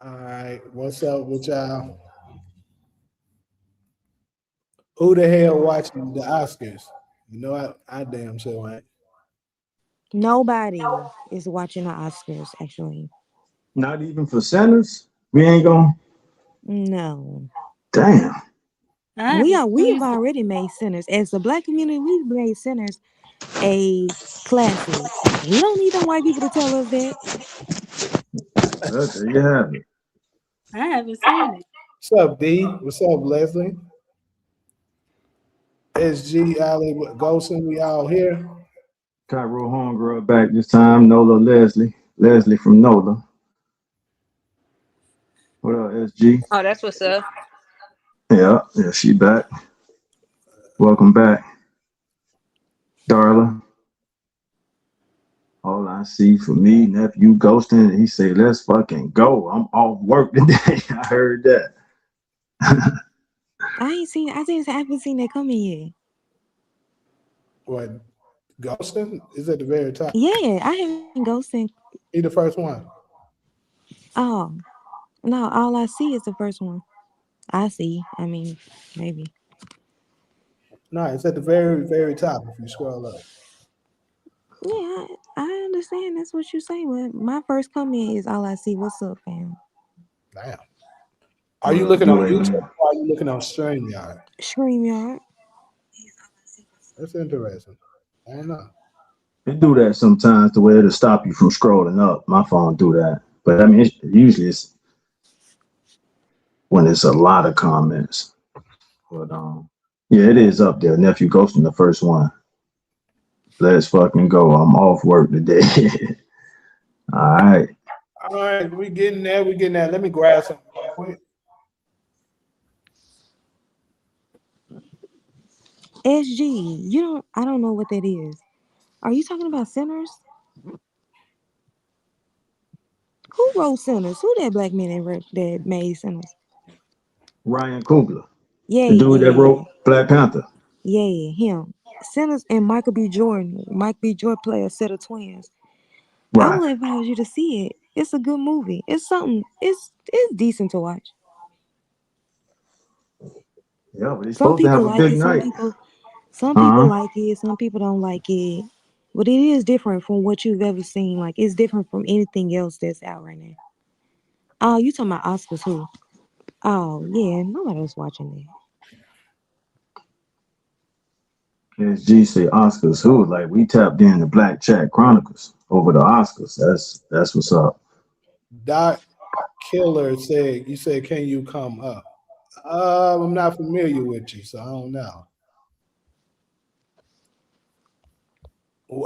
All right, what's up with y'all? Who the hell watching the Oscars? You know, I damn sure ain't. Nobody is watching the Oscars, actually. Not even for sinners. We ain't gonna. No. Damn. I haven't We have seen it. already made sinners. As the black community, we've made sinners a classic. We don't need them white people to tell us that. Well, there you have it. I haven't seen it. What's up, D? What's up, Leslie? SG, Ali, Golson, we all here. Cairo homegirl back this time. Nola Leslie. Leslie from Nola. What up, SG? Oh, that's what's up. Yeah, she back. Welcome back, Darla. All I see for me, nephew ghosting. He say, "Let's fucking go. I'm off work today." I heard that. I haven't seen that coming yet. What, Golston is at the very top. Yeah, I haven't seen Ghosting. He the first one. Oh, no, all I see is the first one. I see. I mean, maybe. No, it's at the very top if you scroll up. Yeah, I understand that's what you say, but my first comment is all I see. What's up, fam? Damn. Are What you up, looking on Dwayne? YouTube or are you looking on StreamYard? StreamYard. That's interesting. I don't know. It do that sometimes the way it'll stop you from scrolling up. My phone do that, but I mean, usually it's when it's a lot of comments. But yeah, it is up there. Nephew ghosting the first one. Let's fucking go. I'm off work today. All right. All right, we getting there. We getting there. Let me grab something real quick. SG. I don't know what that is. Are you talking about Sinners? Who wrote Sinners? Who that black man that made Sinners? Ryan Coogler, Yeah, the dude that yeah, wrote Black Panther. yeah, him. Sinners and Michael B. Jordan. Mike B. Jordan play a set of twins. I Right. would advise you to see it. It's a good movie. It's something. It's decent to watch. Yeah, but he's Some supposed to people have a like big it. night. Some people Uh huh. like it. Some people don't like it. But it is different from what you've ever seen. Like it's different from anything else that's out right now. Oh, you talking about Oscars who? Oh yeah, nobody was watching that. As G say Oscars who? Like we tapped in the Black Chat Chronicles over the Oscars. That's what's up. Doc Killer said, you said, can you come up? I'm not familiar with you, so I don't know.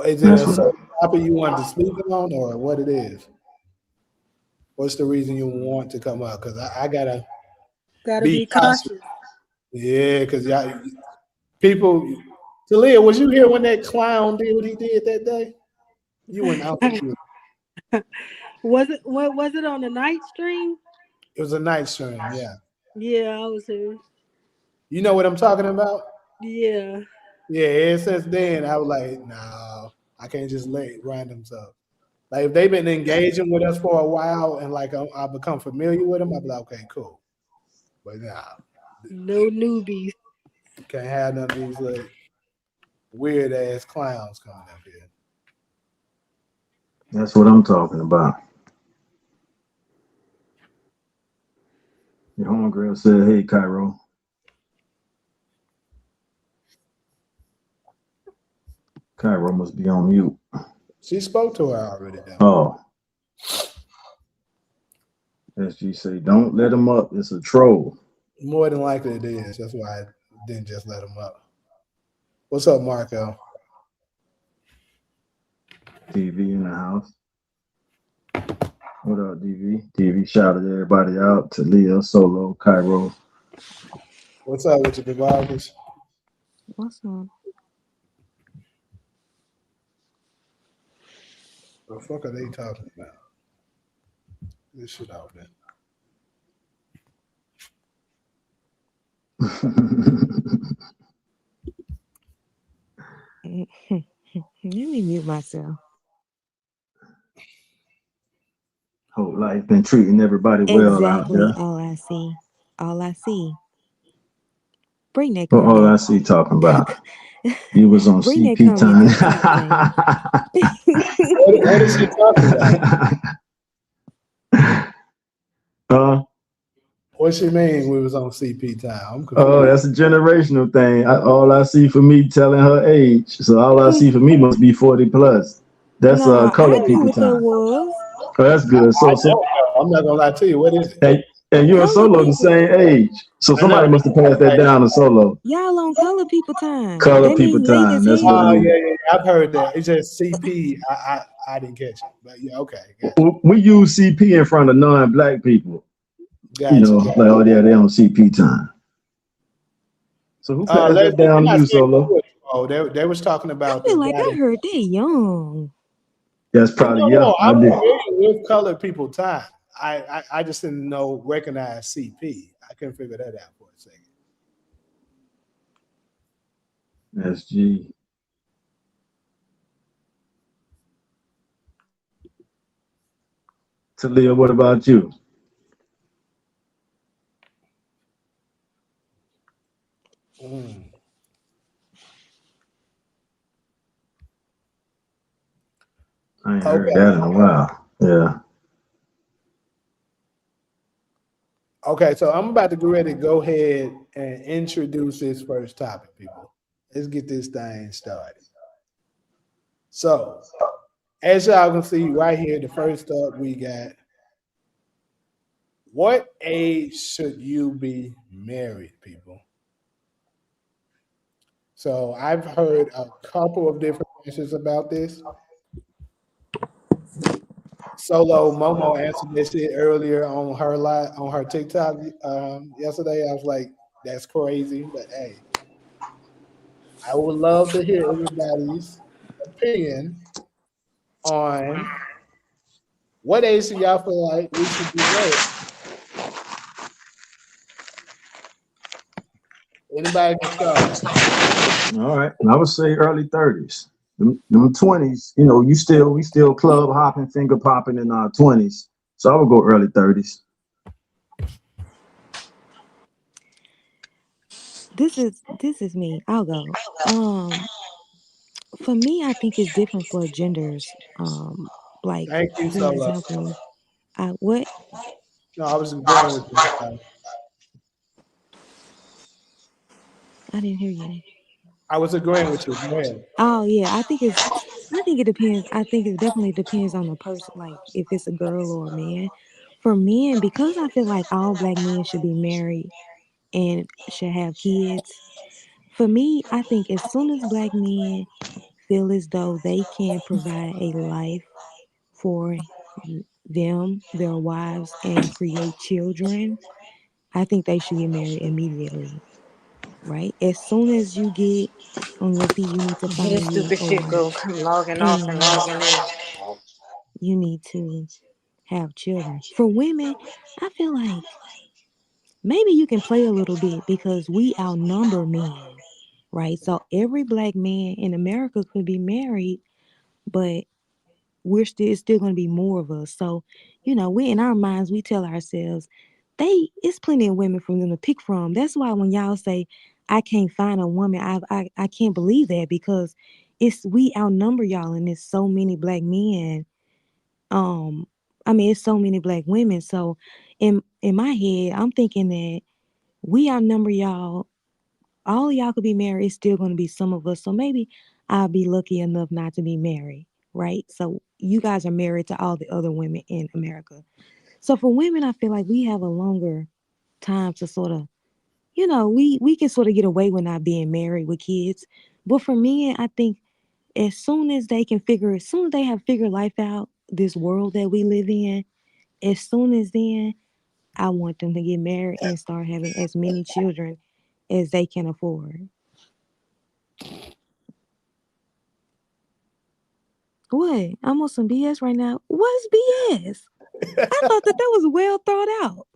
Is it That's a what up. certain topic you want to speak on or what it is? What's the reason you want to come up? Because I gotta Gotta be be cautious. cautious. Yeah, because y'all people Talia, was you here when that clown did what he did that day? You went out. Was it what was it on the night stream? It was a night stream, yeah. Yeah, I was here. You know what I'm talking about? Yeah. Yeah, and since then I was like, no, I can't just let random stuff. Like if they've been engaging with us for a while and like I become familiar with them, I'll be like, okay, cool. But nah, No newbies. can't have none of these like weird ass clowns coming up here. That's what I'm talking about. Your homegirl said, "Hey, Cairo, Cairo must be on mute." She spoke to her already though. Oh, SG say, "Don't let him up. It's a troll." More than likely it is. That's why I didn't just let them up. What's up, Marco? TV in the house. What up, DV? DV shouted everybody out to Leah, Solo, Cairo. What's up with your revolvers? What's up? What the fuck are they talking about? This shit out there. Let me mute myself. Hope life been treating everybody well out Exactly there. all I see. All I see. Bring that What all comment. I see talking about? You was on Bring that CP comment to time. the top, James. What is she talking about? uh, What she mean we was on CP time? I'm oh, confused. that's a generational thing. All I see for me telling her age. So all I see for me must be 40 plus. That's Nah, I color knew people what that time. was. Oh, that's good. I So don't know. I'm not gonna lie to you. What is it? and you and Color Solo the people. same age. So I know. somebody must have passed that Like, down to Solo. Y'all on color people time. Color That people mean late as time. That's what it oh hell. yeah, is. yeah, yeah, I've heard that. It's just CP. I didn't catch it, but yeah, okay, We use CP in front of non-black people. You gotcha, know, gotcha. like oh yeah, they on CP time. So who passed Leslie, that down you're to not you, saying Solo? they was talking I about the feel like guy I that. heard they young. That's No, probably yeah. no, I I'm did. familiar with colored people time. I just didn't know recognize CP. I couldn't figure that out for a second. SG. Talia, what about you? Mm. I ain't heard Okay, that in a while. Yeah. okay. So I'm about to get ready to go ahead and introduce this first topic, people. Let's get this thing started. So, as y'all can see right here, the first up we got: what age should you be married, people? So I've heard a couple of different answers about this. Solo Momo answered this shit earlier on her live on her TikTok yesterday. I was like, that's crazy, but hey, I would love to hear everybody's opinion on what age do y'all feel like we should be married. Anybody can start. All right. I would say early 30s. Them 20s, you know, we still club hopping, finger popping in our 20s. So I would go early 30s. This is me. I'll go. For me, I think it's different for genders. Like Thank you, for Solo. example, I what No, I was agreeing with you. I didn't hear you. I was agreeing with you. Go ahead. Oh yeah, I think it depends. I think it definitely depends on the person, like if it's a girl or a man. For men, because I feel like all black men should be married and should have kids. For me, I think as soon as black men feel as though they can provide a life for them, their wives, and create children, I think they should get married immediately, right? As soon as you get on your feet, you need to This find you stupid a shit wife go come logging off and and logging in. you need to have children. For women, I feel like maybe you can play a little bit because we outnumber men, right? So every black man in America could be married, but we're still it's still going to be more of us. So, we in our minds we tell ourselves it's plenty of women from them to pick from. That's why when y'all say I can't find a woman, I can't believe that because it's we outnumber y'all and there's so many black men. Um, I mean, it's so many black women. So, in my head, I'm thinking that we outnumber y'all. All of y'all could be married. It's still going to be some of us. So maybe I'll be lucky enough not to be married, right? So you guys are married to all the other women in America. So for women, I feel like we have a longer time to sort of, we can sort of get away with not being married with kids. But for men, I think as soon as they have figured life out, this world that we live in, as soon as then, I want them to get married and start having as many children as they can afford. What? I'm on some BS right now. What's BS? I thought that was well thought out.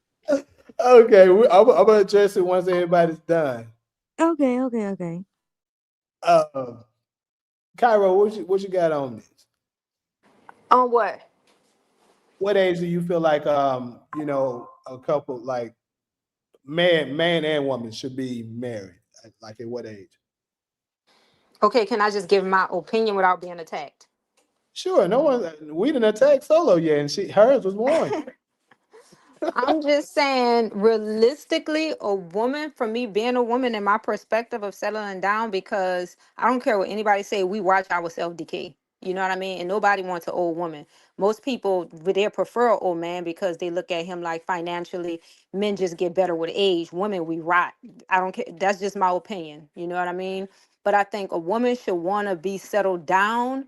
Okay, I'm gonna address it once everybody's done. Okay, okay, okay. Uh, Cairo, what you got on this? On what? what age do you feel like a couple like man and woman should be married? Like at what age? Okay, can I just give my opinion without being attacked? Sure, no one we didn't attack Solo yet, and hers was one. I'm just saying, realistically, a woman, for me being a woman, in my perspective of settling down, because I don't care what anybody say, we watch ourselves decay. You know what I mean? And nobody wants an old woman. Most people, they prefer an old man because they look at him like financially, men just get better with age. Women, we rot. I don't care. That's just my opinion. You know what I mean? But I think a woman should want to be settled down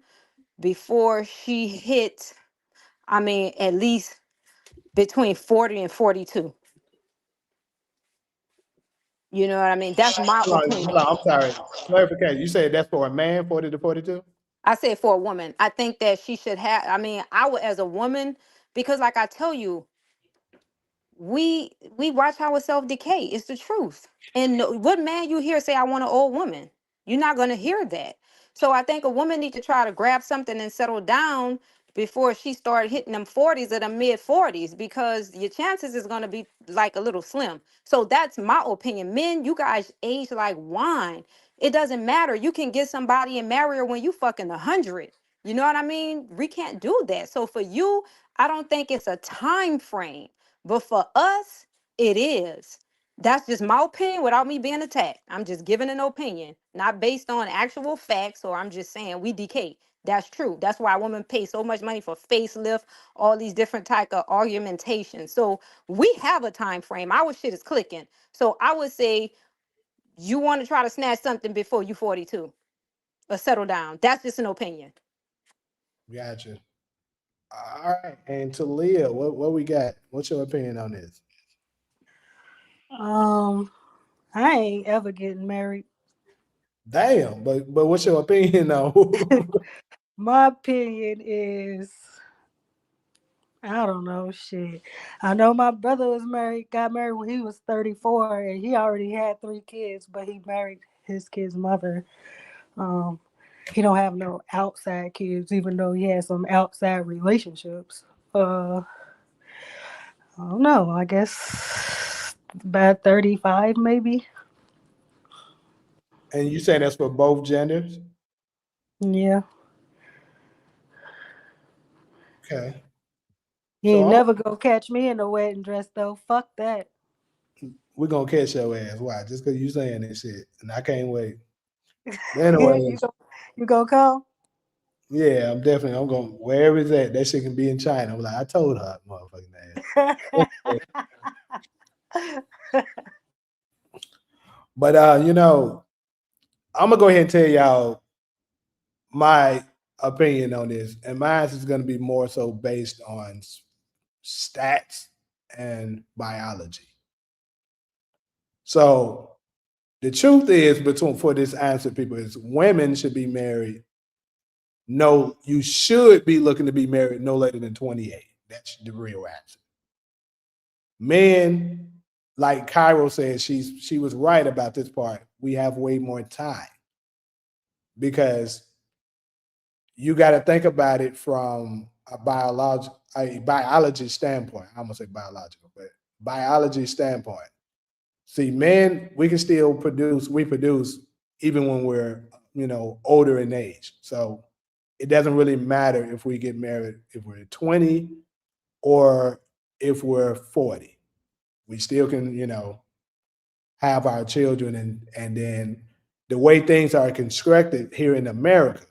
before she hits, I mean, at least between 40 and 42. You know what I mean? That's my Hold opinion. on, I'm sorry. Clarification. You said that's for a man, 40 to 42? I said for a woman. I think that she should have, I mean, I would as a woman, because like I tell you, we watch ourselves decay. It's the truth. And what man you hear say I want an old woman? You're not gonna hear that. So I think a woman need to try to grab something and settle down before she started hitting them 40s or the mid 40s, because your chances is gonna be like a little slim. So that's my opinion. Men, you guys age like wine. It doesn't matter. You can get somebody and marry her when you fucking 100. You know what I mean? We can't do that. So for you, I don't think it's a time frame. But for us, it is. That's just my opinion without me being attacked. I'm just giving an opinion, not based on actual facts, or I'm just saying we decay. That's true. That's why women pay so much money for facelift, all these different type of argumentation. So we have a time frame. Our shit is clicking. So I would say you want to try to snatch something before you 42 or settle down. That's just an opinion. Gotcha. All right. And Talia, what we got? What's your opinion on this? Um, I ain't ever getting married. Damn, but what's your opinion though? My opinion is, I don't know, shit. I know my brother got married when he was 34, and he already had 3 kids, but he married his kid's mother. Um, he don't have no outside kids, even though he has some outside relationships. I don't know. I guess about 35, maybe. And you saying that's for both genders? Yeah. Okay. You So ain't never gonna catch me in a wedding dress, though. Fuck that. we're gonna catch your ass. Why? Just because you saying this shit. And I can't wait. But you anyways, go, you gonna come? yeah, I'm going wherever it's at, that shit can be in China. I'm like, I told her, motherfucking ass. But I'm gonna go ahead and tell y'all my opinion on this, and mine is gonna be more so based on stats and biology. So the truth is, between for this answer, people, is women should be married. No, you should be looking to be married no later than 28. That's the real answer. Men, like Cairo said, she was right about this part. We have way more time because you got to think about it from a biology standpoint. I'm gonna say biological, but biology standpoint. See, men, we can still reproduce even when we're, older in age. So it doesn't really matter if we get married if we're 20 or if we're 40. We still can, have our children, and then the way things are constructed here in America,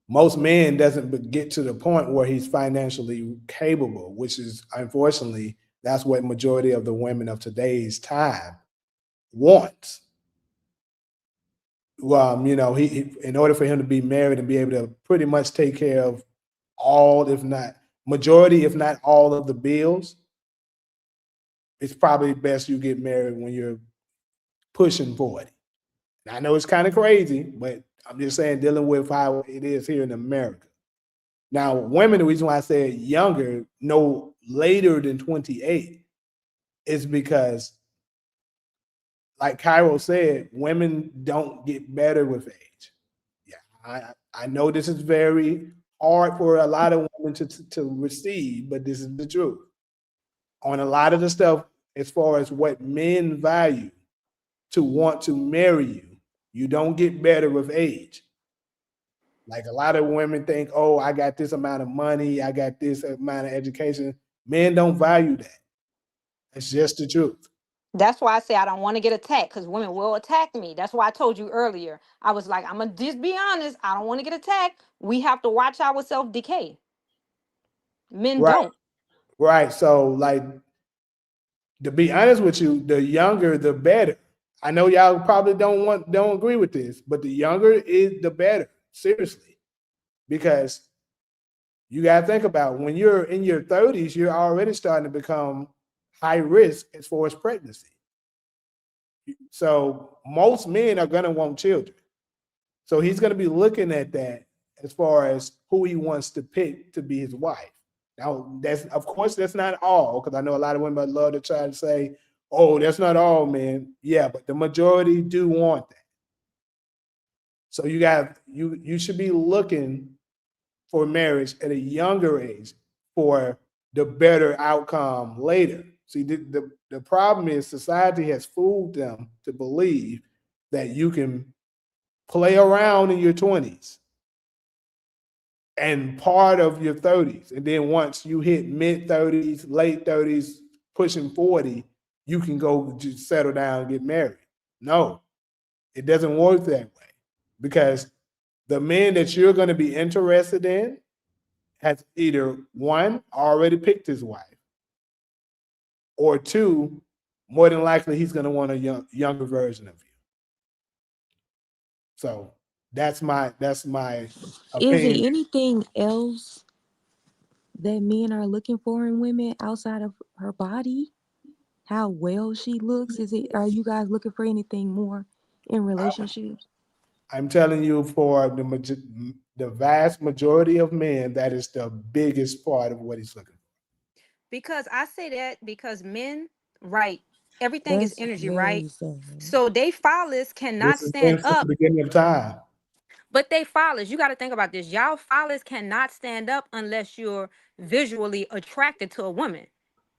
most men doesn't get to the point where he's financially capable, which is unfortunately that's what majority of the women of today's time wants. He in order for him to be married and be able to pretty much take care of all, if not majority, if not all of the bills, it's probably best you get married when you're pushing 40. I know it's kind of crazy, but I'm just saying dealing with how it is here in America. Now, women, the reason why I said younger, no later than 28, is because, like Cairo said, women don't get better with age. Yeah, I know this is very hard for a lot of women to receive, but this is the truth. On a lot of the stuff, as far as what men value to want to marry you, you don't get better with age. Like a lot of women think, oh, I got this amount of money, I got this amount of education. Men don't value that. It's just the truth. That's why I say I don't want to get attacked because women will attack me. That's why I told you earlier. I was like, I'm gonna just be honest. I don't want to get attacked. We have to watch ourselves decay. Men Right, don't. right. So, like, to be honest with you, the younger the better. I know y'all probably don't agree with this, but the younger is the better. Seriously, because you got to think about when you're in your 30s, you're already starting to become high risk as far as pregnancy. So most men are going to want children. So he's going to be looking at that as far as who he wants to pick to be his wife. Now, that's of course that's not all, because I know a lot of women love to try to say, "Oh, that's not all men." Yeah, but the majority do want that. So you should be looking for marriage at a younger age for the better outcome later. See, the problem is society has fooled them to believe that you can play around in your 20s and part of your 30s. And then once you hit mid 30s, late 30s, pushing 40, you can go just settle down and get married. No, it doesn't work that way because the men that you're going to be interested in has either one, already picked his wife, or two, more than likely he's going to want a younger version of you. So that's my Is it opinion. anything else that men are looking for in women outside of her body? How well she looks? Is it? Are you guys looking for anything more in relationships? I'm telling you, for the vast majority of men, that is the biggest part of what he's looking for. Because I say that because men, right? Everything is That's energy, right? very sad. So they phallus This cannot has stand been since the up. beginning of time. But they phallus, you got to think about this. Y'all phallus cannot stand up unless you're visually attracted to a woman.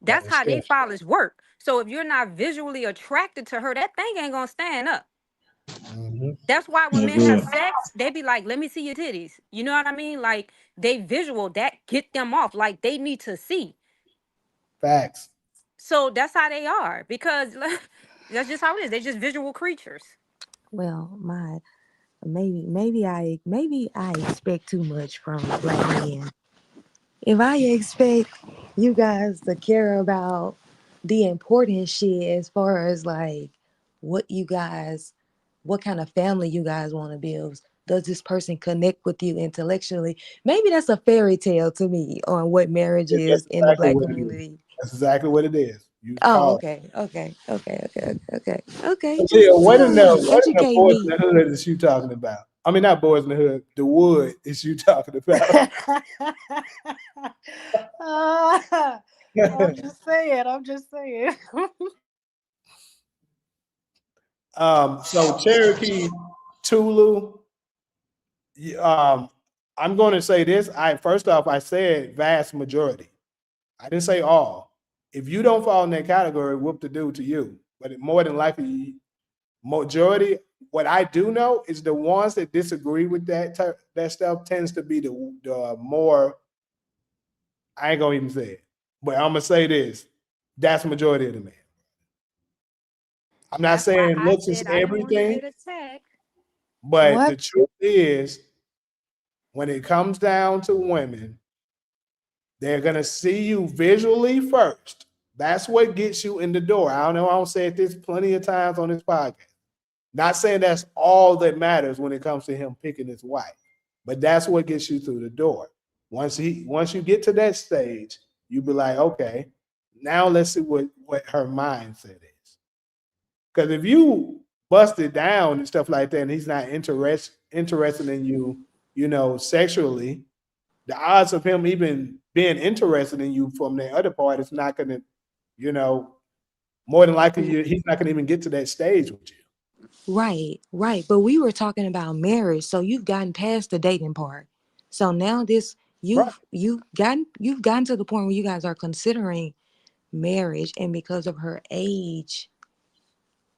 That That's is how they true. phallus work. So if you're not visually attracted to her, that thing ain't gonna stand up. Hmm. That's why when That's men have real. sex, they be like, "Let me see your titties." You know what I mean? Like they visual that get them off. Like they need to see. Facts. So that's how they are because that's just how it is. They're just visual creatures. Well, my maybe I expect too much from black men. If I expect you guys to care about the important shit as far as like what you guys, what kind of family you guys want to build, does this person connect with you intellectually? Maybe that's a fairy tale to me on what marriage That's is in the exactly black what it is. community. That's exactly what it is. You Oh, call. okay. So, Just Leah, tell me, what in the educate boys me. in the hood is you talking about? I mean, not boys in the hood. The wood is you talking about. Ah, I'm just saying. I'm just saying. So Cherokee, Tulu. Um, I'm going to say this. I first off, I said vast majority. I didn't say all. If you don't fall in that category, whoop the do to you. But more than likely, majority. What I do know is the ones that disagree with that stuff tends to be the more. I ain't gonna even say it, but I'm gonna say this. That's the majority of the men. I'm not That's why saying I looks is said I didn't want to everything, get attacked. but What? the truth is, when it comes down to women, they're gonna see you visually first. That's what gets you in the door. I don't know. I don't say this plenty of times on this podcast. Not saying that's all that matters when it comes to him picking his wife, but that's what gets you through the door. Once you get to that stage, you be like, okay, now let's see what her mindset is. Because if you bust it down and stuff like that, and he's not interested in you, sexually, the odds of him even being interested in you from the other part is not going to, you know, more than likely he's not going to even get to that stage with you. Right. But we were talking about marriage, so you've gotten past the dating part. So now this Right. you've gotten to the point where you guys are considering marriage, and because of her age,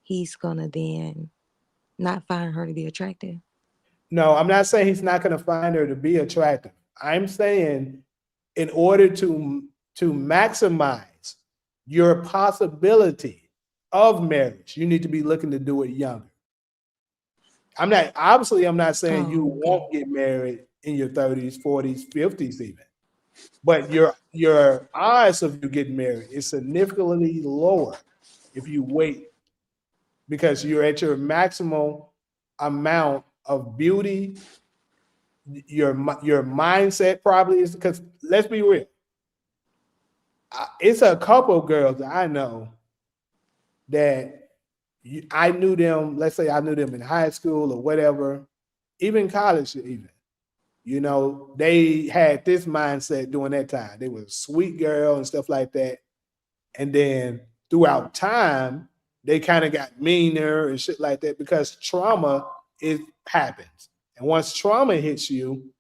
he's gonna then not find her to be attractive. No, I'm not saying he's not going to find her to be attractive. I'm saying in order to maximize your possibility of marriage, you need to be looking to do it younger. I'm not saying you Oh, okay. won't get married in your 30s, 40s, 50s even. But your odds of you getting married is significantly lower if you wait because you're at your maximum amount of beauty. Your mindset probably is because let's be real. It's a couple of girls that I know that I knew them. Let's say I knew them in high school or whatever, even college, even. You know, they had this mindset during that time. They were a sweet girl and stuff like that. And then throughout time, they kind of got meaner and shit like that because trauma it happens. And once trauma hits you,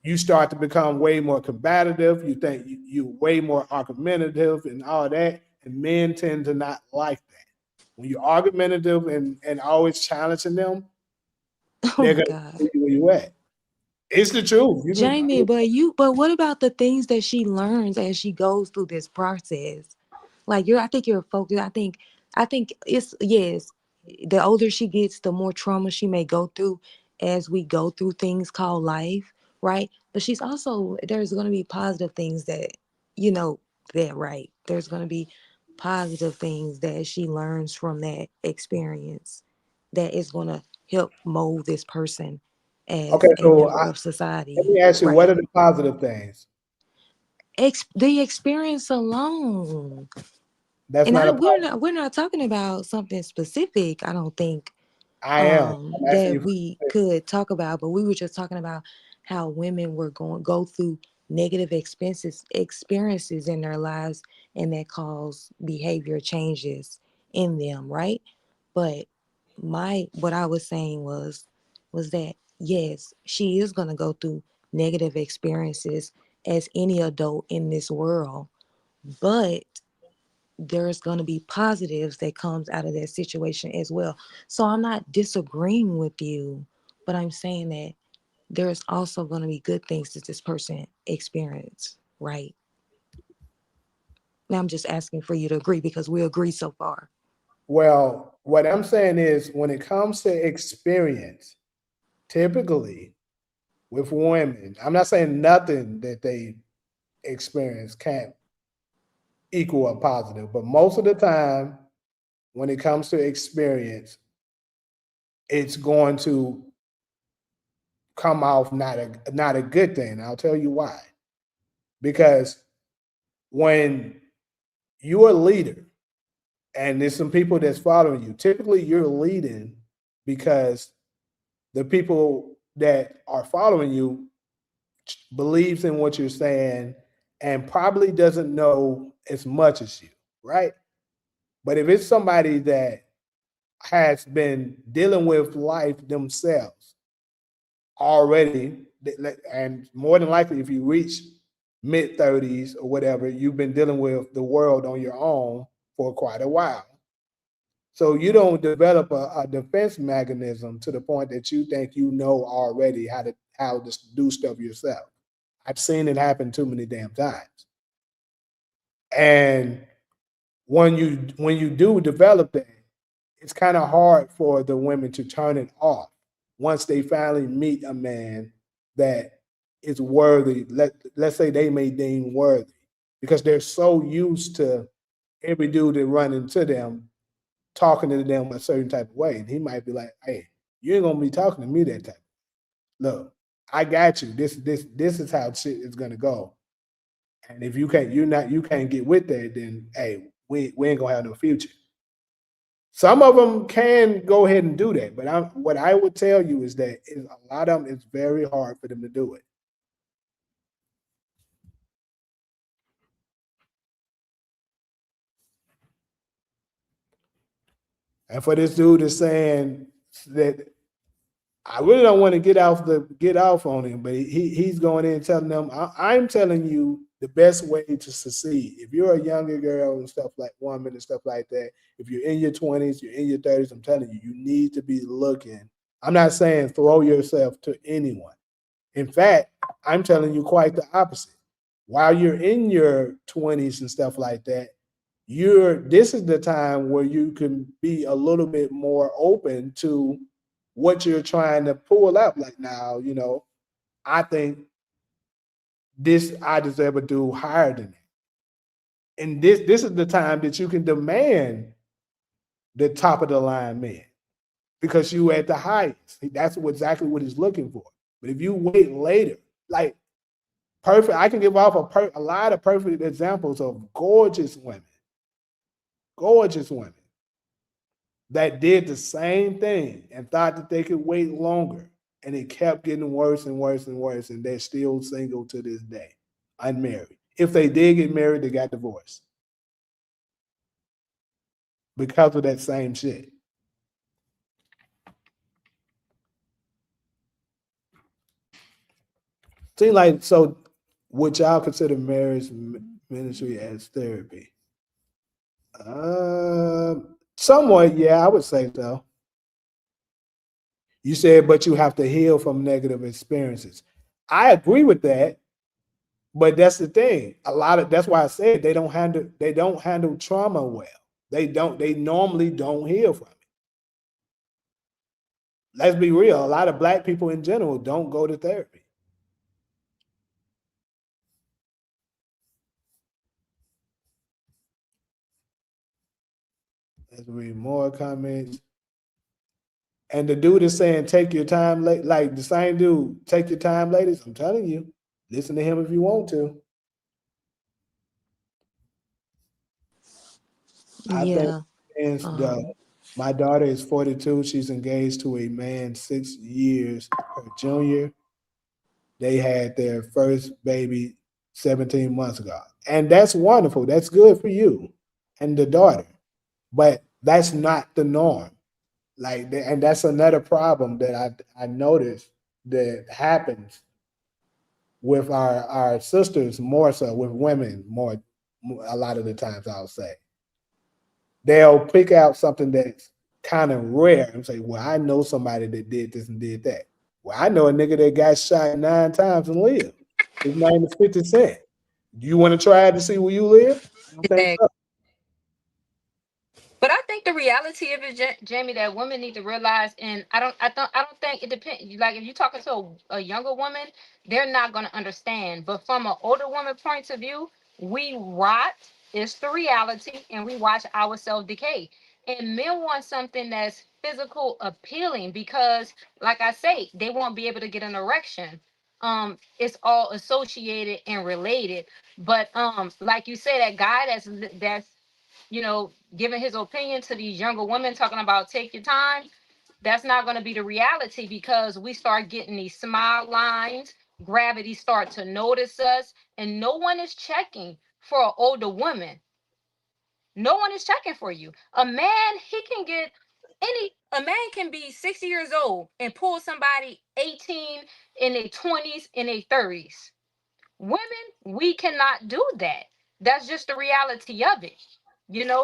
you start to become way more combative. You think you way more argumentative and all that. And men tend to not like that. When you're argumentative and always challenging them, Oh they're my gonna God. see where you at. It's the truth. You can Jamie, but what about the things that she learns as she goes through this process? Like I think you're focused. I think it's yes. The older she gets, the more trauma she may go through as we go through things called life, right? But there's going to be positive things that you know that right. There's going to be positive things that she learns from that experience that is going to help mold this person okay. as a So member of let society, me ask you, what right? are the positive things? The experience alone. That's And not I a we're not talking about something specific, I don't think, I am. I'm asking you that for we could talk about, but we were just talking about how women were going go through negative experiences in their lives, and that cause behavior changes in them, right? But my what I was saying was that yes, she is going to go through negative experiences as any adult in this world, but there's going to be positives that comes out of that situation as well. So I'm not disagreeing with you, but I'm saying that there's also going to be good things that this person experience, right? Now I'm just asking for you to agree because we agree so far. well, what I'm saying is when it comes to experience, typically with women, I'm not saying nothing that they experience can't equal a positive, but most of the time when it comes to experience, it's going to come off not a good thing. I'll tell you why. Because when you're a leader and there's some people that's following you, typically you're leading because the people that are following you believes in what you're saying and probably doesn't know as much as you, right? But if it's somebody that has been dealing with life themselves already, and more than likely, if you reach mid 30s or whatever, you've been dealing with the world on your own for quite a while. So you don't develop a defense mechanism to the point that you think you know already how to do stuff yourself. I've seen it happen too many damn times. And when you do develop that, it's kind of hard for the women to turn it off once they finally meet a man that is worthy. Let's say they may deem worthy because they're so used to every dude that run into them talking to them a certain type of way. And he might be like, hey, you ain't gonna be talking to me that type. Look, I got you. This is how shit is gonna go. And if you can't get with that, then hey, we ain't gonna have no future. Some of them can go ahead and do that, but what I would tell you is that a lot of them it's very hard for them to do it. And for this dude is saying that I really don't want to get off on him, but he's going in and telling them, I'm telling you the best way to succeed. If you're a younger girl and stuff like woman and stuff like that, if you're in your 20s, you're in your 30s, I'm telling you, you need to be looking. I'm not saying throw yourself to anyone. In fact, I'm telling you quite the opposite. While you're in your 20s and stuff like that, this is the time where you can be a little bit more open to what you're trying to pull up. Like now, I think this I deserve to do higher than that. And this is the time that you can demand the top of the line man because you at the highest. That's exactly what he's looking for. But if you wait later, like perfect, I can give off a lot of perfect examples of gorgeous women that did the same thing and thought that they could wait longer. And it kept getting worse and worse and worse. And they're still single to this day, unmarried. If they did get married, they got divorced because of that same shit. Seems like, so would y'all consider marriage ministry as therapy? Somewhat, yeah, I would say so. You said, but you have to heal from negative experiences. I agree with that, but that's the thing. That's why I said they don't handle trauma well. They normally don't heal from it. Let's be real. A lot of black people in general don't go to therapy. Let's read more comments. And the dude is saying, take your time, like the same dude, take your time, ladies. I'm telling you, listen to him if you want to. I think Yeah. the my daughter is 42. She's engaged to a man 6 years her junior. They had their first baby 17 months ago. And that's wonderful. That's good for you and the daughter. But that's not the norm. And that's another problem that I noticed that happens with our sisters more so with women more a lot of the times I'll say they'll pick out something that's kind of rare and say, well, I know somebody that did this and did that. Well, I know a nigga that got shot 9 times and lived. His name is 50 Cent. Do you want to try to see where you live? I don't think Exactly. so. But I think the reality of it, Jamie, that women need to realize, and I don't think it depends. Like if you're talking to a younger woman, they're not going to understand. But from an older woman point of view, we rot. It's the reality, and we watch ourselves decay. And men want something that's physical appealing because, like I say, they won't be able to get an erection. It's all associated and related. But like you say, that guy that's giving his opinion to these younger women talking about take your time, that's not going to be the reality because we start getting these smile lines, gravity start to notice us, and no one is checking for an older woman. No one is checking for you. A man, he can get a man can be 60 years old and pull somebody 18 in their 20s, in their 30s. Women, we cannot do that. That's just the reality of it.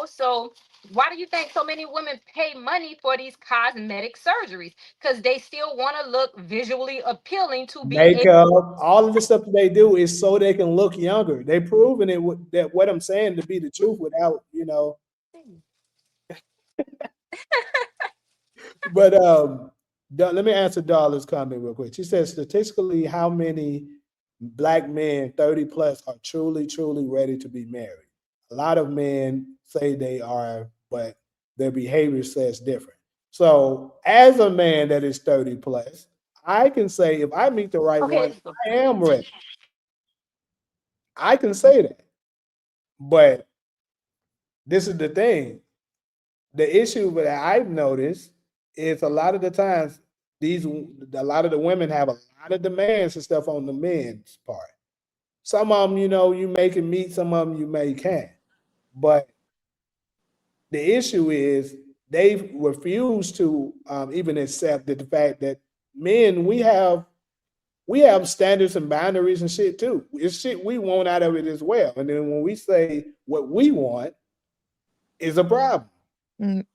So why do you think so many women pay money for these cosmetic surgeries? Because they still want to look visually appealing to be able. Makeup, all of the stuff that they do is so they can look younger. They proving it that what I'm saying to be the truth without. But let me answer Darla's comment real quick. She says statistically, how many black men 30 plus are truly ready to be married? A lot of men say they are, but their behavior says different. So as a man that is 30 plus, I can say if I meet the right one, Okay. I am ready. I can say that. But this is the thing. The issue that I've noticed is a lot of the times a lot of the women have a lot of demands and stuff on the men's part. Some of them, you may can meet, some of them you may can't. But the issue is they refuse to even accept the fact that men, we have standards and boundaries and shit too. It's shit we want out of it as well. And then when we say what we want is a problem. Mm.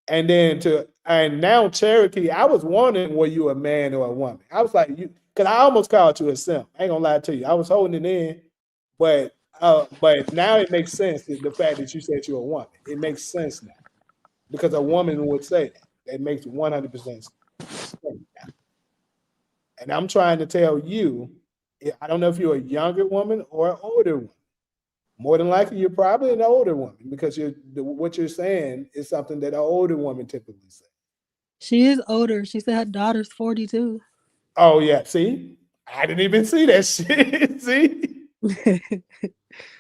And now Cherokee, I was wondering, were you a man or a woman? I was like, because I almost called you a simp. I ain't gonna lie to you. I was holding it in, but now it makes sense, the fact that you said you're a woman. It makes sense now because a woman would say that. That makes 100% sense now. And I'm trying to tell you, I don't know if you're a younger woman or an older woman. More than likely, you're probably an older woman because what you're saying is something that an older woman typically says. She is older. She said her daughter's 42. Oh yeah, see, I didn't even see that shit. See,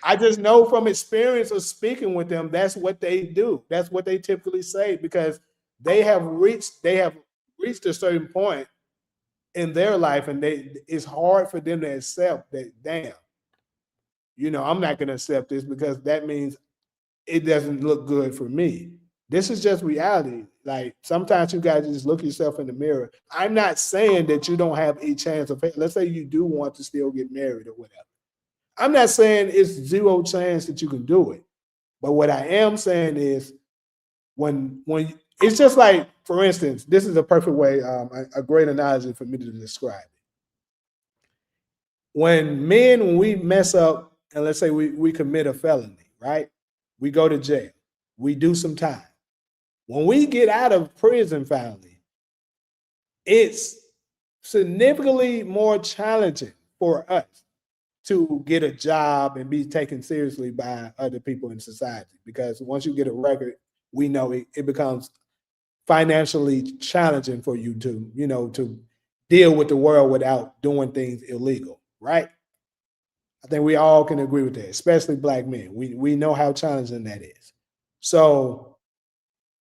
I just know from experience of speaking with them, that's what they do. That's what they typically say because they have reached a certain point in their life, and it's hard for them to accept that. Damn, I'm not going to accept this because that means it doesn't look good for me. This is just reality. Like sometimes you guys just look yourself in the mirror. I'm not saying that you don't have a chance of. Let's say you do want to still get married or whatever. I'm not saying it's zero chance that you can do it. But what I am saying is when it's just like, for instance, this is a perfect way, a great analogy for me to describe it. When we mess up and let's say we commit a felony, right? We go to jail. We do some time. When we get out of prison finally, it's significantly more challenging for us to get a job and be taken seriously by other people in society. Because once you get a record, we know it becomes financially challenging for you to deal with the world without doing things illegal, right? I think we all can agree with that, especially Black men. We know how challenging that is. So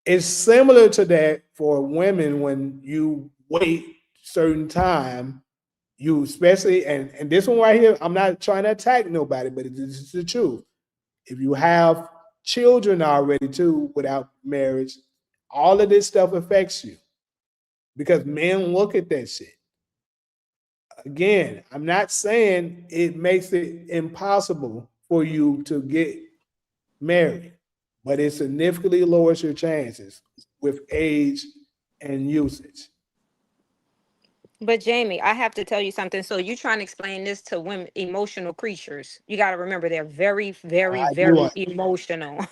it's similar to that for women when you wait certain time, you especially, and this one right here, I'm not trying to attack nobody, but this is the truth. If you have children already too without marriage, all of this stuff affects you because men look at that shit. Again, I'm not saying it makes it impossible for you to get married, but it significantly lowers your chances with age and usage. But Jamie, I have to tell you something. So you trying to explain this to women, emotional creatures. You got to remember they're very, very, I do. very emotional.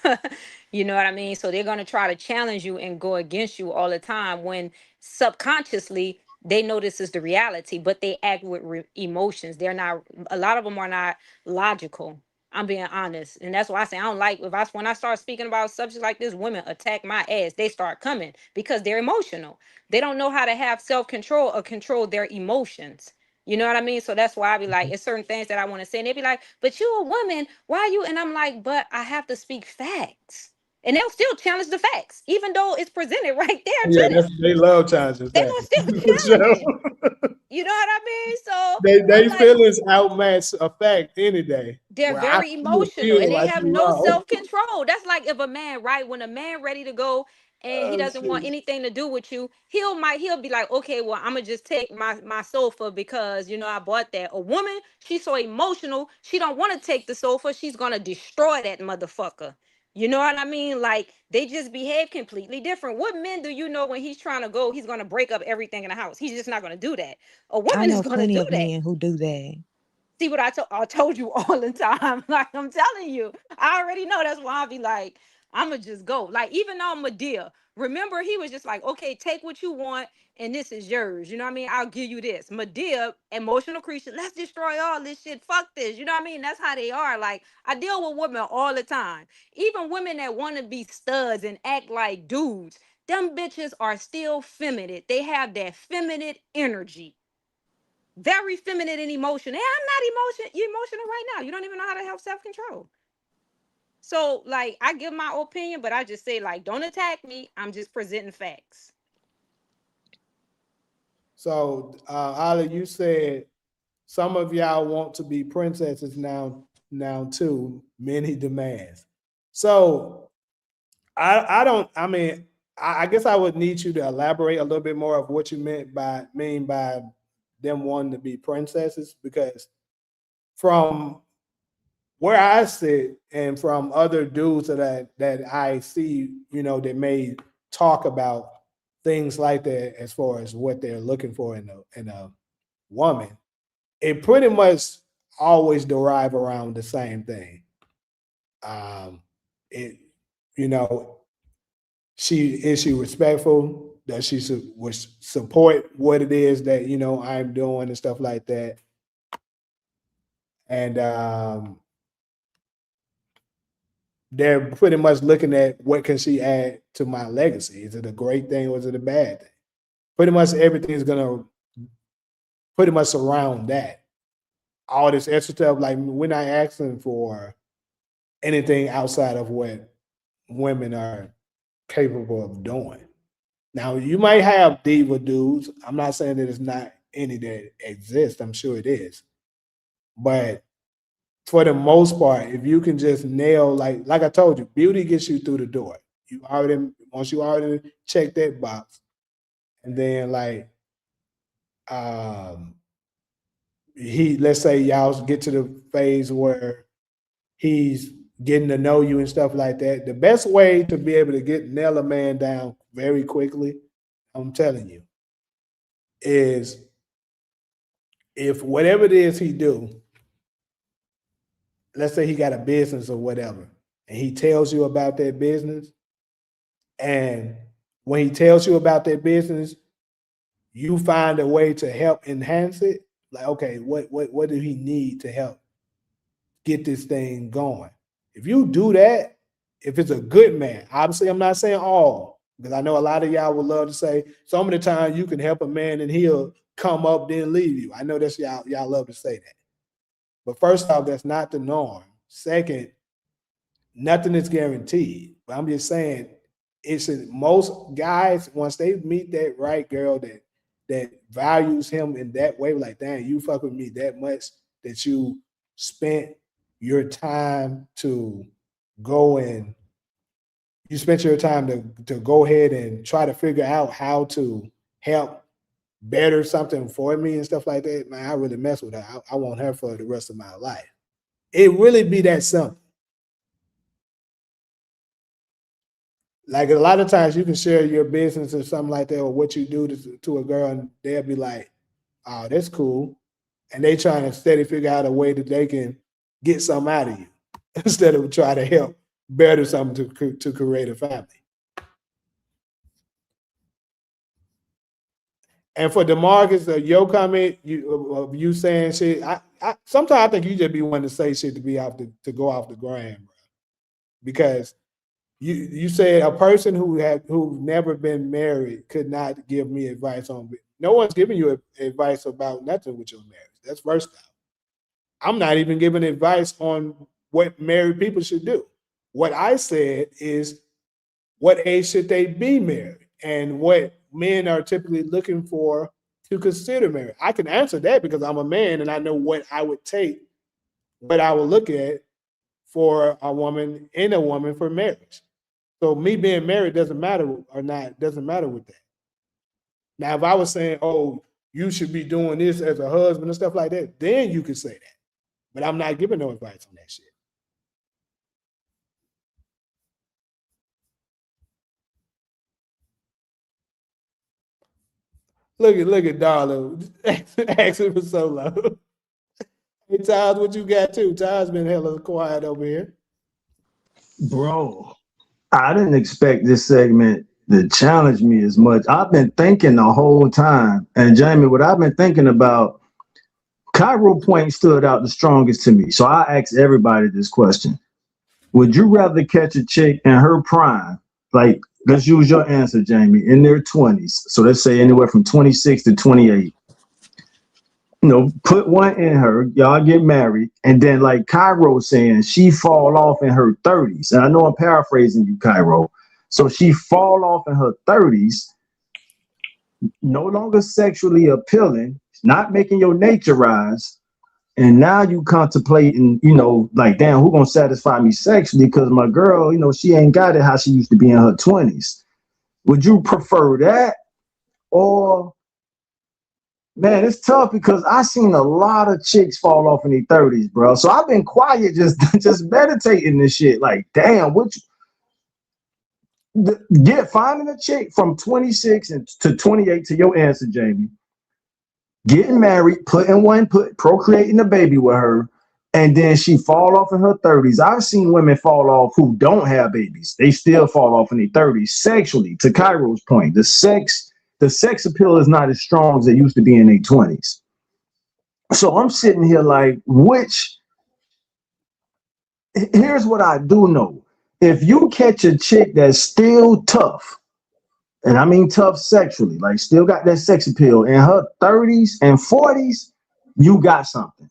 You know what I mean? So they're going to try to challenge you and go against you all the time when subconsciously they know this is the reality, but they act with emotions. They're not, a lot of them are not logical. I'm being honest. And that's why I say I don't like when I start speaking about subjects like this, women attack my ass. They start coming because they're emotional. They don't know how to have self-control or control their emotions. You know what I mean? So that's why I be like, it's certain things that I want to say. And they be like, but you a woman, why you? And I'm like, but I have to speak facts. And they'll still challenge the facts, even though it's presented right there Yeah, to them. they love challenging They facts. gonna still For challenge it. sure. You know what I mean? So They I'm like, feelings outmatch a fact any day. they're Where I very still emotional and feel they like have you're no wrong. self-control. That's like if a man, right, when a man ready to go and he Oh doesn't want shit. anything to do with you, he'll be like, okay, well, I'm gonna just take my sofa because I bought that. A woman, she's so emotional, she don't want to take the sofa, she's gonna destroy that motherfucker. You know what I mean? Like they just behave completely different. What men do you know when he's trying to go, he's gonna break up everything in the house? He's just not gonna do that. A I woman is know gonna plenty do of that. men who do that. See what I told you all the time. Like I'm telling you, I already know. That's why I'll be like, I'ma just go. Like even on Medea, remember he was just like, okay, take what you want, and this is yours. You know what I mean? I'll give you this. Medea, emotional creature. Let's destroy all this shit. Fuck this. You know what I mean? That's how they are. Like I deal with women all the time. Even women that want to be studs and act like dudes. Them bitches are still feminine. They have that feminine energy, very feminine in emotion. Hey, I'm not emotional right now. You don't even know how to have self-control. So like I give my opinion, but I just say like don't attack me. I'm just presenting facts. So Ali, you said some of y'all want to be princesses now too. Many demands. So I don't. I mean, I guess I would need you to elaborate a little bit more of what you mean by them wanting to be princesses, because from where I sit and from other dudes that I see, that may talk about things like that as far as what they're looking for in a woman, it pretty much always derive around the same thing. It, you know, she respectful? Does she support what it is that I'm doing and stuff like that? And they're pretty much looking at what can she add to my legacy. Is it a great thing or is it a bad thing? Pretty much everything is gonna pretty much surround that. All this extra stuff, like we're not asking for anything outside of what women are capable of doing. Now you might have diva dudes. I'm not saying that it's not any that exist. I'm sure it is. But for the most part, if you can just nail, like I told you, beauty gets you through the door. Once you already check that box, and then like um let's say y'all get to the phase where he's getting to know you and stuff like that. The best way to be able to nail a man down very quickly, I'm telling you, is if whatever it is he do, let's say he got a business or whatever, and he tells you about that business, and when he tells you about that business, you find a way to help enhance it. Like, okay, what do he need to help get this thing going? If you do that, if it's a good man, obviously I'm not saying all, because I know a lot of y'all would love to say some of the time you can help a man and he'll come up then leave you. I know that's y'all love to say that. But first off, that's not the norm. Second, nothing is guaranteed. But I'm just saying, most guys, once they meet that right girl that values him in that way, like, dang, you fuck with me that much that you spent your time to go and you spent your time to go ahead and try to figure out how to help better something for me and stuff like that, man, I really mess with her. I want her for the rest of my life. It really be that simple. Like a lot of times you can share your business or something like that or what you do to a girl and they'll be like, oh, that's cool. And they trying to steady figure out a way that they can get something out of you instead of trying to help better something to create a family. And for DeMarcus, your comment, you saying shit, I sometimes I think you just be wanting to say shit to be to go off the gram, bro. Because you said a person who's never been married could not give me advice on. No one's giving you advice about nothing with your marriage. That's first off. I'm not even giving advice on what married people should do. What I said is, what age should they be married, and what men are typically looking for to consider marriage. I can answer that because I'm a man and I know what I would take, what I would look at for a woman for marriage. So me being married doesn't matter or not, doesn't matter with that. Now, if I was saying, oh, you should be doing this as a husband and stuff like that, then you could say that. But I'm not giving no advice on that shit. Look at Darla asking for so low. Hey, Tyles, what you got too? Tyles been hella quiet over here. Bro, I didn't expect this segment to challenge me as much. I've been thinking the whole time, and Jamie, what I've been thinking about, Cairo Point stood out the strongest to me. So I asked everybody this question. Would you rather catch a chick in her prime, like, let's use your answer, Jamie, in their 20s. So let's say anywhere from 26 to 28. Put one in her, y'all get married, and then like Cairo saying, she fall off in her 30s. And I know I'm paraphrasing you, Cairo. So she fall off in her 30s, no longer sexually appealing, not making your nature rise. And now you contemplating, like, damn, who gonna satisfy me sexually? Because my girl, she ain't got it how she used to be in her 20s. Would you prefer that, or man, it's tough because I seen a lot of chicks fall off in their 30s, bro. So I've been quiet, just meditating this shit. Like, damn, finding a chick from 26 to 28, to your answer, Jamie. Getting married, procreating a baby with her, and then she fall off in her 30s. I've seen women fall off who don't have babies. They still fall off in their 30s sexually. To Cairo's point, the sex appeal is not as strong as it used to be in their 20s. So I'm sitting here like, here's what I do know. If you catch a chick that's still tough, and I mean tough sexually, like still got that sex appeal in her 30s and 40s, you got something.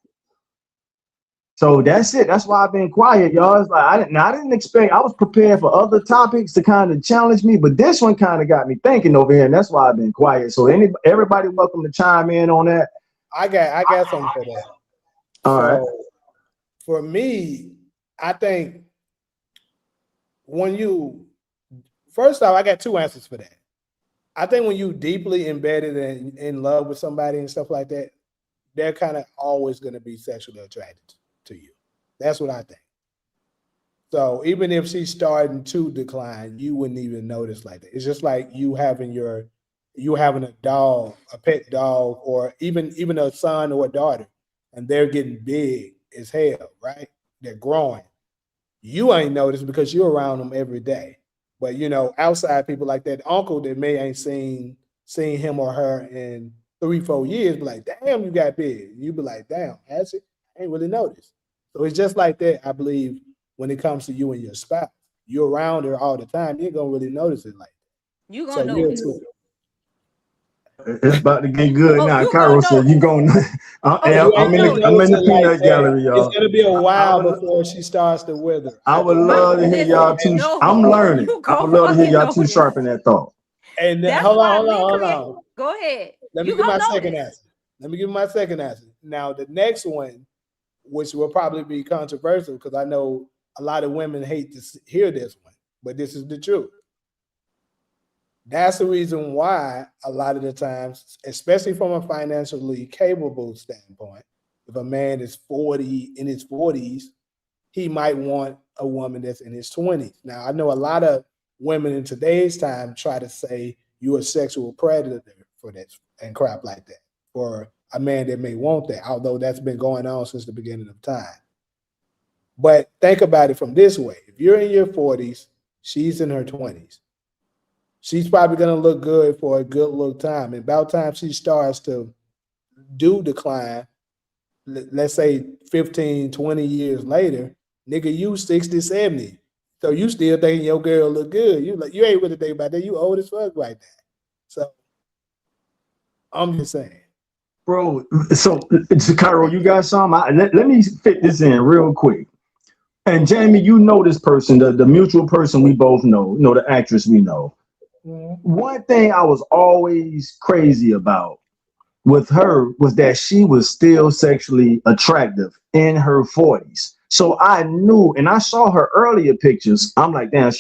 So that's it. That's why I've been quiet, y'all. It's like I didn't expect. I was prepared for other topics to kind of challenge me, but this one kind of got me thinking over here, and that's why I've been quiet. So everybody welcome to chime in on that. I got something for that. All right. For me, I think first off, I got two answers for that. I think when you deeply embedded in love with somebody and stuff like that, they're kind of always going to be sexually attracted to you. That's what I think. So even if she's starting to decline, you wouldn't even notice like that. It's just like you having a dog, a pet dog, or even a son or a daughter, and they're getting big as hell, right? They're growing. You ain't noticed because you're around them every day. But outside people like that uncle that may ain't seen him or her in 3-4 years, be like, damn, you got big. You be like, damn, has it? I ain't really noticed. So it's just like that, I believe, when it comes to you and your spouse. You're around her all the time, you ain't gonna really notice it like that. You gonna notice. It's about to get good now. Cairo said, "You going?" I'm in the peanut gallery, y'all. It's gonna be a while before she starts to wither. I would love to hear y'all two. I'm learning. I would love to hear y'all two sharpen that thought. And then, hold on. Go ahead. Let me give my second answer. Now, the next one, which will probably be controversial because I know a lot of women hate to hear this one, but this is the truth. That's the reason why a lot of the times, especially from a financially capable standpoint, if a man is in his 40s, he might want a woman that's in his 20s. Now, I know a lot of women in today's time try to say you're a sexual predator for that and crap like that, for a man that may want that, although that's been going on since the beginning of time. But think about it from this way. If you're in your 40s, she's in her 20s. She's probably going to look good for a good little time. And about time she starts to decline, let's say 15, 20 years later, nigga, you 60, 70. So you still thinking your girl look good. You ain't really think about that. You old as fuck right now. So I'm just saying. Bro, so Cairo, you got some? Let me fit this in real quick. And Jamie, you know this person, the mutual person we both know, the actress we know. One thing I was always crazy about with her was that she was still sexually attractive in her 40s. So I knew, and I saw her earlier pictures. I'm like, damn,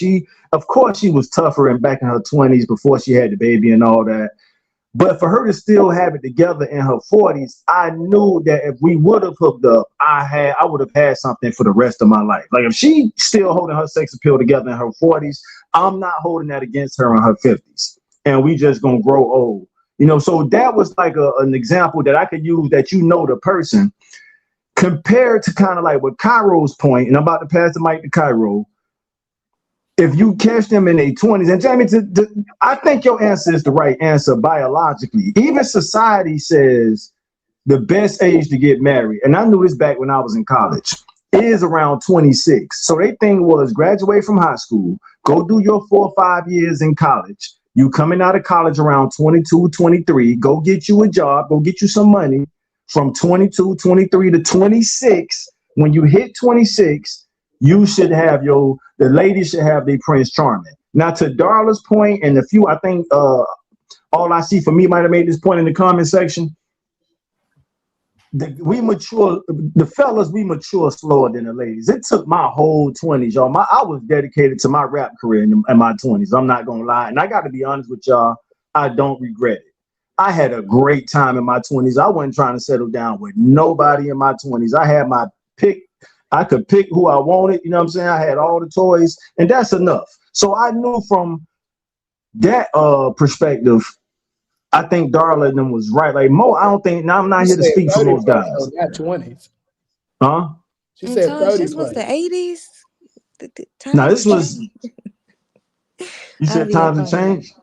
of course she was tougher and back in her 20s before she had the baby and all that. But for her to still have it together in her 40s, I knew that if we would have hooked up, I would have had something for the rest of my life. Like if she still holding her sex appeal together in her 40s, I'm not holding that against her in her 50s. And we just gonna grow old. So that was like an example that I could use that the person, compared to kind of like what Cairo's point, and I'm about to pass the mic to Cairo. If you catch them in their 20s, and Jamie, I think your answer is the right answer biologically. Even society says the best age to get married, and I knew this back when I was in college, is around 26. So their thing was graduate from high school, go do your 4 or 5 years in college. You coming out of college around 22, 23, go get you a job, go get you some money. From 22, 23 to 26, when you hit 26, you should have the ladies should have their Prince Charming. Now, to Darla's point, and I think all I see for me might have made this point in the comment section. we mature, the fellas, we mature slower than the ladies. It took my whole 20s, y'all. I was dedicated to my rap career in my 20s. I'm not gonna lie. And I gotta be honest with y'all, I don't regret it. I had a great time in my 20s. I wasn't trying to settle down with nobody in my 20s. I had my pick. I could pick who I wanted. You know what I'm saying? I had all the toys, and that's enough. So I knew from that perspective, I think Darla and them was right. Like Mo, I don't think. Now I'm not You here to said speak for 30 most plus, guys, though, not 20s. huh? She And said Taj, 30 this was plus. the 80s. The Now times this have was. changed. You I'll said be up times have on that. changed.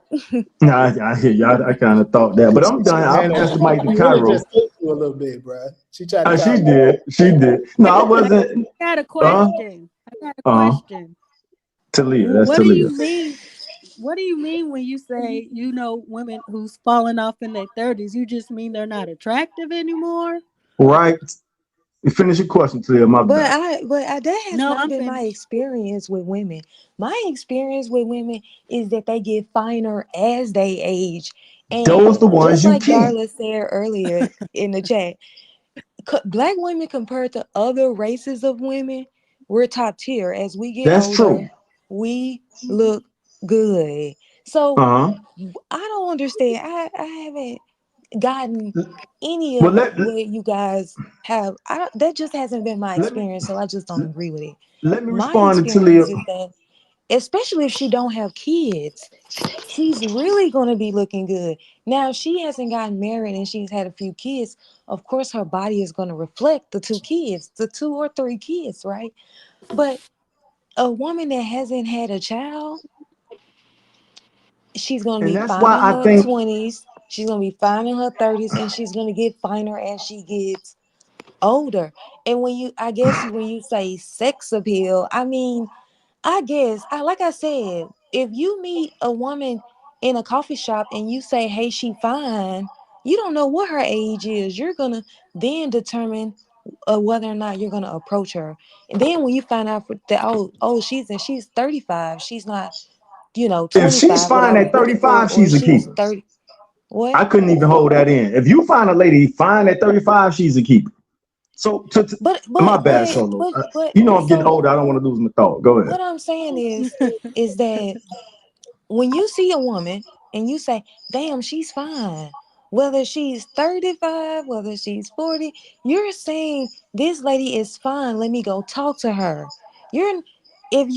No, I hear you. I kind of thought that, but I'm done. I'll Man, pass the mic to she really Cairo. just took you a little bit, bro. She tried to She call you did. out. She did. No, I I wasn't. got a Uh, question. I got a uh, question. Talia. That's What do Talia. you mean? What do you mean when you say women who's falling off in their 30s? You just mean they're not attractive anymore? Right. Finish your question, Talia. My bad. That has No, not I'm been my finished. experience with women. My experience with women is that they get finer as they age, Those and the ones just you like keep. Darla said earlier in the chat, black women compared to other races of women, we're top tier. As we get That's older, true. we look good. So Uh huh. I don't understand. I haven't gotten any Well, of what you guys have. That just hasn't been my let me experience, so I just don't agree with it. let me My respond to Talia. experience is that, especially if she don't have kids, she's really going to be looking good. Now, if she hasn't gotten married and she's had a few kids, of course her body is going to reflect the two kids, the two or three kids, right? But a woman that hasn't had a child, she's going to And be that's fine why in I her think 20s, she's going to be fine in her 30s, and she's going to get finer as she gets older. And I guess when you say sex appeal, I mean, I guess, like I said, if you meet a woman in a coffee shop and you say, "Hey, she fine," you don't know what her age is. You're gonna then determine whether or not you're gonna approach her. And then when you find out that, she's 35, she's not, if she's 25, what I fine was at looking for, 35, or she's a she's keeper. 30. What? I couldn't even hold that in. If you find a lady fine at 35, she's a keeper. So, But my but bad, but Solo. but I'm getting so older. I don't want to lose my thought. Go ahead. what I'm saying is that when you see a woman and you say, "Damn, she's fine," whether she's 35, whether she's 40, you're saying this lady is fine. Let me go talk to her. You're if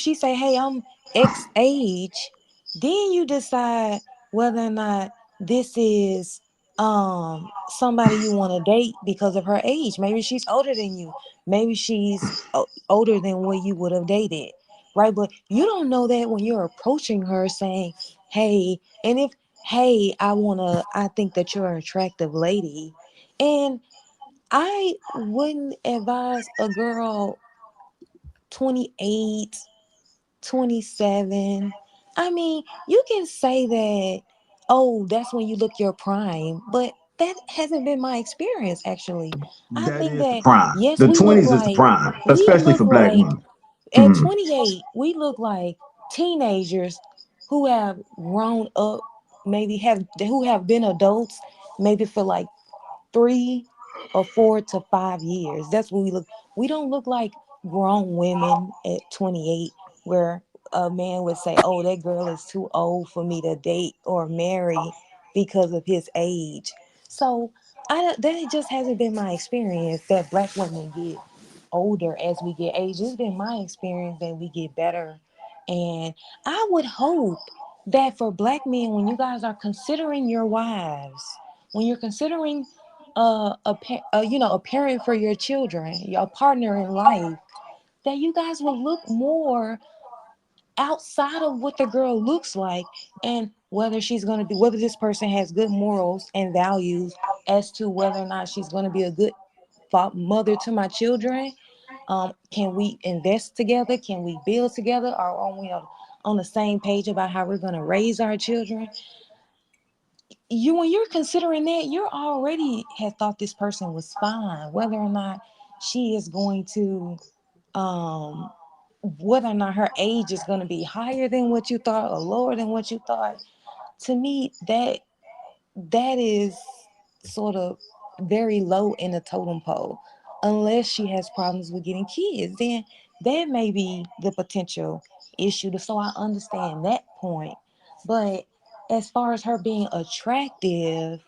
she say, "Hey, I'm X age," then you decide whether or not this is somebody you want to date because of her age. Maybe she's older than you. Maybe she's older than what you would have dated, right? But you don't know that when you're approaching her saying, "Hey," and if, "Hey, I think that you're an attractive lady." And I wouldn't advise a girl 28, 27. I mean, you can say that, "Oh, that's when you look your prime," but that hasn't been my experience actually. I That think is the that, prime. yes, The 20s is the prime, we especially look for black like women. at Mhm. 28, we look like teenagers who have grown up, maybe who have been adults maybe for like 3 or 4 to 5 years. That's what we look. We don't look like grown women at 28, where a man would say, "Oh, that girl is too old for me to date or marry because of his age." So that just hasn't been my experience that black women get older as we get age. It's been my experience that we get better. And I would hope that for black men, when you guys are considering your wives, when you're considering a parent for your children, your partner in life, that you guys will look more outside of what the girl looks like, and whether this person has good morals and values, as to whether or not she's going to be a good mother to my children. Can we invest together? Can we build together? Or are we on the same page about how we're going to raise our children? When you're considering that, you already have thought this person was fine. Whether or not she is going to um whether or not her age is going to be higher than what you thought or lower than what you thought, to me, that is sort of very low in the totem pole. Unless she has problems with getting kids, then that may be the potential issue. So I understand that point. But as far as her being attractive,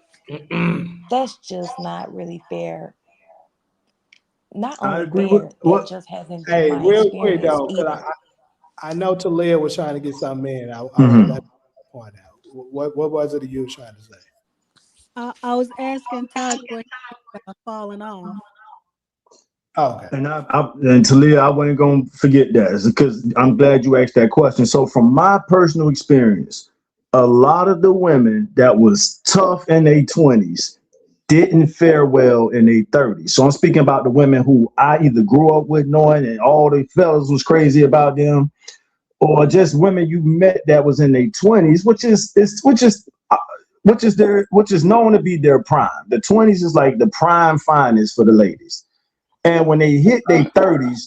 that's just not really fair. Not I only agree with fair, that what. just hasn't been Hey, my real quick experience though, because either. I know Talia was trying to get something in. I want to Mhm. let her point out. What was it you were trying to say? I was asking Taj where he about falling off. Oh, okay. And Talia, I wasn't gonna forget that because I'm glad you asked that question. So, from my personal experience, a lot of the women that was tough in their 20s didn't fare well in their 30s. So I'm speaking about the women who I either grew up with knowing and all the fellas was crazy about them, or just women you met that was in their 20s, which is known to be their prime. The 20s is like the prime finest for the ladies. And when they hit their 30s,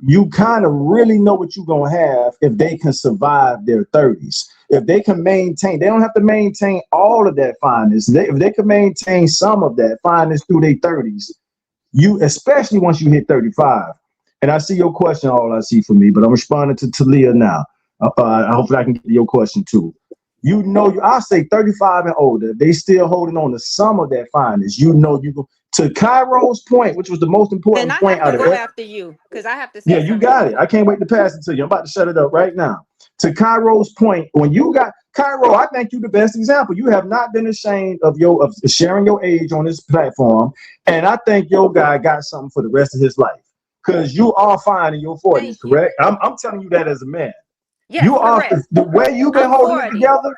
you kind of really know what you're gonna have if they can survive their 30s. If they can maintain, they don't have to maintain all of that fineness. If they can maintain some of that fineness through their 30s, you especially once you hit 35. And I see your question, all I see for me, but I'm responding to Talia now. Hopefully I can get to your question too. You know, I say 35 and older, they still holding on to some of that fineness. You know, you go to Cairo's point, which was the most And important I point have to out of go it. after you because I have to Yeah, say you something real got it. I quick. can't wait to pass it to you. I'm about to shut it up right now. To Cairo's point, when you got Cairo, I think you the best example. You have not been ashamed of sharing your age on this platform, and I think your guy got something for the rest of his life because you are fine in your 40s, Thank you. correct? I'm telling you that as a man. You Yes, are correct. the way you've been I'm holding it 40. together.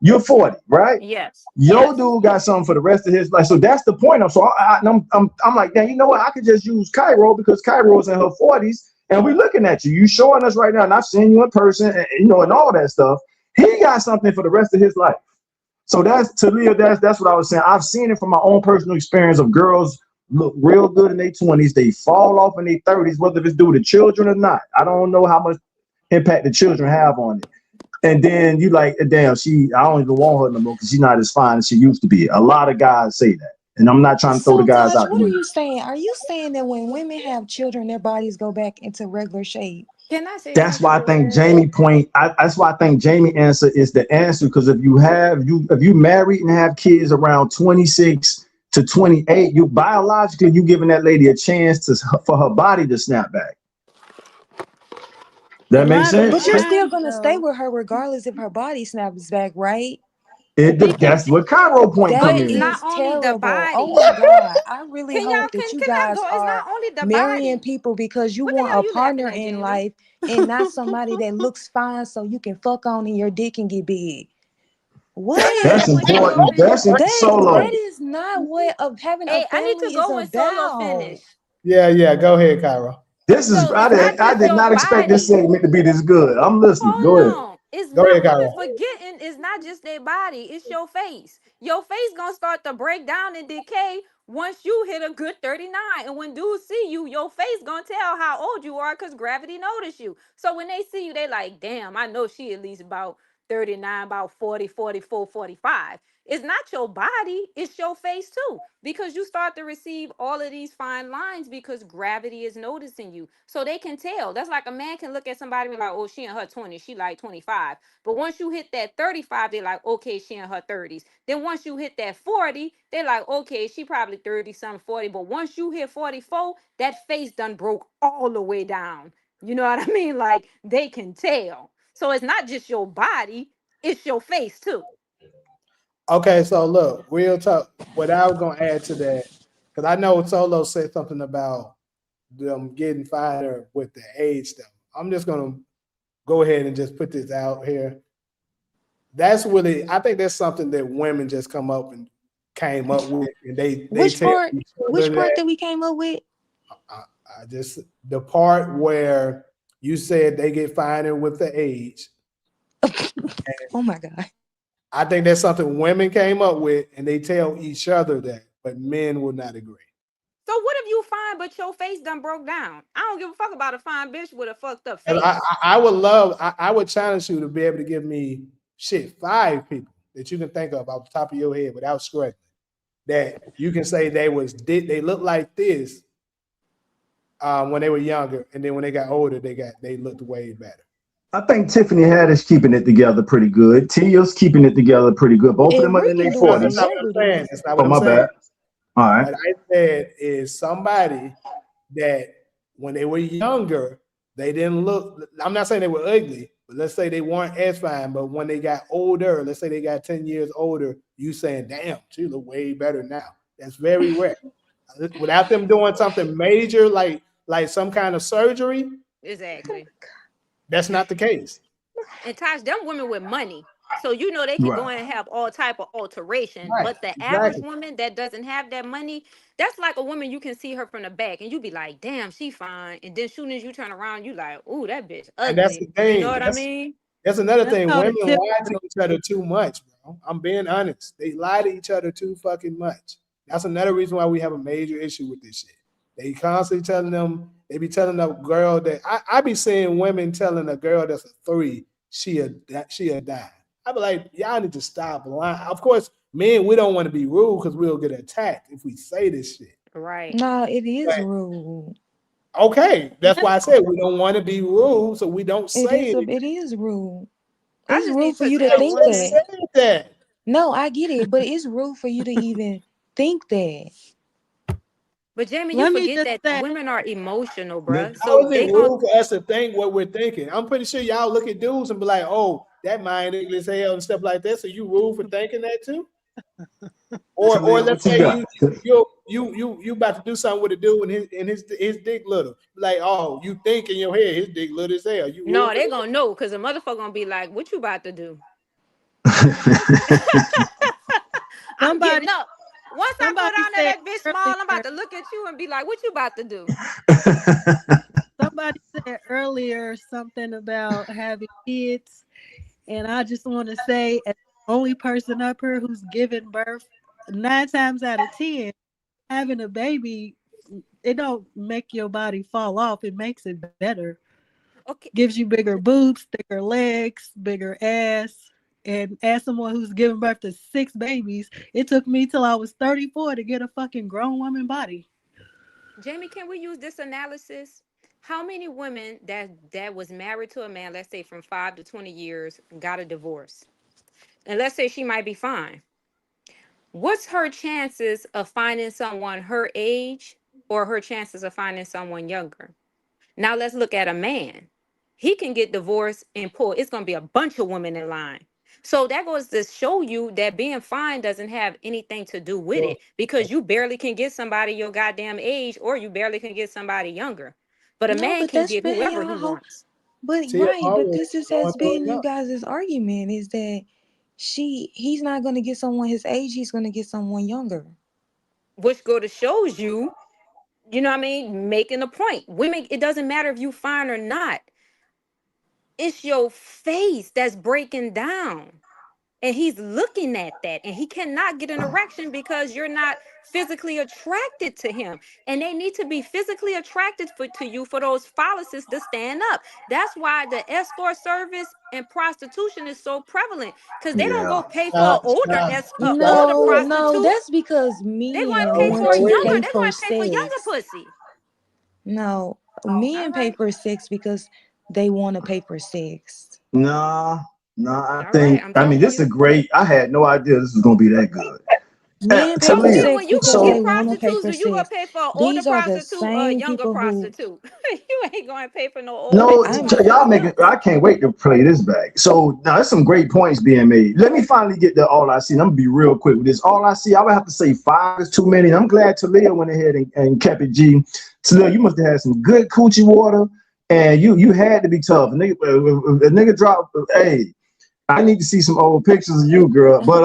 You're 40, right? Yes, Yo, yes. dude got something for the rest of his life. So that's the point. I'm like, damn, you know what? I could just use Cairo because Cairo's in her 40s and we're looking at you. You showing us right now, and I've seen you in person, and all that stuff. He got something for the rest of his life. So that's to me, that's what I was saying. I've seen it from my own personal experience of girls look real good in their 20s. They fall off in their 30s, whether it's due to children or not. I don't know how much impact the children have on it. And then you like, damn, I don't even want her no more because she's not as fine as she used to be. A lot of guys say that. And I'm not trying to throw the So, guys Taj, out the what are window. you saying? Are you saying that when women have children, their bodies go back into regular shape? Can I say That's why something I real think fast? Jamie point. That's why I think Jamie answer is the answer because if you married and have kids around 26 to 28, you biologically you giving that lady a chance for her body to snap back. A That makes lot of But sense. you're It's, still times, gonna stay though, with her regardless if her body snaps back, right? Because, that's what Cairo point but come That it's in. not is only the terrible. Oh body. my God. I really Can y'all hope that you can I guys go? It's are not only the marrying body. people because you What the want hell a you laughing partner at, in Jamie? life and not somebody that looks fine so you can fuck on and your dick can get big. Can I What? That's go and she go important. finish? That Solo. is not what of having a Hey, I need to family is go and solo about. finish. Yeah, yeah. Go ahead, Cairo. This is So it's not I just did your not expect this body. segment to be this good. I'm listening. Go ahead. Hold on. It's Go not ahead, women Cairo. forgetting it's not just their body, it's your face. Your face gonna start to break down and decay once you hit a good 39. And when dudes see you, your face gonna tell how old you are because gravity notice you. So when they see you, they like, damn, I know she at least about 39, about 40, 44, 45. It's not your body, it's your face too. Because you start to receive all of these fine lines because gravity is noticing you. So they can tell. That's like a man can look at somebody and be like, oh, she in her 20s, she like 25. But once you hit that 35, they're like, okay, she in her 30s. Then once you hit that 40, they're like, okay, she probably 30 something, 40. But once you hit 44, that face done broke all the way down. You know what I mean? Like they can tell. So it's not just your body, it's your face too. Okay, so look, real talk. What I was gonna add to that, because I know Solo said something about them getting finer with the age stuff. I'm just gonna go ahead and just put this out here. That's really, I think that's something that women just came up with, and they Which tell part? each Which other part that. that we came up with? I, I just the part where you said they get finer with the age. Oh my God. I think that's something women came up with, and they tell each other that, but men will not agree. So what if you fine but your face done broke down? I don't give a fuck about a fine bitch with a fucked up And face. I would love, I would challenge you to be able to give me shit 5 people that you can think of off the top of your head without struggling that you can say they look like this when they were younger, and then when they got older, they looked way better. I think Tiffany Haddish keeping it together pretty good. Tia's keeping it together pretty good. Both of And them are in their Ricky doing That's some 40s. not what I'm younger saying. days. That's not Oh, what I'm my saying. bad. All right. What I said is somebody that when they were younger, they didn't look. I'm not saying they were ugly, but let's say they weren't as fine. But when they got older, let's say they got 10 years older, you saying, damn, she look way better now. That's very rare. Without them doing something major like some kind of surgery, Exactly. that's not the case. And Tosh, them women with money. So you know they can go Right. and have all type of alteration. Right. But the average Exactly. woman that doesn't have that money, that's like a woman you can see her from the back and you be like, damn, she fine. And then soon as you turn around, you like, ooh, that bitch And that's the ugly. You know thing. what I mean? That's another That's thing. called a Women tip. lie to each other too much, bro. I'm being honest. They lie to each other too fucking much. That's another reason why we have a major issue with this shit. They constantly telling them, they be telling a girl that I be seeing women telling a girl that's a 3, she a dime. I be like, y'all need to stop lying. Of course, men, we don't want to be rude because we'll get attacked if we say this shit. Right. No, it is But rude. okay, that's why I said we don't want to be rude, so we don't say it. It is rude. I It's just rude need for to you to tell think Just women, that. say that. No, I get it, but it's rude for you to even think that. but Jamie, you Let me forget just that say, women are emotional, Nick. bruh. How So is it they gonna rude for us to think what we're thinking? I'm pretty sure y'all look at dudes and be like, "Oh, that mind ugly as hell" and stuff like that. So you rude for thinking that too? Or Talia, let's what you say got? you about to do something with a dude and his dick little. Like, oh, you think in your head his dick little as hell. You rude no, for they that? gonna know because the motherfucker gonna be like, what you about to do? I'm somebody getting up. Once I go somebody down there, said that bitch small, I'm about earlier, to look at you and be like, what you about to do? somebody said earlier something about having kids, and I just want to say, as the only person up here who's given birth, 9 times out of 10, having a baby, it don't make your body fall off. It makes it better. Okay. Gives you bigger boobs, thicker legs, bigger ass. And as someone who's given birth to 6 babies, it took me till I was 34 to get a fucking grown woman body. Jamie, can we use this analysis? How many women that was married to a man, let's say from 5 to 20 years, got a divorce? And let's say she might be fine. What's her chances of finding someone her age or her chances of finding someone younger? Now let's look at a man. He can get divorced and pull. It's going to be a bunch of women in line. So that goes to show you that being fine doesn't have anything to do with Well, it because you barely can get somebody your goddamn age or you barely can get somebody younger. But a No, man but can that's get been whoever he y'all whole. wants. But Tia right, but always this is going has through been it you now. guys' argument is that he's not gonna get someone his age. He's gonna get someone younger. Which go to shows you, you know what I mean, making a point. Women, it doesn't matter if you fine or not. It's your face that's breaking down. And he's looking at that and he cannot get an erection because you're not physically attracted to him. And they need to be physically attracted to you for those follices to stand up. That's why the escort service and prostitution is so prevalent because they don't Yeah. go pay for an Stop, older stop, stop older No, it. no, prostitute. that's because They're going to men pay No, want for no, to wait a younger. pay minute. They're for going to pay for younger sex. pussy. No, All men pay right. for sex because they want to pay for sex. Nah, nah. All right. I'm I mean, telling this is you. great. I had no idea this was gonna be that good. Men pay So for Talia, Tia, sex when you go because get they so want to pay prostitutes, for are you gonna sex. pay for an older These are the prostitute or a same younger people who prostitute? You ain't gonna pay for no old no, bitch who I'm. want y'all some making. money. I can't wait to play this back. So now there's some great points being made. Let me finally get to all I see. And I'm gonna be real quick with this. All I see, I would have to say 5 is too many. I'm glad Talia went ahead and kept it G. Talia, you must have had some good coochie water, and you had to be tough. A nigga dropped. Hey, I need to see some old pictures of you, girl. But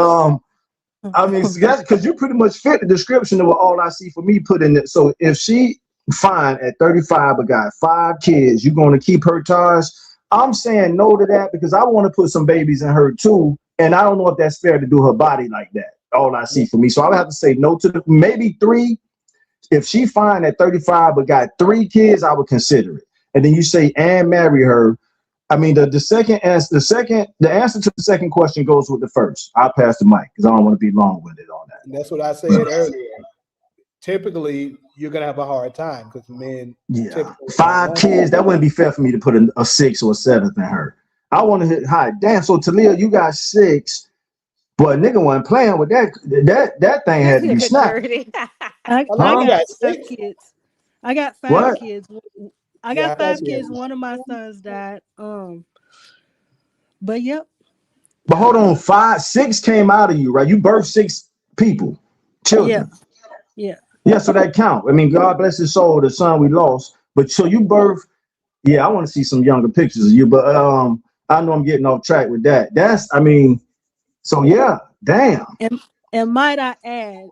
I mean, that's because you pretty much fit the description of what all I see for me put in it. So if she fine at 35 but got 5 kids, you're going to keep her ties. I'm saying no to that because I want to put some babies in her too. And I don't know if that's fair to do her body like that. All I see for me. So I would have to say no to maybe 3. If she fine at 35 but got 3 kids, I would consider it. And then you say and marry her. I mean, the answer to the second question goes with the first. I'll pass the mic because I don't want to be long-winded on that. And that's what I said earlier. Typically, you're gonna have a hard time because men Yeah, typically don't 5 want. kids. That wouldn't be fair for me to put a 6 or a 7th in her. I want to hit high. Damn. So Talia, you got 6, but nigga wasn't playing with that. That thing This had to be nigga snapped, dirty. How I long you huh? got got? 5 6? kids. I got 5 What? kids. I Yeah, got I thought 5 you kids. had. One of my sons died. But yep. But hold on, 6 came out of you, right? You birthed 6 people, Yeah. children. Yeah. Yeah, so that count. I mean, God bless his soul, the son we lost. But so you birth, yeah, I want to see some younger pictures of you. But I know I'm getting off track with that. I mean, so yeah, damn. And might I add,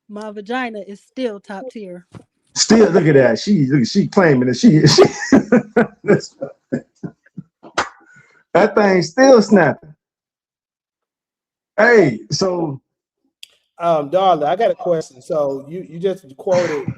my vagina is still top tier. Still, look at that. She claiming that that thing still snapping. Hey, so Darla, I got a question. So you just quoted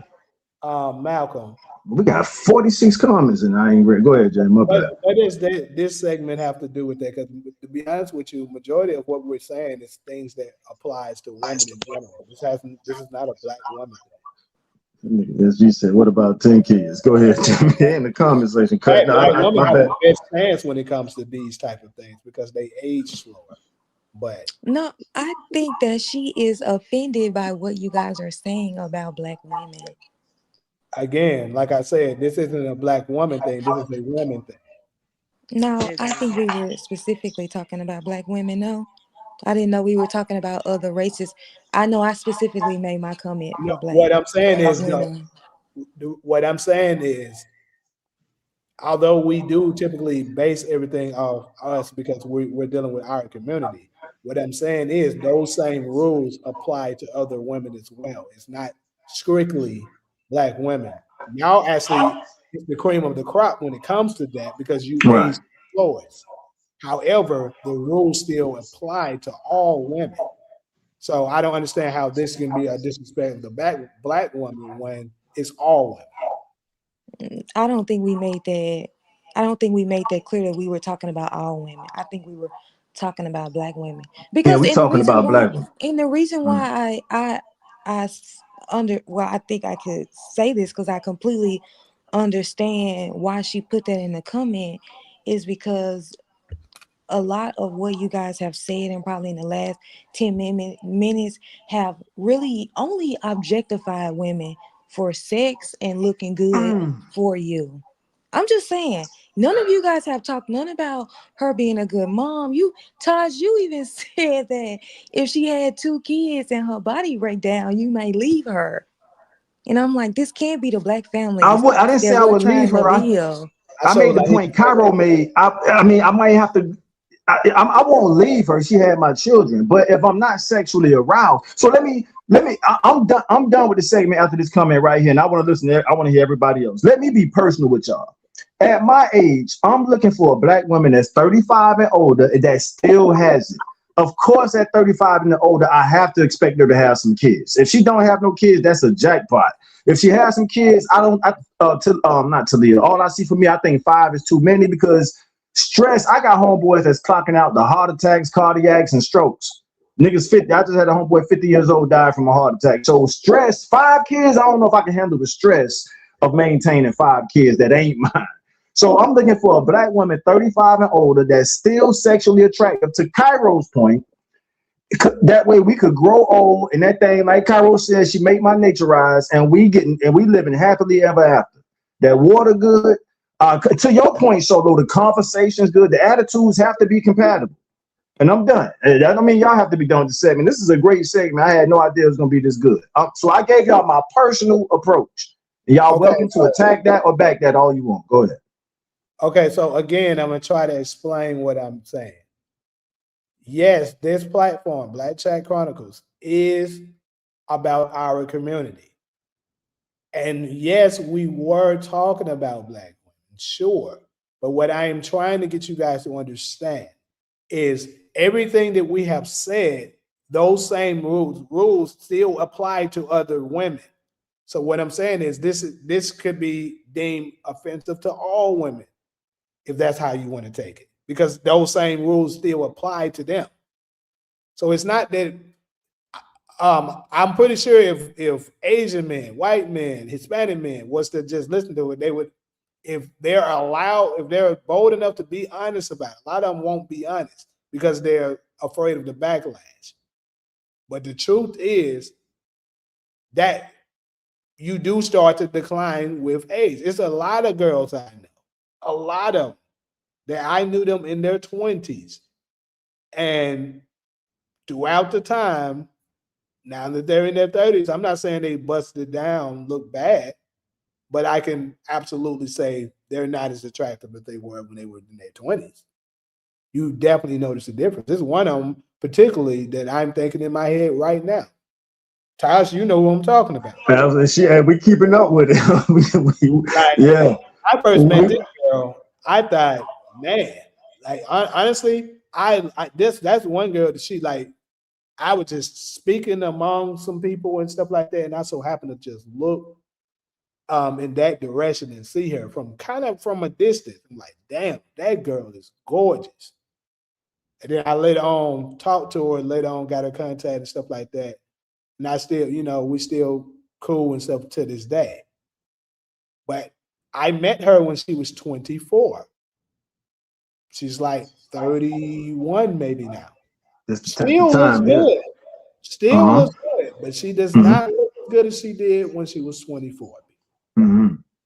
Malcolm. we got 46 comments and I ain't ready. Go ahead, Jay. My bad. What does this segment have to do with that? Because to be honest with you, majority of what we're saying is things that applies to women in general. This is not a black woman thing. As you said, what about 10 kids? Go ahead, Jimmy. In the comment section. No, Black women my have bad. the best chance when it comes to these type of things because they age slower. But No, I think that she is offended by what you guys are saying about black women. again, like I said, this isn't a black woman thing. This is a woman thing. No, I think Exactly. we were specifically talking about black women. No, I didn't know we were talking about other races. I know I specifically made my comment No, for black women. what I'm saying is although we do typically base everything off us because we're dealing with our community, what I'm saying is those same rules apply to other women as well. It's not strictly black women. Y'all actually it's the cream of the crop when it comes to that because you Right. age slowest. However, the rules still apply to all women. So I don't understand how this can be a disrespect of the black woman when it's all women. I don't think we made that. I don't think we made that clear that we were talking about all women. I think we were talking about black women Yeah, because we talking about black women. and the reason Mm. why I well, I think I could say this because I completely understand why she put that in the comment is because a lot of what you guys have said and probably in the last 10 minutes have really only objectified women for sex and looking good Mm. for you. I'm just saying, none of you guys have talked none about her being a good mom. Taj, you even said that if she had 2 kids and her body break down, you may leave her. And I'm like, this can't be the black families I didn't say that I we're would leave trying to her. build. I I made showed the I need to point say Cairo made. I mean, I might have to. I won't leave her. She had my children. But if I'm not sexually aroused, so I'm done. I'm done with the segment after this comment right here, and I want to listen. I want to hear everybody else. Let me be personal with y'all. At my age, I'm looking for a black woman that's 35 and older and that still has it. Of course, at 35 and older, I have to expect her to have some kids. If she don't have no kids, that's a jackpot. If she has some kids, I don't. Not Talia. All I see for me, I think 5 is too many because stress. I got homeboys that's clocking out the heart attacks, cardiacs, and strokes. Niggas 50. I just had a homeboy 50 years old die from a heart attack. So stress, 5 kids. I don't know if I can handle the stress of maintaining 5 kids that ain't mine. So I'm looking for a black woman 35 and older that's still sexually attractive. To Cairo's point, that way we could grow old and that thing, like Cairo says, she make my nature rise, and we living happily ever after. That water good. To your point, Solo, the conversation's good. The attitudes have to be compatible. And I'm done. And that don't mean y'all have to be done with the segment. This is a great segment. I had no idea it was gonna be this good. So I gave y'all my personal approach. Y'all okay. welcome to attack that or back that all you want. Go ahead. Okay, so again, I'm gonna try to explain what I'm saying. Yes, this platform, Black Chat Chronicles, is about our community. And yes, we were talking about black women, sure. But what I am trying to get you guys to understand is everything that we have said, those same rules still apply to other women. So what I'm saying is this could be deemed offensive to all women. if that's how you want to take it, because those same rules still apply to them. So it's not that I'm pretty sure if Asian men, white men, Hispanic men was to just listen to it, they would, if they're allowed, if they're bold enough to be honest about it. A lot of them won't be honest because they're afraid of the backlash. But the truth is that you do start to decline with age. It's a lot of girls I know, a lot of them, that I knew them in their 20s. And throughout the time, now that they're in their 30s, I'm not saying they busted down, look bad, but I can absolutely say they're not as attractive as they were when they were in their 20s. You definitely notice the difference. There's one of them particularly that I'm thinking in my head right now. Tosh, you know who I'm talking about. We keeping up with it. Like, yeah. I first met this girl, I thought, man, like honestly, that's one girl that she like, I was just speaking among some people and stuff like that, and I so happened to just look in that direction and see her from kind of from a distance. I'm like, damn, that girl is gorgeous. And then I later on talked to her, later on got her contact and stuff like that. And I still, we still cool and stuff to this day. But I met her when she was 24. She's like 31 maybe now. Still looks good. Still looks good, but she does not look as good as she did when she was 24.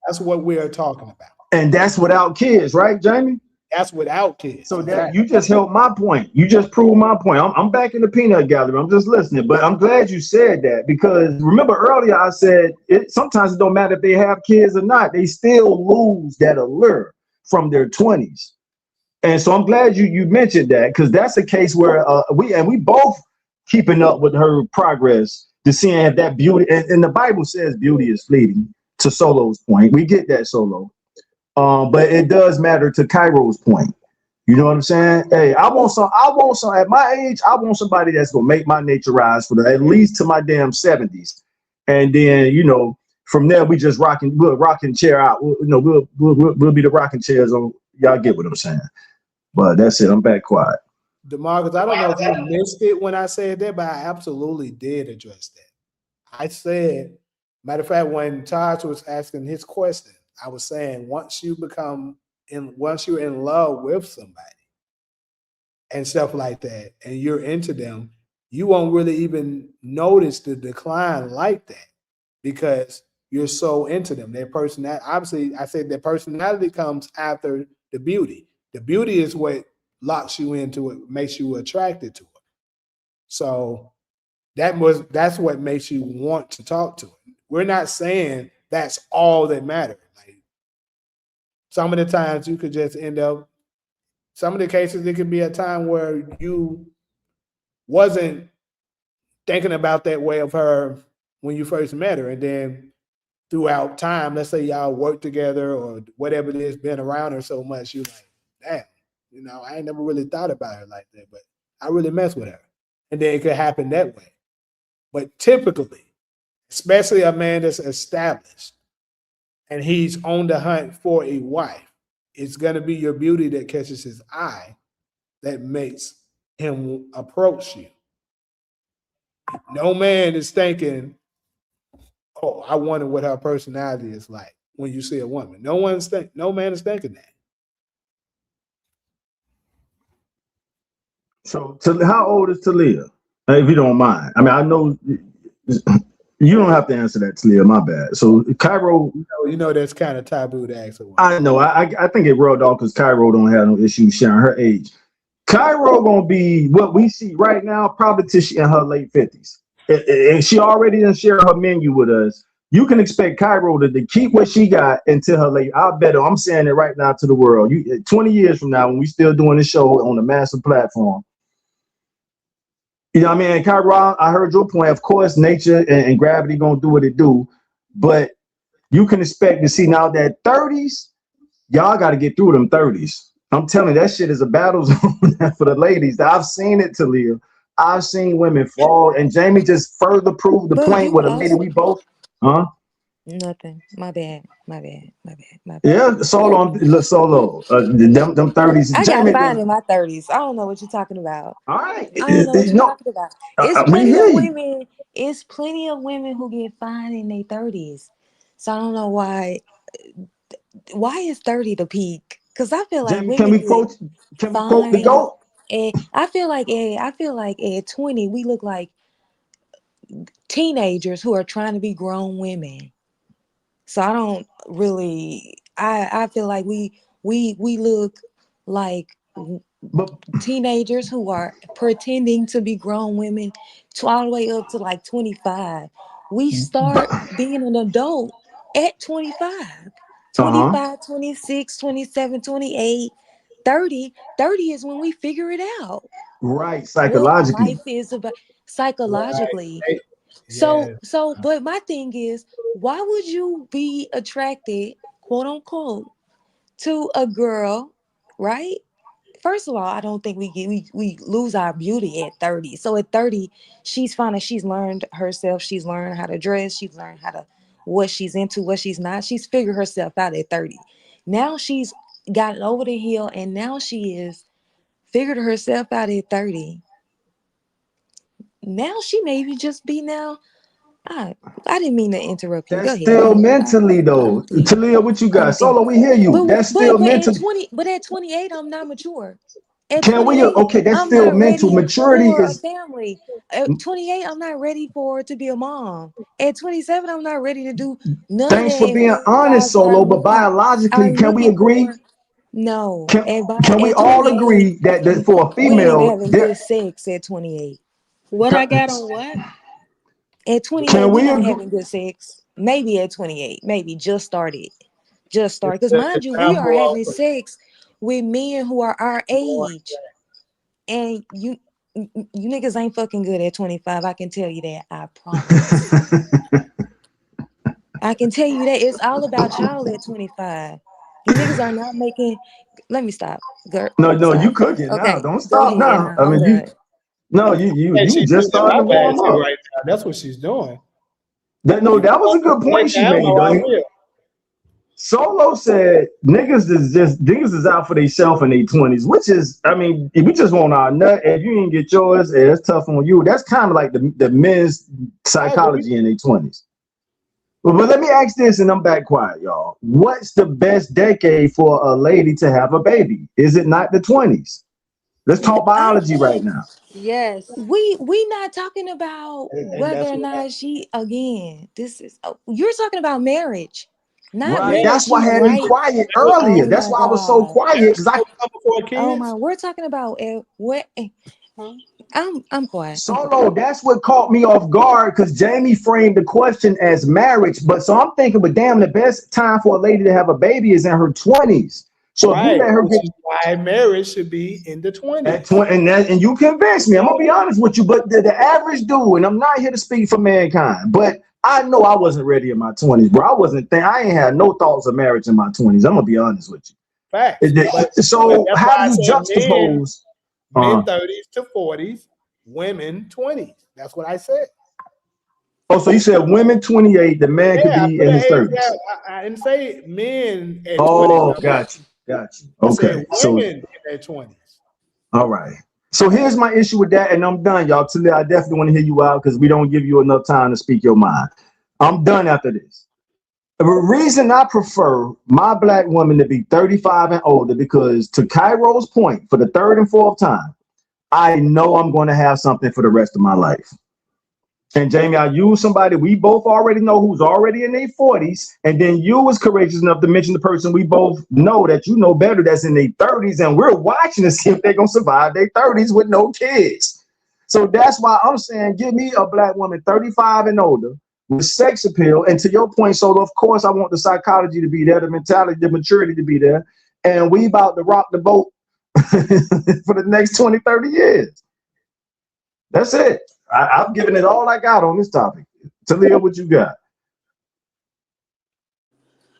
That's what we're talking about. And that's without kids, right, Jamie? That's without kids. So that you just helped my point. You just proved my point. I'm back in the peanut gallery. I'm just listening. But I'm glad you said that, because remember earlier I said sometimes it don't matter if they have kids or not. They still lose that allure from their 20s. And so I'm glad you mentioned that, because that's a case where we both keeping up with her progress to seeing if that beauty, and the Bible says beauty is fleeting, to Solo's point. We get that, Solo. But it does matter to Cairo's point. You know what I'm saying? Hey, I want some at my age, I want somebody that's gonna make my nature rise for at least to my damn 70s. And then, from there we just we'll rocking chair out. We'll be the rocking chairs on. Y'all get what I'm saying. But that's it. I'm back quiet. DeMarcus, I don't know if you missed it when I said that, but I absolutely did address that. I said, matter of fact, when Taj was asking his question, I was saying once you're in love with somebody and stuff like that, and you're into them, you won't really even notice the decline like that because you're so into them. Their personality, obviously, I said their personality comes after the beauty. The beauty is what locks you into it, makes you attracted to it. So that's what makes you want to talk to it. We're not saying that's all that matters. Like, some of the times you could just end up, some of the cases, it could be a time where you wasn't thinking about that way of her when you first met her. And then throughout time, let's say y'all work together or whatever it is, been around her so much, you're like, damn, I ain't never really thought about her like that, but I really mess with her. And then it could happen that way. But typically, especially a man that's established and he's on the hunt for a wife, it's going to be your beauty that catches his eye that makes him approach you. No man is thinking, oh, I wonder what her personality is like when you see a woman. No man is thinking that. So how old is Talia? If you don't mind. I mean, I know you don't have to answer that, Talia, my bad. So Cairo, that's kind of taboo to ask a woman. I know. I think it rubbed off because Cairo don't have no issue sharing her age. Cairo gonna be what we see right now, probably till she in her late 50s. And she already done share her menu with us. You can expect Cairo to keep what she got until her late. I bet her, I'm saying it right now to the world. 20 years from now, when we still doing this show on a massive platform. You know what I mean? Cairo, I heard your point. Of course, nature and gravity gonna do what it do, but you can expect to see now that 30s, y'all got to get through them 30s. I'm telling you, that shit is a battle zone for the ladies. I've seen it, Talia. I've seen women fall, and Jamie just further proved the point with a lady we both, huh? Nothing. My bad. My bad. My bad. My bad. Yeah, solo. Them 30s. I got Jamie, fine in my 30s. I don't know what you're talking about. all right. I don't know what you're No, talking about. It's we plenty hear of you. women. It's plenty of women who get fine in their 30s. So I don't know why. Why is 30 the peak? Because I feel like Jamie, can women we get quote? Can we quote the fine. goat? And I feel like at 20 we look like teenagers who are trying to be grown women. So I don't really. I feel like we look like But teenagers who are pretending to be grown women all the way up to like 25. We but start being an adult at 25, uh-huh. 25, 26, 27, 28, 30. 30 is when we figure it out Right, what psychologically. life is about Right. psychologically. Hey, so yes. so but my thing is, why would you be attracted, quote unquote, to a girl, right? First of all, I don't think we lose our beauty at 30. So at 30, she's finding she's learned herself, she's learned how to dress, she's learned how to what she's into, what she's not. She's figured herself out at 30. Now she's gotten over the hill and now she is figured herself out at 30. Now she maybe just be now. I I didn't mean to interrupt you. Go That's ahead. still I'm mentally though. Talia, what you got? I'm Solo, we hear you. but That's still mentally. at 28 I'm not mature. At Can we 28 okay, that's I'm still not mental. ready Maturity for a is family. At 28 I'm not ready for to be a mom. At 27 I'm not ready to do none of thanks that. for And being 30 honest, Solo, but I'm biologically, can we looking agree? for no. Can By can we at all 28 agree that for a we ain't even female, having good sex at 28. What I got on what? At 28, can we we not agree? having good sex. Maybe at 28, maybe just started. Just started. Because mind It's you, we time are for having sex with men who are our more. age. And you niggas ain't fucking good at 25. I can tell you that. I promise. I can tell you that it's all about y'all at 25. You niggas are not making. Let me stop. Girl, No, you stop. cooking now. Okay, Don't go stop ahead. now. Now I I'm mean you done. no, you And you she's just using starting my to warm basket up. right now. That's what she's doing. That no, You that was a want good to let point she down, made or I though. will. Solo said niggas is out for themselves in their 20s, which is, I mean, if we just want our nut, if you ain't get yours, it's tough on you. That's kind of like the men's I agree. psychology in their 20s. But let me ask this, and I'm back quiet, y'all. What's the best decade for a lady to have a baby? Is it not the 20s? Let's talk I biology right now. Yes. we not talking about And whether that's or what not she again. This is you're talking about marriage, not Right. marriage. That's marriage. why I You had me right. quiet Marriage, Oh earlier. That's my why I was so god. quiet marriage because is I supposed to come before Oh my. kids. We're talking about what? Huh? I'm quiet. I'm quiet. Solo, that's what caught me off guard because Jamie framed the question as marriage. But so I'm thinking, but damn, the best time for a lady to have a baby is in her 20s. So if you Right. let her Which get is why marriage should be in the at 20s. 20, and you convinced me, I'm gonna be honest with you, but the average dude, and I'm not here to speak for mankind, but I know I wasn't ready in my 20s, bro. I ain't had no thoughts of marriage in my 20s. I'm gonna be honest with Facts. But you. So that's why how do I you said juxtapose? men 30s to 40s, women 20s. That's what I said. Oh, so you said women 28, the man could Yeah, I be put in an his age 30s. out. I didn't say men at 20 Oh, no more. got you. I said Okay, so women in their 20s. all right. So here's my issue with that, and I'm done, y'all. Talia, I definitely want to hear you out because we don't give you enough time to speak your mind. I'm done after this. The reason I prefer my black woman to be 35 and older because, to Cairo's point, for the third and fourth time, I know I'm going to have something for the rest of my life. And Jamie, I use somebody we both already know who's already in their 40s. And then you was courageous enough to mention the person we both know that you know better that's in their 30s. And we're watching to see if they're going to survive their 30s with no kids. So that's why I'm saying give me a black woman 35 and older with sex appeal. And to your point, so of course I want the psychology to be there, the mentality, the maturity to be there. And we about to rock the boat for the next 20, 30 years. That's it. I'm giving it all I got on this topic. Talia, what you got?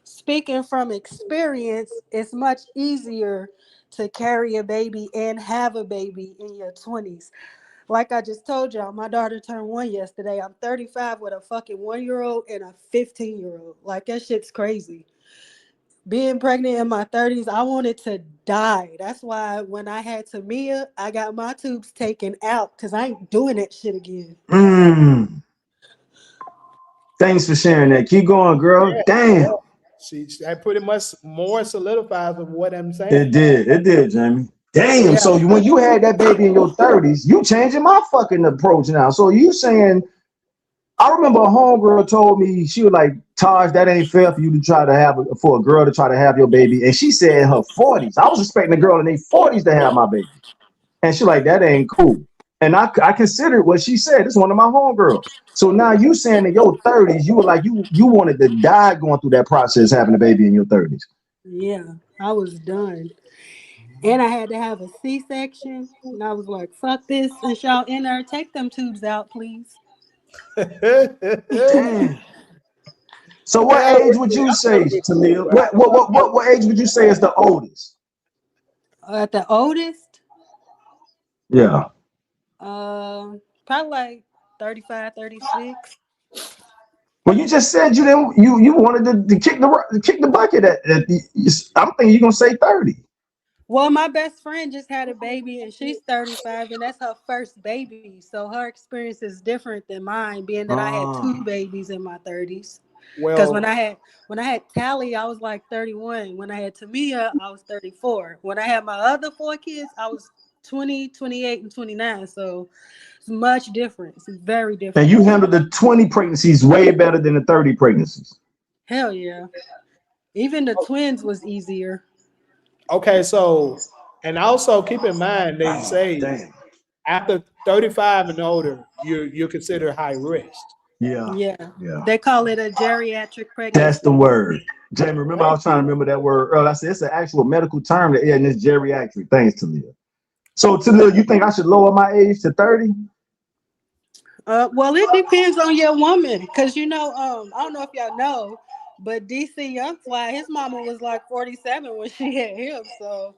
Speaking from experience, it's much easier to carry a baby and have a baby in your 20s Like I just told y'all, my daughter turned 1 yesterday. I'm 35 with a fucking 1-year-old and a 15-year-old. Like that shit's crazy. Being pregnant in my 30s, I wanted to die. That's why when I had Tamia, I got my tubes taken out because I ain't doing that shit again. Thanks for sharing that. Keep going, girl. Yeah, yeah. Damn. That pretty much more solidifies of what I'm saying. It did. It did, Jamie. Damn. Yeah. So when you had that baby in your 30s, you changing my fucking approach now. So you saying, I remember a homegirl told me, she was like, Taj, that ain't fair for you to try to have, for a girl to try to have your baby. And she said in her 40s. I was expecting a girl in their 40s to have my baby. And she like, that ain't cool. And I considered what she said. It's one of my homegirls. So now you saying in your 30s, you were like, you wanted to die going through that process, having a baby in your 30s. Yeah. I was done. And I had to have a C-section. And I was like, fuck this. And y'all in there, take them tubes out, please. Damn. So what I age would you say, Talia? What age would you say is the oldest? At the oldest, Yeah. probably like 35, 36. Well, you just said you didn't. You wanted to kick the bucket I'm thinking you're gonna say 30. Well, my best friend just had a baby and she's 35 and that's her first baby. So her experience is different than mine, being that I had 2 babies in my 30s. Because well, when I had Tally, I was like 31. When I had Tamia, I was 34. When I had my other 4 kids, I was 20, 28, and 29. So it's much different. It's very And different. you handled the 20 pregnancies way better than the 30 pregnancies. Hell yeah. Even the twins was easier. okay, so and also keep in mind they say Damn. after 35 and older, you're considered high risk. Yeah. Yeah. Yeah. They call it a geriatric That's the pregnancy. word. Jamie, remember I was trying to remember that word earlier. I said it's an actual medical term that and it's geriatric. Thanks, Talia. So Talia, you think I should lower my age to 30? Well, it depends on your woman, because I don't know if y'all know, but DC Young Fly, his mama was like 47 when she had him, so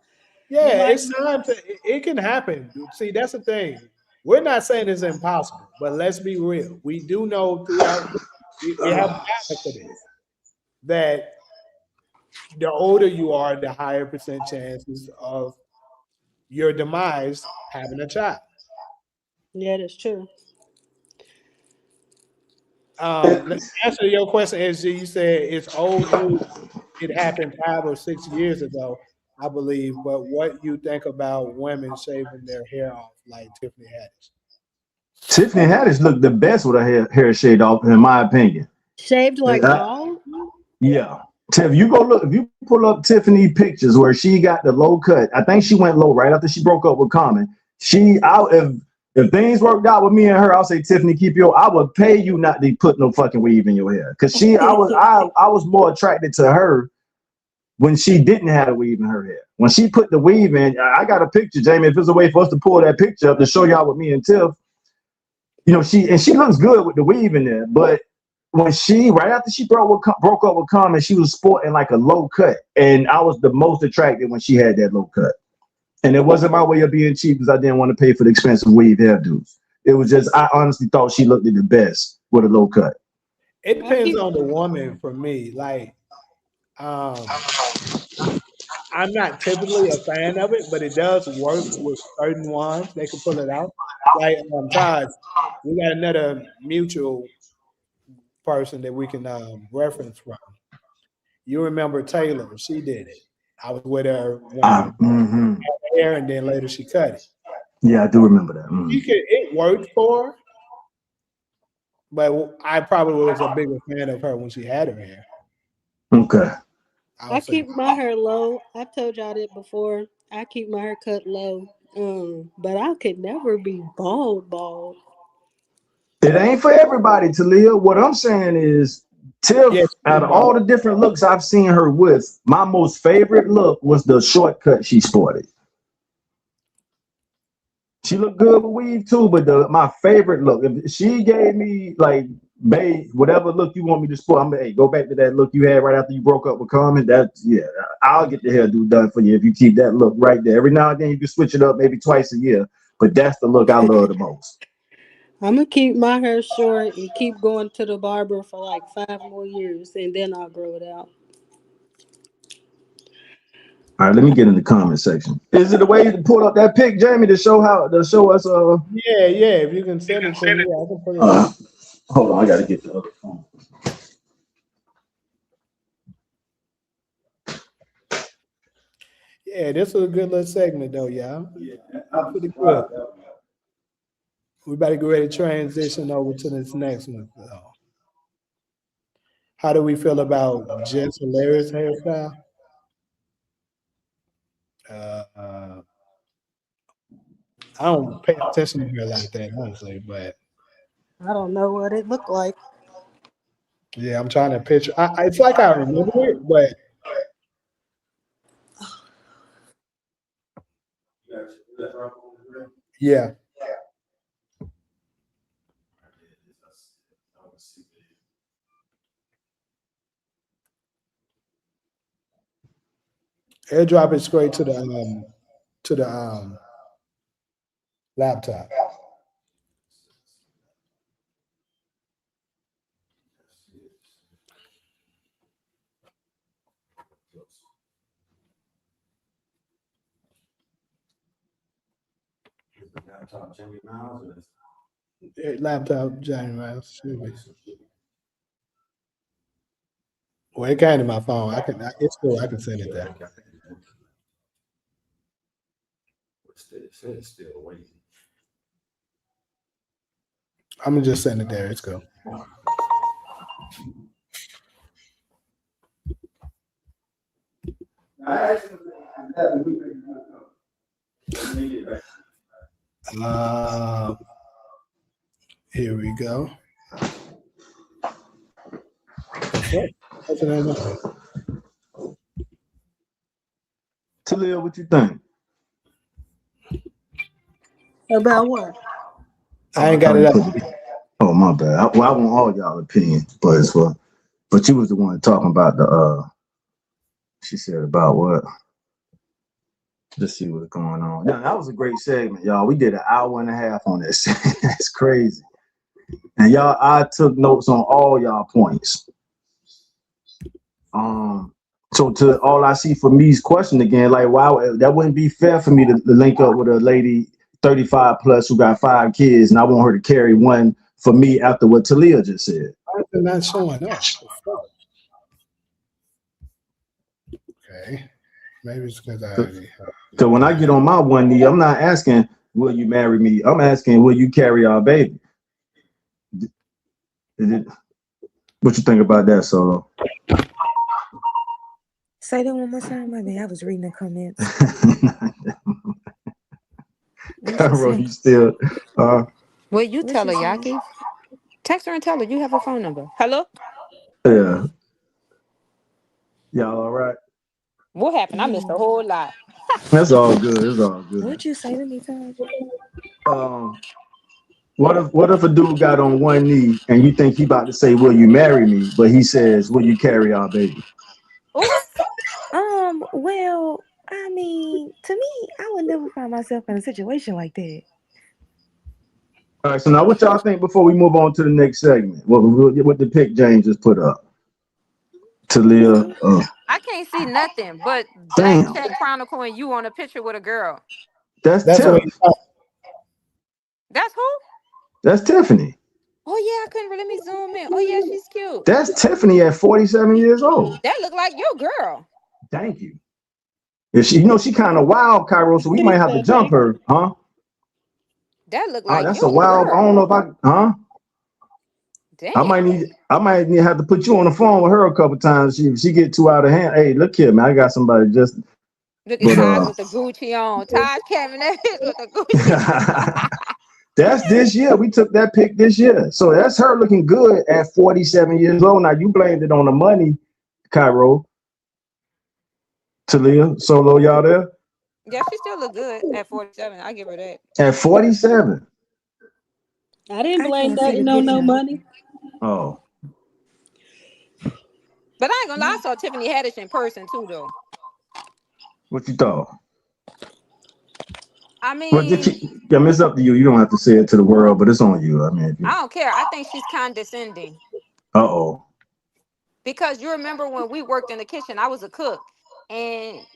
you Yeah, might. it's time to. It can happen. See, that's the thing. We're not saying it's impossible, but let's be real. We do know throughout. We have data for this that the older you are, the higher percent chances of your demise having a child. Yeah, that's true. Let me answer your question. As you said, it's old news. It happened 5 or 6 years ago, I believe. But what you think about women shaving their hair off like Tiffany Haddish? Tiffany Haddish looked the best with her hair shaved off, in my opinion. Shaved like Uh, bald. yeah. If you go look, if you pull up Tiffany pictures where she got the low cut, I think she went low right after she broke up with Common. If things worked out with me and her, I'll say, Tiffany, I would pay you not to put no fucking weave in your hair. Cause I was more attracted to her when she didn't have a weave in her hair. When she put the weave in, I got a picture, Jamie. If there's a way for us to pull that picture up to show y'all with me and Tiff, she looks good with the weave in there. But when right after she broke up with Common, she was sporting like a low cut, and I was the most attracted when she had that low cut. And it wasn't my way of being cheap because I didn't want to pay for the expensive weave hairdos. It was just I honestly thought she looked the best with a low cut. It I depends keep on the woman for me. Like, um, I'm not typically a fan of it, but it does work with certain ones. They can pull it out. Like Todd, we got another mutual person that we can reference from. You remember Taylor? She did it. I was with her when Ah, mhm. hair, and then later she cut it. Yeah, I do remember that. She could. It worked for her, but I probably was a bigger fan of her when she had her hair. Okay. I'll I say. keep my hair low. I told y'all that before. I keep my hair cut low. But I could never be bald. It ain't for everybody, Talia. What I'm saying is, Yeah, Tiff, she out was of all bald. the different looks I've seen her with, my most favorite look was the shortcut she sported. She looked good with weave too, but my favorite look, if she gave me like, babe, whatever look you want me to sport, I'm like, hey, go back to that look you had right after you broke up with Carmen. I'll get the hairdo done for you if you keep that look right there. Every now and then you can switch it up, maybe twice a year. but that's the look I love the most. I'm gonna keep my hair short and keep going to the barber for like 5 more years, and then I'll grow it out. All right, let me get in the comment section. Is it a way to pull up that pic, Jamie, to show us? Yeah, if you can send it to me, I can put it Uh up. hold on, I gotta get the other phone. Yeah, this was a good little segment though, y'all. Pretty good. We about to get ready to transition over to this next one. How do we feel about Jess Hilarious hairstyle? Uh, I don't pay attention to her like that, honestly, but I don't know what it looked like. yeah, I'm trying to picture. It's like I remember it, but yeah. AirDrop it straight to the laptop. Laptop Johnny Miles should be. Well, it came to my phone. It's cool. I can send it there. I'm gonna just send it there. It's cool. Uh, here we go. Okay. That's what I know. Talia, what you think? About what? I ain't got it up. Oh my bad. I want all y'all opinion, but you was the one talking about she said about what? Let's see what's going on. Yeah, that was a great segment, y'all. We did an hour and a half on this. That's crazy. And y'all, I took notes on all y'all points. So to all I see for me's question again, like, wow, that wouldn't be fair for me to link up with a lady 35 plus who got 5 kids, and I want her to carry one for me after what Talia just said. Why is it not showing up? Okay. Maybe it's because I already. So when I get on my one knee, I'm not asking, will you marry me? I'm asking, will you carry our baby? What you think about that, Solo? Say that one more time, my bad. I was reading the comments. Cairo, you still Well, you What tell she her, said? Yaki. Text her and tell her you have her phone number. Hello? yeah. Y'all all right? What happened? I missed a whole lot. That's all good. It's all good. What you say to me, Taj? What if a dude got on one knee and you think he about to say, will you marry me? But he says, will you carry our baby? Oops. Well, I mean, to me, I would never find myself in a situation like that. All right, so now what y'all think before we move on to the next segment? What the pic James just put up? Talia. I can't see nothing but Black Damn. Chat Chronicle and you on a picture with a girl. That's That's what Tiff. That's who? That's Tiffany. Oh yeah, I couldn't let me zoom in. Oh yeah, she's cute. That's Tiffany at 47 years old. That look like your girl. Thank you. If she, she kind of wild, Cairo, so we might He have to said, jump "Thank you." her, huh? That look Oh, like that's a your wild. I don't girl. know if huh? I Damn. might need to have to put you on the phone with her a couple times. If she get too out of hand. Hey, look here, man. I got somebody just. Look at But Taj with the Gucci on. Taj Kevin with the Gucci. that's this year. We took that pic this year, so that's her looking good at 47 years old. Now you blamed it on the money, Cairo. Talia, Solo, y'all there? Yeah, she still look good at 47. I give her that. At 47. I didn't I blame can't see the nothing on no picture. money. Oh. But I ain't gonna lie, I saw Tiffany Haddish in person too, though. What you thought? I What did mean, you? Yeah, I mean, it's up to you. You don't have to say it to the world, but it's on you. I mean, if I you. don't care. I think she's condescending. Uh-oh. Because you remember when we worked in the kitchen, I was a cook, and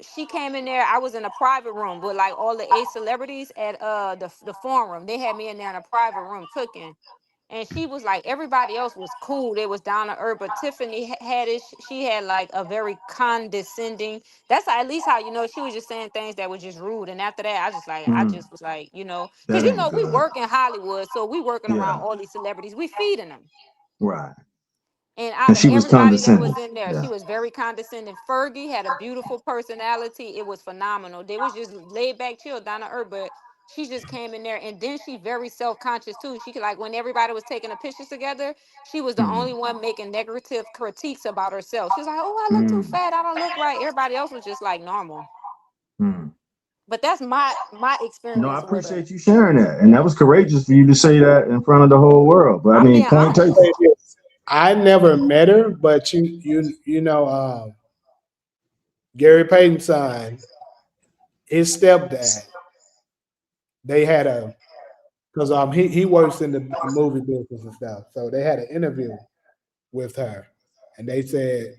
she came in there. I was in a private room with like all the A celebrities at the forum. They had me in there in a private room cooking. And she was like, everybody else was cool. They was down to earth, but Tiffany had it. She had like a very condescending. That's at least how you know she was just saying things that were just rude. And after that, I Mm, just was like, because that ain't we good. work in Hollywood, so we working around Yeah. all these celebrities. We feeding them. Right. And out And of she was everybody that was condescending. in there, she Yeah. was very condescending. Fergie had a beautiful personality. It was phenomenal. They was just laid back, chill, down to earth. But she just came in there, and then she very self conscious too. She could like when everybody was taking the pictures together, she was the Mm, only one making negative critiques about herself. She was like, "Oh, I look too mm, fat. I don't look right." Everybody else was just like normal. mm. But that's my No, I experience with her. appreciate you sharing that. And that was courageous for you to say that in front of the whole world. But I I'm mean, being point I'll taken. honest. say this. I never met her, but you know Gary Payton's son, his stepdad. They had a because he works in the movie business and stuff. So they had an interview with her, and they said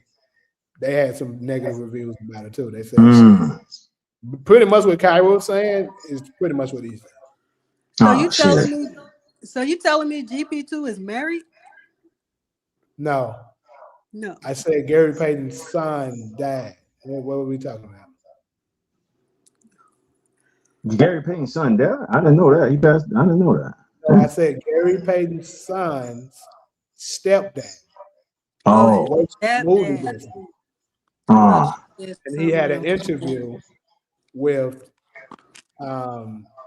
they had some negative reviews about her too. They said she Mm. pretty much what Kyra was saying is pretty much what he said. So Oh you telling shit. me? So you telling me GP2 is married? No, No. I said Gary Payton's son died. What were we talking about? Gary Payton's son there? I didn't know that. He passed. I didn't know that. No, I Damn. said Gary Payton's son's stepdad Oh, his Oh. works in the movie stepdad. business, I thought Uh. you said and he something had an else. interview with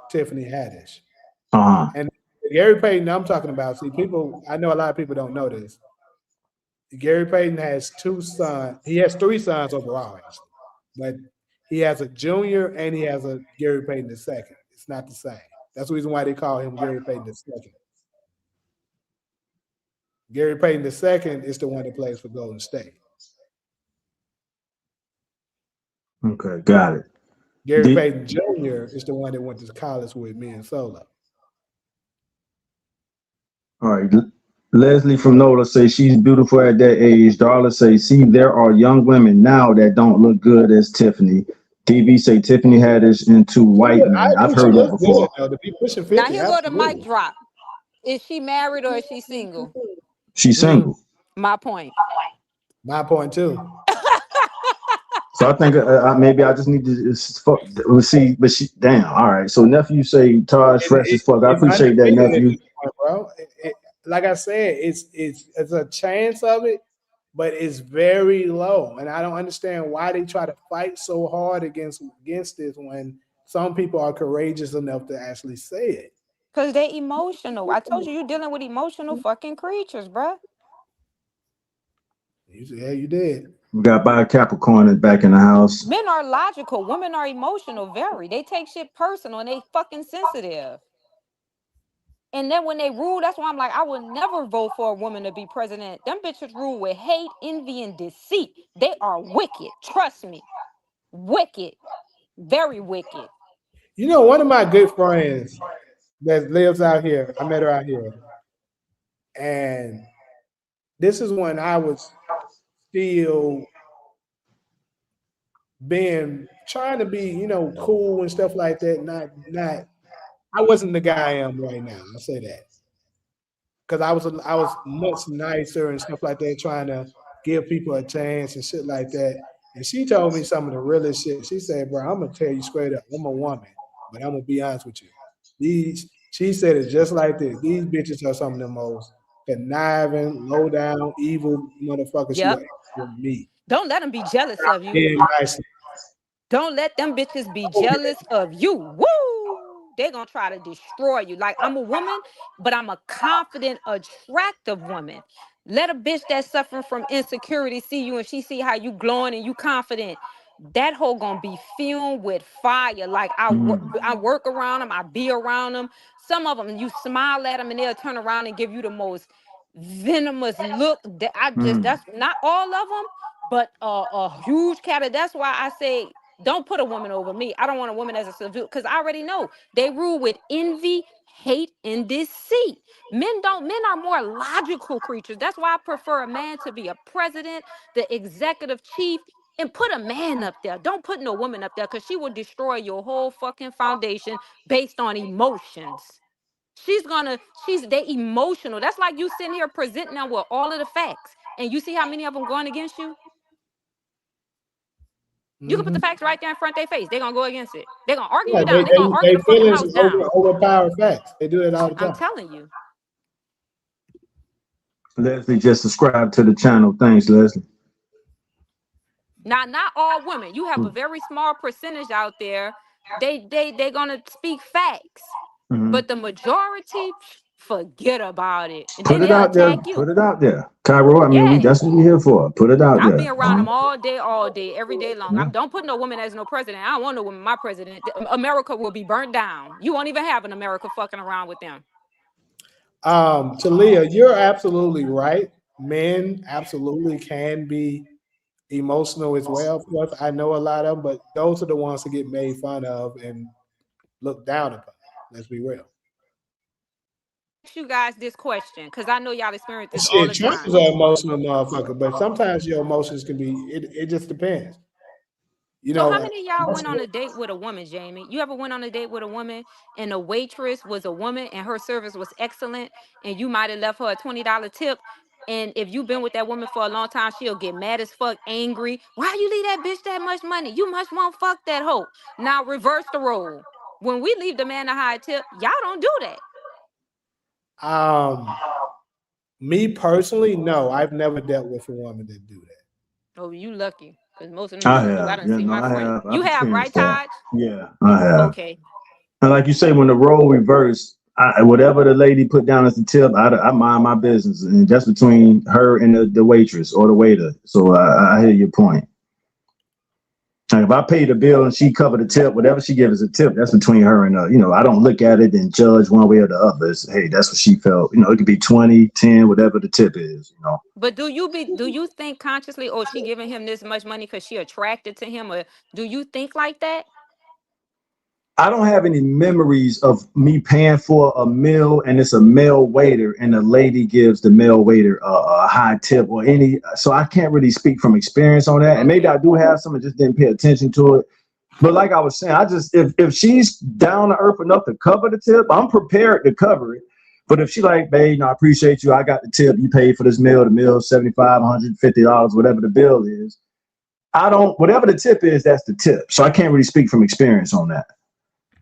Tiffany Haddish. Uh. And Gary Payton, I'm talking about. See, people, I know a lot of people don't know this. Gary Payton has two sons. He has three sons overall, actually, but he has a junior and he has a Gary Payton the second. It's not the same. That's the reason why they call him Gary Payton the second. Gary Payton the second is the one that plays for Golden State. Okay. Got it. Gary Did, Payton Jr. is the one that went to college with me and Solo. all right. Leslie from NOLA says she's beautiful at that age. Darla say, see, there are young women now that don't look good as Tiffany. DB say Tiffany Haddish into white I men. I've agree. She heard that looks good before. though. To be pushing Now 50, here go the mic absolutely. drop. Is she married or is she single? She's Mm, single. My point. my point too. So I think maybe I just need to let's see. But she, damn. All right. So nephew say Taj fresh as fuck. I It's appreciate that undefeated at nephew. this point, bro. Like I said, it's a chance of it, but it's very low, and I don't understand why they try to fight so hard against this when some people are courageous enough to actually say it. Cause they emotional. I told you, you're dealing with emotional fucking creatures, bruh. You say, yeah, you did. We got by Capricorn back in the house. Men are logical. Women are emotional, very. They take shit personal and they fucking sensitive. And then when they rule, that's why I'm like, I would never vote for a woman to be president. Them bitches rule with hate, envy, and deceit. They are wicked. Trust me. Wicked. Very wicked. You know, one of my good friends that lives out here, I met her out here, and this is when I was still being trying to be, cool and stuff like that. Not I wasn't the guy I am right now. I'll say that. Because I was much nicer and stuff like that, trying to give people a chance and shit like that. And she told me some of the realest shit. She said, "Bro, I'm gonna tell you straight up, I'm a woman, but I'm gonna be honest with you. She said it just like this. These bitches are some of the most conniving, low down, evil motherfuckers you will Yep. ever meet." Don't let them be jealous of you. Being nice. Don't let them bitches be jealous of you. Woo! They're gonna try to destroy you. Like I'm a woman, but I'm a confident, attractive woman. Let a bitch that's suffering from insecurity see you and she see how you glowing and you confident. That hoe gonna be filled with fire. Like Mm, I work around them, I be around them. Some of them, you smile at them and they'll turn around and give you the most venomous look. That I just mm, that's not all of them, but a huge cat. That's why I say Don't put a woman over me. I don't want a woman as a civil, because I already know they rule with envy, hate, and deceit. Men are more logical creatures. That's why I prefer a man to be a president, the executive chief, and put a man up there. Don't put no woman up there, because she will destroy your whole fucking foundation based on emotions. They emotional. That's like you sitting here presenting them with all of the facts. And you see how many of them going against you? You can put the facts right there in front of their face. They're gonna go against it. They're gonna argue Yeah, you down. They're gonna argue they the fucking feelings house down. overpower facts. They do it all the I'm time. telling you. Leslie just subscribed to the channel. Thanks, Leslie. Now, not all women. You have a very small percentage out there. They're gonna speak facts. But the majority, forget about it. And Put then it they'll out there. attack Put you. it out there. Cairo, I mean, Yeah. that's what we're here for. Put it out I'll be there. around them all day, every day long. Yeah. Don't put no woman as no president. I don't want no woman my president. America will be burnt down. You won't even have an America fucking around with them. Talia, you're absolutely right. Men absolutely can be emotional as well. Of course, I know a lot of them, but those are the ones that get made fun of and looked down upon. Let's be real. Ask you guys this question, because I know y'all experience this all Shit, the Trump time. is an emotional motherfucker, but sometimes your emotions can be. It just depends. You So know. how many of y'all went on a date with a woman, Jamie? You ever went on a date with a woman and the waitress was a woman and her service was excellent, and you might have left her a $20 tip? And if you've been with that woman for a long time, she'll get mad as fuck, angry. Why you leave that bitch that much money? You must want fuck that hoe. Now reverse the role. When we leave the man a high tip, y'all don't do that. Me personally, no, I've never dealt with a woman that do that. Oh, you lucky, because most of them I niggas do. I have. done Yeah, see no, my I friend. have. You I've have, right, experienced that. Taj? Yeah, I have. Okay. And like you say, when the role reversed, whatever the lady put down as the tip, I mind my business, and just between her and the waitress or the waiter. So I hear your point. Like if I pay the bill and she covered the tip, whatever she gives as a tip, that's between her and I don't look at it and judge one way or the other. Hey, that's what she felt. It could be 20, 10, whatever the tip is. But do you think consciously, oh, she giving him this much money because she attracted to him, or do you think like that? I don't have any memories of me paying for a meal and it's a male waiter and the lady gives the male waiter a high tip or any. So I can't really speak from experience on that. And maybe I do have some and just didn't pay attention to it. But like I was saying, I just if she's down to earth enough to cover the tip, I'm prepared to cover it. But if she like, babe, I appreciate you. I got the tip. You paid for this meal. The meal $75, $150, whatever the bill is. Whatever the tip is, that's the tip. So I can't really speak from experience on that.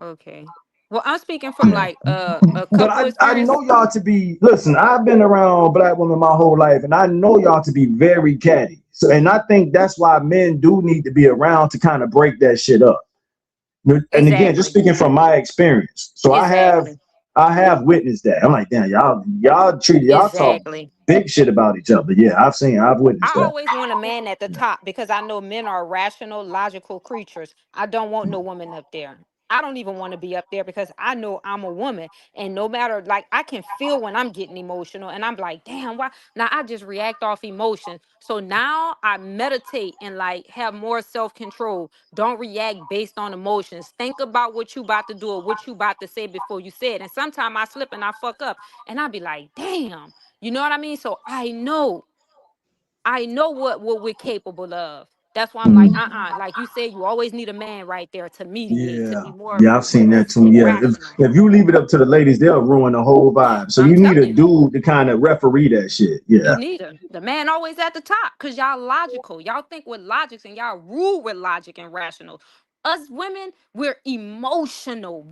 Okay. Well, I'm speaking from like a But couple I experience. know y'all to be, listen, I've been around black women my whole life, and I know y'all to be very catty. So, and I think that's why men do need to be around to kind of break that shit up. And again, just speaking from my experience. So Exactly. I have witnessed that. I'm like, damn, y'all talk big shit about each other. Yeah, I've witnessed I that. always want a man at the top because I know men are rational, logical creatures. I don't want no woman up there. I don't even want to be up there because I know I'm a woman, and no matter, like, I can feel when I'm getting emotional and I'm like, damn, why? Now I just react off emotion. So now I meditate and like have more self-control. Don't react based on emotions. Think about what you about to do or what you about to say before you say it. And sometimes I slip and I fuck up and I be like, damn, you know what I mean? So I know what we're capable of. That's why I'm like, like you said, you always need a man right there to mediate, to be more Yeah, I've seen that too. Yeah, rational. if you leave it up to the ladies, they'll ruin the whole vibe. So I'm you need a telling you. dude to kind of referee that shit. Yeah. You need the man always at the top because y'all logical. Y'all think with logics and y'all rule with logic and rational. Us women, we're emotional.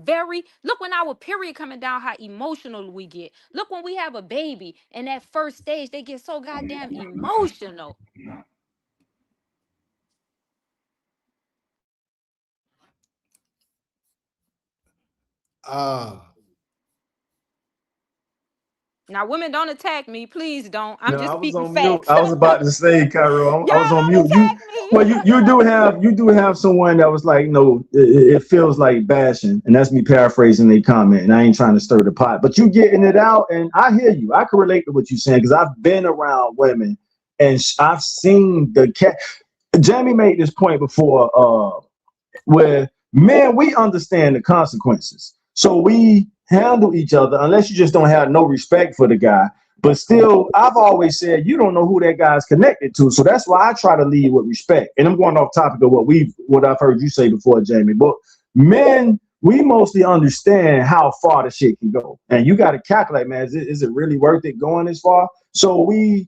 Look when our period coming down, how emotional we get. Look when we have a baby and that first stage, they get so goddamn emotional. Now, women, don't attack me. Please don't. I'm No, just I was speaking on mute. facts. I was about to say, Cairo, Y'all I was on don't mute. attack me. You do have someone that was like, no, it feels like bashing, and that's me paraphrasing the comment. And I ain't trying to stir the pot, but you getting it out, and I hear you. I can relate to what you're saying because I've been around women, and I've seen the cat. Jamie made this point before. where men, we understand the consequences. So we handle each other unless you just don't have no respect for the guy. But still, I've always said you don't know who that guy's connected to. So that's why I try to lead with respect. And I'm going off topic of what I've heard you say before, Jamie. But men, we mostly understand how far the shit can go. And you got to calculate, man, is it really worth it going this far? So we,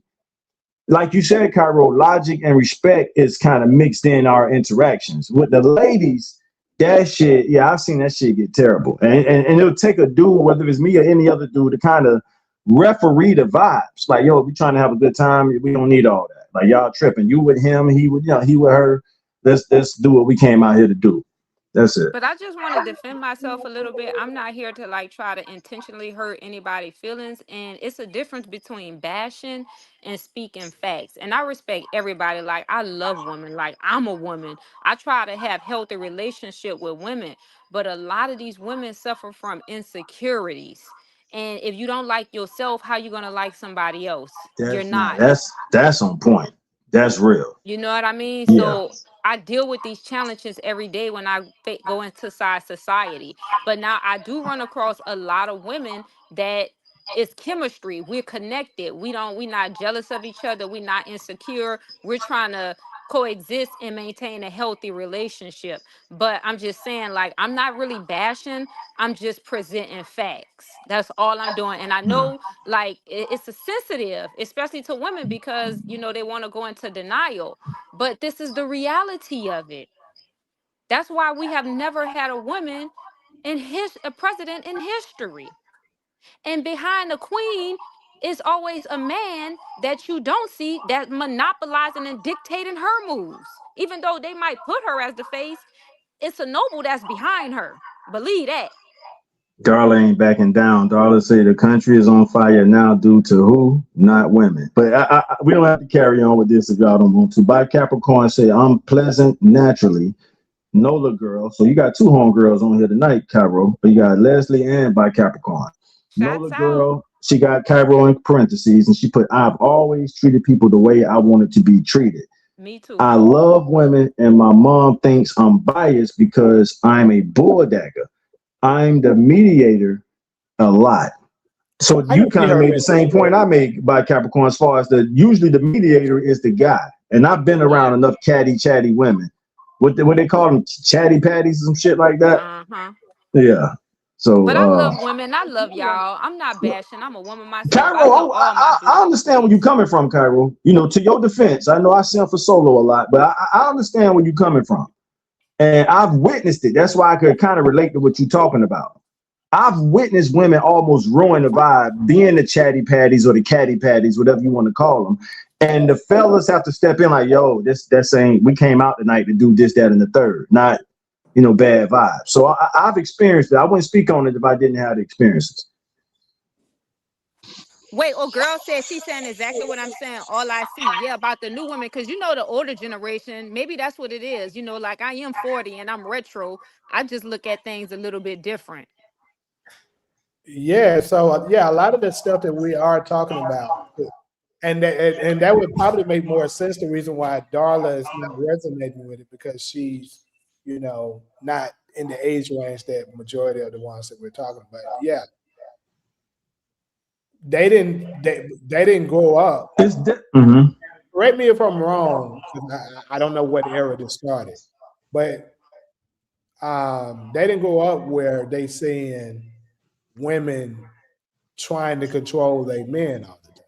like you said, Cairo, logic and respect is kind of mixed in our interactions. With the ladies, that shit, yeah, I've seen that shit get terrible. And it'll take a dude, whether it's me or any other dude, to kind of referee the vibes. Like, yo, we trying to have a good time. We don't need all that. Like, y'all tripping. You with him, he with her. Let's do what we came out here to do. That's it. But I just want to defend myself a little bit. I'm not here to like try to intentionally hurt anybody's feelings. And it's a difference between bashing and speaking facts. And I respect everybody. Like I love women. Like I'm a woman. I try to have healthy relationship with women. But a lot of these women suffer from insecurities. And if you don't like yourself, how you gonna like somebody else? You're That's not. that's on point. That's real. You know what I mean? Yeah. So I deal with these challenges every day when I go into society. But now I do run across a lot of women that it's chemistry. We're connected. We're not jealous of each other. We're not insecure. We're trying to coexist and maintain a healthy relationship. But I'm just saying, like, I'm not really bashing. I'm just presenting facts. That's all I'm doing. And I Mm. know like it's a sensitive, especially to women, because they want to go into denial, but this is the reality of it. That's why we have never had a woman a president in history, and behind the queen is always a man that you don't see that monopolizing and dictating her moves. Even though they might put her as the face, it's a noble that's behind her. Believe that. Darla ain't backing down. Darla say the country is on fire now due to who? Not women. But we don't have to carry on with this if y'all don't want to. By Capricorn say I'm pleasant naturally. Nola girl. So you got two homegirls on here tonight, Cairo. But you got Leslie and by Capricorn. Nola Shots out. girl, she got Cairo in parentheses and she put I've always treated people the way I wanted to be treated. Me too. I love women and my mom thinks I'm biased because I'm a bulldagger. I'm the mediator a lot. So I you can see kind of her made the with same point I made by Capricorn as far as usually the mediator is the guy. And I've been around Yeah. enough chatty women. What they call them, chatty patties, some shit like that. Uh-huh. Yeah. So But I love women. I love y'all. I'm not bashing. I'm a woman myself. I love Cairo, all my I beautiful understand where you're queens. coming from, Cairo. To your defense, I know I sound for solo a lot, but I understand where you're coming from. And I've witnessed it. That's why I could kind of relate to what you're talking about. I've witnessed women almost ruin the vibe, being the chatty patties or the catty patties, whatever you want to call them. And the fellas have to step in like, yo, that's ain't, we came out tonight to do this, that, and the third, not, bad vibes. So I've experienced it. I wouldn't speak on it if I didn't have the experiences. Wait, girl said she's saying exactly what I'm saying. All I see. Yeah, about the new women. Because the older generation, maybe that's what it is. Like I am 40 and I'm retro. I just look at things a little bit different. yeah. So yeah, a lot of the stuff that we are talking about, and that would probably make more sense. The reason why Darla is not resonating with it because she's, not in the age range that majority of the ones that we're talking about. Yeah, they didn't grow up. Mhm. Correct me if I'm wrong, 'cause I don't know what era this started, but they didn't grow up where they seeing women trying to control their men all the time.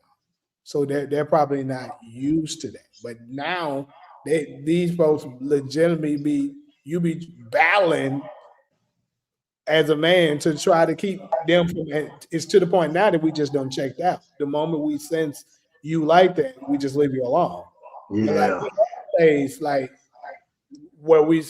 So they're probably not used to that. But now these folks legitimately be battling as a man to try to keep them from. And it's to the point now that we just don't checked out. The moment we sense you like that, we just leave you alone. But like Yeah. days, like where we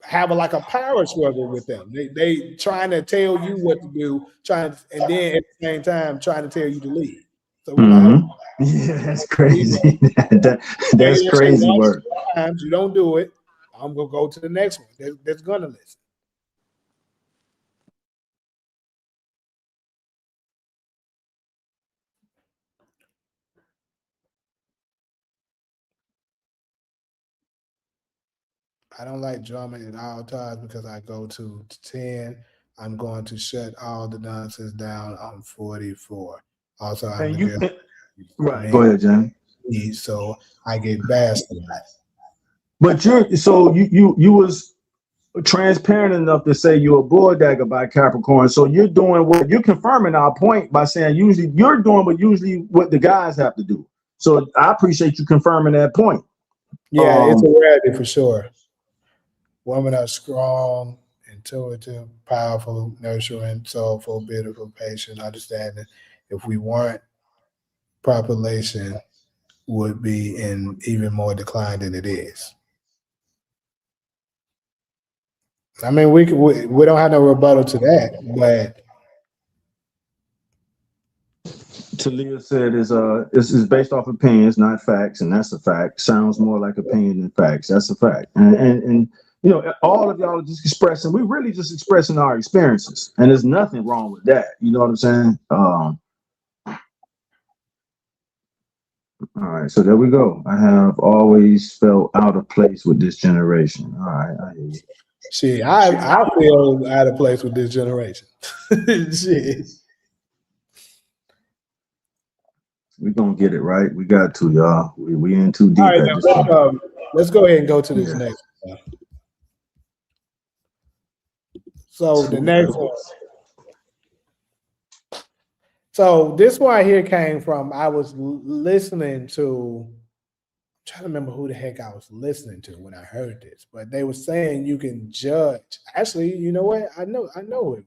have like a power struggle with them. They trying to tell you what to do, and then at the same time trying to tell you to leave. So we're like, Hmm. Yeah, that's okay, crazy. say That's that shit crazy once, work. 2 times, you don't do it. I'm gonna go to the next one. That's gonna listen. I don't like drumming at all times because I go to 10. I'm going to shut all the nonsense down. I'm 44. Also, I'm And the you, girl right? man, Go ahead, Jamie. so I get bashed a lot. But you was transparent enough to say you're a bulldagger by Capricorn. So you're doing what you're confirming our point by saying usually you're doing what usually what the guys have to do. So I appreciate you confirming that point. Yeah, it's a Um, rarity for sure. Women are strong, intuitive, powerful, nurturing, soulful, beautiful, patient, understanding. If we weren't, population would be in even more decline than it is. I mean, we don't have no rebuttal to that, but Talia said is this is based off opinions, not facts, and that's a fact. Sounds more like opinion than facts. That's a fact. And you know, all of y'all are just expressing. We're really just expressing our experiences, and there's nothing wrong with that. You know what I'm saying? All right, so there we go. I have always felt out of place with this generation. All right, I hear you. shit, I feel out of place with this generation. Shit. We're gonna get it right. We got to, y'all. We in too All deep right, at now this point. let's go ahead and go to this Yeah. next one. So the next one. So this one here came from I was listening to. I'm trying to remember who the heck I was listening to when I heard this, but they were saying you can judge. Actually, you know what? I know it was.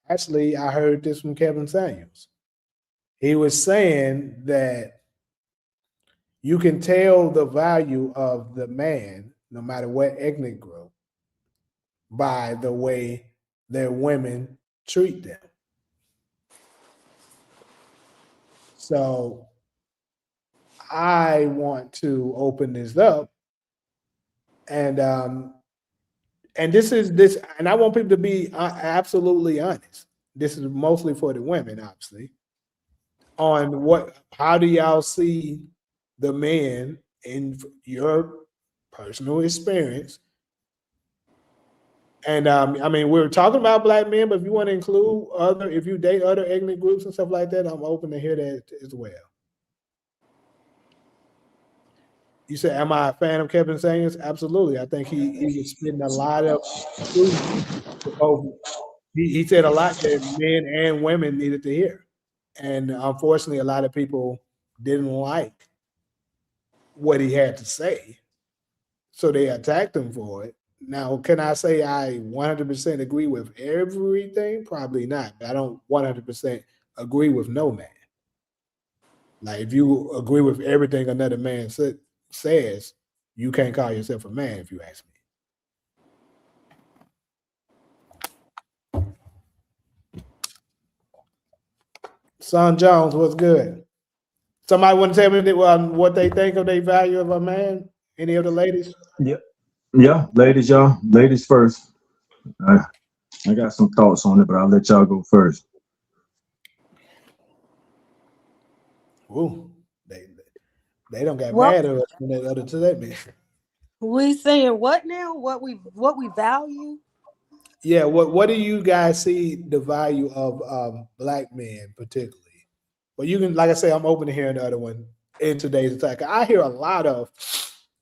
Actually, I heard this from Kevin Samuels. He was saying that you can tell the value of the man, no matter what ethnic group, by the way their women treat them. So I want to open this up and this, and I want people to be absolutely honest. This is mostly for the women, obviously, on how do y'all see the men in your personal experience. And I mean, we're talking about black men, but if you want to include other, if you date other ethnic groups and stuff like that, I'm open to hear that as well. You said, "Am I a fan of Kevin Samuels?" Absolutely. I think he was spitting a lot of truth. He said a lot that men and women needed to hear, and unfortunately, a lot of people didn't like what he had to say, so they attacked him for it. Now, can I say I 100% agree with everything? Probably not. But I don't 100% agree with no man. Like, if you agree with everything another man says, you can't call yourself a man, if you ask me. Son Jones, what's good? Somebody want to tell me what they think of the value of a man? Any of the ladies? Yeah. Yeah, ladies, y'all. Ladies first. I, I got some thoughts on it, but I'll let y'all go first. Ooh, they don't get What mad at us when they other to that man. we saying? What now? What we value? Yeah, what do you guys see the value of black men particularly? Well, you can, like I say, I'm open to hearing the other one in today's attack. I hear a lot of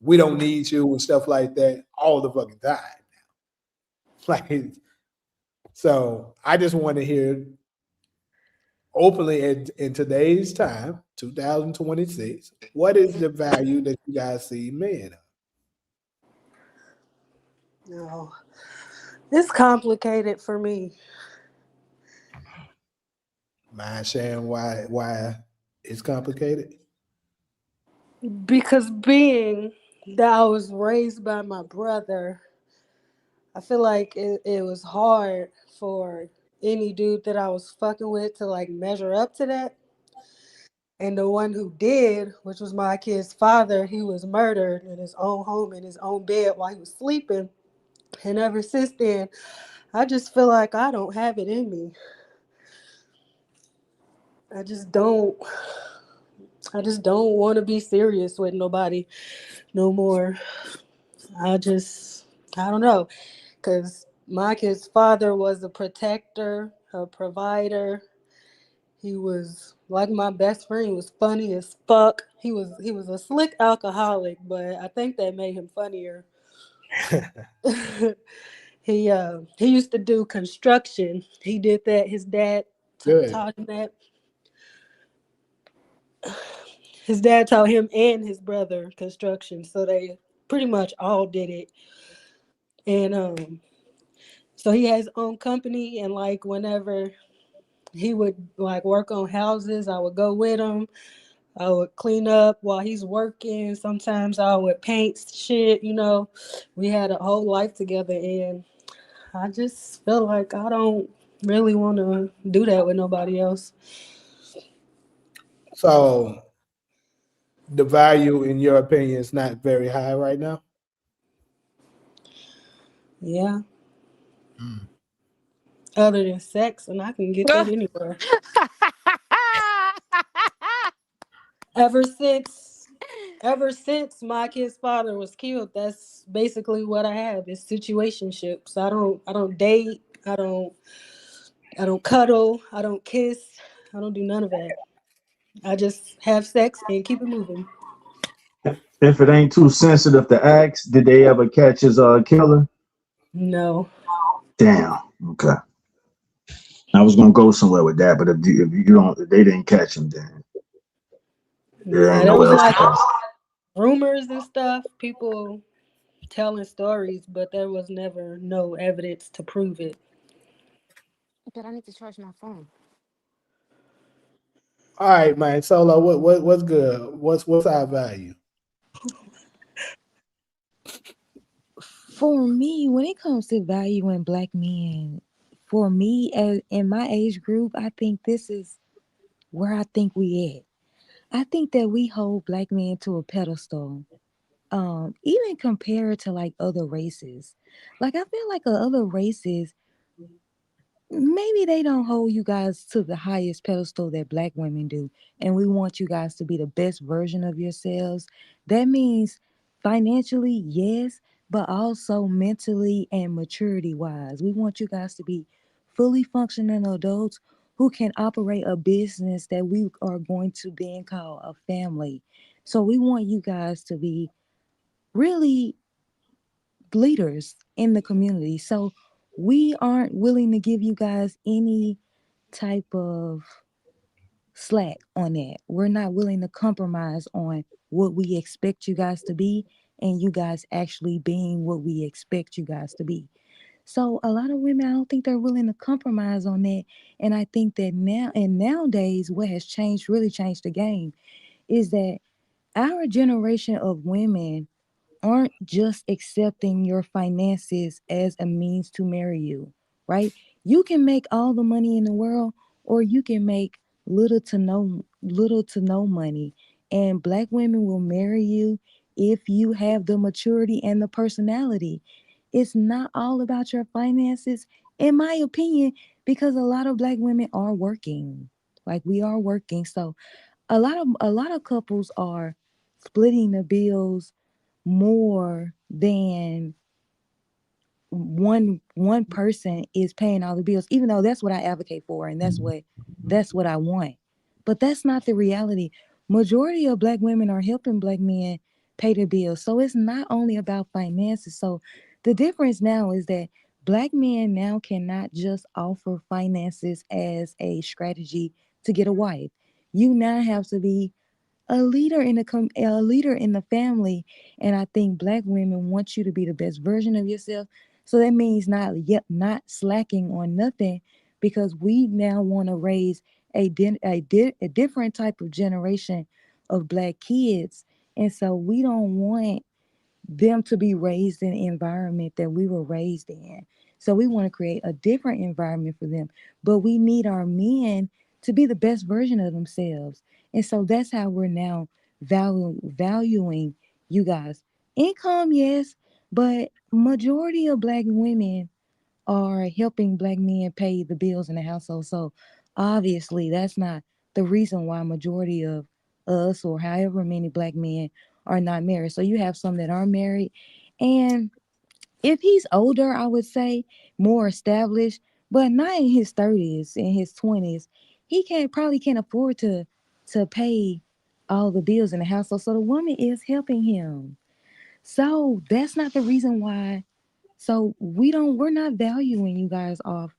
"we don't need you" and stuff like that all the fucking time. Like, so I just want to hear openly in today's time, 2026, what is the value that you guys see men of? No, it's complicated for me Mind sharing why it's complicated? because being that I was raised by my brother, I feel like it was hard for any dude that I was fucking with to like measure up to that. And the one who did, which was my kid's father, he was murdered in his own home, in his own bed while he was sleeping. And ever since then, I just feel like I don't have it in me. I just don't. I just don't want to be serious with nobody no more. I just, I don't know, because my kid's father was a protector, a provider. He was like my best friend. He was funny as fuck. He was a slick alcoholic, but I think that made him funnier. He used to do construction. He did that. His dad Good. taught him that. His dad taught him and his brother construction, so they pretty much all did it. And so he has his own company, and like whenever he would like work on houses, I would go with him. I would clean up while he's working. Sometimes I would paint shit. We had a whole life together, and I just feel like I don't really want to do that with nobody else. So the value, in your opinion, is not very high right now. Yeah, Mm. other than sex, and I can get that anywhere. Ever since, ever since my kid's father was killed, that's basically what I have is situationships. I don't date. I don't cuddle. I don't kiss. I don't do none of that. I just have sex and keep it moving. If it ain't too sensitive to ask, did they ever catch his killer? No, Damn. Okay. I was gonna go somewhere with that, but if you don't, if they didn't catch him, then there nah. ain't There nowhere was else to like go. rumors and stuff. People telling stories, but there was never no evidence to prove it. But I need to charge my phone. All right, man. Solo, what's good? What's our value? For me, when it comes to valuing black men, for me as in my age group, I think this is where I think we at. I think that we hold black men to a pedestal. Even compared to like other races. Like I feel like other races, maybe they don't hold you guys to the highest pedestal that black women do, and we want you guys to be the best version of yourselves. That means financially, yes, but also mentally and maturity wise, we want you guys to be fully functioning adults who can operate a business that we are going to then call a family. So we want you guys to be really leaders in the community. So we aren't willing to give you guys any type of slack on that. We're not willing to compromise on what we expect you guys to be and you guys actually being what we expect you guys to be. So a lot of women, I don't think they're willing to compromise on that. And I think that now and nowadays, what has changed, really changed the game, is that our generation of women aren't just accepting your finances as a means to marry you, right? You can make all the money in the world or you can make little to no money, and black women will marry you if you have the maturity and the personality. It's not all about your finances in my opinion, because a lot of black women are working. Like we are working. So a lot of couples are splitting the bills more than one person is paying all the bills, even though that's what I advocate for and that's what I want. But that's not the reality. Majority of black women are helping black men pay the bills, so it's not only about finances. So the difference now is that black men now cannot just offer finances as a strategy to get a wife. You now have to be a leader in the family, and I think black women want you to be the best version of yourself. So that means not slacking on nothing, because we now want to raise a different type of generation of black kids, and so we don't want them to be raised in the environment that we were raised in. So we want to create a different environment for them. But we need our men to be the best version of themselves. And so that's how we're now valuing you guys. Income, yes, but majority of black women are helping black men pay the bills in the household. So obviously that's not the reason why majority of us or however many black men are not married. So you have some that are married, And if he's older, I would say more established, but not in his 30s, in his 20s, he can't afford to pay all the bills in the household. So the woman is helping him. So that's not the reason why. So we're not valuing you guys off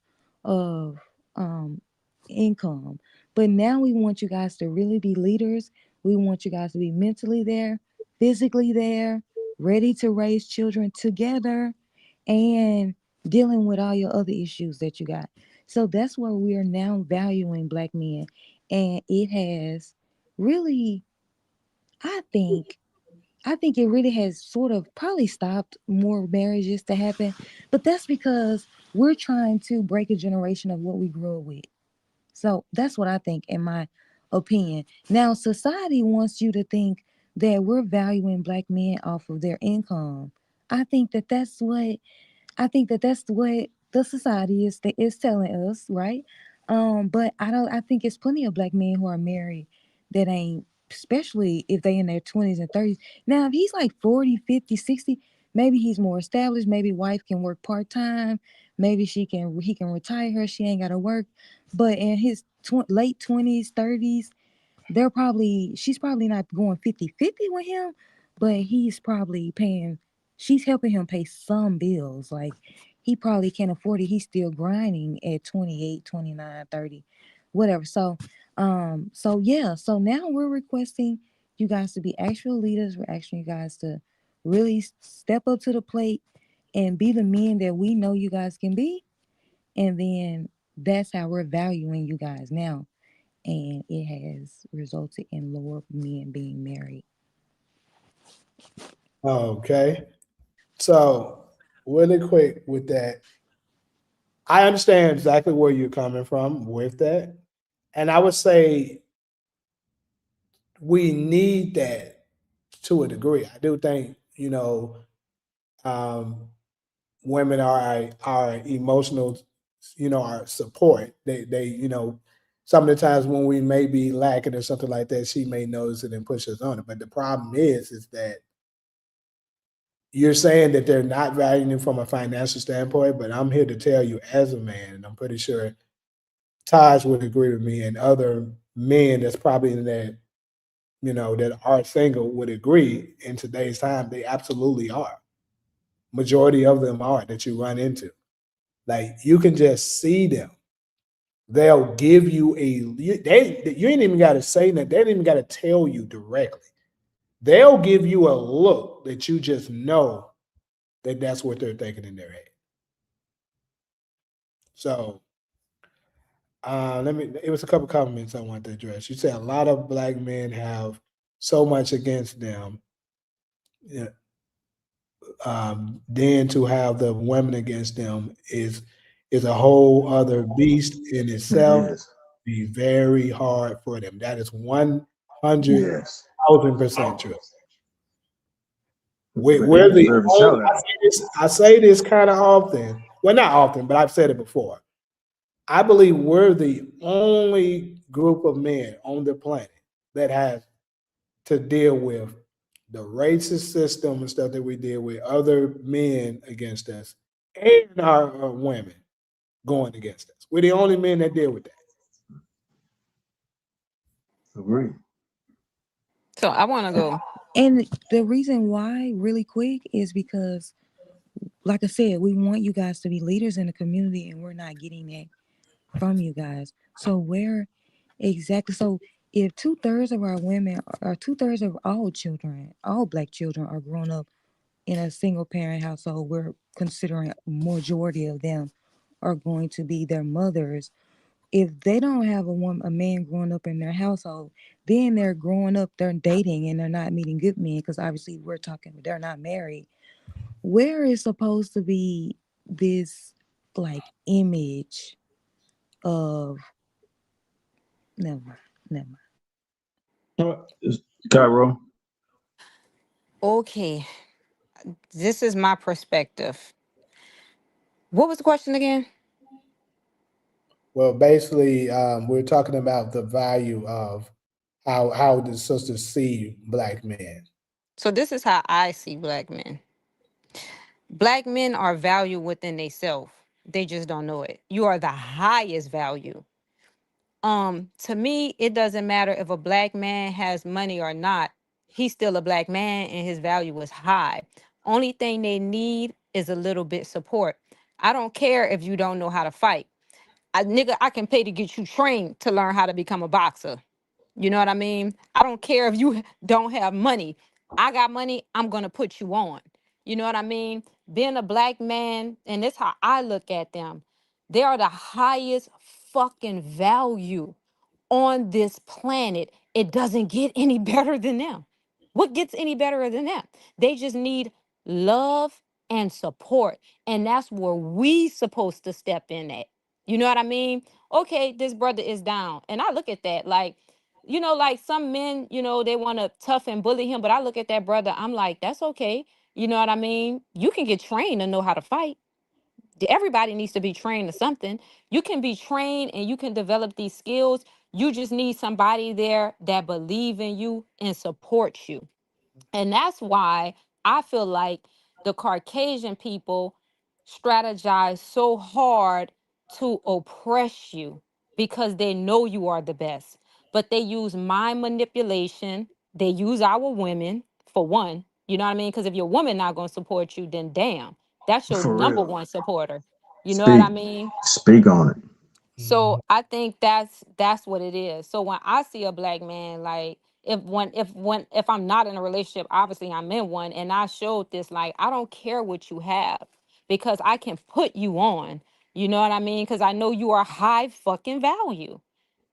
of um income. But now we want you guys to really be leaders. We want you guys to be mentally there, physically there, ready to raise children together, and dealing with all your other issues that you got. So that's where we are now valuing black men. And it has really, I think, I think it really has sort of probably stopped more marriages to happen. But that's because we're trying to break a generation of what we grew up with. So that's what I think, in my opinion. Now, society wants you to think that we're valuing black men off of their income. I think that that's what I think that that's what the society is telling us, right? But I don't. I think it's plenty of black men who are married that ain't, especially if they in their 20s and 30s. Now, if he's like 40, 50, 60, maybe he's more established. Maybe wife can work part time. Maybe he can retire her. She ain't got to work. But in his late 20s, 30s, she's probably not going 50-50 with him, but he's probably paying, she's helping him pay some bills. Like, he probably can't afford it. He's still grinding at 28, 29, 30, whatever. So yeah, so now we're requesting you guys to be actual leaders. We're asking you guys to really step up to the plate and be the men that we know you guys can be. And then that's how we're valuing you guys now, and it has resulted in lower men being married. Okay. So really quick with that, I understand exactly where you're coming from with that. And I would say we need that to a degree. I do think, um, women are our emotional, our support. Some of the times when we may be lacking or something like that, she may notice it and push us on it. But the problem is that you're saying that they're not valuing it from a financial standpoint, but I'm here to tell you as a man, and I'm pretty sure Taj would agree with me, and other men that's probably in that, that are single would agree in today's time, they absolutely are. Majority of them are that you run into. Like you can just see them. They'll give you you ain't even got to say that. They ain't even got to tell you directly. They'll give you a look that you just know that that's what they're thinking in their head. So it was a couple comments I want to address. You said a lot of black men have so much against them. Yeah, then to have the women against them is a whole other beast in It itself. is. Be very hard for them. That is 100,000% Yes. true. But they We're the deserve a only. shout out. I say this kind of often. Well, not often, but I've said it before. I believe we're the only group of men on the planet that has to deal with the racist system and stuff that we deal with, other men against us, and our women going against us. We're the only men that deal with that. Agree. So I want to go. And the reason why, really quick, is because, like I said, we want you guys to be leaders in the community, and we're not getting that from you guys. So where exactly? So if 2/3 of our women, or 2/3 of all children, all black children, are growing up in a single parent household, we're considering majority of them are going to be their mothers. If they don't have a man growing up in their household, then they're growing up, they're dating, and they're not meeting good men, because obviously we're talking, they're not married. Where is supposed to be this, like, image of, never mind, never mind. Cairo. Okay, this is my perspective. What was the question again? Well, basically, we're talking about the value of how the sisters see black men. So this is how I see black men. Black men are valued within themselves. They just don't know it. You are the highest value. To me, it doesn't matter if a black man has money or not. He's still a black man and his value is high. Only thing they need is a little bit support. I don't care if you don't know how to fight. Nigga, I can pay to get you trained to learn how to become a boxer. You know what I mean? I don't care if you don't have money. I got money, I'm gonna put you on. You know what I mean? Being a black man, and this how I look at them, they are the highest fucking value on this planet. It doesn't get any better than them. What gets any better than them? They just need love and support. And that's where we supposed to step in at. You know what I mean? Okay, this brother is down. And I look at that like, like some men, they want to tough and bully him. But I look at that brother, I'm like, that's okay. You know what I mean? You can get trained to know how to fight. Everybody needs to be trained to something. You can be trained and you can develop these skills. You just need somebody there that believe in you and support you. And that's why I feel like the Caucasian people strategize so hard to oppress you because they know you are the best. But they use mind manipulation. They use our women for one. You know what I mean? Because if your woman not going to support you, then damn, that's your For number real. one supporter. You know what Speak. I mean? Speak on it. So I think that's what it is. So when I see a black man, like if I'm not in a relationship, obviously I'm in one, and I showed this, like, I don't care what you have because I can put you on. You know what I mean? Because I know you are high fucking value,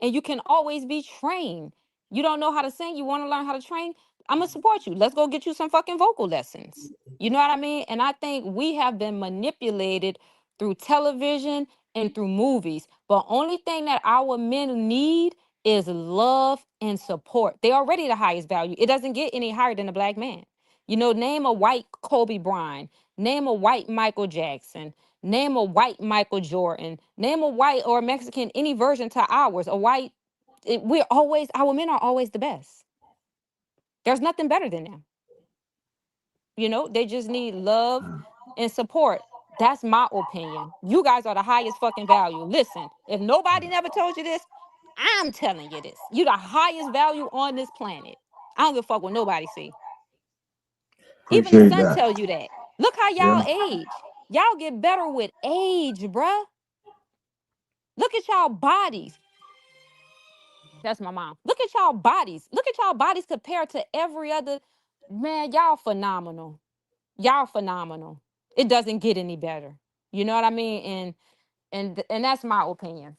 and you can always be trained. You don't know how to sing, you want to learn how to train. I'm gonna support you. Let's go get you some fucking vocal lessons. You know what I mean? And I think we have been manipulated through television and through movies. But only thing that our men need is love and support. They already the highest value. It doesn't get any higher than a black man. Name a white Kobe Bryant, name a white Michael Jackson, name a white Michael Jordan, name a white or Mexican, any version to ours. A white, our men are always the best. There's nothing better than them. They just need love and support. That's my opinion. You guys are the highest fucking value. Listen, if nobody never told you this, I'm telling you this. You the highest value on this planet. I don't give a fuck what nobody say. Even the Appreciate sun that. tells you that. Look how Yeah. y'all age. Y'all get better with age, bruh. Look at y'all bodies. That's my mom. Look at y'all bodies. Look at y'all bodies compared to every other. Man, y'all phenomenal. Y'all phenomenal. It doesn't get any better. You know what I mean? And that's my opinion.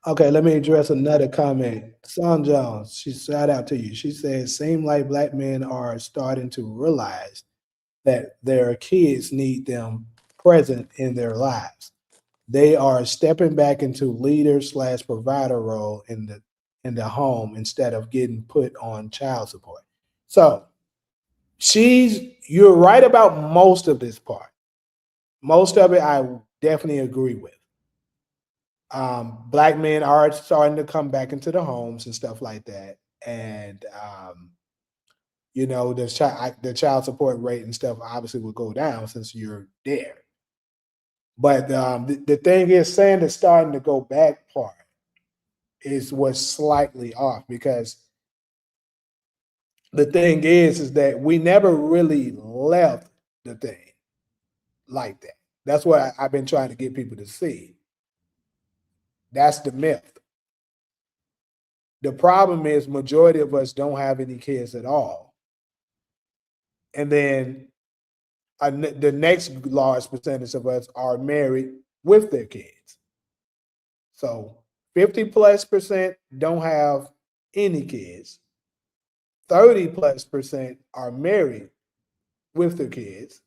Okay, let me address another comment. Son Jones, she shout out to you. She says, seem like black men are starting to realize that their kids need them present in their lives. They are stepping back into leader slash provider role in the home instead of getting put on child support. So you're right about most of this part. Most of it I definitely agree with. Black men are starting to come back into the homes and stuff like that, and the child support rate and stuff obviously will go down since you're there. But the thing is, saying the starting to go back part is what's slightly off because the thing is that we never really left the thing like that. That's what I've been trying to get people to see. That's the myth. The problem is majority of us don't have any kids at all. And then the next large percentage of us are married with their kids. So 50+% don't have any kids. 30+% are married with their kids.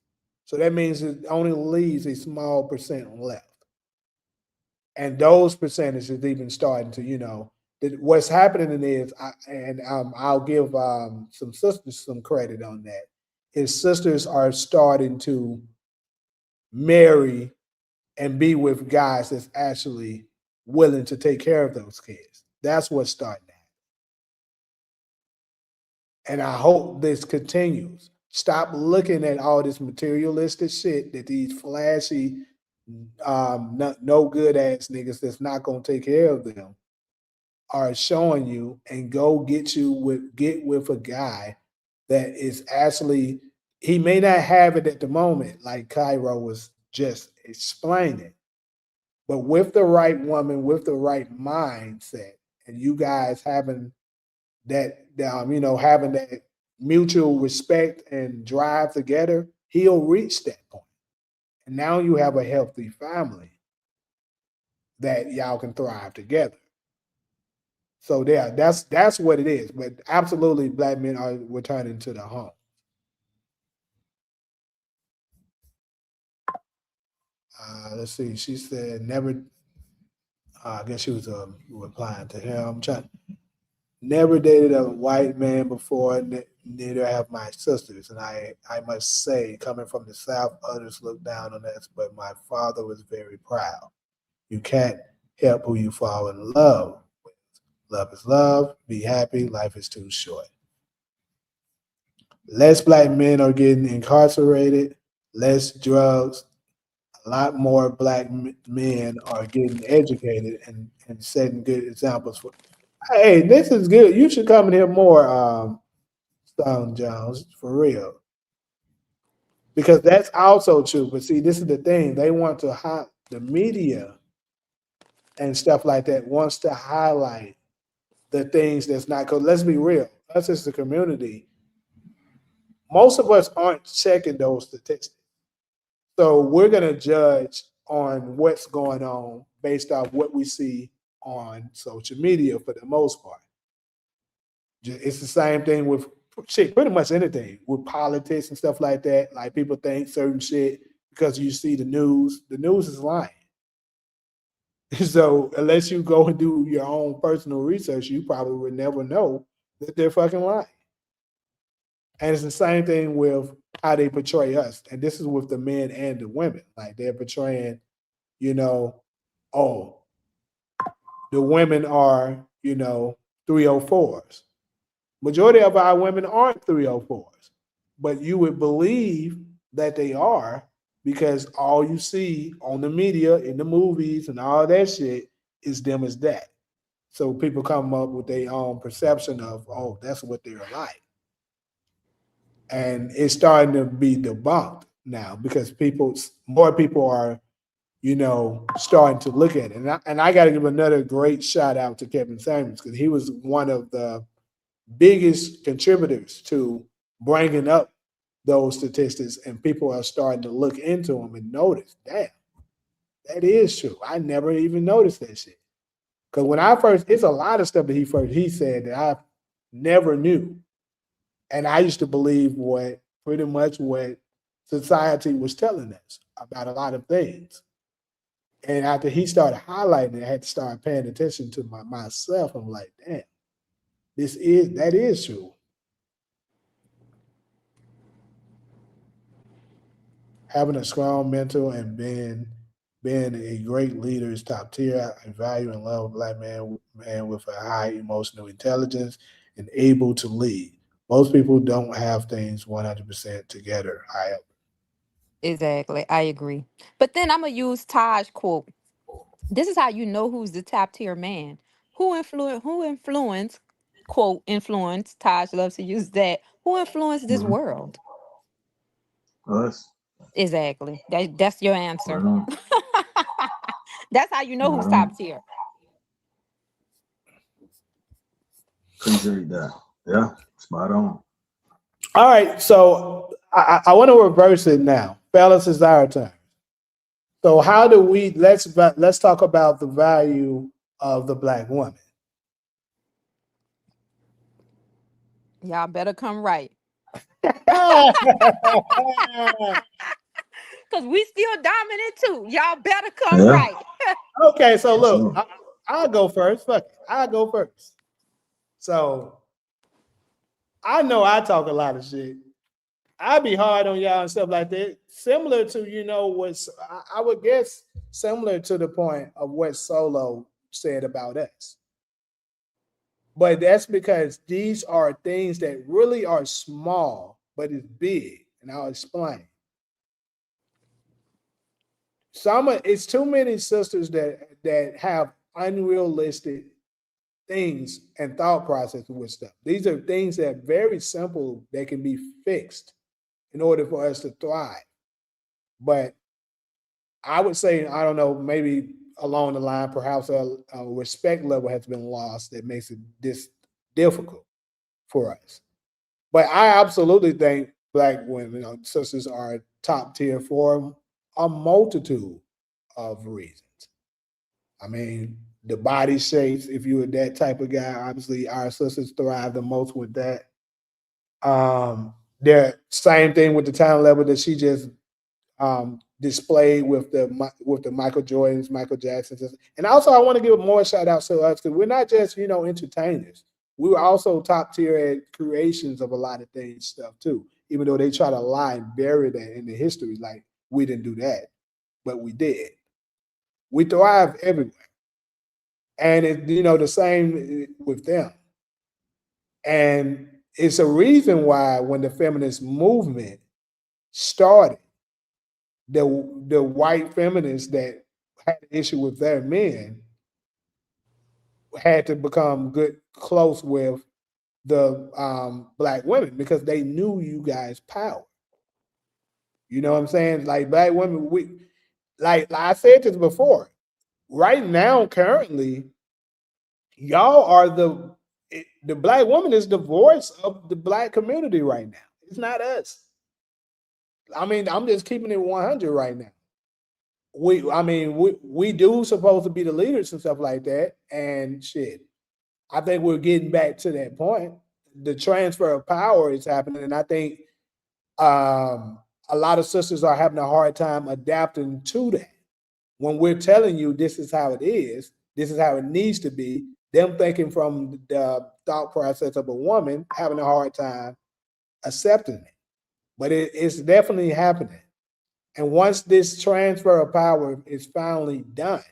So that means it only leaves a small percent left. And those percentages even starting to, what's happening is, I'll give some sisters some credit on that, is sisters are starting to marry and be with guys that's actually willing to take care of those kids. That's what's starting to happen. And I hope this continues. Stop looking at all this materialistic shit that these flashy, no good ass niggas that's not gonna take care of them are showing you, and go get with a guy that is actually, he may not have it at the moment, like Cairo was just explaining, but with the right woman, with the right mindset, and you guys having that, having that mutual respect and drive together, he'll reach that point. And now you have a healthy family that y'all can thrive together. So yeah, that's what it is. But absolutely, black men are returning to the home. Let's see. She said never. I guess she was replying to him. Never dated a white man before. Neither have my sisters, and I must say, coming from the South, others look down on us, but my father was very proud. You can't help who you fall in love with. Love is love. Be happy. Life is too short. Less black men are getting incarcerated, less drugs, a lot more black men are getting educated and setting good examples for. Hey, this is good. You should come in here more, Stone Jones, for real. Because that's also true. But see, this is the thing. They want to the media and stuff like that wants to highlight the things that's not, because let's be real, us as the community, most of us aren't checking those statistics. So we're gonna judge on what's going on based off what we see on social media for the most part. It's the same thing with shit, pretty much anything with politics and stuff like that. Like people think certain shit because you see the news is lying. So unless you go and do your own personal research, you probably would never know that they're fucking lying. And it's the same thing with how they portray us. And this is with the men and the women. Like they're portraying, you know, oh, the women are, 304s. Majority of our women aren't 304s. But you would believe that they are because all you see on the media, in the movies and all that shit is them as that. So people come up with their own perception of, oh, that's what they're like. And it's starting to be debunked now because more people are, starting to look at it. And I got to give another great shout out to Kevin Samuels because he was one of the biggest contributors to bringing up those statistics, and people are starting to look into them and notice, damn, that is true. I never even noticed that shit. Because when I first, it's a lot of stuff that he said that I never knew. And I used to believe pretty much what society was telling us about a lot of things. And after he started highlighting it, I had to start paying attention to myself. I'm like, damn, that is true. Having a strong mental and being a great leader is top tier. I value and love a black man with a high emotional intelligence and able to lead. Most people don't have things 100% together. Exactly. I agree. But then I'm gonna use Taj quote. This is how you know who's the top tier man. Who influence, quote, influence, Taj loves to use that. Who influenced this Mhm. world? Us. Exactly. That's your Right answer. on. That's how you know Right who's on. top tier. Appreciate that. Yeah. Spot on. All right, so I want to reverse it now. Fellas, it's our turn. So how do we let's talk about the value of the black woman. Y'all better come right. Cause we still dominant too. Y'all better come Yeah. right. Okay, so For look, sure. I'll go first. Fuck it. I'll go first. So I know I talk a lot of shit. I be hard on y'all and stuff like that. Similar to, what's I would guess similar to the point of what Solo said about us. But that's because these are things that really are small but it's big, and I'll explain. It's too many sisters that have unrealistic things and thought processes with stuff. These are things that are very simple that can be fixed in order for us to thrive. But I would say, I don't know, maybe along the line, perhaps a respect level has been lost that makes it this difficult for us. But I absolutely think black women, sisters are top tier for a multitude of reasons. I mean, the body shapes, if you're that type of guy, obviously our sisters thrive the most with that. The same thing with the talent level that she just displayed with the Michael Jordans, Michael Jacksons, and also I want to give more shout outs to us because we're not just entertainers. We were also top tier at creations of a lot of things stuff too. Even though they try to lie and bury that in the history, like we didn't do that, but we did. We thrive everywhere, and the same with them. And it's a reason why when the feminist movement started, the white feminists that had an issue with their men had to become good close with the black women because they knew you guys' power. You know what I'm saying? Like black women, we like I said this before. Right now, currently, y'all are the black woman is the voice of the black community right now. It's not us. I mean, I'm just keeping it 100 right now. We do supposed to be the leaders and stuff like that. And shit, I think we're getting back to that point. The transfer of power is happening, and I think a lot of sisters are having a hard time adapting to that. When we're telling you this is how it is, this is how it needs to be, them thinking from the thought process of a woman having a hard time accepting it. But it's definitely happening. And once this transfer of power is finally done,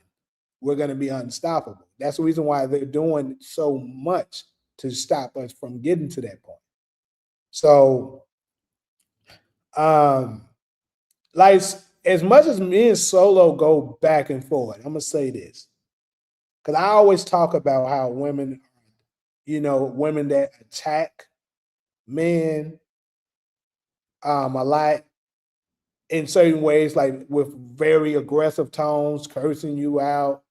we're going to be unstoppable. That's the reason why they're doing so much to stop us from getting to that point. So, like as much as me and Solo go back and forth, I'm gonna say this because I always talk about how women, women that attack men, a lot in certain ways, like with very aggressive tones, cursing you out.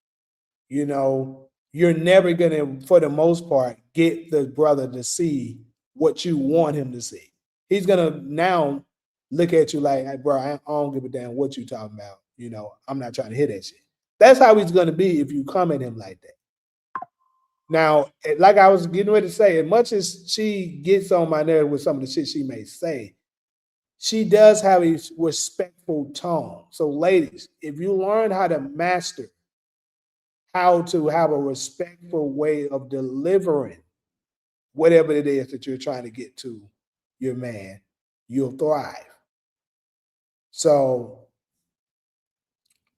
You're never gonna, for the most part, get the brother to see what you want him to see. He's gonna now look at you like, hey, bro, I don't give a damn what you talking about. I'm not trying to hear that shit. That's how he's gonna be if you come at him like that. Now, like I was getting ready to say, as much as she gets on my nerve with some of the shit she may say, she does have a respectful tone. So, ladies, if you learn how to master how to have a respectful way of delivering whatever it is that you're trying to get to your man, you'll thrive. So,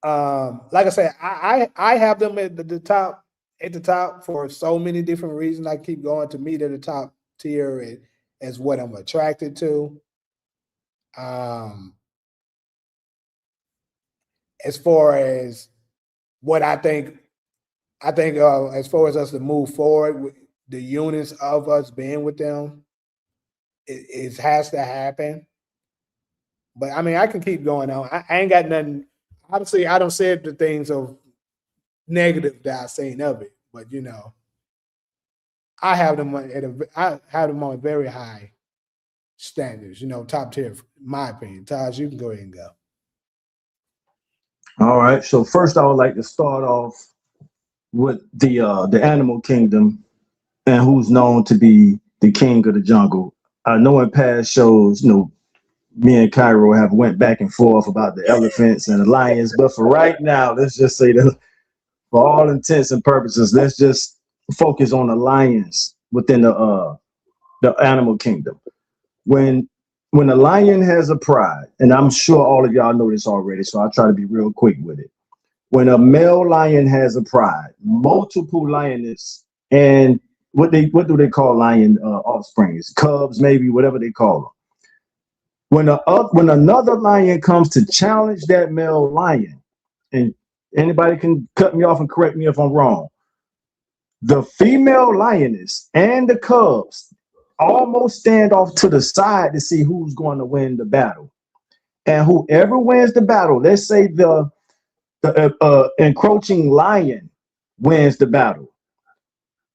like I said, I have them at the top for so many different reasons. I keep going to me to the top tier as what I'm attracted to. As far as what I think as far as us to move forward with the units of us being with them, it has to happen. But I mean, I can keep going on. I ain't got nothing. Obviously, I don't say the things of negative that I seen of it, but I have them on very high standards. Top tier, in my opinion. Taj, you can go ahead and go. All right. So first, I would like to start off with the animal kingdom and who's known to be the king of the jungle. I know in past shows, me and Cairo have went back and forth about the elephants and the lions, but for right now, let's just say that for all intents and purposes, let's just focus on the lions within the animal kingdom. When a lion has a pride, and I'm sure all of y'all know this already, so I'll try to be real quick with it. When a male lion has a pride, multiple lioness and what do they call lion offsprings, cubs, maybe whatever they call them. When another lion comes to challenge that male lion, and anybody can cut me off and correct me if I'm wrong, the female lioness and the cubs almost stand off to the side to see who's going to win the battle. And whoever wins the battle, let's say the encroaching lion wins the battle.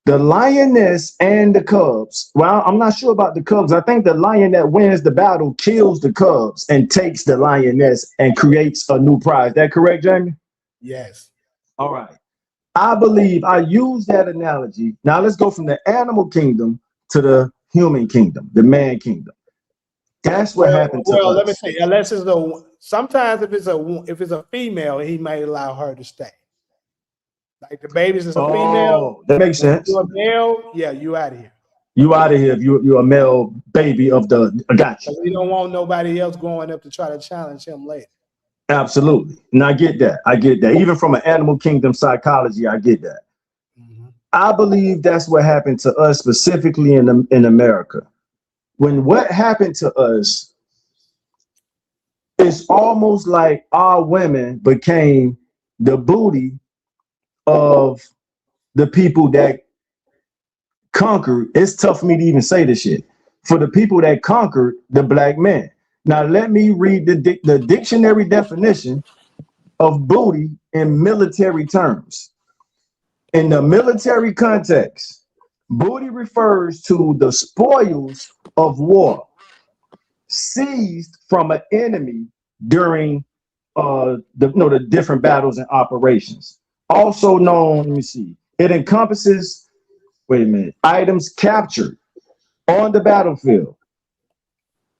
The lioness and the cubs, well, I'm not sure about the cubs. I think the lion that wins the battle kills the cubs and takes the lioness and creates a new prize. Is that correct, Jamie? Yes. All right. I believe I use that analogy. Now let's go from the animal kingdom to the human kingdom, the man kingdom. That's what happened to us. Let me say, unless it's sometimes if it's a female, he might allow her to stay. Like the babies is a female. That makes sense. You're a male, yeah, you out of here. You out of here if you're a male baby of the. I got you. So we don't want nobody else going up to try to challenge him later. Absolutely, and I get that. Even from an animal kingdom psychology, I get that. Mm-hmm. I believe that's what happened to us specifically in America. When what happened to us, it's almost like our women became the booty of the people that conquered. It's tough for me to even say this shit. For the people that conquered the black men. Now let me read the dictionary definition of booty in military terms. In the military context, booty refers to the spoils of war seized from an enemy during the different battles and operations. Also known, let me see, it encompasses, items captured on the battlefield.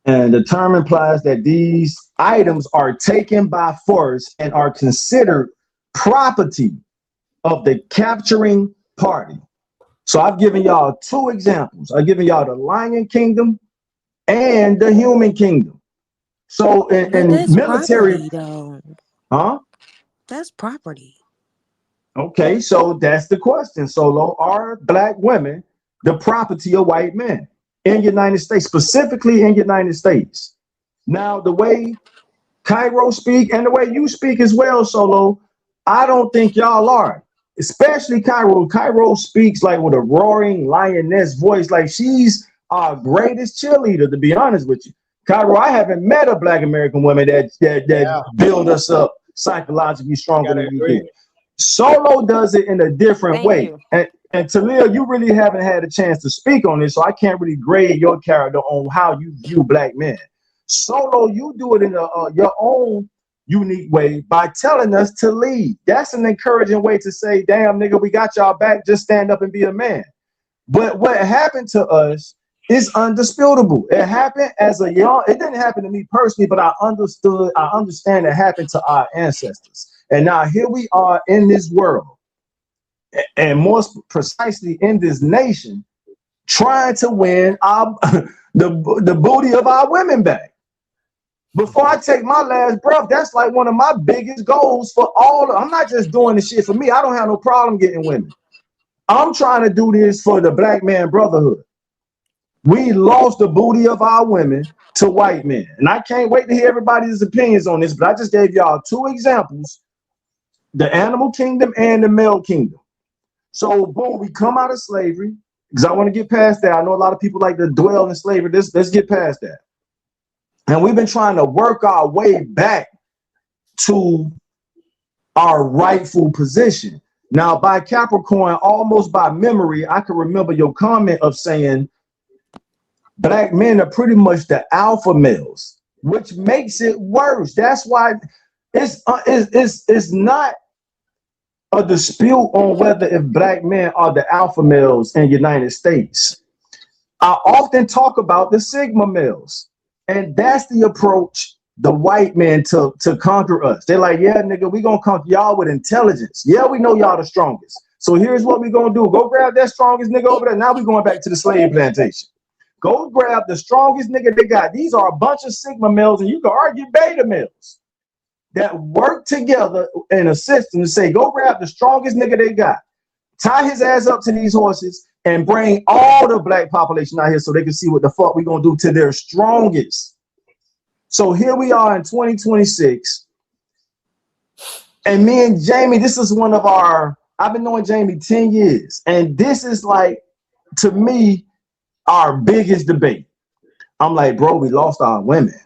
And the term implies that these items are taken by force and are considered property of the capturing party. So I've given y'all two examples. I've given y'all the lion kingdom and the human kingdom. So in military, property, though. Huh? That's property. Okay, so that's the question. Solo, are black women the property of white men in United States, specifically in United States? Now, the way Cairo speak and the way you speak as well, Solo, I don't think y'all are. Especially Cairo. Cairo speaks like with a roaring lioness voice, like she's our greatest cheerleader, to be honest with you. Cairo, I haven't met a black American woman that build us up psychologically stronger than you did. Solo does it in a different way. And Talia, you really haven't had a chance to speak on this, so I can't really grade your character on how you view black men. Solo, you do it in your own unique way by telling us to lead. That's an encouraging way to say, damn, nigga, we got y'all back. Just stand up and be a man. But what happened to us is undisputable. It happened as a young, it didn't happen to me personally, but I understand it happened to our ancestors. And now here we are in this world, and more precisely in this nation, trying to win the booty of our women back. Before I take my last breath, that's like one of my biggest goals for I'm not just doing this shit for me. I don't have no problem getting women. I'm trying to do this for the black man brotherhood. We lost the booty of our women to white men. And I can't wait to hear everybody's opinions on this, but I just gave y'all two examples, the animal kingdom and the male kingdom. So boom, we come out of slavery, because I want to get past that. I know a lot of people like to dwell in slavery. Let's get past that. And we've been trying to work our way back to our rightful position. Now, by Capricorn, almost by memory, I can remember your comment of saying black men are pretty much the alpha males, which makes it worse. That's why it's not a dispute on whether if black men are the alpha males in the United States. I often talk about the sigma males. And that's the approach the white men took to conquer us. They're like, yeah, nigga, we gonna conquer y'all with intelligence. Yeah, we know y'all the strongest. So here's what we gonna do. Go grab that strongest nigga over there. Now we going back to the slave plantation. Go grab the strongest nigga they got. These are a bunch of sigma males, and you can argue beta males that work together in a system to say, go grab the strongest nigga they got. Tie his ass up to these horses and bring all the black population out here so they can see what the fuck we gonna do to their strongest. So here we are in 2026, and me and Jamie, this is one of our, I've been knowing Jamie 10 years, and this is like, to me, our biggest debate. I'm like, bro, we lost our women.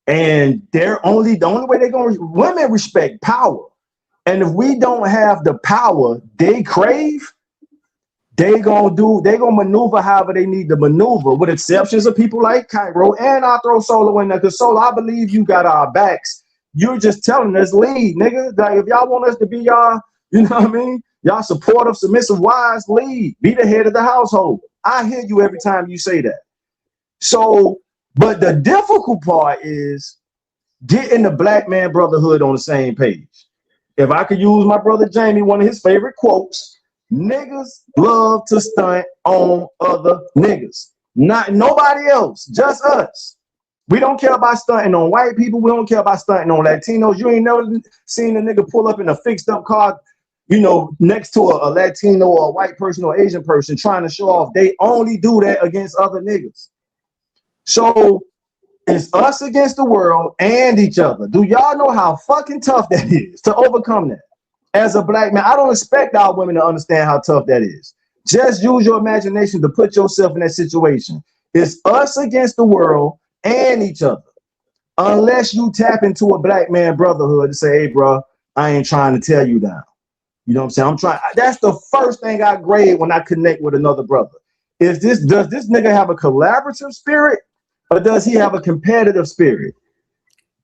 And the only way they're going to, women respect power. And if we don't have the power they crave, they gonna maneuver however they need to maneuver, with exceptions of people like Cairo. And I throw Solo in there, because Solo, I believe you got our backs. You're just telling us, lead, nigga. Like, if y'all want us to be y'all, you know what I mean? Y'all supportive, submissive, wise, lead. Be the head of the household. I hear you every time you say that. So, but the difficult part is getting the black man brotherhood on the same page. If I could use my brother Jamie, one of his favorite quotes, niggas love to stunt on other niggas. Not nobody else, just us. We don't care about stunting on white people. We don't care about stunting on Latinos. You ain't never seen a nigga pull up in a fixed up car, you know, next to a Latino or a white person or Asian person trying to show off. They only do that against other niggas. So it's us against the world and each other. Do y'all know how fucking tough that is to overcome that? As a black man, I don't expect our women to understand how tough that is. Just use your imagination to put yourself in that situation. It's us against the world and each other. Unless you tap into a black man brotherhood and say, hey, bro, I ain't trying to tear you down. You know what I'm saying? I'm trying. That's the first thing I grade when I connect with another brother. Does this nigga have a collaborative spirit, or does he have a competitive spirit?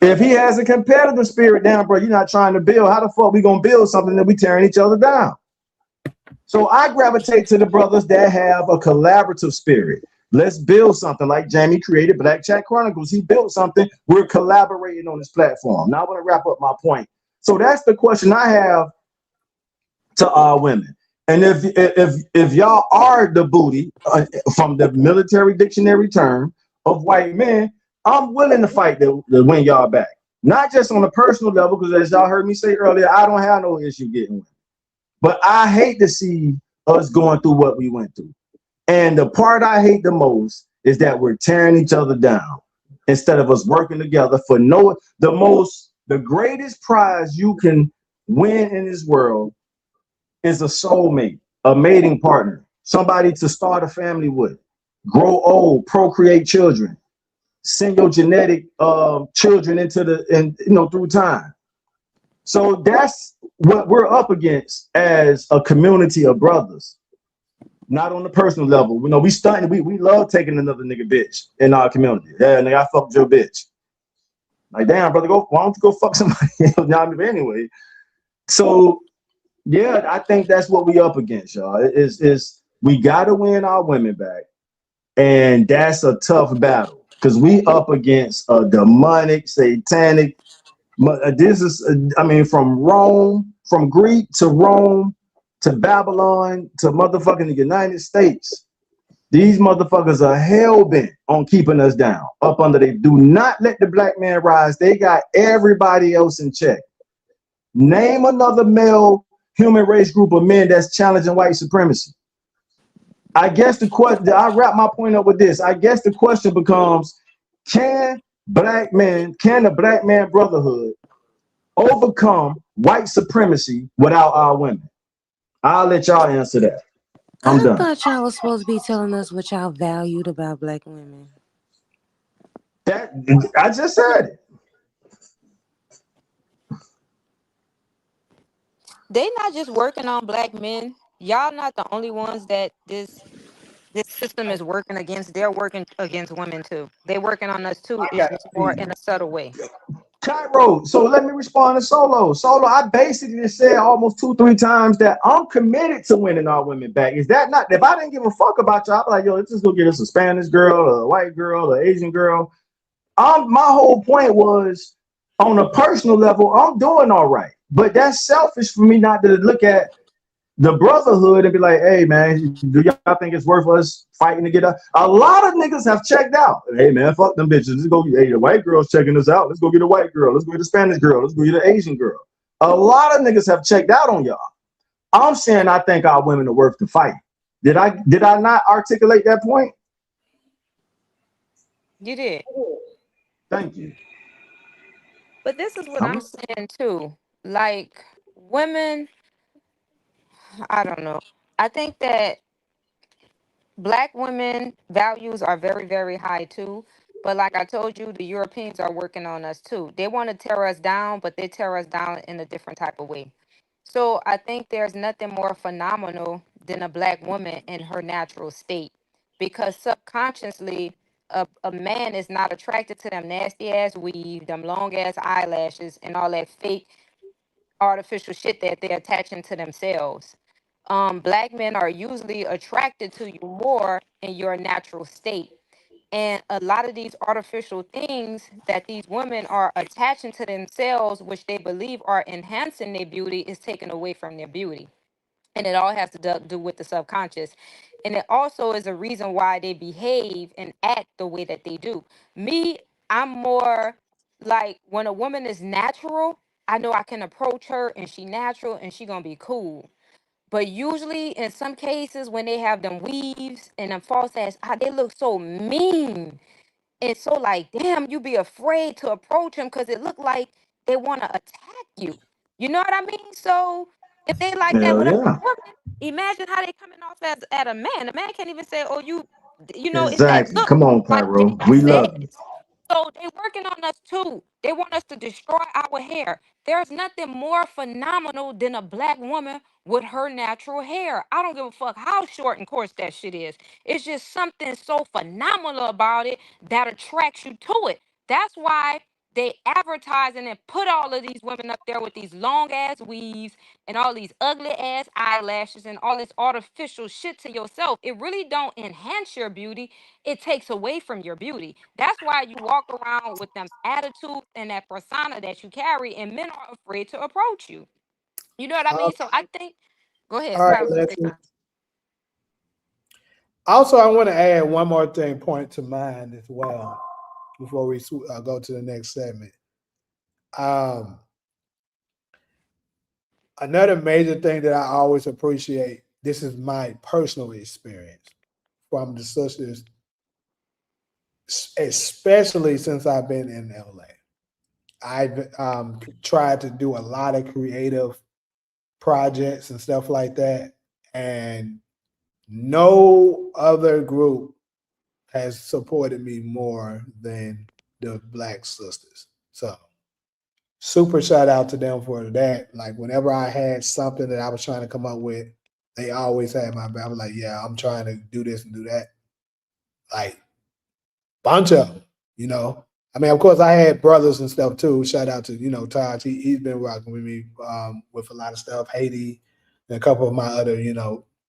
If he has a competitive spirit, down, bro, you're not trying to build. How the fuck we gonna build something that we tearing each other down? So I gravitate to the brothers that have a collaborative spirit. Let's build something, like Jamie created Black Chat Chronicles. He built something. We're collaborating on this platform. Now I want to wrap up my point. So that's the question I have to our women. And if y'all are the booty from the military dictionary term of white men, I'm willing to fight to win y'all back. Not just on a personal level, because as y'all heard me say earlier, I don't have no issue getting women. But I hate to see us going through what we went through. And the part I hate the most is that we're tearing each other down instead of us working together for the greatest prize you can win in this world is a soulmate, a mating partner, somebody to start a family with, grow old, procreate children, send your genetic children through time. So that's what we're up against as a community of brothers. Not on the personal level. You know, we love taking another nigga bitch in our community. Yeah, nigga, I fucked your bitch. Like, damn, brother, why don't you go fuck somebody else? Anyway. So yeah, I think that's what we up against, y'all. Is we gotta win our women back. And that's a tough battle, because we up against a demonic, satanic. This is, from Rome, from Greek to Rome to Babylon to motherfucking the United States. These motherfuckers are hell-bent on keeping us down, up under they. Do not let the black man rise. They got everybody else in check. Name another male human race group of men that's challenging white supremacy. I guess the question, I wrap my point up with this. I guess the question becomes, can the black man brotherhood overcome white supremacy without our women? I'll let y'all answer that. I'm done. I thought y'all was supposed to be telling us what y'all valued about black women. That I just said it. They not just working on black men. Y'all not the only ones that this system is working against. They're working against women too. They're working on us too. It's just more in a subtle way. Cairo, so let me respond to Solo. Solo, I basically just said almost 2-3 times that I'm committed to winning our women back. Is that not? If I didn't give a fuck about y'all, I'd be like, yo, let's just go get us a Spanish girl, a white girl, an Asian girl. My whole point was, on a personal level, I'm doing all right. But that's selfish for me not to look at the brotherhood and be like, hey, man, do y'all think it's worth us fighting to get up? A lot of niggas have checked out. Hey, man, fuck them bitches. Let's go. Hey, the white girl's checking us out. Let's go get a white girl. Let's go get a Spanish girl. Let's go get an Asian girl. A lot of niggas have checked out on y'all. I'm saying I think our women are worth the fight. Did I not articulate that point? You did. Thank you. But this is what I'm I'm saying too. Like women, I don't know. I think that Black women values are very, very high too. But like I told you, the Europeans are working on us too. They want to tear us down, but they tear us down in a different type of way. So I think there's nothing more phenomenal than a Black woman in her natural state. Because subconsciously, a man is not attracted to them nasty ass weave, them long ass eyelashes, and all that fake artificial shit that they're attaching to themselves. Black men are usually attracted to you more in your natural state. And a lot of these artificial things that these women are attaching to themselves, which they believe are enhancing their beauty, is taken away from their beauty. And it all has to do with the subconscious. And it also is a reason why they behave and act the way that they do. Me, I'm more like when a woman is natural, I know I can approach her and she natural and she gonna be cool. But usually, in some cases, when they have them weaves and them false ass, they look so mean and so like, damn, you be afraid to approach them because it look like they want to attack you. You know what I mean? So if they like that hell with a yeah. woman, imagine how they coming off as at a man. A man can't even say, "Oh, you know," it's that Exactly. look. Come on, Like Pyro. Jada We said. love you. So they working on us too. They want us to destroy our hair. There's nothing more phenomenal than a Black woman with her natural hair. I don't give a fuck how short and coarse that shit is. It's just something so phenomenal about it that attracts you to it. That's why they advertising and put all of these women up there with these long ass weaves and all these ugly ass eyelashes and all this artificial shit to yourself. It really don't enhance your beauty, it takes away from your beauty. That's why you walk around with them attitudes and that persona that you carry, and men are afraid to approach you. You know what I Uh, mean? So I think, go ahead. all right, Somebody was gonna say Lexi. something. Also, I want to add one more thing, point to mind as well, before we go to the next segment. Um, Another major thing that I always appreciate, this is my personal experience from the sisters, especially since I've been in LA. I've tried to do a lot of creative projects and stuff like that, and no other group has supported me more than the Black Sisters. So super shout out to them for that. Like whenever I had something that I was trying to come up with, they always had my back. I was like, yeah, I'm trying to do this and do that. Like bunch of them, you know. I mean, of course, I had brothers and stuff too. Shout out to Taj. He's been rocking with me with a lot of stuff. Haiti and a couple of my other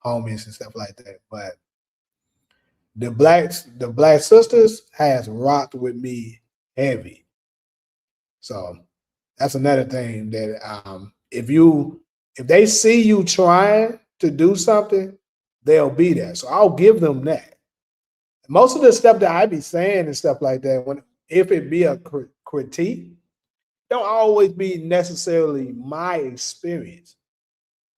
homies and stuff like that. But the Black Sisters has rocked with me heavy. So that's another thing that if they see you trying to do something, they'll be there. So I'll give them that. Most of the stuff that I be saying and stuff like that, when if it be a critique, don't always be necessarily my experience,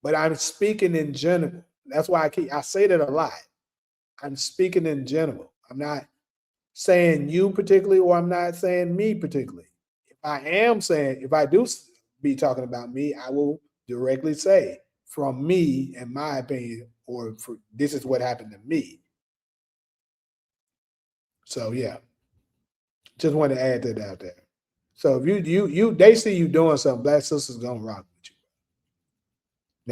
but I'm speaking in general. That's why I say that a lot. I'm speaking in general. I'm not saying you particularly, or I'm not saying me particularly. If I do be talking about me, I will directly say from me, in my opinion, or this is what happened to me. So yeah, just want to add that out there. So if they see you doing something, Black Sisters gonna rock with you.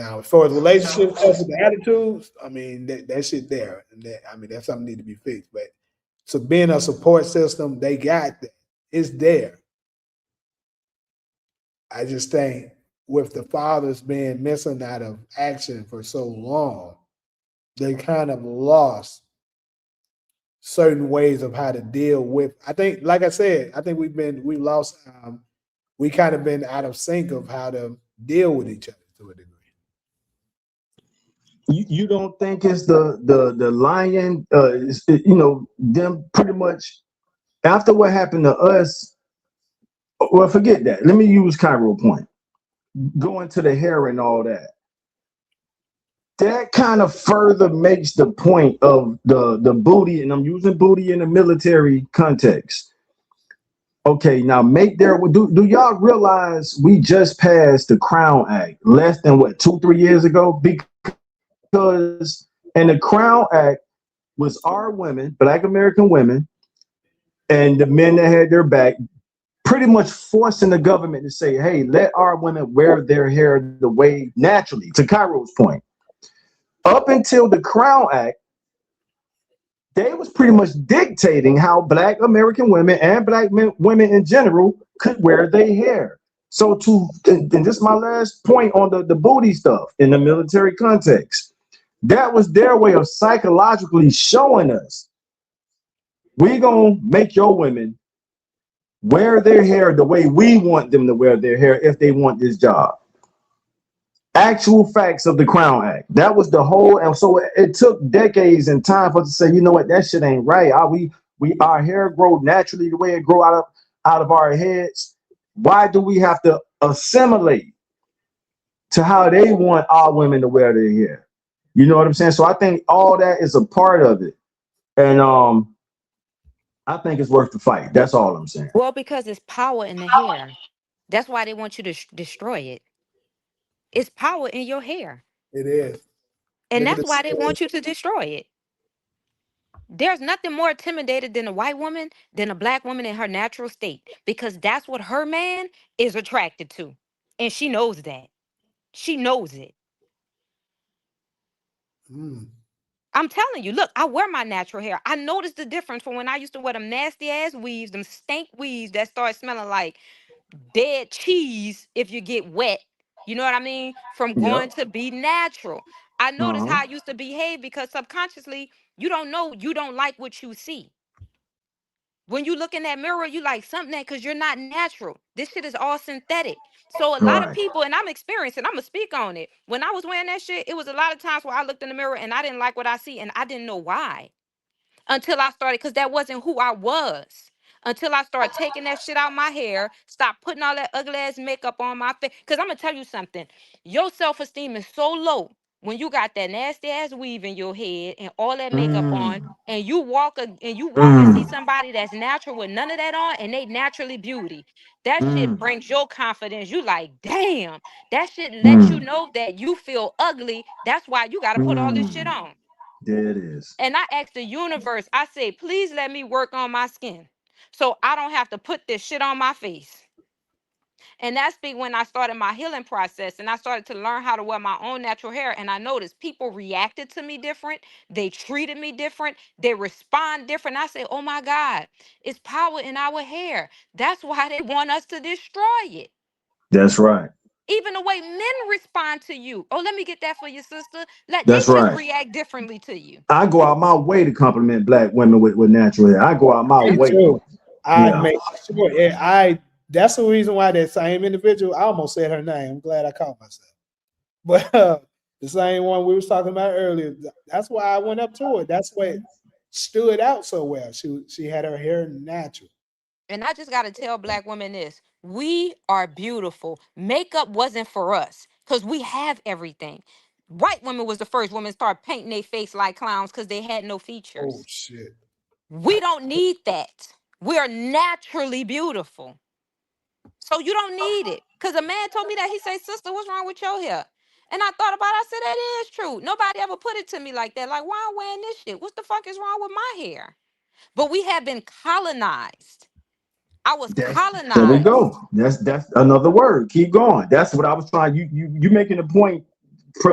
Now, as far as relationships, stuff with the attitudes, I mean that shit there, and I mean that's something that need to be fixed. But so being a support system, they got that. It's there. I just think with the fathers being missing out of action for so long, they kind of lost certain ways of how to deal with. I think, like I said, I think we lost. We kind of been out of sync of how to deal with each other to a degree. You don't think it's the lion? Them pretty much after what happened to us. Well, forget that. Let me use Cairo Point. Going to the hair and all that. That kind of further makes the point of the booty, and I'm using booty in a military context. Okay, now make there. Do y'all realize we just passed the Crown Act less than what 2 3 years ago? Because in the Crown Act was our women, Black American women, and the men that had their back, pretty much forcing the government to say, "Hey, let our women wear their hair the way naturally." To Cairo's point, up until the Crown Act, they was pretty much dictating how Black American women and Black women in general could wear their hair. So and this is my last point on the booty stuff in the military context. That was their way of psychologically showing us we gonna make your women wear their hair the way we want them to wear their hair if they want this job. Actual facts of the Crown Act. That was the whole, and so it took decades and time for us to say, you know what, that shit ain't right. We our hair grow naturally the way it grow out of our heads. Why do we have to assimilate to how they want our women to wear their hair? You know what I'm saying? So I think all that is a part of it, and I think it's worth the fight. That's all I'm saying. Well, because it's power in the hair. That's why they want you to destroy it. It's power in your hair. It is. And Look at that's the why they story. want you to destroy it. There's nothing more intimidated than a white woman than a black woman in her natural state because that's what her man is attracted to. And she knows that. She knows it. Mm. I'm telling you, look, I wear my natural hair. I noticed the difference from when I used to wear them nasty ass weaves, them stank weaves that start smelling like dead cheese if you get wet. You know what I mean? From Yep. going to be natural. I noticed Uh-huh. how I used to behave because subconsciously, you don't know you don't like what you see. When you look in that mirror, you like something that because you're not natural. This shit is all synthetic. So a lot of Right. people, and I'm experiencing, I'm gonna speak on it. When I was wearing that shit, it was a lot of times where I looked in the mirror and I didn't like what I see, and I didn't know why until I started, because that wasn't who I was. Until I started taking that shit out my hair, stop putting all that ugly ass makeup on my face. Because I'm gonna tell you something. Your self-esteem is so low when you got that nasty ass weave in your head and all that makeup on, Mm, and you walk and see mm, somebody that's natural with none of that on, and they naturally beauty. That shit mm, brings your confidence. You like, damn, that shit lets you mm, know that you feel ugly. That's why you gotta put all this shit mm. on. There it is. And I asked the universe, I said, please let me work on my skin so I don't have to put this shit on my face. And that's big when I started my healing process and I started to learn how to wear my own natural hair. And I noticed people reacted to me different. They treated me different. They respond different. I said, oh my God, it's power in our hair. That's why they want us to destroy it. That's right. Even the way men respond to you. Oh, let me get that for your sister. Let they That's just right. react differently to you. I go out my way to compliment Black women with natural hair. I go out my Me way. too. I Yeah. make sure. Yeah, I. That's the reason why that same individual. I almost said her name. I'm glad I caught myself. But the same one we was talking about earlier. That's why I went up to her. That's why it stood out so well. She had her hair natural. And I just got to tell black women this: we are beautiful. Makeup wasn't for us because we have everything. White women was the first women to start painting their face like clowns because they had no Oh features. shit. We don't need that. We are naturally beautiful. So you don't need it. Because a man told me that. He said, sister, what's wrong with your hair? And I thought about it. I said, that is true. Nobody ever put it to me like that. Like, why I'm wearing this shit? What the fuck is wrong with my hair? But we have been colonized. I was There we colonized. go. That's another word. Keep going. That's what I was trying. You making the point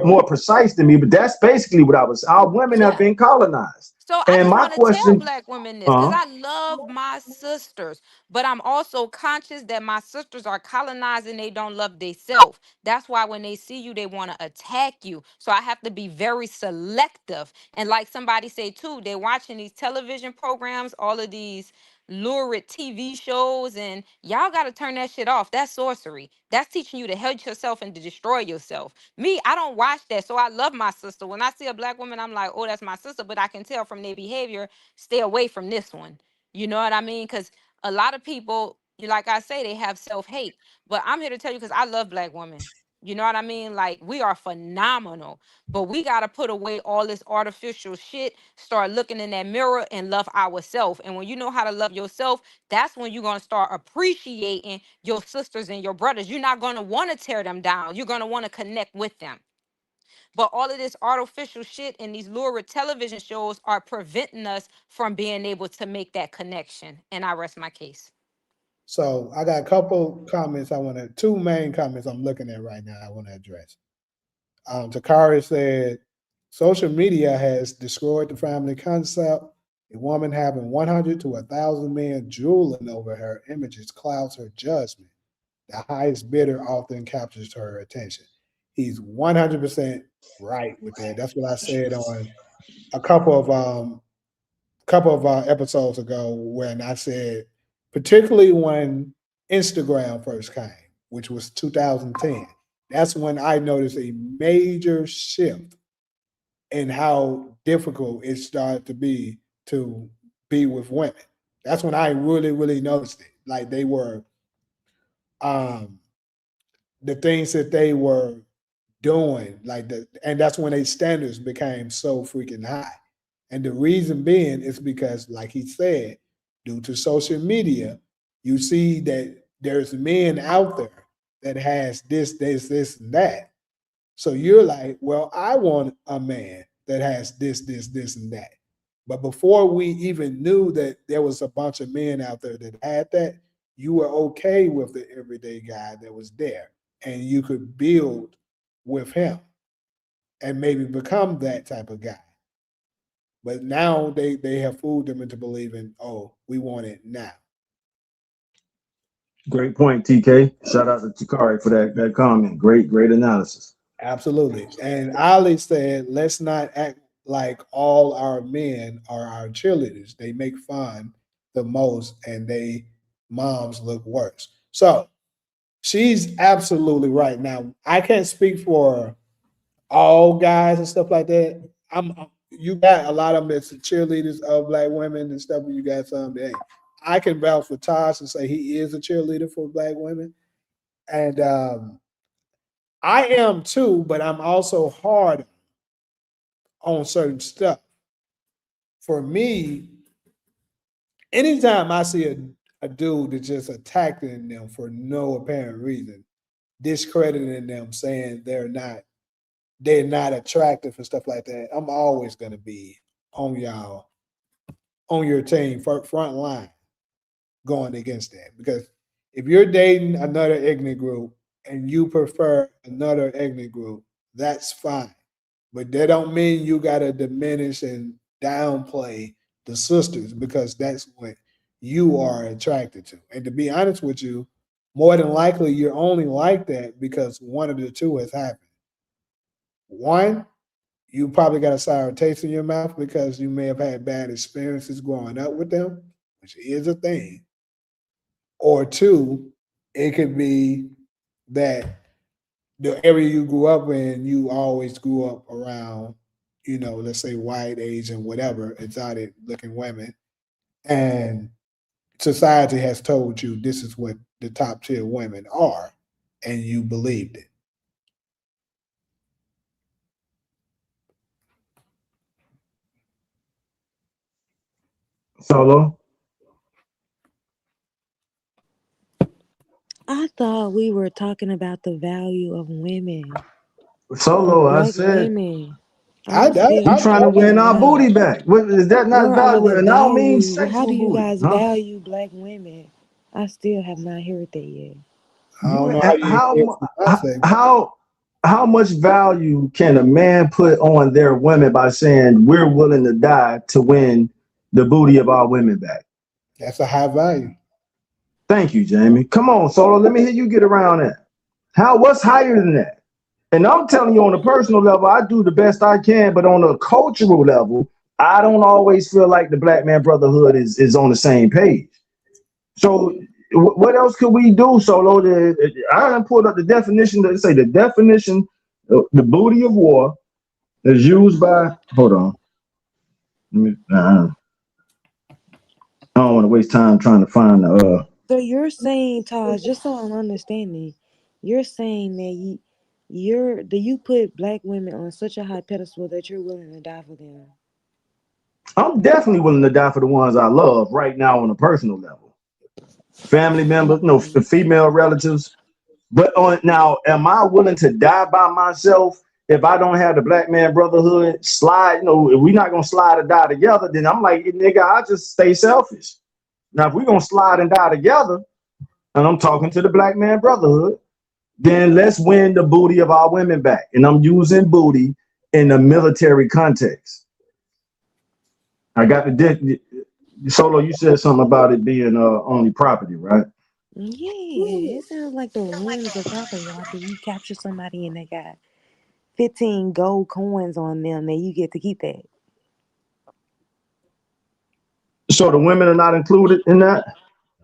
more precise than me, but that's basically what I was. Our women have Yeah. been colonized. So I And just my want to tell question, black women this because uh, I love my sisters, but I'm also conscious that my sisters are colonized and they don't love themselves. That's why when they see you, they want to attack you. So I have to be very selective. And like somebody said too, they're watching these television programs, all of these lurid TV shows, and y'all got to turn that shit off. That's sorcery. That's teaching you to hate yourself and to destroy yourself. Me, I don't watch that. So I love my sister. When I see a black woman, I'm like, oh, that's my sister. But I can tell from their behavior, stay away from this one. You know what I mean? Because a lot of people, like I say, they have self hate. But I'm here to tell you because I love black women. You know what I mean? Like, we are phenomenal, but we got to put away all this artificial shit, start looking in that mirror and love ourselves. And when you know how to love yourself, that's when you're going to start appreciating your sisters and your brothers. You're not going to want to tear them down. You're going to want to connect with them. But all of this artificial shit and these lurid television shows are preventing us from being able to make that connection. And I rest my case. So I got a couple comments two main comments I'm looking at right now I want to address. Takari said, social media has destroyed the family concept. A woman having 100 to 1,000 men drooling over her images clouds her judgment. The highest bidder often captures her attention. He's 100% right with that. That's what I said on a couple of episodes ago when I said, particularly when Instagram first came, which was 2010, that's when I noticed a major shift in how difficult it started to be with women. That's when I really, really noticed it. Like they were, um, the things that they were doing, and that's when their standards became so freaking high. And the reason being is because, like he said, due to social media, you see that there's men out there that has this, and that. So you're like, well, I want a man that has this, and that. But before we even knew that there was a bunch of men out there that had that, you were okay with the everyday guy that was there, and you could build with him and maybe become that type of guy. But now they have fooled them into believing, oh, we want it now. Great point, TK. Shout out to Takari for that comment. Great analysis. Absolutely. And Ali said, let's not act like all our men are our cheerleaders. They make fun the most and they moms look worse. So she's absolutely right. Now, I can't speak for all guys and stuff like that. You got a lot of them that's cheerleaders of black women and stuff, and you got some that ain't. I can vouch for Tosh and say he is a cheerleader for black women. And I am too, but I'm also hard on certain stuff. For me, anytime I see a dude that's just attacking them for no apparent reason, discrediting them, saying they're not attractive and stuff like that, I'm always gonna be on y'all on your team front line going against that. Because if you're dating another ignorant group and you prefer another ignorant group, that's fine. But that don't mean you gotta diminish and downplay the sisters because that's what you are attracted to. And to be honest with you, more than likely you're only like that because one of the two has happened. One, you probably got a sour taste in your mouth because you may have had bad experiences growing up with them, which is a thing. Or two, it could be that the area you grew up in, you always grew up around, let's say white, Asian, whatever, exotic looking women. And society has told you this is what the top tier women are, and you believed it. Solo. I thought we were talking about the value of women, of Solo, I black said women. I, I'm I, still we I, trying to I talking win our about booty back. Is that not where are valuable? the And I don't mean value? How sexual do you booty, guys huh? value black women? I still have not heard that yet. I You don't know how you how get mu- from my segment. how much value can a man put on their women by saying we're willing to die to win the booty of our women back? That's a high value. Thank you, Jamie. Come on, Solo. Let me hear you get around that. What's higher than that? And I'm telling you on a personal level, I do the best I can, but on a cultural level, I don't always feel like the Black Man Brotherhood is on the same page. So what else could we do, Solo? I done pulled up the definition. That say the definition, the booty of war is used by. Hold on. I don't want to waste time trying to find the. So you're saying, Taj, just so I'm understanding, you're saying that Do you put black women on such a high pedestal that you're willing to die for them? I'm definitely willing to die for the ones I love right now on a personal level. Family members, no female relatives. But on now, am I willing to die by myself if I don't have the black man brotherhood slide? If we're not gonna slide or die together, then I'm like, nigga, I just stay selfish. Now, if we're gonna slide and die together, and I'm talking to the black man brotherhood, then let's win the booty of our women back. And I'm using booty in the military context. I got the Solo. You said something about it being only property, right? Yeah, it sounds like the ruins of property. Like if you capture somebody and they got 15 gold coins on them, then you get to keep that. So the women are not included in that.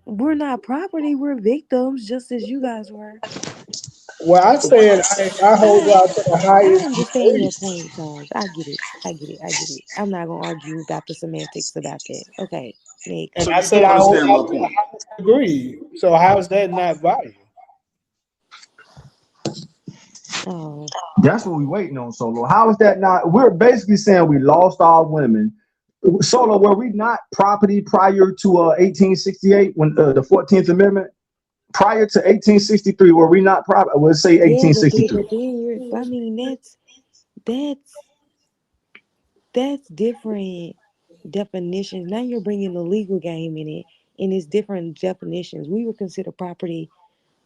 We're not property, we're victims, just as you guys were. Well, I said I hold I y'all to the I highest understand your degree. point, Taj. I get it. I get it. I get it. I'm not gonna argue about the semantics about that. Okay, And So next. I you said do I hold understand y'all my to the point. highest degree. So how is that not value? Oh, That's what we waiting on, Solo. How is that not? We're basically saying we lost our women. Solo, were we not property prior to 1868 when the 14th Amendment? Prior to 1863, were we not property? I would say yeah, 1863. but then you're. I mean, that's that's different definitions. Now you're bringing the legal game in it, and it's different definitions. We would consider property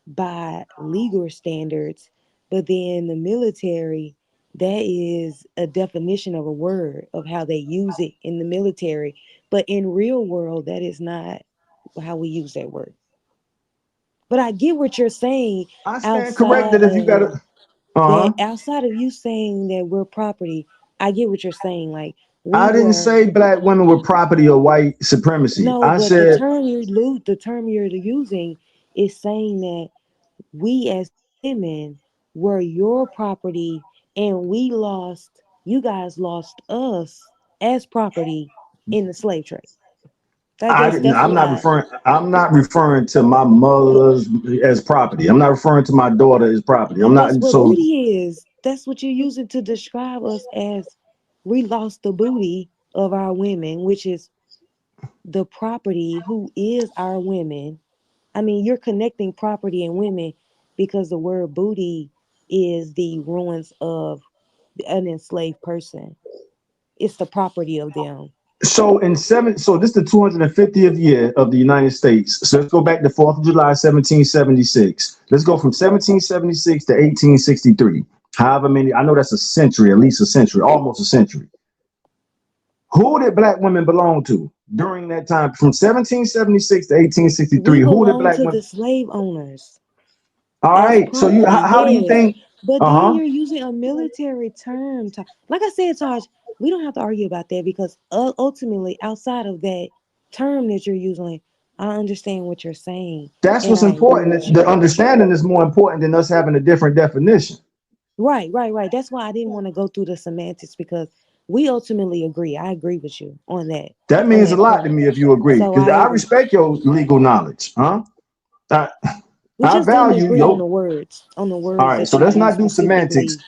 by legal standards, but then the military, that is a definition of a word of how they use it in the military. But in real world, that is not how we use that word. But I get what you're saying I stand corrected outside if you got of to. Uh huh. outside of you saying that we're property. I get what you're saying. Like we I didn't were say black women were property of white supremacy. no, I but said the term you're using is saying that we as women were your property and you guys lost us as property in the slave trade. I I guess didn't. that's I'm what not I, referring. I'm not referring to my but, mother's as property. I'm not referring to my daughter as property. I'm but that's not. what So booty is. That's what you're using to describe us as we lost the booty of our women, which is the property who is our women. I mean, you're connecting property and women because the word booty is the ruins of an enslaved person. It's the property of them. so this is the 250th year of the United States. So let's go back to 4th of July, 1776. Let's go from 1776 to 1863. However many, I know that's a century, at least a century, almost a century. Who did black women belong to during that time from 1776 to We 1863? Who did belong black to women? the slave owners All as right. So you, property, how do you yes. think? But Uh then huh. you're using a military term. Like I said, Taj, we don't have to argue about that because ultimately, outside of that term that you're using, I understand what you're saying That's and what's I agree with important. The you. understanding is more important than us having a different definition. Right, right, right. That's why I didn't want to go through the semantics because we ultimately agree. I agree with you That on means a that lot to point. me if you agree, So because I I agree. respect your legal knowledge. Huh? I, We I just didn't value agree your. on the All words right. that So you let's use not do semantics. specifically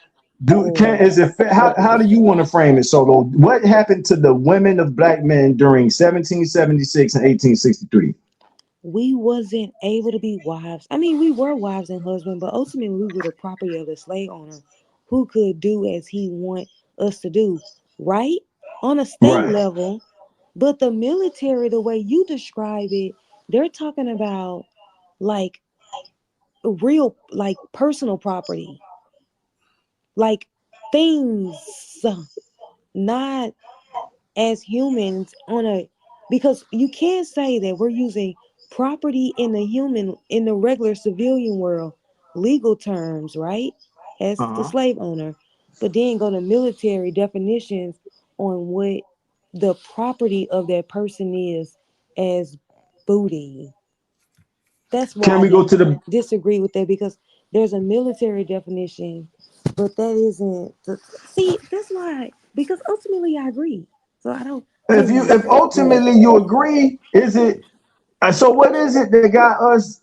Do can for is it how property. do you want to frame it, Solo? What happened to the women of black men during 1776 and 1863? We wasn't able to be wives. I mean, we were wives and husbands, but ultimately we were the property of the slave owner who could do as he want us to do, right? On a state Right. level. But the military, the way you describe it, they're talking about like real, like personal property, like things, not as humans on a, because you can't say that we're using property in the regular civilian world legal terms, right, as the Uh-huh. slave owner, but then go to military definitions on what the property of that person is as booty. That's why Can I we go to the disagree with that because there's a military definition, but that isn't. See, that's why because ultimately I agree. So I if didn't you want to if go. ultimately you agree, is it so what is it that got us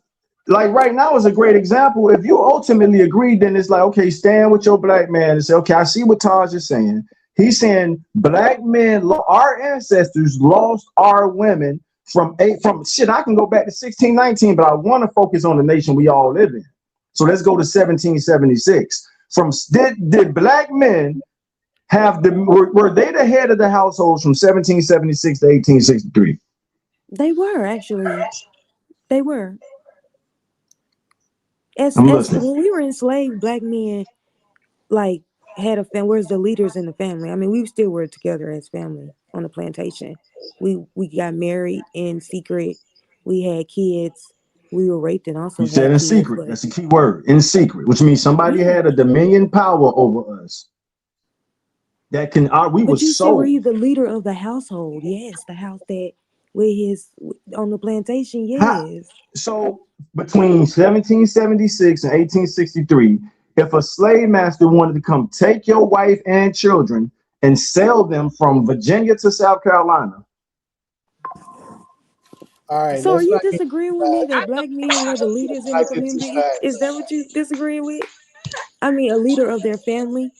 like right now is a great example. If you ultimately agree, then it's like, okay, stand with your black man and say, okay, I see what Taj is saying. He's saying black men, our ancestors lost our women from shit. I can go back to 1619, but I want to focus on the nation we all live in. So let's go to 1776. Did black men were they the head of the households from 1776 to 1863? They were actually. They were. I'm As listening. when we were enslaved, black men like had a family. Where's the leaders in the family? I mean, we still were together as family on the plantation. We got married in secret. We had kids. We were raped and You also said had in kids. secret. But That's a key word. In secret, which means somebody yeah. had a dominion power over us. That can we But was you said, were sold. you the leader of the household? Yes, the house that with his on the plantation. How, Yes. so between 1776 and 1863, if a slave master wanted to come take your wife and children and sell them from Virginia to South Carolina. All right, So are let's you not get disagreeing with me back. I that black don't men were the leaders in the Not get community? Is that distracted. what you disagreeing with? I mean, a leader of their family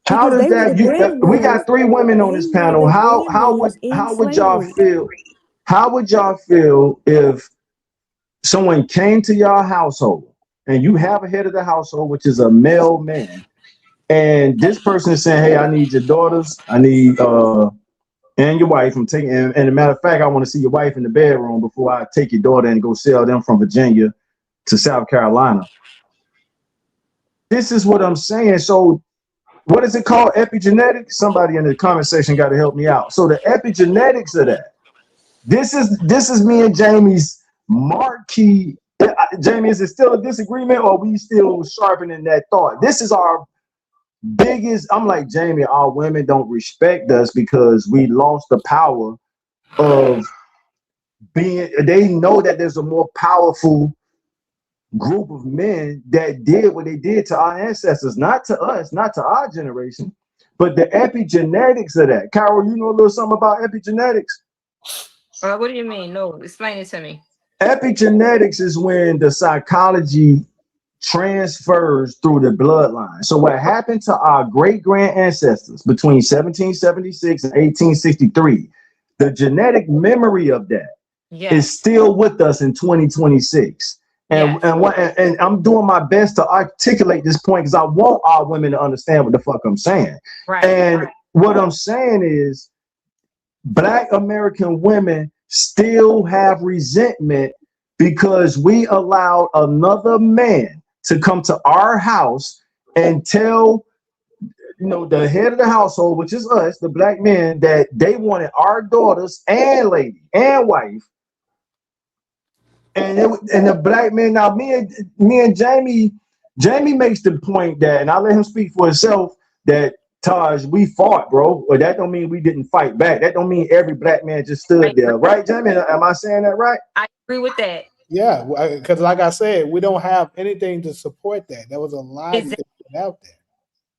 How because does they were the that we breadwinners. got three women on They this were panel. the breadwinners in How would y'all slavery. feel? How would y'all feel if someone came to your household and you have a head of the household, which is a male man, and this person is saying, hey, I need your daughters, I need and your wife. I'm taking and a matter of fact, I want to see your wife in the bedroom before I take your daughter and go sell them from Virginia to South Carolina. This is what I'm saying. So what is it called? Epigenetics? Somebody in the comment section got to help me out. So the epigenetics of that. This is me and Jamie's marquee. Jamie, is it still a disagreement or are we still sharpening that thought? This is our biggest. I'm like, Jamie, our women don't respect us because we lost the power of being. They know that there's a more powerful group of men that did what they did to our ancestors, not to us, not to our generation, but the epigenetics of that. Carol, you know a little something about epigenetics? What do you mean? No, explain it to me. Epigenetics is when the psychology transfers through the bloodline. So what happened to our great grand ancestors between 1776 and 1863, the genetic memory of that is Yes. still with us in 2026. And Yes. and I'm doing my best to articulate this point because I want our women to understand what the fuck I'm saying. Right. And what I'm saying is Black American women still have resentment because we allowed another man to come to our house and tell the head of the household, which is us, the black men, that they wanted our daughters and lady and wife. And the black men. Now, me and Jamie makes the point that, and I'll let him speak for himself, that Taj, we fought, bro. But that don't mean we didn't fight back. That don't mean every black man just stood there, right, Jamie? Am I saying that right? I agree with that. Yeah, because like I said, we don't have anything to support that. There was a lie that Exactly. they put out there.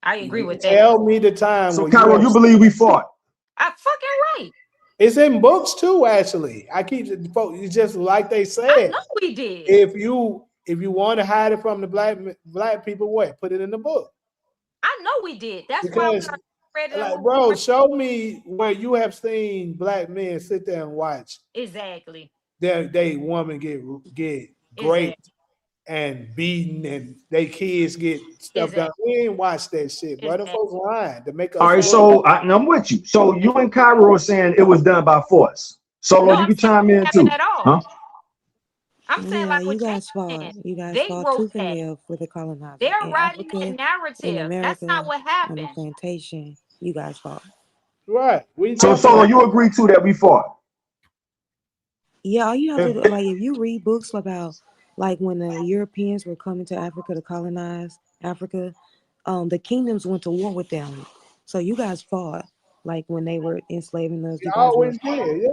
I agree with that. Tell me the time So, where you Carol, have. you believe we fought? I fucking right. It's in books too. Actually, I keep it's just like they I said. know we did. If you want to hide it from the black people, what? Put it in the book. I know we did. That's why when Because, I read that like, movie. bro, show me where you have seen black men sit there and watch Exactly. they woman get Exactly. raped and beaten and they kids get stuff done. Exactly. We ain't watch that shit, bro. Them Exactly. folks lying to make All us right, look. so I'm with you. So you and Cairo are saying it was done by force. Solo, No, you I'm can saying chime it in happened too, at all. huh? I'm saying Yeah, like what you Jay guys fought. saying. You guys They fought wrote tooth and that. nail for the colonizer They're in writing that Africa, in narrative. That's not America, what on the happened. plantation. You guys fought. Right. We So definitely. Solo, you agree too that we fought? Yeah, all you have to do, If, like, if you read books about, like, when the Europeans were coming to Africa to colonize Africa, the kingdoms went to war with them. So you guys fought, like, when they were enslaving us. We You guys were always did, yeah.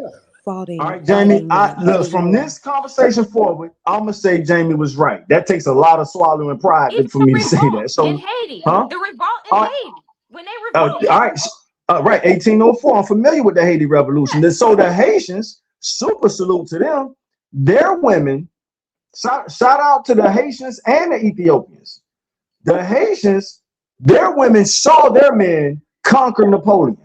all right, Jamie, fighting them. It look, was a from war. this conversation forward, I'm gonna say Jamie was right. That takes a lot of swallowing pride Even for the me to say revolt that. in So, Haiti. huh? The revolt in All right, Haiti. When they revolted. all right, right, 1804. I'm familiar with the Haiti Revolution. Yes. So the Haitians, super salute to them. Their women Shout out to the Haitians and the Ethiopians. The Haitians, their women saw their men conquer Napoleon.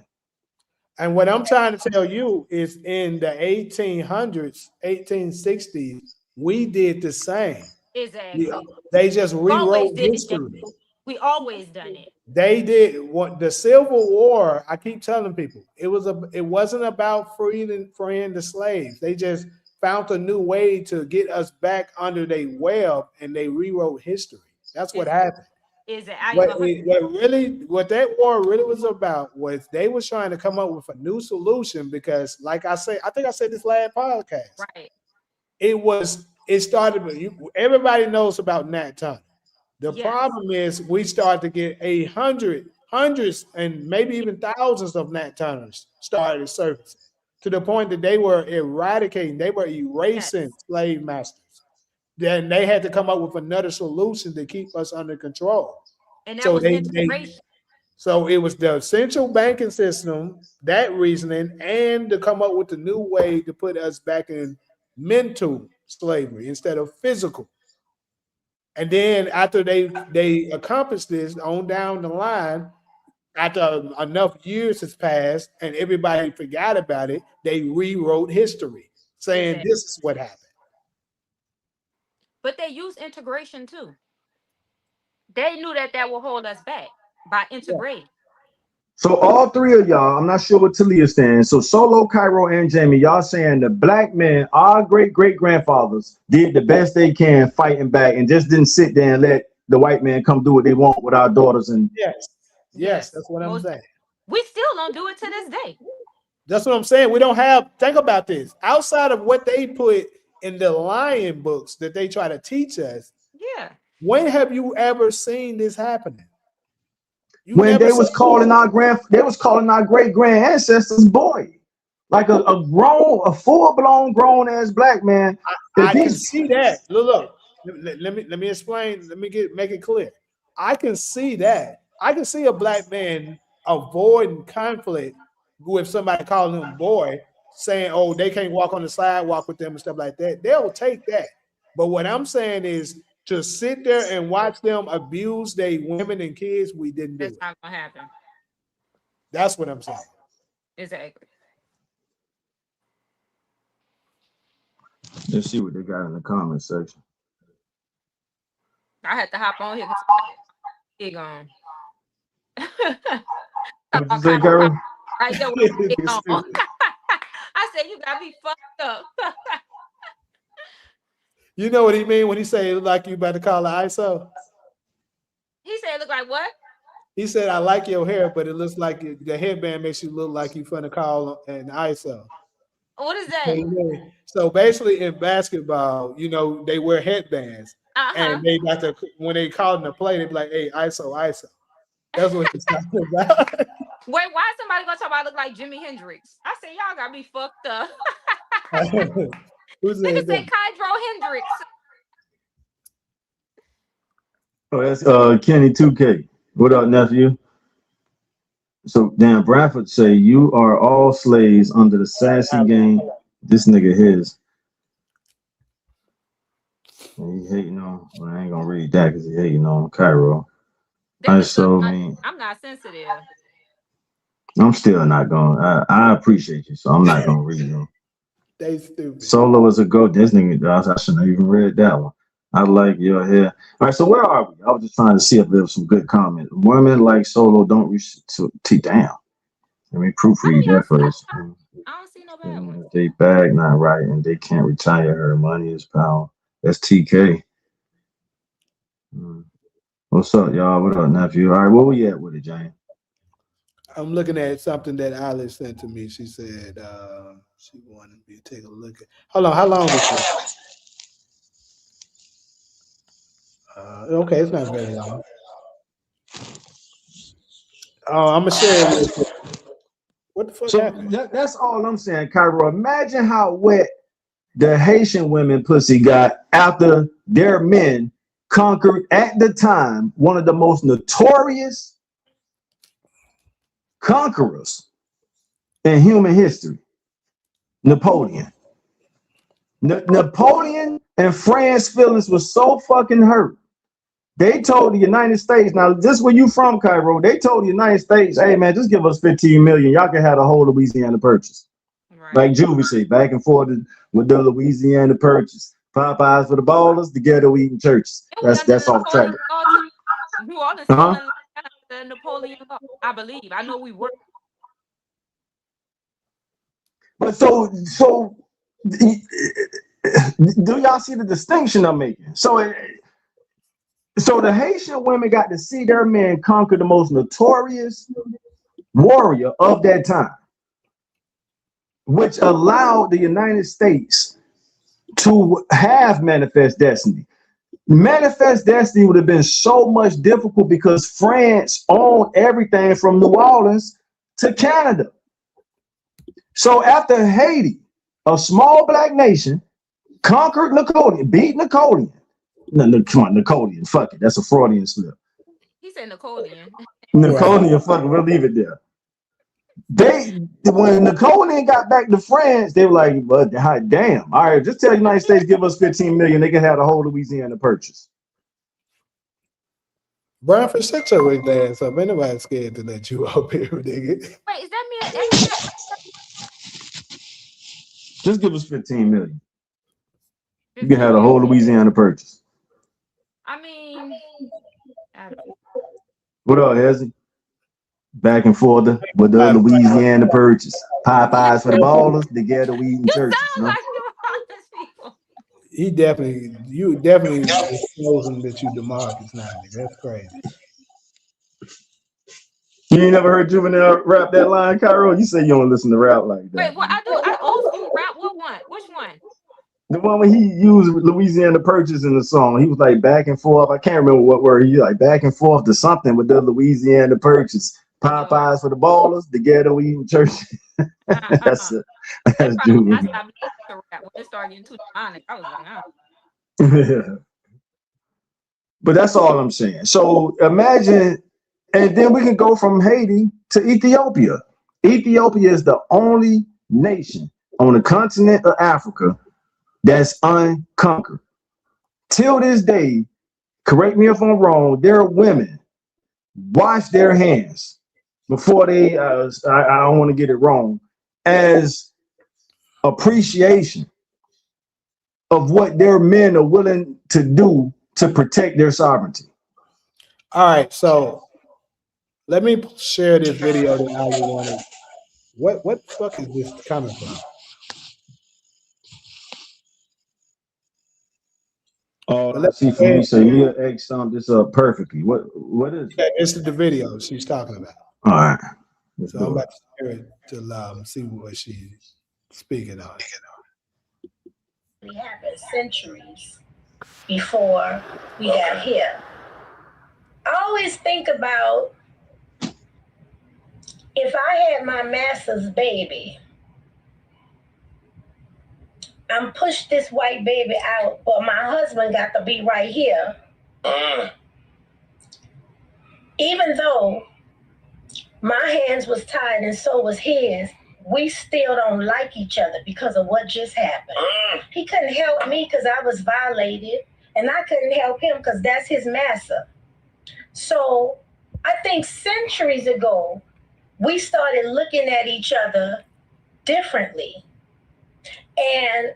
And what I'm trying to tell you is in the 1800s, 1860s, we did the same. Exactly. They just We always rewrote did it, Jay. history. We always done it. They did what the Civil War. I keep telling people it wasn't about freeing the slaves. They just found a new way to get us back under their web, and they rewrote history. That's what happened. Is it? What that war really was about was they was trying to come up with a new solution because, like I say, I think I said this last podcast. Right. It started. Everybody knows about Nat Turner. The problem is we start to get hundreds, and maybe even thousands of Nat Turners started surfacing to the point that they were erasing slave masters. Then they had to come up with another solution to keep us under control. And that was integration. So it was the central banking system, that reasoning, and to come up with a new way to put us back in mental slavery instead of physical. And then after they accomplished this on down the line, after enough years has passed and everybody forgot about it, they rewrote history, saying this is what happened. But they use integration too. They knew that will hold us back by integrating. So all three of y'all, I'm not sure what Talia stands. So Solo, Cairo, and Jamie, y'all saying the black men, our great-great-grandfathers, did the best they can fighting back and just didn't sit there and let the white man come do what they want with our daughters. And yes, that's what I'm saying. We still don't do it to this day. That's what I'm saying. We don't have, think about this. Outside of what they put in the lion books that they try to teach us, when have you ever seen this happening? When they was calling our great grand ancestors boy, like a full-blown grown ass black man. I can see that. Look. Let me explain. Make it clear. I can see that. I can see a black man avoiding conflict with somebody calling him boy, saying, "Oh, they can't walk on the sidewalk with them and stuff like that." They'll take that. But what I'm saying is, to sit there and watch them abuse their women and kids, we didn't do it. That's not gonna happen. That's what I'm saying. Exactly. Let's see what they got in the comment section. I had to hop on here because he gone. What you say, Carol? Right there. I said, you got me fucked up. You know what he mean when he say it look like you about to call an ISO? He said, look like what? He said, I like your hair, but it looks like the headband makes you look like you finna call an ISO. What is that? So basically in basketball, they wear headbands. And they got to, when they call them to play, they be like, hey, ISO. That's what he's talking about. Wait, why is somebody gonna talk about I look like Jimi Hendrix? I said, y'all got me fucked up. Who's Nigga said Kydro Hendrix. Oh, that's Kenny 2K. What up, nephew? So Dan Bradford say you are all slaves under the sassy game. This nigga his. And he hating on. Well, I ain't gonna read that because he hating on Cairo. I'm not sensitive. I'm still not going. I appreciate you, so I'm not gonna read them. They stupid. Solo is a goat. This nigga, I shouldn't have even read that one. I like your hair. All right, so where are we? I was just trying to see if there was some good comments. Women like Solo don't reach to down. Let me proofread that first. I don't see no bad ones. They bag not right, and they can't retire her. Money is power. That's TK. What's up, y'all? What up, nephew? All right, where we at with it, Jane? I'm looking at something that Alice sent to me. She said she wanted me to take a look at. Hold on, how long is this? Okay, it's not very long. I'm gonna share it with you. What the fuck happened? That's all I'm saying, Cairo. Imagine how wet the Haitian women pussy got after their men conquered at the time one of the most notorious conquerors in human history, Napoleon. Napoleon and France's feelings was so fucking hurt. They told the United States, now this is where you from, Cairo. They told the United States, hey man, just give us 15 million. Y'all can have the whole Louisiana Purchase. Right. Like Juvie said, back and forth with the Louisiana Purchase. Popeyes for the ballers, the ghetto eating churches. That's off track. New Orleans fell in the Napoleon law, I believe. I know we were. But so do y'all see the distinction I'm making? So the Haitian women got to see their men conquer the most notorious warrior of that time, which allowed the United States to have Manifest Destiny. Manifest Destiny would have been so much difficult because France owned everything from New Orleans to Canada. So after Haiti, a small black nation, conquered Napoleon, beat Napoleon. No, come on, Napoleon, fuck it. That's a Freudian slip. He said Napoleon. Napoleon, fuck it, we'll leave it there. When Napoleon got back to France, they were like, well, damn, all right, just tell the United States, give us 15 million, they can have the whole Louisiana Purchase. Brian, for shut your weak ass up. Anybody's scared to let you up here, nigga. Wait, is that me? Just give us 15 million. You can have the whole Louisiana Purchase. I mean, what up, Hezzy? Back and forth with the Louisiana Purchase. Popeyes for the ballers, the ghetto eating churches. Sound like New Orleans people. You definitely exposing that you DeMarcus now, nigga. That's crazy. You ain't never heard Juvenile rap that line, Cairo? You say you don't listen to rap like that. Wait, what I do? I old school rap. What one? Which one? The one when he used Louisiana Purchase in the song. He was like back and forth. I can't remember what word he like back and forth to something with the Louisiana Purchase. Popeyes for the ballers, the ghetto eating church. That's Juvenile. I stopped listening to rap when it started getting too demonic. I was like, Yeah. But that's all I'm saying. So imagine, and then we can go from Haiti to Ethiopia. Ethiopia is the only nation on the continent of Africa that's unconquered. Till this day, correct me if I'm wrong, their women wash their hands before they, I don't want to get it wrong, as appreciation of what their men are willing to do to protect their sovereignty. All right, so let me share this video that I wanted. What the fuck is this coming from? Oh, I see from you. So you egg summed this up perfectly. What is it? Yeah, this is the video she's talking about. All right. So I'm about to share it to see what she's speaking on. It happened centuries before we got here. I always think about if I had my master's baby, I'm pushed this white baby out, but my husband got to be right here. Even though my hands was tied and so was his, we still don't like each other because of what just happened. He couldn't help me because I was violated, and I couldn't help him because that's his master. So I think centuries ago, we started looking at each other differently. And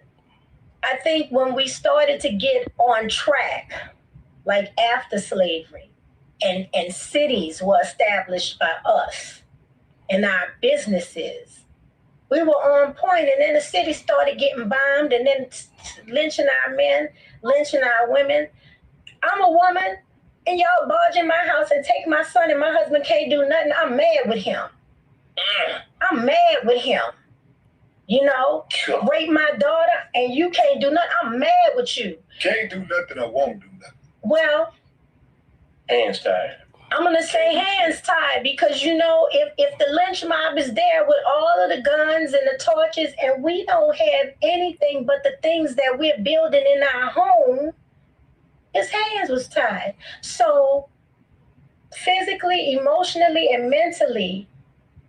I think when we started to get on track, like after slavery, and cities were established by us and our businesses, we were on point, and then the city started getting bombed and then lynching our men, lynching our women. I'm a woman, and y'all barge in my house and take my son, and my husband can't do nothing. I'm mad with him. I'm mad with him. You know, rape my daughter, and you can't do nothing. I'm mad with you. Can't do nothing, I won't do nothing. Well, hands tied. I'm going to say hands tied because, you know, if the lynch mob is there with all of the guns and the torches and we don't have anything but the things that we're building in our home, his hands was tied. So physically, emotionally, and mentally,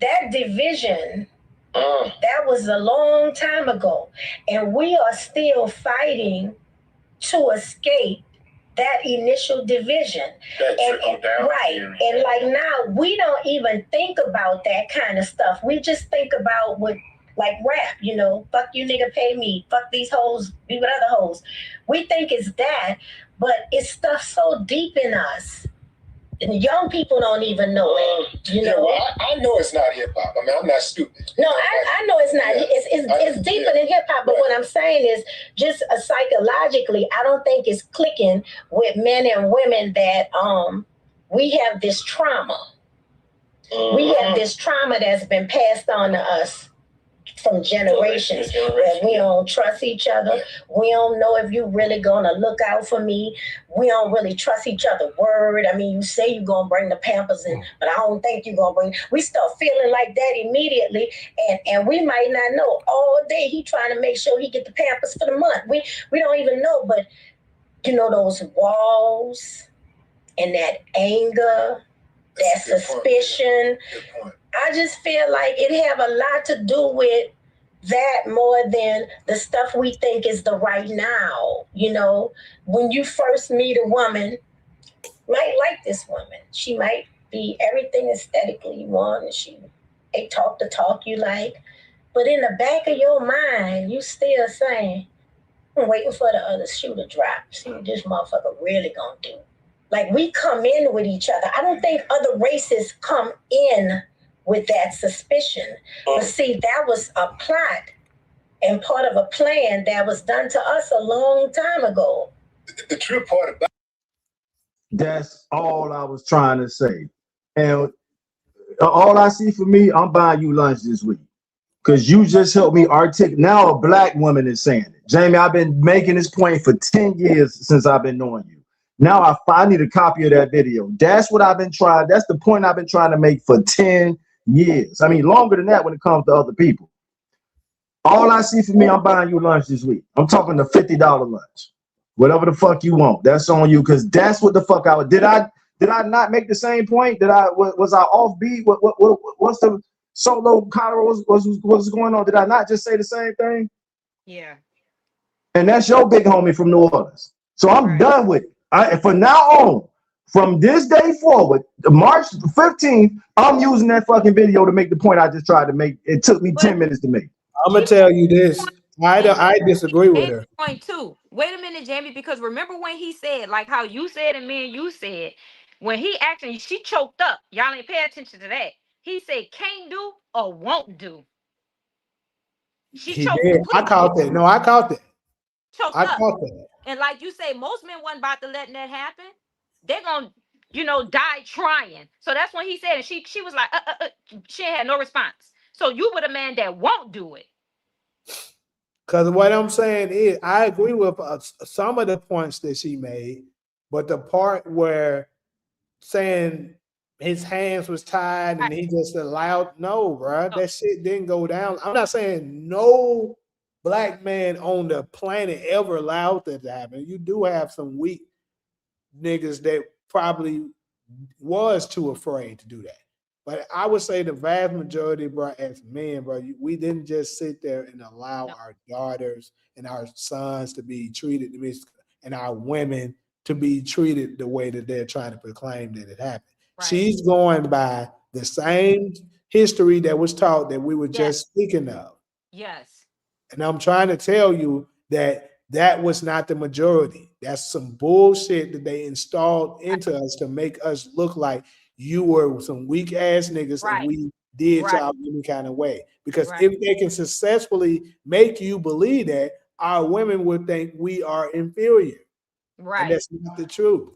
that division That was a long time ago. And we are still fighting to escape that initial division. Right. And like now, we don't even think about that kind of stuff. We just think about what, like rap, fuck you nigga, pay me, fuck these hoes, be with other hoes. We think it's that, but it's stuff so deep in us. And young people don't even know it. I know it's not hip hop. I mean, I'm not stupid. No, I know it's not. It's deeper than hip hop. But what I'm saying is, just psychologically, I don't think it's clicking with men and women that we have this trauma. We have this trauma that's been passed on to us from generations where we don't trust each other. We don't know if you really gonna look out for me. We don't really trust each other word. I mean, you say you're gonna bring the Pampers in, but I don't think you're gonna bring. We start feeling like that immediately, and we might not know. All day he trying to make sure he get the Pampers for the month. We don't even know, but those walls and that anger, that suspicion. I just feel like it have a lot to do with that more than the stuff we think is the right now. When you first meet a woman, might like this woman. She might be everything aesthetically you want, and they talk the talk you like. But in the back of your mind, you still saying, I'm waiting for the other shoe to drop. See what this motherfucker really gonna do. Like, we come in with each other. I don't think other races come in with that suspicion. But see, that was a plot and part of a plan that was done to us a long time ago. The true part about That's all I was trying to say. And all I see for me, I'm buying you lunch this week. Because you just helped me articulate. Now a black woman is saying it. Jamie, I've been making this point for 10 years since I've been knowing you. Now I finally need a copy of that video. That's what I've been trying. That's the point I've been trying to make for 10 years. I mean, longer than that when it comes to other people. All I see for me, I'm buying you lunch this week. I'm talking the $50 lunch. Whatever the fuck you want. That's on you, because that's what the fuck I would. Did I not make the same point? Was I offbeat? What's the solo collar what's going on? Did I not just say the same thing? Yeah. And that's your big homie from New Orleans. So I'm done with it. From now on, from this day forward, March 15th, I'm using that fucking video to make the point I just tried to make. It took me 10 minutes to make. I'm gonna tell you this. I disagree with her. Point two. Wait a minute, Jamie, because remember when he said, like how you said and me and you said, when he actually, she choked up. Y'all ain't pay attention to that. He said can't do or won't do. She choked. Did. I caught that. No, I caught that. Choked I up. caught that. And like you say, most men wasn't about to letting that happen. They're gonna, die trying. So that's when he said it. She was like, she had no response. So you were the man that won't do it. Because what I'm saying is, I agree with some of the points that she made, but the part where saying his hands was tied and he just allowed, no, bro, that shit didn't go down. I'm not saying no black man on the planet ever allowed that to happen. You do have some weak niggas that probably was too afraid to do that. But I would say the vast majority, bro, as men, bro, we didn't just sit there and allow our daughters and our sons to be treated, and our women to be treated the way that they're trying to proclaim that it happened. Right. She's going by the same history that was taught that we were just speaking of. Yes. And I'm trying to tell you that was not the majority. That's some bullshit that they installed into us to make us look like you were some weak ass niggas and we did y'all any kind of way. Because if they can successfully make you believe that, our women would think we are inferior. Right. And that's not the truth.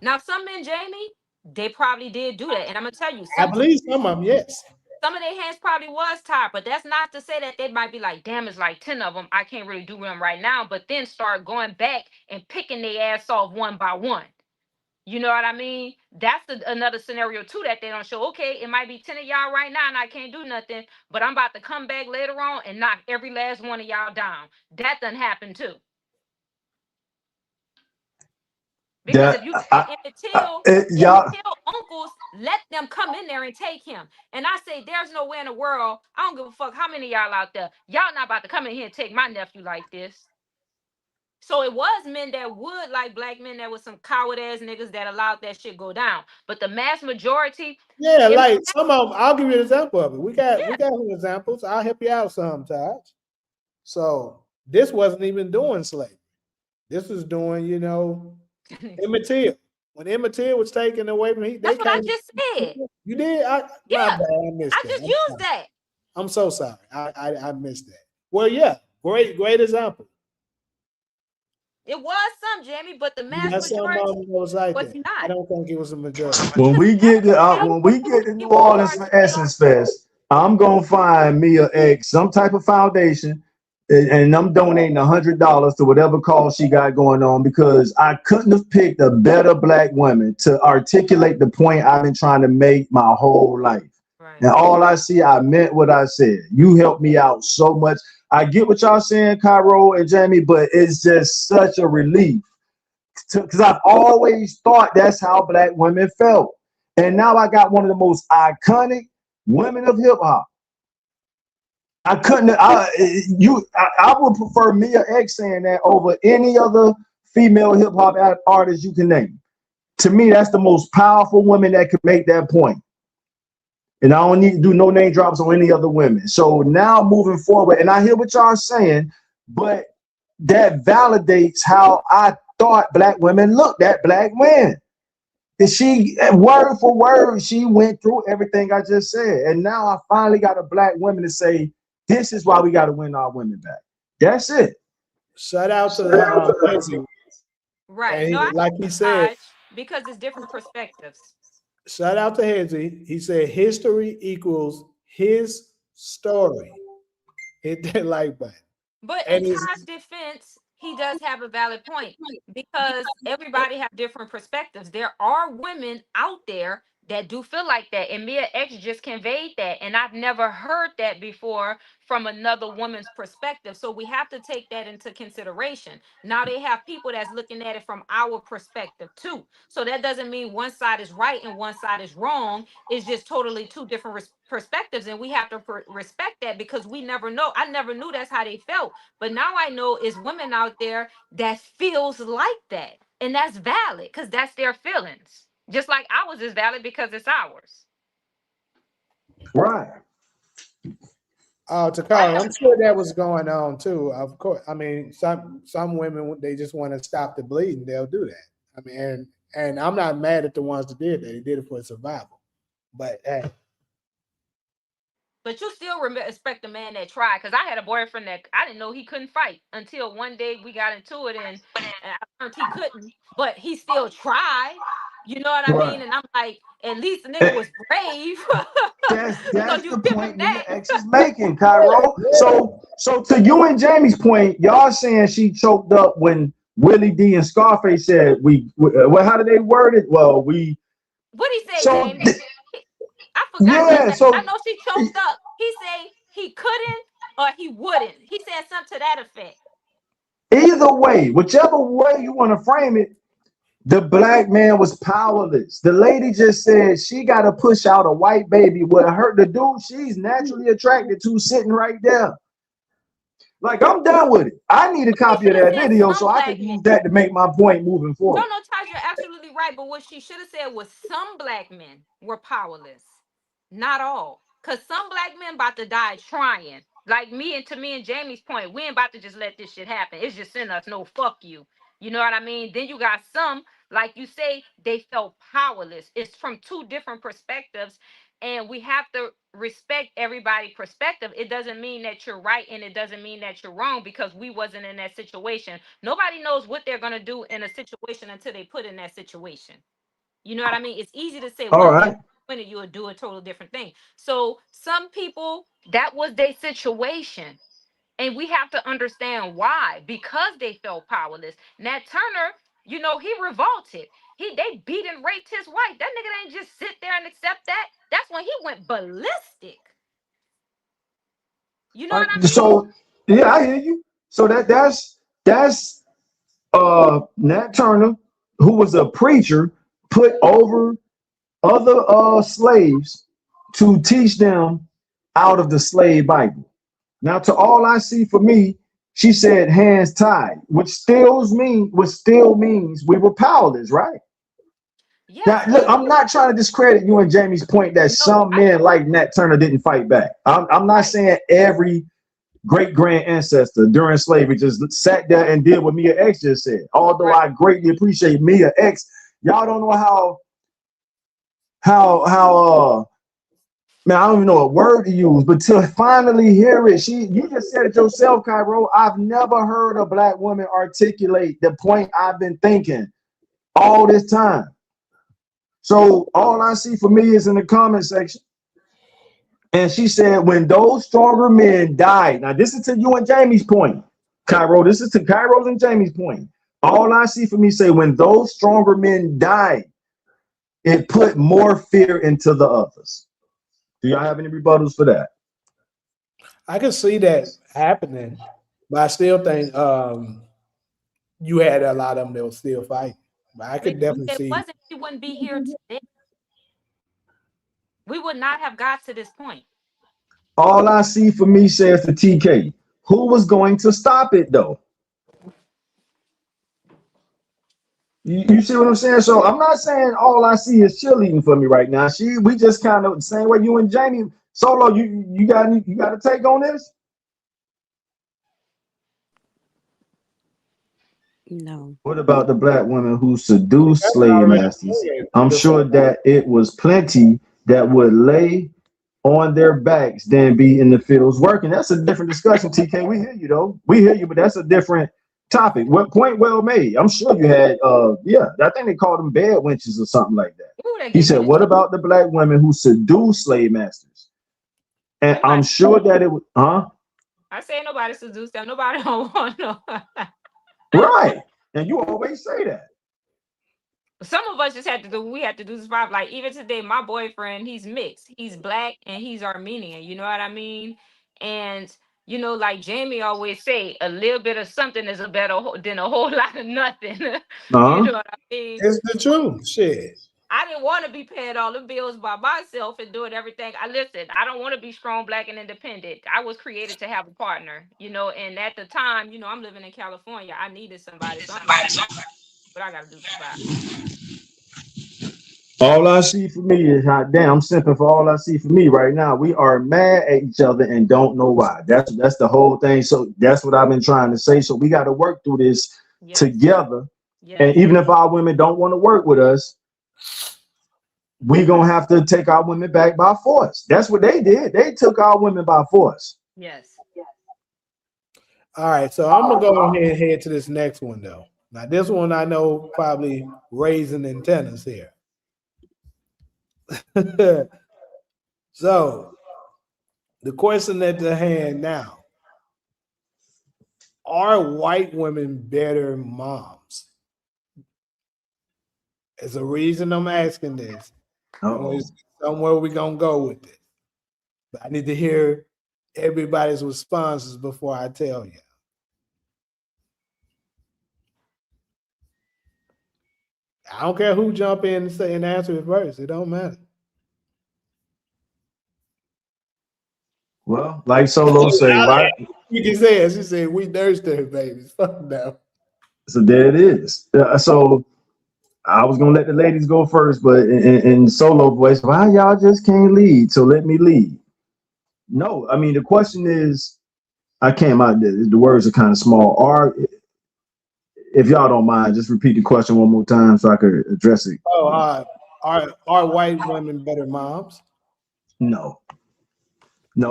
Now, some men, Jamie, they probably did do that. And I'm going to tell you, I believe some of them, yes. Some of their hands probably was tired, but that's not to say that they might be like, damn, it's like 10 of them. I can't really do them right now. But then start going back and picking their ass off one by one. You know what I mean? That's another scenario too that they don't show. Okay, it might be 10 of y'all right now and I can't do nothing, but I'm about to come back later on and knock every last one of y'all down. That done happen too. Because if you tell uncles Let them come in there and take him. And I say, there's no way in the world. I don't give a fuck how many of y'all out there. Y'all not about to come in here and take my nephew like this. So it was men that would, like black men, that was some coward ass niggas that allowed that shit go down. But the mass majority, Yeah, it, like some of them, I'll give you an example of it. We got yeah. some examples. I'll help you out sometimes. So this wasn't even doing slavery. This was doing, Emmett Till. When Emmett Till was taken away from they That's what I came. just said. You did? My Yeah, bad. I missed I that. just used that. I'm so sorry. I missed that. Well, yeah, great example. It was some, Jamie, but the mass That's some majority that was like was that. I not. don't think it was a majority. When Because we mass get to majority New people who are Orleans for Essence Fest, I'm gonna find me a ex some type of foundation, and I'm donating $100 to whatever cause she got going on, because I couldn't have picked a better black woman to articulate the point I've been trying to make my whole life. right. And all I see, I meant what I said. You helped me out so much. I get what y'all saying, Cairo and Jamie, but it's just such a relief, because I've always thought that's how black women felt. And now I got one of the most iconic women of hip hop. I couldn't, I would prefer Mia X saying that over any other female hip hop artist you can name. To me, that's the most powerful woman that could make that point. And I don't need to do no name drops on any other women. So now moving forward, and I hear what y'all saying, but that validates how I thought black women looked at black men. And she, word for word, she went through everything I just said. And now I finally got a black woman to say, this is why we got to win our women back. That's it. Shout out to Quincy. Right. And No, I like he said, because it's different perspectives. shout out to Hezzy. He said history equals his story. Hit that like button. But in And it's Taj's defense, he does have a valid point because everybody have different perspectives. There are women out there that do feel like that, and Mia X just conveyed that, and I've never heard that before from another woman's perspective. So we have to take that into consideration. Now they have people that's looking at it from our perspective too. So that doesn't mean one side is right and one side is wrong. It's just totally two different perspectives, and we have to respect that because we never know. I never knew that's how they felt, but now I know it's women out there that feels like that, and that's valid because that's their feelings. Just like ours is valid because it's ours. Right. Takara, I'm sure that was going on too. Of course, I mean, some women, they just want to stop the bleeding. They'll do that. I mean, and I'm not mad at the ones that did that. They did it for survival. But hey, But you still respect the man that tried. Because I had a boyfriend that I didn't know he couldn't fight until one day we got into it, and I learned he couldn't, but he still tried. You know what I Right. mean? And I'm like, at least the nigga was brave. So That's you the give him point Mia that. X is making, Cairo. So to you and Jamie's point, y'all saying she choked up when Willie D and Scarface said well, how did they word it? Well, What he say, so Jamie? I forgot the yeah, exact. I so know she choked up. He said he couldn't or he wouldn't. He said something to that effect. either way, whichever way you want to frame it, the black man was powerless. The lady just said she got to push out a white baby with her, the dude she's naturally attracted to, sitting right there. Like, I'm done with it. I need a She copy of should have that said video so some I black can men. use that to make my point moving No, forward. Taj, you're absolutely right. But what she should have said was some black men were powerless. Not all. Because some black men about to die trying. Like me and Jamie's point, we ain't about to just let this shit happen. It's just in us. No, fuck you. You know what I mean? Then you got some, like you say, they felt powerless. It's from two different perspectives. And we have to respect everybody's perspective. It doesn't mean that you're right and it doesn't mean that you're wrong because we wasn't in that situation. Nobody knows what they're going to do in a situation until they put in that situation. You know what I mean? It's easy to say All one thing right. when you will do a total different thing. So some people, that was their situation. And we have to understand why. Because they felt powerless. Nat Turner, he revolted. They beat and raped his wife. That nigga ain't just sit there and accept that. That's when he went ballistic. You know what I mean? So yeah, I hear you. So that's Nat Turner, who was a preacher, put over other slaves to teach them out of the slave Bible. Now, to all I see for me, she said hands tied, which still means we were powerless, right? Now, Yes, look, but I'm not trying to discredit you and Jamie's point that no, some men like Nat Turner didn't fight back. I'm not right. saying every great grand ancestor during slavery just sat there and did what Mia X just said. Although Right. I greatly appreciate Mia X, y'all don't know how man, I don't even know a word to use, but to finally hear it, you just said it yourself, Cairo. I've never heard a black woman articulate the point I've been thinking all this time. So all I see for me is in the comment section. And she said, when those stronger men died. Now, this is to you and Jamie's point, Cairo. This is to Cairo's and Jamie's point. All I see for me say, when those stronger men died, it put more fear into the others. Do y'all have any rebuttals for that? I can see that happening, but I still think you had a lot of them that were still fighting. But I If could definitely it see. wasn't, we wouldn't be here today. We would not have got to this point. All I see for me says the TK. Who was going to stop it though? You see what I'm saying? So I'm not saying all I see is cheerleading for me right now. We just kind of the same way you and Jamie. Solo, you got a take on this? No. What about the black women who seduced That's slave already masters? said I'm before. sure that it was plenty that would lay on their backs than be in the fields working. That's a different discussion, TK. We hear you though. We hear you, but that's a different topic. What point well made? I'm sure you had I think they called them bed wenches or something like that. Ooh, that He gave me said, the what chill. about the black women who seduced slave masters? And Nobody, I'm sure that it was I say nobody seduced them. Nobody don't want no. right. And you always say that. Some of us just had to do. We had to do this vibe. Like even today, my boyfriend, he's mixed. He's black and he's Armenian. You know what I mean? And like Jamie always say, a little bit of something is a better than a whole lot of nothing. You Uh-huh. know what I mean? It's the truth. Shit. I didn't want to be paying all the bills by myself and doing everything. I don't want to be strong, black, and independent. I was created to have a partner, and at the time, I'm living in California. I needed somebody, so I'm like, what I gotta do to survive. All I see for me is hot damn. I'm simping for all I see for me right now. We are mad at each other and don't know why. That's the whole thing. So that's what I've been trying to say. So we got to work through this Yes. together. Yes. And even if our women don't want to work with us, we're gonna have to take our women back by force. That's what they did. They took our women by force. Yes. All right, so I'm gonna go ahead and head to this next one though. Now, this one I know probably raising antennas here. So, the question at the hand now: are white women better moms? There's a reason I'm asking this. Somewhere we're gonna go with this. But I need to hear everybody's responses before I tell you. I don't care who jump in and say and answer it first. It don't matter. Well, like Solo say, right? You can say it. She said, we nursed her babies. Fuck no. So there it is. So I was gonna let the ladies go first, but in Solo voice, why y'all just can't lead? So let me lead. No, I mean the question is, I came out. The words are kind of small. If y'all don't mind, just repeat the question one more time so I could address it. Oh, are white women better moms? No,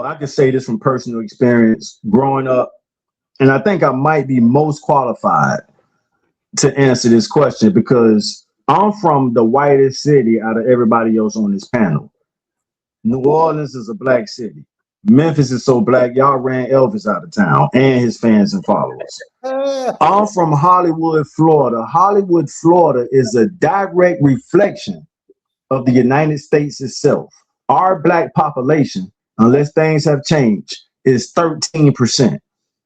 I can say this from personal experience growing up, and I think I might be most qualified to answer this question because I'm from the whitest city out of everybody else on this panel. New Orleans is a black city. Memphis is so black, y'all ran Elvis out of town and his fans and followers. I'm from Hollywood, Florida. Hollywood, Florida is a direct reflection of the United States itself. Our black population, unless things have changed, is 13%.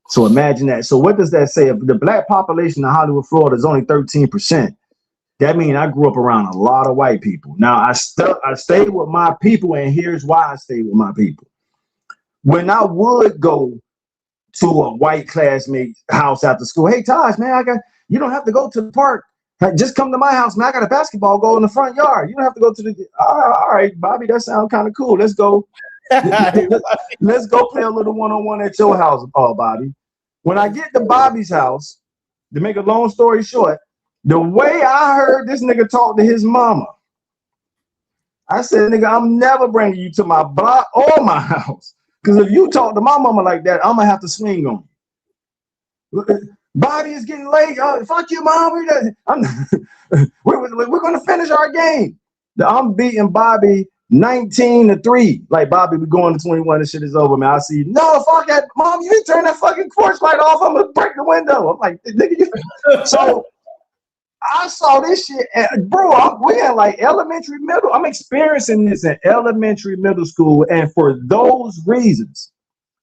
So imagine that. So what does that say? If the black population in Hollywood, Florida is only 13%, that means I grew up around a lot of white people. Now I stayed with my people, and here's why I stayed with my people. When I would go to a white classmate house after school, hey Taj, man, you don't have to go to the park. Just come to my house, man. I got a basketball goal in the front yard. You don't have to go to the. All right, Bobby, that sounds kind of cool. Let's go. Let's go play a little one-on-one at your house, Bobby. When I get to Bobby's house, to make a long story short, the way I heard this nigga talk to his mama, I said, nigga, I'm never bringing you to my block or my house. Because if you talk to my mama like that, I'm going to have to swing on you. Bobby is getting late. Fuck you, mom. We're going to finish our game. I'm beating Bobby 19-3. Like, Bobby, we're going to 21. This shit is over, man. I see you. No, fuck that. Mom, you didn't turn that fucking porch light off. I'm going to break the window. I'm like, nigga, you. So I saw this shit. And, bro, we're in like elementary, middle. I'm experiencing this in elementary, middle school. And for those reasons,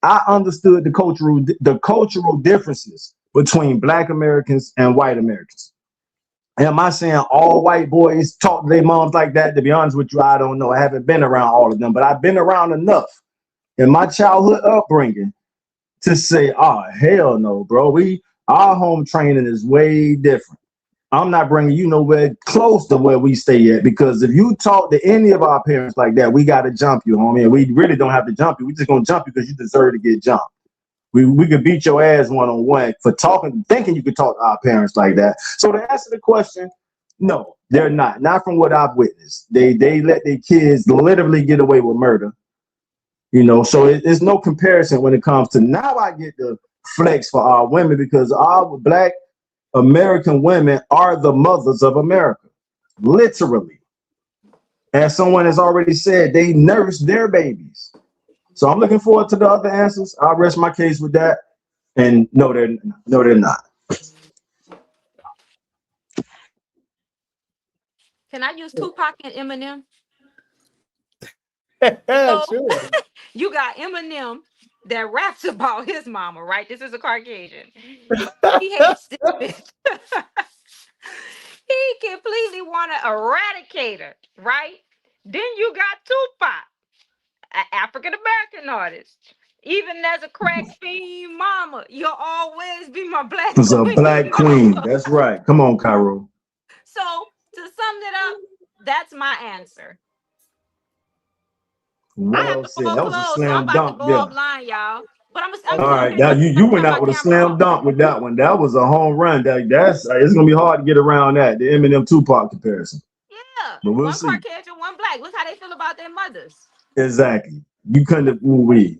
I understood the cultural differences between Black Americans and white Americans. Am I saying all white boys talk to their moms like that? To be honest with you, I don't know. I haven't been around all of them, but I've been around enough in my childhood upbringing to say, oh, hell no, bro. Our home training is way different. I'm not bringing you nowhere close to where we stay at, because if you talk to any of our parents like that, we got to jump you, homie. And we really don't have to jump you. We're just going to jump you because you deserve to get jumped. We could beat your ass one-on-one for thinking you could talk to our parents like that. So to answer the question, no, they're not. Not from what I've witnessed. They let their kids literally get away with murder. So there's no comparison when it comes to now. I get the flex for our women because our Black American women are the mothers of America, literally. As someone has already said, they nurse their babies. So I'm looking forward to the other answers. I'll rest my case with that. And no, they're not. Can I use Tupac and Eminem? Sure. You got Eminem that raps about his mama, right? This is a Caucasian. He hates this bitch. He completely want to eradicate her, right? Then you got Tupac, an African American artist. Even as a crack fiend mama, you'll always be my Black It's a queen. Black queen. That's right. Come on, Cairo. So to sum it up, that's my answer. I have Well to said. fall That was a close, so I'm slam about to dunk go there. offline, y'all. But I'm All still right, here. now Just you went turn out my with a camera slam off. dunk with that one. That was a home run. That's it's gonna be hard to get around that, the Eminem Tupac comparison. Yeah, But we'll one see. Caucasian, one Black. Look how they feel about their mothers. Exactly. You couldn't have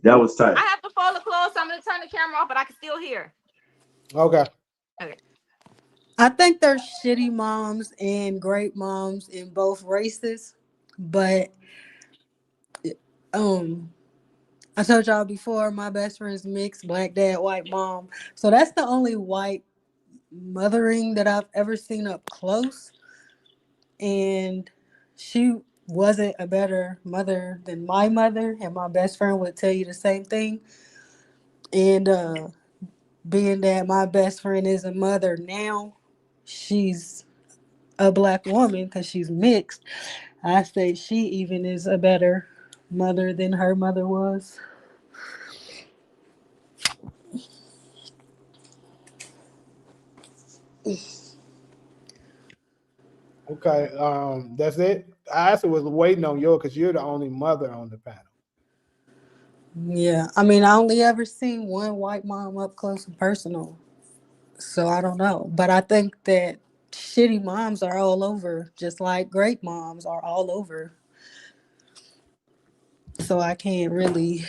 That was tight. I have to follow close, so I'm gonna turn the camera off, but I can still hear. Okay. Okay. I think there's shitty moms and great moms in both races, but um I told y'all before my best friend's mixed, Black dad, white mom. So that's the only white mothering that I've ever seen up close. And she wasn't a better mother than my mother, and my best friend would tell you the same thing. And being that my best friend is a mother now, she's a Black woman because she's mixed. I say she even is a better mother than her mother was. Okay. That's it. I actually was waiting on you because you're the only mother on the panel. Yeah, I mean, I only ever seen one white mom up close and personal, so I don't know. But I think that shitty moms are all over, just like great moms are all over. So I can't really,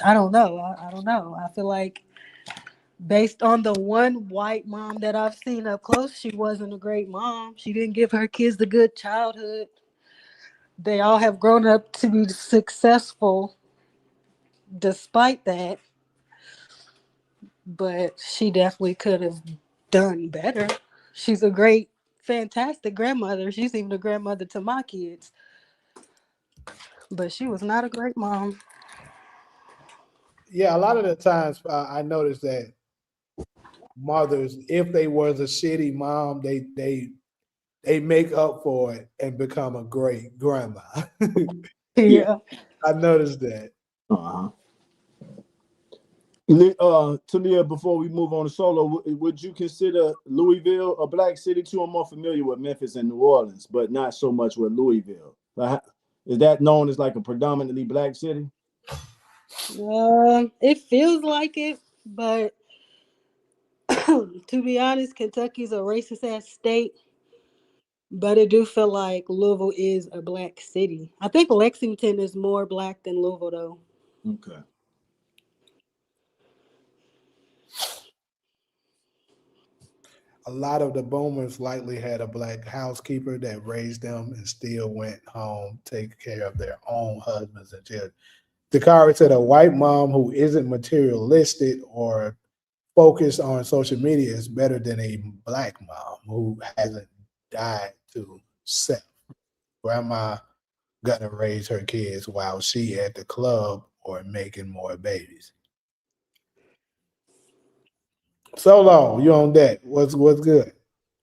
I don't know. I don't know. I feel like based on the one white mom that I've seen up close, she wasn't a great mom. She didn't give her kids a good childhood. They all have grown up to be successful despite that, but she definitely could have done better. She's a great, fantastic grandmother. She's even a grandmother to my kids, but she was not a great mom. Yeah, a lot of the times I noticed that mothers, if they was a shitty mom, they they make up for it and become a great grandma. Yeah. Yeah. I noticed that. Uh-huh. Talia, before we move on to solo, would you consider Louisville a black city too? I'm more familiar with Memphis and New Orleans, but not so much with Louisville. Is that known as like a predominantly black city? It feels like it, but to be honest, Kentucky's a racist ass state. But it do feel like Louisville is a black city. I think Lexington is more black than Louisville, though. Okay. A lot of the boomers likely had a black housekeeper that raised them and still went home, taking care of their own husbands and children. Dakari said a white mom who isn't materialistic or focused on social media is better than a black mom who hasn't died to self. Grandma gonna raise her kids while she at the club or making more babies. Solo, you on deck. What's good?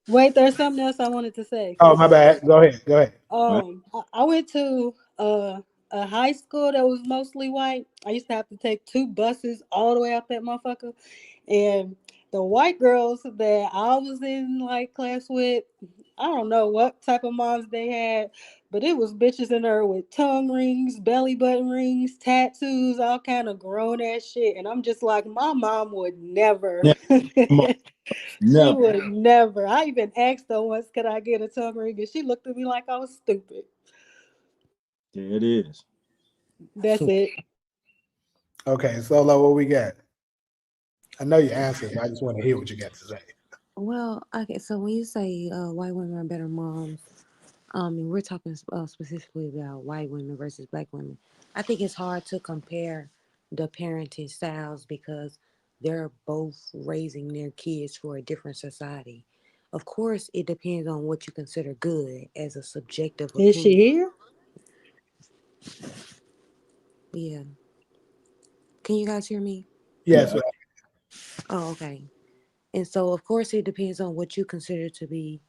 Wait, there's something else I wanted to say. Oh, my bad. Go ahead. Go ahead. Right. I went to a high school that was mostly white. I used to have to take two buses all the way out that motherfucker, and the white girls that I was in like class with, I don't know what type of moms they had, but it was bitches in there with tongue rings, belly button rings, tattoos, all kind of grown ass shit, and I'm just like, my mom would never. Never. She Never. would never. I even asked her once, could I get a tongue ring? And she looked at me like I was stupid. There it is. That's it. Okay, Solo, what we got? I know your answers. I just want to hear what you got to say. Well, okay. So when you say white women are better moms, and we're talking specifically about white women versus black women, I think it's hard to compare the parenting styles because they're both raising their kids for a different society. Of course, it depends on what you consider good as a subjective Is she opinion. here? Yeah. Can you guys hear me? Yes, Yeah. Oh, okay. And so, of course, it depends on what you consider to be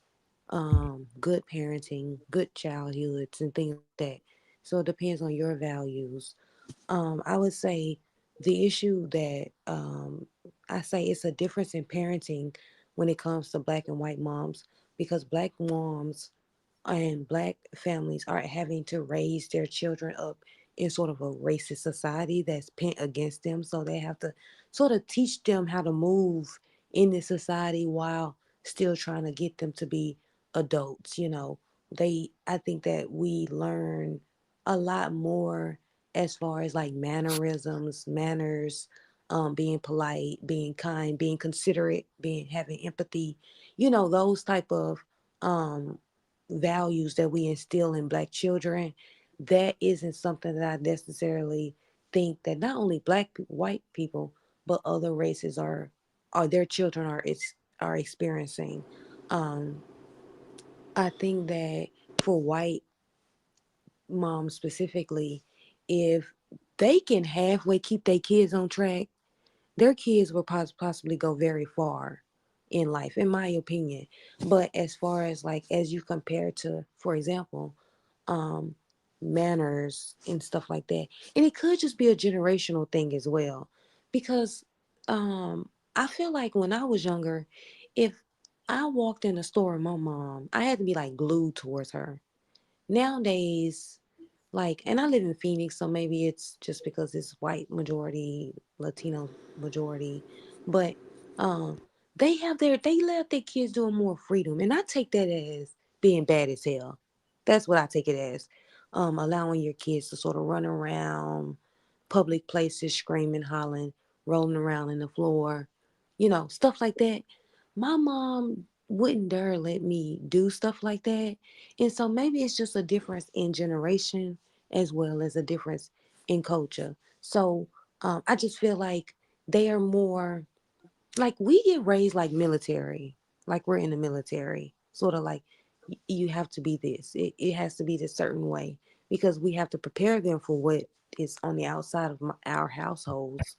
good parenting, good childhoods, and things like that. So it depends on your values. I would say the issue that I say it's a difference in parenting when it comes to black and white moms because black moms and black families are having to raise their children up in sort of a racist society that's pent against them. So they have to sort of teach them how to move in this society while still trying to get them to be adults. I think that we learn a lot more as far as like mannerisms, manners, being polite, being kind, being considerate, being having empathy, those type of um values that we instill in black children, that isn't something that I necessarily think that not only white people, but other races are their children are experiencing. Um, I think that for white moms specifically, if they can halfway keep their kids on track, their kids will possibly go very far in life, in my opinion. But as far as like as you compare to, for example, um, manners and stuff like that, and it could just be a generational thing as well, because I feel like when I was younger, if I walked in the store with my mom, I had to be like glued towards her. Nowadays, like, and I live in Phoenix, so maybe it's just because it's white majority, Latino majority, but um, they let their kids doing more freedom, and I take that as being bad as hell. That's what I take it as, allowing your kids to sort of run around public places, screaming, hollering, rolling around in the floor, stuff like that. My mom wouldn't dare let me do stuff like that, and so maybe it's just a difference in generation as well as a difference in culture. So I just feel like they are more like we get raised like military, like we're in the military, sort of like you have to be this. It has to be this certain way because we have to prepare them for what is on the outside of our households.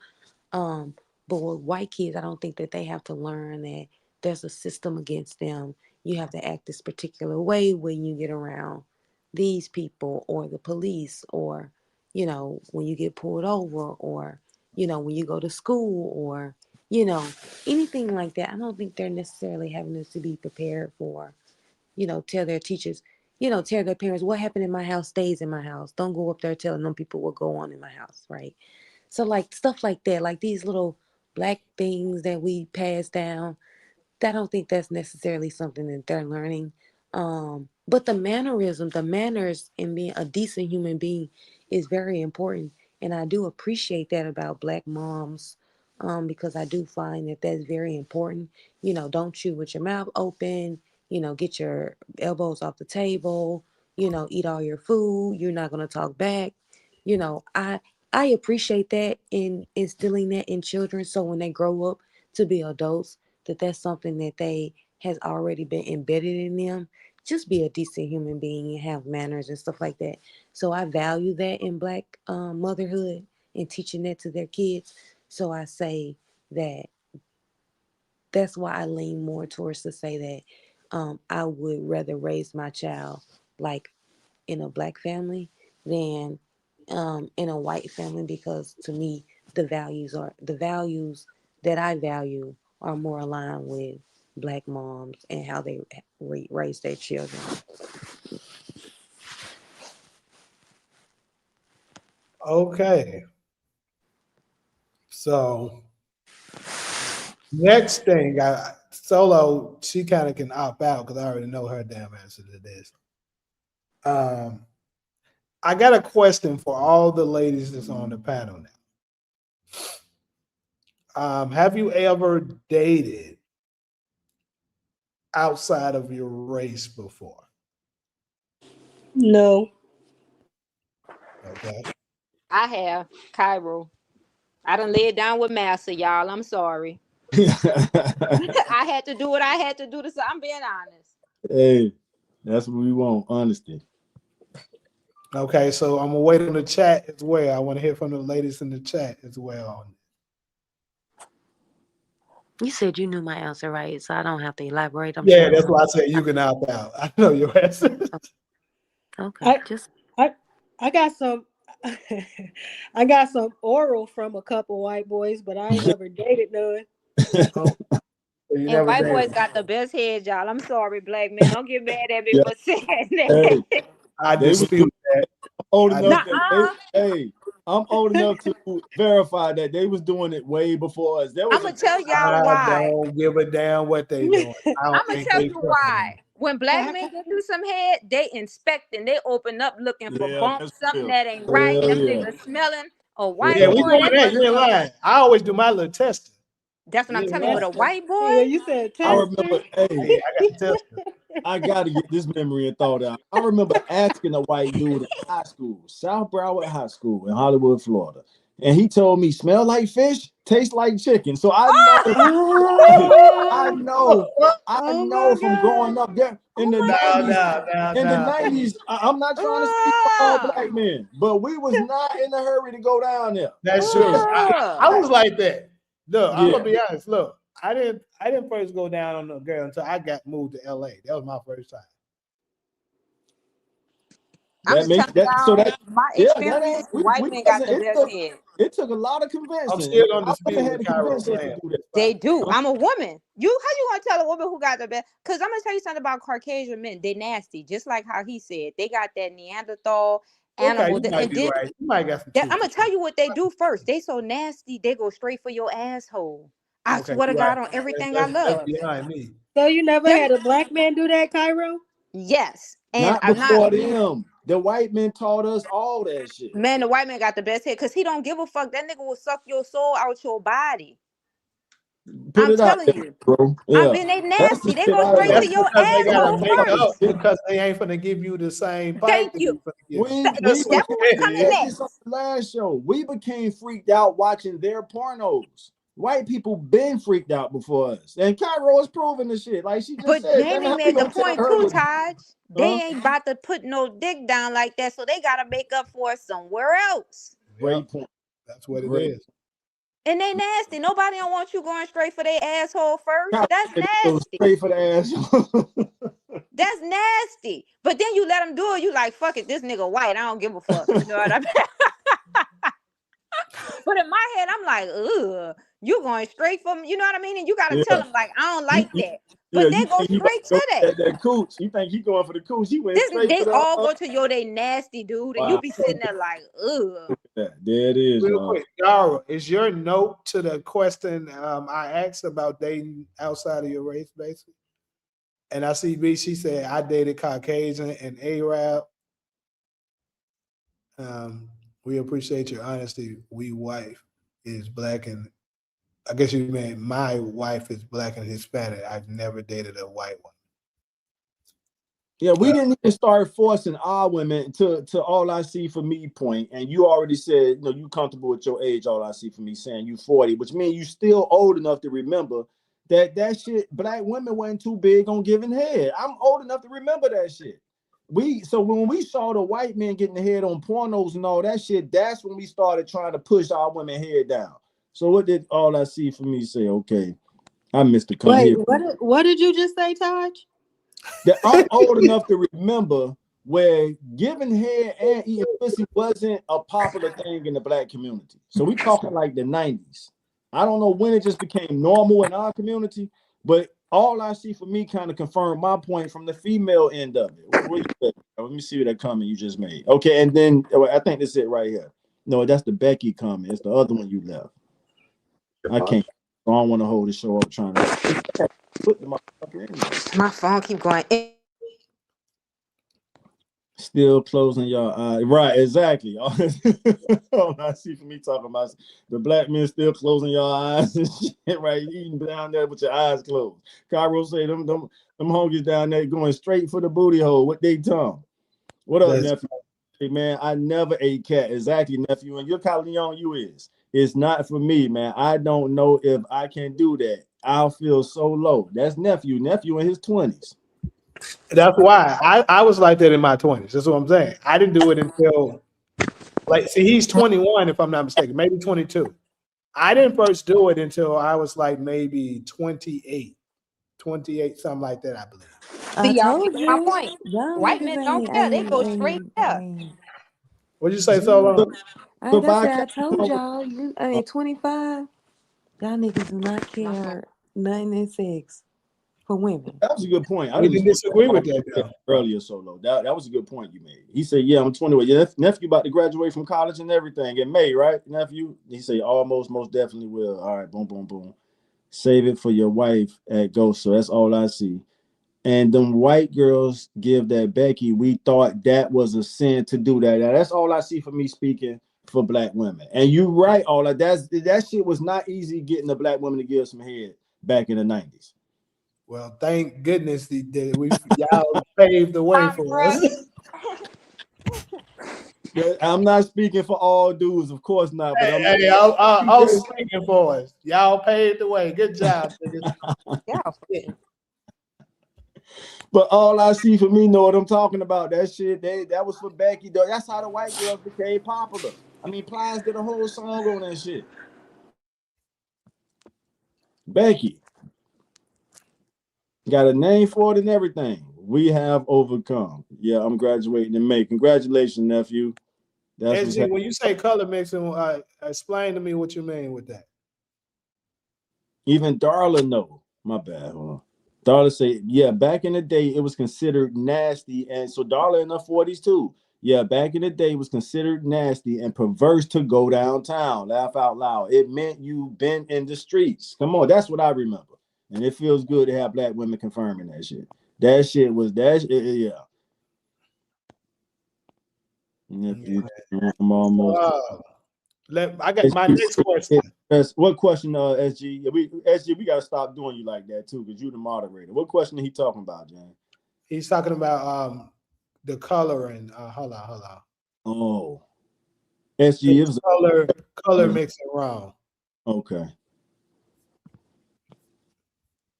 Um, but with white kids, I don't think that they have to learn that there's a system against them you have to act this particular way when you get around these people or the police, or when you get pulled over, or when you go to school, or anything like that. I don't think they're necessarily having us to be prepared for, tell their teachers, tell their parents, what happened in my house stays in my house. Don't go up there telling them people what go on in my house, right? So like stuff like that, like these little black things that we pass down, I don't think that's necessarily something that they're learning. But the mannerism, the manners, and being a decent human being is very important. And I do appreciate that about black moms, because I do find that that's very important. Don't chew with your mouth open, get your elbows off the table, eat all your food. You're not going to talk back. I appreciate that in instilling that in children. So when they grow up to be adults, that's something that they has already been embedded in them. Just be a decent human being and have manners and stuff like that. So I value that in black motherhood and teaching that to their kids. So I say that that's why I lean more towards to say that I would rather raise my child like in a black family than in a white family, because to me the values that I value are more aligned with black moms and how they raise their children. Okay. So next thing, Solo, she kind of can opt out because I already know her damn answer to this. I got a question for all the ladies that's on the panel now. Have you ever dated outside of your race before? No. Okay. I have Cairo. I done laid down with Massa, y'all. I'm sorry. I had to do what I had to do. So I'm being honest. Hey, that's what we want, honesty. Okay, so I'm gonna wait on the chat as well. I want to hear from the ladies in the chat as well. You said you knew my answer, right? So I don't have to elaborate. I'm Yeah, sure. that's why I said you can opt out. I know your answer. Okay, I just I got some I got some oral from a couple white boys, but I ain't never dated none. Oh, so you And never white boys dated. got the best head, y'all. I'm sorry, black men. Don't get mad at me Yeah. for saying Hey, that. I they was doing dispute that. old I enough dispute. that they, Nuh-uh. hey, I'm old enough to verify that they was doing it way before us. There I'm was gonna a tell y'all I why. don't give a damn what they doing. I I'm don't gonna think tell they you fucking them. why. When black men get you some head, they inspect and they open up looking for yeah, bumps, that's something real. that ain't right. Hell Them yeah. niggas smelling. A white Yeah, Yeah. we boy, doing that that. You ain't motherfucker. lying. I always do my little testing. That's what I'm You ain't telling you. But lying. a white Yeah, boy, you said I Yeah, tester. remember, hey, yeah, I got the tester. I got to get this memory and thought out. I remember asking a white dude in high school, South Broward High School in Hollywood, Florida. And he told me, smell like fish, taste like chicken. So I know, I Oh, know, I oh know my from growing God. up there in oh the my No, 90s. no, no, In the no. 90s, I'm not trying to speak for all god. black men, but we was not in a hurry to go down there. That's true. Because, I was like that. Look, I'm yeah, gonna be honest. Look, I didn't first go down on the girl until I got moved to LA. That was my first time. I'm that just makes telling that so y'all that my yeah, that experience. ain't White we men got wasn't the best head. it took a lot of I'm convincing. still My mother undisputed had with to Cairo convince us to saying do that. They five. do. I'm a woman. How you gonna tell a woman who got the best? Because I'm gonna tell you something about Caucasian men. They nasty, just like how he said. They got that Neanderthal Okay, animal. you might And be then right. You might got some I'm truth to gonna tell you what they do first. They so nasty. They go straight for your asshole. that. I Okay, swear to you're right. God on everything I That's love. behind me. So you never Them, had a black man do that, Cairo? yes, and Not I'm not. before them. The white men taught us all that shit. Man, the white man got the best head because he don't give a fuck. That nigga will suck your soul out your body. Put I'm it out telling there, you. bro. I Yeah. mean, they That's the nasty. They shit go I straight to love. That's your because they gotta asshole make up first. because they ain't gonna give you the same pipe Hey, that you finna give them. we That's what That's became what's it coming said is. this on next. the last show. We became freaked out watching their pornos. White people been freaked out before us. And Cairo is proving the shit. Like she just But said, damn, Jamie how we made the gonna tell point her too, what Taj. They huh? ain't about to put no dick down like that, so they gotta make up for it somewhere else. Yep, Great point. that's what it Great. is. And they nasty. Nobody don't want you going straight for their asshole first. God, That's they go nasty. straight for the ass. That's nasty. But then you let them do it. You like, fuck it. This nigga white. I don't give a fuck. You know what I mean? But in my head, I'm like, ugh. You going straight from, you know what I mean? And you gotta tell them like, I don't like that. Yeah, But they you go think he about straight to go to for that. that cooch. You think he going for the cooch. He went straight They for the all go to yo, they nasty dude, and you wow. be sitting there like, ugh. There it is, Real y'all. quick, Dara, is your note to the question I asked about dating outside of your race, basically? And I see B, she said, I dated Caucasian and Arab. We appreciate your honesty. We wife is black and I guess you mean my wife is black and Hispanic. I've never dated a white one. Yeah, we didn't even start forcing our women to all I see for me point. And you already said, you comfortable with your age, all I see for me saying you 40, which means you still old enough to remember that shit, black women wasn't too big on giving head. I'm old enough to remember that shit. So when we saw the white men getting the head on pornos and all that shit, that's when we started trying to push our women head down. So what did all I see for me say? Okay, I missed the comment. Wait, what did you just say, Taj? That I'm old enough to remember where giving head and eating pussy wasn't a popular thing in the black community. So we talking like the 90s. I don't know when it just became normal in our community, but all I see for me kind of confirmed my point from the female end of it. What you say? Let me see that comment you just made. Okay, and then I think that's it right here. No, that's the Becky comment. It's the other one you left. I can't. I don't want to hold the show up trying to put the motherfucker in there. My phone keep going. Still closing your eyes. Right, exactly. All I see for me talking about the black men still closing your eyes and shit, right? Eating down there with your eyes closed. Cairo say them honkies down there going straight for the booty hole with they tongue. What up, nephew? Hey, man, I never ate cat. Exactly, nephew. And you're calling on you is. It's not for me, man. I don't know if I can do that. I'll feel so low. That's nephew in his 20s. That's why I was like that in my 20s. That's what I'm saying. I didn't do it until he's 21, if I'm not mistaken, maybe 22. I didn't first do it until I was like maybe 28, something like that, I believe. See, y'all making my point. Y'all White men don't care. They go straight there. What'd you say, Solo? Like I said, I told y'all, you 25, y'all niggas do not care nothing in sex for women. That was a good point. I didn't disagree with that though. Earlier, Solo. That was a good point you made. He said, "Yeah, I'm 21. Yeah, nephew about to graduate from college and everything in May, right, nephew?" He said, "Almost, most definitely will." All right, boom, boom, boom. Save it for your wife at Ghost. So that's all I see. And them white girls give that Becky. We thought that was a sin to do that. Now, that's all I see for me speaking for black women. And you right, all of that shit was not easy getting a black woman to give some head back in the 90s. Well, thank goodness y'all paved the way for us. I'm not speaking for all dudes, of course not. But I'm speaking for us. Y'all paved the way. Good job. Yeah. But all I see for me, know what I'm talking about. That shit, that was for Becky. Though. That's how the white girls became popular. I mean, Plies did a whole song on that shit. Becky. Got a name for it and everything. We have overcome. Yeah, I'm graduating in May. Congratulations, nephew. That's SG, when you say color mixing, explain to me what you mean with that. Even Darla know. My bad. Hold on. Darla say, yeah, back in the day, it was considered nasty. And so Darla in her 40s too. Yeah, back in the day, it was considered nasty and perverse to go downtown. Laugh out loud. It meant you been in the streets. Come on, that's what I remember. And it feels good to have black women confirming that shit. That shit was yeah. I'm almost. I got my next question. What question, SG? We gotta stop doing you like that too, because you the moderator. What question are he talking about, Jan? He's talking about the coloring. Hold on. Oh, SG, it was color mixing wrong. Okay.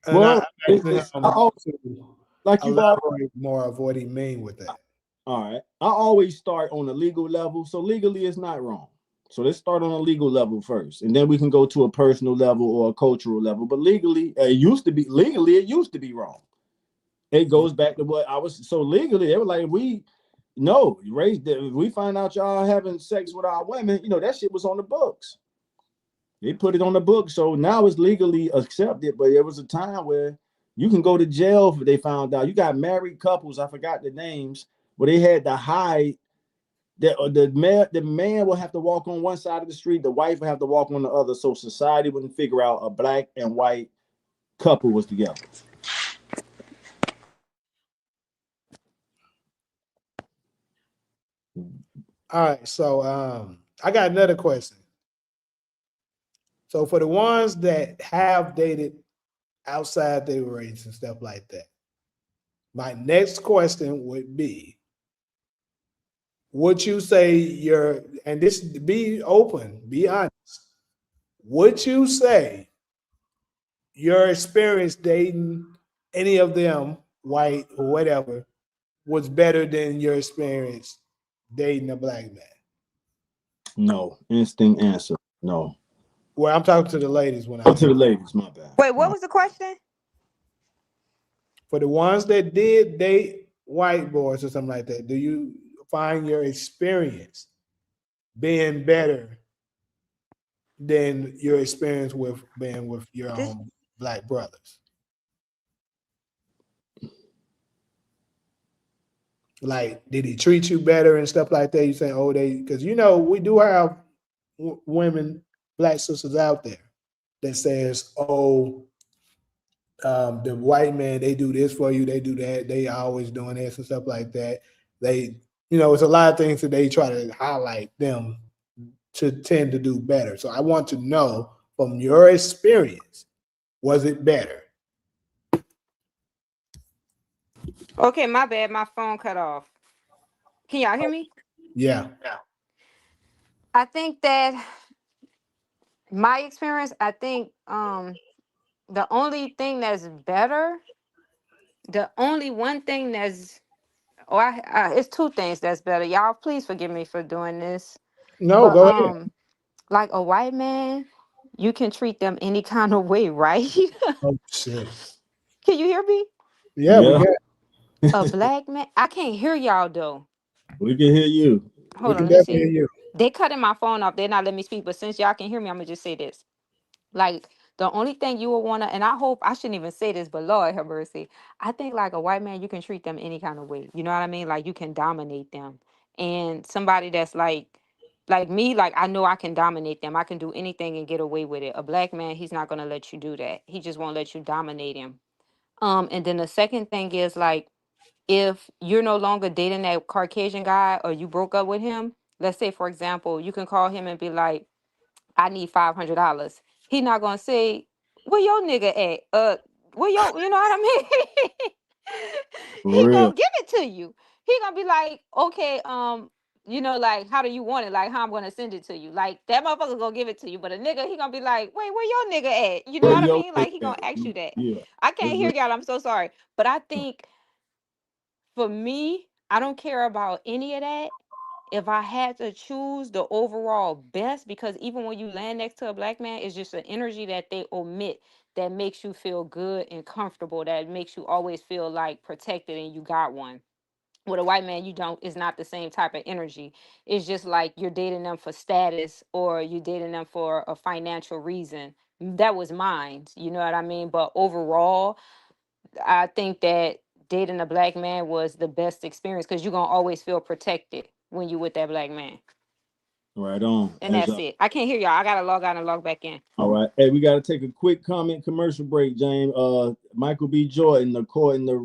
And well, like you elaborate more of what he mean with that. All right. I always start on a legal level, so legally it's not wrong. So let's start on a legal level first, and then we can go to a personal level or a cultural level. But legally, it used to be wrong. It goes back to what I was. So legally, they were like, we find out y'all having sex with our women, that shit was on the books. They put it on the book, so now it's legally accepted. But there was a time where you can go to jail if they found out. You got married couples, I forgot the names, but they had to hide. The man will have to walk on one side of the street, the wife will have to walk on the other, so society wouldn't figure out a black and white couple was together. All right, so I got another question. So for the ones that have dated outside their race and stuff like that, my next question would be, would you say and this, be open, be honest, would you say your experience dating any of them, white or whatever, was better than your experience dating a black man? No. Instinct answer. No. Well, I'm talking to the ladies to the ladies, my bad. Wait, what was the question? For the ones that did date white boys or something like that, do you find your experience being better than your experience with being with your own black brothers? Like, did he treat you better and stuff like that? You say, oh, because we do have women, black sisters out there that says, oh, the white man, they do this for you, they do that, they always doing this and stuff like that. They, it's a lot of things that they try to highlight them to tend to do better. So I want to know from your experience, was it better? Okay, my bad. My phone cut off. Can y'all hear me? Yeah. I think that my experience, the only thing that's better, the only one thing that's, it's two things that's better. Y'all, please forgive me for doing this. No, But go ahead. like a white man, you can treat them any kind of way, right? Oh shit. Can you hear me? Yeah, we got. A black man, I can't hear y'all though. We can hear you. We Hold on, can let me definitely see. hear you. They cutting my phone off. They're not letting me speak. But since y'all can hear me, I'm gonna just say this. Like the only thing you will wanna, and I hope I shouldn't even say this, but Lord have mercy. I think like a white man, you can treat them any kind of way. You know what I mean? Like you can dominate them. And somebody that's like me, like I know I can dominate them. I can do anything and get away with it. A black man, he's not gonna let you do that. He just won't let you dominate him. And then the second thing is like if you're no longer dating that Caucasian guy or you broke up with him, let's say for example, you can call him and be like, I need $500. He not gonna say, where your nigga at? Where your, you know what I mean? He For real. gonna give it to you. He gonna be like, okay, like how do you want it? Like how I'm gonna send it to you. Like that motherfucker gonna give it to you. But a nigga, he gonna be like, wait, where your nigga at? You know Where what I your mean? nigga Like he gonna at? ask you that. Yeah. I can't hear y'all. I'm so sorry. But I think for me, I don't care about any of that. If I had to choose the overall best, because even when you land next to a black man, it's just an energy that they omit that makes you feel good and comfortable, that makes you always feel like protected and you got one. With a white man, you don't, it's not the same type of energy. It's just like you're dating them for status or you're dating them for a financial reason. That was mine, you know what I mean? But overall, I think that dating a black man was the best experience because you're gonna always feel protected when you with that black man. Right on. And that's it. I can't hear y'all. I gotta log out and log back in. All right. Hey, we got to take a quick comment commercial break, James. Michael B. Jordan, according to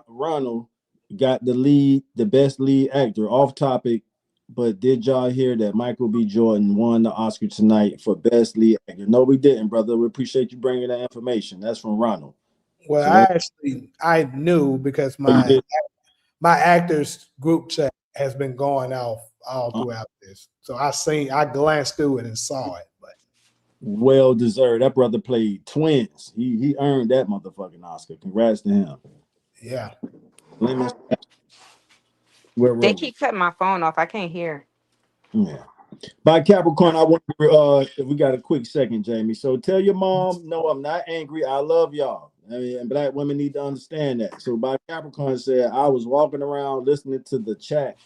Ronald, got the best lead actor. Off topic, but did y'all hear that Michael B. Jordan won the Oscar tonight for best lead actor? No, we didn't, brother. We appreciate you bringing that information. That's from Ronald. Well, So I knew because my actors group chat has been going off all throughout this. So I glanced through it and saw it. But well deserved. That brother played twins. He earned that motherfucking Oscar. Congrats to him. Yeah. Where They were keep cutting my phone off. I can't hear. we? Yeah. By Capricorn, I want if we got a quick second, Jamie. So tell your mom, no, I'm not angry. I love y'all. I mean, and black women need to understand that. So by Capricorn said, I was walking around listening to the chat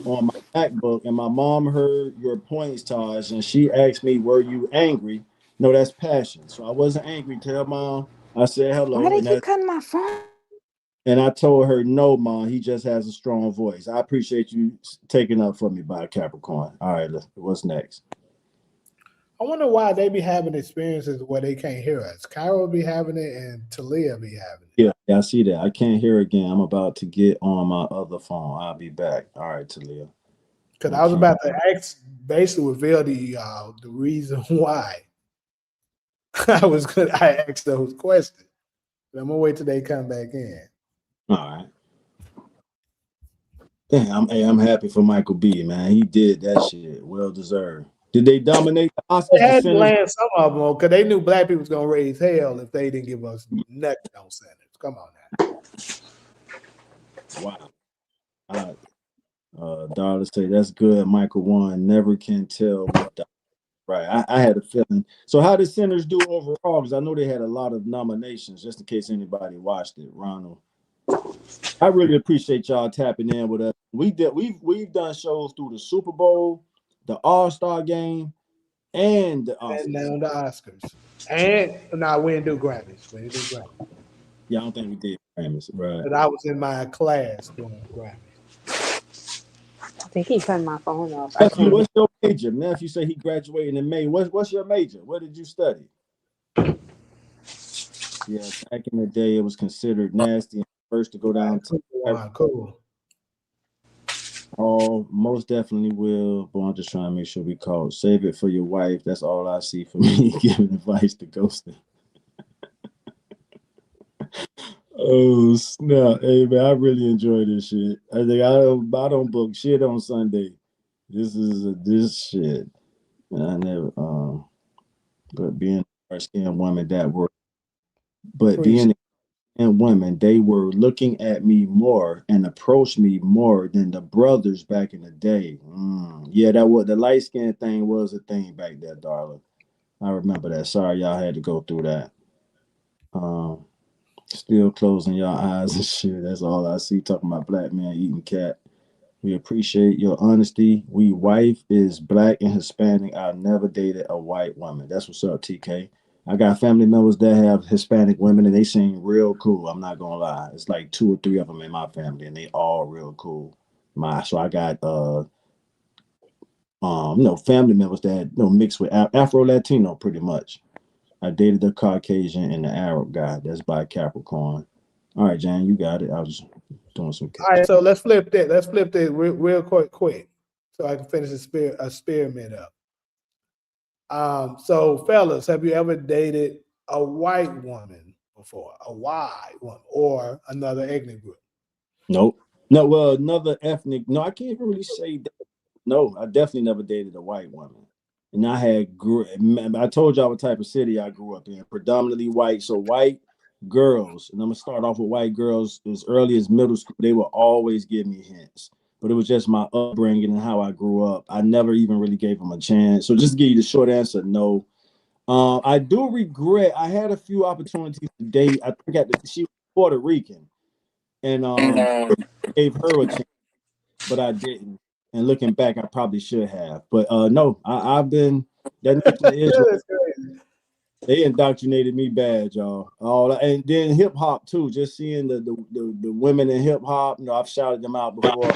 on my MacBook, and my mom heard your points, Taj, and she asked me, "Were you angry?" No, that's passion. So I wasn't angry. Tell mom I said Why hello, they keep cutting my phone? and I told her, no, mom, he just has a strong voice. I appreciate you taking up for me by Capricorn. All right, what's next? I wonder why they be having experiences where they can't hear us. Cairo be having it and Talia be having it. Yeah, I see that. I can't hear again. I'm about to get on my other phone. I'll be back. All right, Talia. Because I I was can't. about to basically reveal to y'all the reason why I asked those questions. But I'm gonna wait till they come back in. All right. Damn, I'm happy for Michael B, man. He did that shit. Well deserved. Did they dominate the They Oscars? The had to Sinners? land some of them because they knew black people was gonna raise hell if they didn't give us nothing on centers. Come on now. Wow. Darla say that's good. Michael won. Never can tell with the right. I had a feeling. So how did Sinners do overall? Because I know they had a lot of nominations, just in case anybody watched it. Ronald. I really appreciate y'all tapping in with us. We've done shows through the Super Bowl, the All-Star game, and the And Oscars. now the Oscars. And we didn't do Grammys. We didn't do Grammys. Yeah, I don't think we did Grammys, right? But I was in my class doing Grammys. They keep cutting my phone off. I Nephew, can't. what's your major? Nephew said he graduated in May. What's your major? What did you study? Yeah, back in the day, it was considered nasty. First to go down to Cool. oh, most definitely will. But I'm just trying to make sure we call. Save it for your wife. That's all I see for me giving advice to ghosting. Oh snap! Hey man, I really enjoy this shit. I think I don't book shit on Sunday. This shit. And I never but being a dark skinned woman that were but Appreciate being and women, they were looking at me more and approached me more than the brothers back in the day. Yeah, that was the light skin thing was a thing back there, darling. I remember that. Sorry, y'all had to go through that. Um, Still closing your eyes and shit. That's all I see. Talking about black man eating cat. We appreciate your honesty. We wife is black and Hispanic. I never dated a white woman. That's what's up, TK. I got family members that have Hispanic women and they seem real cool. I'm not gonna lie. It's like two or three of them in my family and they all real cool. So I got family members that mixed with Afro Latino pretty much. I dated the Caucasian and the Arab guy. That's by Capricorn. All right, Jan, you got it. I was doing some. All right, so let's flip that. Let's flip that real quick, so I can finish the experiment up. So fellas, have you ever dated a white woman before? A white woman or another ethnic group? Nope. No, well, another ethnic. No, I can't really say that. No, I definitely never dated a white woman. And I told y'all what type of city I grew up in, predominantly white. So white girls, and I'm gonna start off with white girls as early as middle school. They will always give me hints, but it was just my upbringing and how I grew up. I never even really gave them a chance. So just to give you the short answer, no. I do regret. I had a few opportunities to date. I think she was Puerto Rican, and gave her a chance, but I didn't. And looking back, I probably should have. But no, I've been that nation of Israel. They indoctrinated me bad, y'all. And then hip hop too. Just seeing the women in hip hop. I've shouted them out before.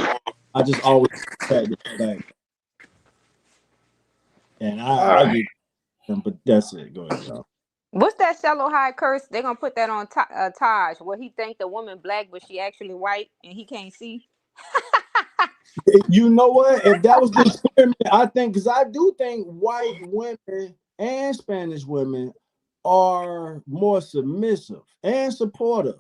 I just always back, and I get them, but that's it. Go ahead, y'all. What's that shallow high curse? They're gonna put that on Taj, where he think the woman black, but she actually white, and he can't see. You know what? If that was the experiment, I think because I do think white women and Spanish women are more submissive and supportive.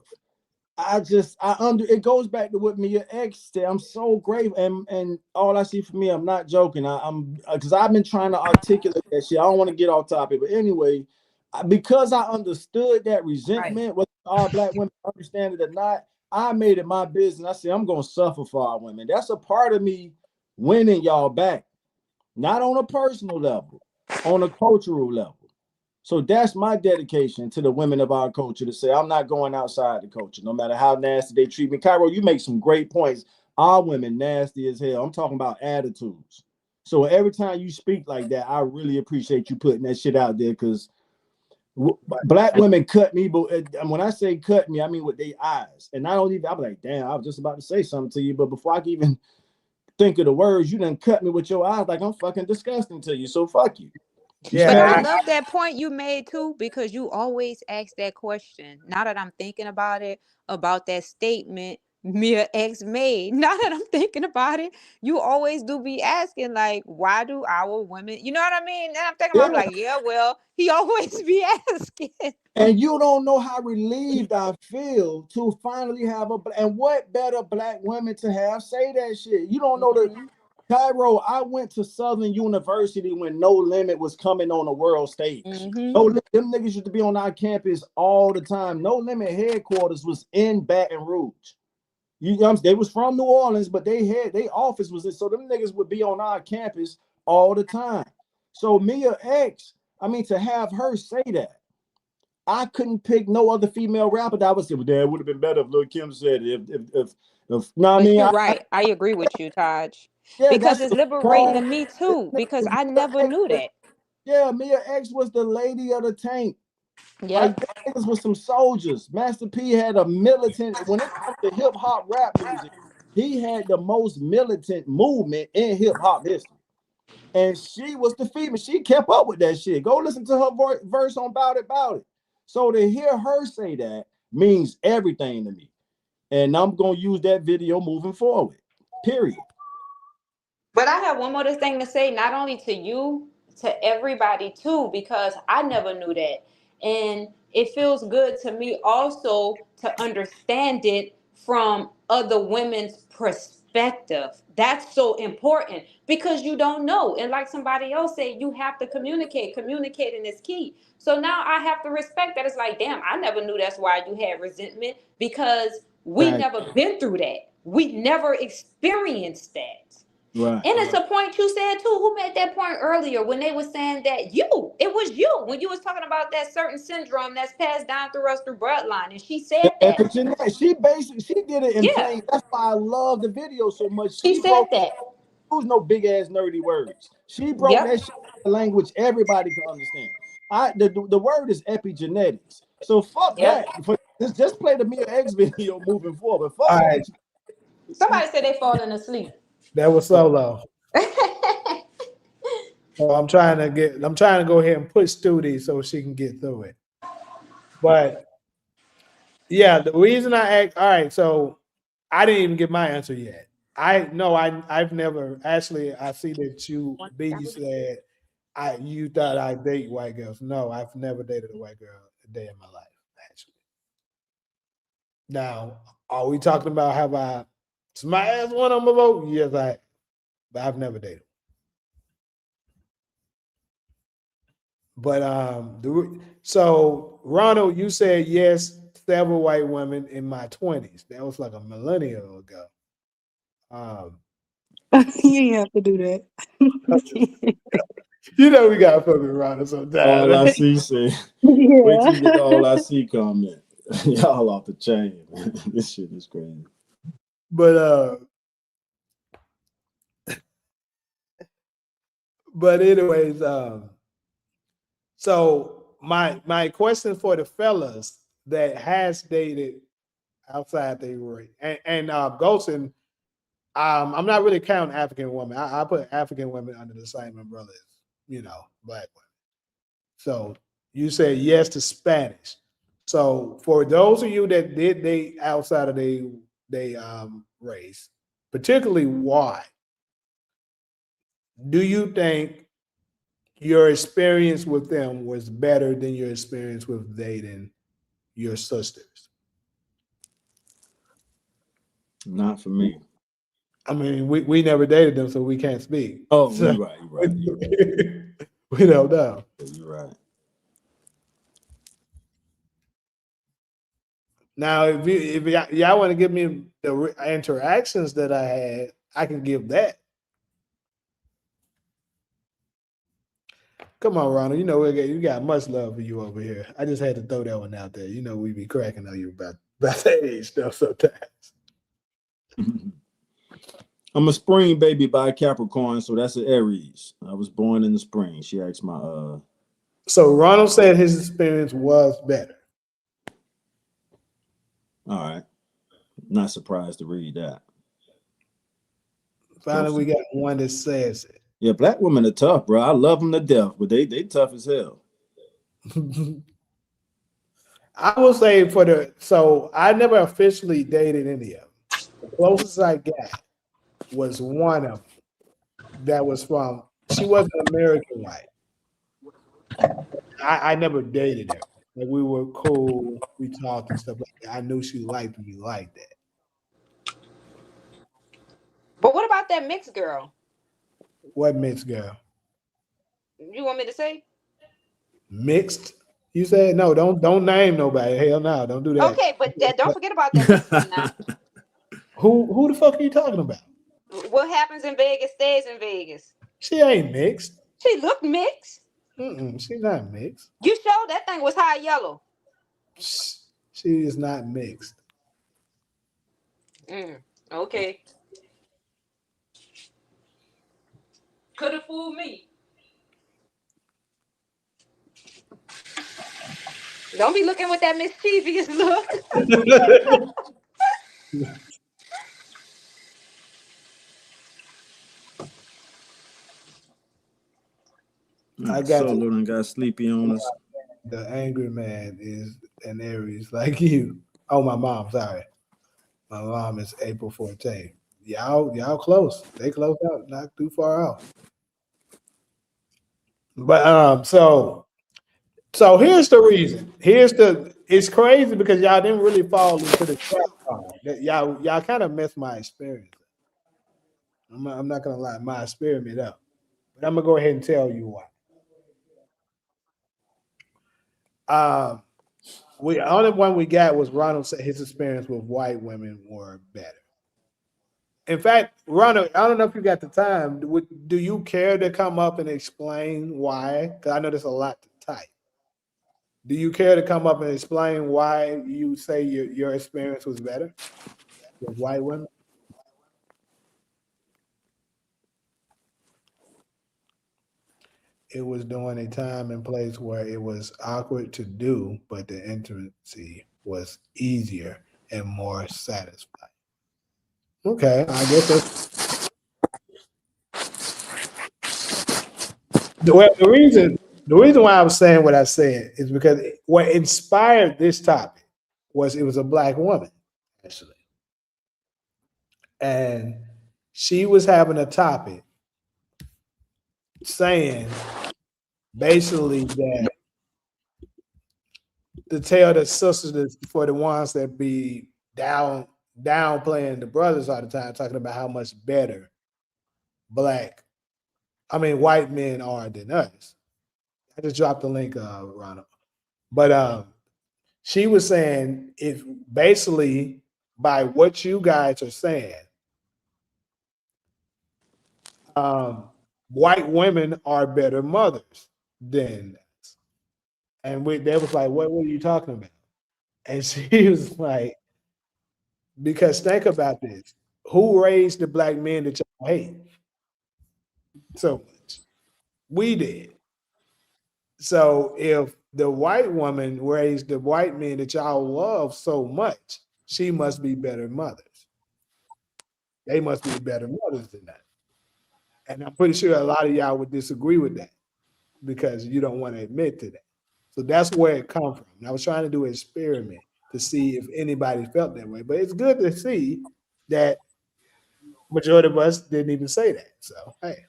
It goes back to what me your ex said. I'm so grateful, and all I see for me, I'm not joking. I'm because I've been trying to articulate that shit. I don't want to get off topic, but anyway, because I understood that resentment, whether all black women understand it or not, I made it my business. I said I'm gonna suffer for our women. That's a part of me winning y'all back. not on a personal level, on a cultural level. So that's my dedication to the women of our culture, to say I'm not going outside the culture, no matter how nasty they treat me. Cairo, you make some great points. Our women nasty as hell. I'm talking about attitudes. So every time you speak like that, I really appreciate you putting that shit out there, because black women cut me, but when I say cut me, I mean with their eyes. And I don't even, I'm like, damn, I was just about to say something to you, but before I can even think of the words, you done cut me with your eyes like I'm fucking disgusting to you. So fuck you. But I Yeah, love that point you made too, because you always ask that question. Now that I'm thinking about it, about that statement Mia X made, now that I'm thinking about it, you always do be asking, like, why do our women, you know what I mean? And I'm thinking about, I'm Yeah. like, yeah, well, he always be asking. And you don't know how relieved I feel to finally have and what better black women to have say that shit. You don't know the Cairo. I went to Southern University when No Limit was coming on the world stage. No, them niggas used to be on our campus all the time. No Limit headquarters was in Baton Rouge. You know, they was from New Orleans, but their office was in. So them niggas would be on our campus all the time. So Mia X, I mean, to have her say that, I couldn't pick no other female rapper that I would say, well, that would have been better if Lil Kim said it. If no, I But mean, you're right. I agree with you, Taj. yeah, Because that's it's the liberating to strong. me too, because I never knew that. Yeah, Mia X was the lady of the tank. Like, Yep. niggas was some soldiers. Master P had a militant. When it comes to hip hop rap music, he had the most militant movement in hip hop history. And she was the female. She kept up with that shit. Go listen to her verse on Bout It, Bout It. So to hear her say that means everything to me. And I'm going to use that video moving forward. Period. But I have one more thing to say, not only to you, to everybody too, because I never knew that. And it feels good to me also to understand it from other women's perspective. That's so important, because you don't know. And like somebody else said, you have to communicate. Communicating is key. So now I have to respect that. It's like, damn, I never knew that's why you had resentment, because we Right. never been through that. We never experienced that. Right. And it's a point you said too. Who made that point earlier when they were saying that it was you, when you was talking about that certain syndrome that's passed down through us through bloodline, and she said that. She did it in Yeah, plain. That's why I love the video so much. she She said broke, that. use no big ass nerdy words. She broke Yep, that shit in language everybody can understand. The word is epigenetics. So fuck yep. that. Just play the Mia X video moving forward. all Fuck right. epigenetics. Somebody said they falling asleep. That was solo. So I'm trying to go ahead and push Studi so she can get through it. But yeah, the reason I asked, all right, so I didn't even get my answer yet. I've never actually. I see that you said you thought I date white girls. No, I've never dated a white girl a day in my life. Actually, now are we talking about have I smashed one on my boat? Yes, but I've never dated. But so Ronald, you said yes, several white women in my 20s. That was like a millennium ago. Um, You ain't have to do that. you know we got fucking Ronald sometimes. All I Right? see say, wait till Yeah. you get the all I see comment. Y'all off the chain. This shit is crazy. But anyways, so my question for the fellas that has dated outside the race and Golson, I'm not really counting African women. I put African women under the same umbrella as, black women. So you say yes to Spanish. So for those of you that did date outside of they race, particularly why, do you think your experience with them was better than your experience with dating your sisters? Not for me. I mean, we never dated them, so we can't speak. Oh, So, you're right. we don't know. You're right. Now, if y'all want to give me the interactions that I had, I can give that. Come on, Ronald. You know you got much love for you over here. I just had to throw that one out there. You know we be cracking on you about that age stuff sometimes. I'm a spring baby by Capricorn, so that's an Aries. I was born in the spring. She asked my So Ronald said his experience was better. All right. Not surprised to read that. Finally, we got one that says it. Yeah, black women are tough, bro. I love them to death, but they tough as hell. I will say so I never officially dated any of them. The closest I got was one of them that was she wasn't American white. I never dated her. Like we were cool, we talked and stuff like that. I knew she liked me like that. But what about that mixed girl? What mixed girl? You want me to say? Mixed? You said no, don't name nobody. Hell no, don't do that. Okay, but don't forget about that mixed one now. Who the fuck are you talking about? What happens in Vegas stays in Vegas. She ain't mixed. She looked mixed. She's not mixed. You showed that thing was high yellow. She is not mixed. Okay. Could have fooled me. Don't be looking with that mischievous look. I got Solo and got sleepy on us. The angry man is an Aries like you. Oh, my mom, sorry. My mom is April 14th. Y'all close. They close out, not too far off. But so here's the reason. It's crazy because y'all didn't really fall into the trap. Y'all kind of messed my experience. I'm not gonna lie, my experiment up. But I'm gonna go ahead and tell you why. The only one we got was Ronald said his experience with white women were better. In fact, Ronald, I don't know if you got the time. Do you care to come up and explain why? Because I know there's a lot to type. Do you care to come up and explain why you say your experience was better with white women? It was during a time and place where it was awkward to do, but the intimacy was easier and more satisfying. Okay, I guess that's the reason why I was saying what I said is because what inspired this topic was it was a black woman, actually. And she was having a topic saying basically that to tell the sisters for the ones that be downplaying the brothers all the time, talking about how much better white men are than us. I just dropped the link, Ronald. But she was saying if basically by what you guys are saying, white women are better mothers than us. And they was like, what are you talking about? And she was like, because think about this. Who raised the black men that y'all hate so much? We did. So if the white woman raised the white men that y'all love so much, she must be better mothers. They must be better mothers than that. And I'm pretty sure a lot of y'all would disagree with that because you don't want to admit to that. So that's where it comes from. And I was trying to do an experiment to see if anybody felt that way. But it's good to see that majority of us didn't even say that. So, hey.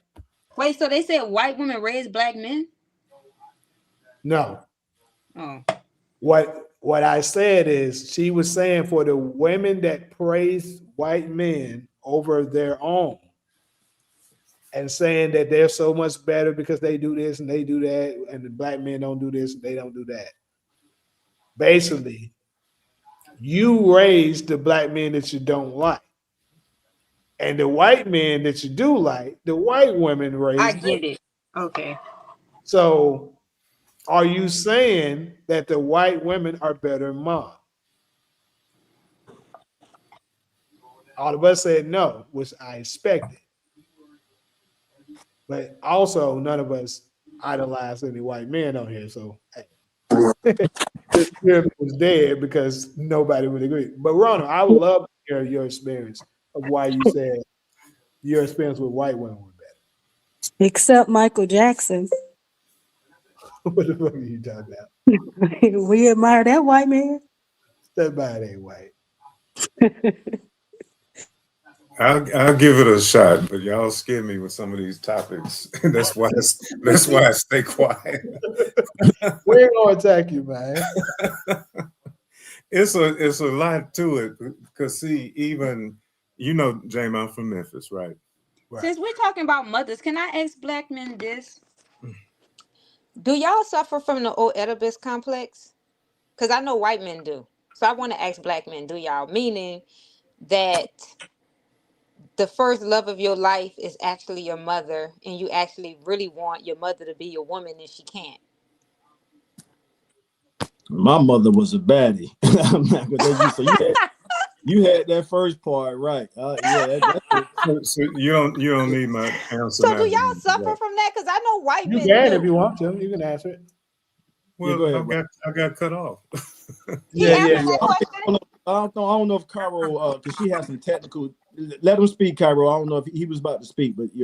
Wait, so they said white women raise black men? No. Oh. What I said is she was saying for the women that praise white men over their own and saying that they're so much better because they do this and they do that and the black men don't do this and they don't do that. Basically, you raise the black men that you don't like. And the white men that you do like, the white women raise. I get it. Okay. So, are you saying that the white women are better than mom? All of us said no, which I expected. But also, none of us idolize any white men on here. So, this experiment was dead because nobody would agree. But, Ronald, I would love to hear your experience of why you said your experience with white women were Except Michael Jackson. better. What the fuck are you talking about? We admire that white man. That bad ain't white. I'll give it a shot, but y'all scare me with some of these topics. That's why I stay quiet. We ain't gonna attack you, man. It's a lot to it because see, even Jamie, I'm from Memphis, right? Since we're talking about mothers, can I ask black men this? Do y'all suffer from the Oedipus complex? Because I know white men do. So I want to ask black men, do y'all? Meaning that the first love of your life is actually your mother, and you actually really want your mother to be your woman, and she can't. My mother was a baddie. I'm not gonna let you. So you had that first part right. Yeah, So you don't need my answer So now. do y'all suffer from that? Because I know white You men can do. if you want to. You can answer it. Well, go ahead, I got cut off. He answered that question. I don't know if Cairo, because she has some technical. Let him speak, Cairo. I don't know if he was about to speak, but I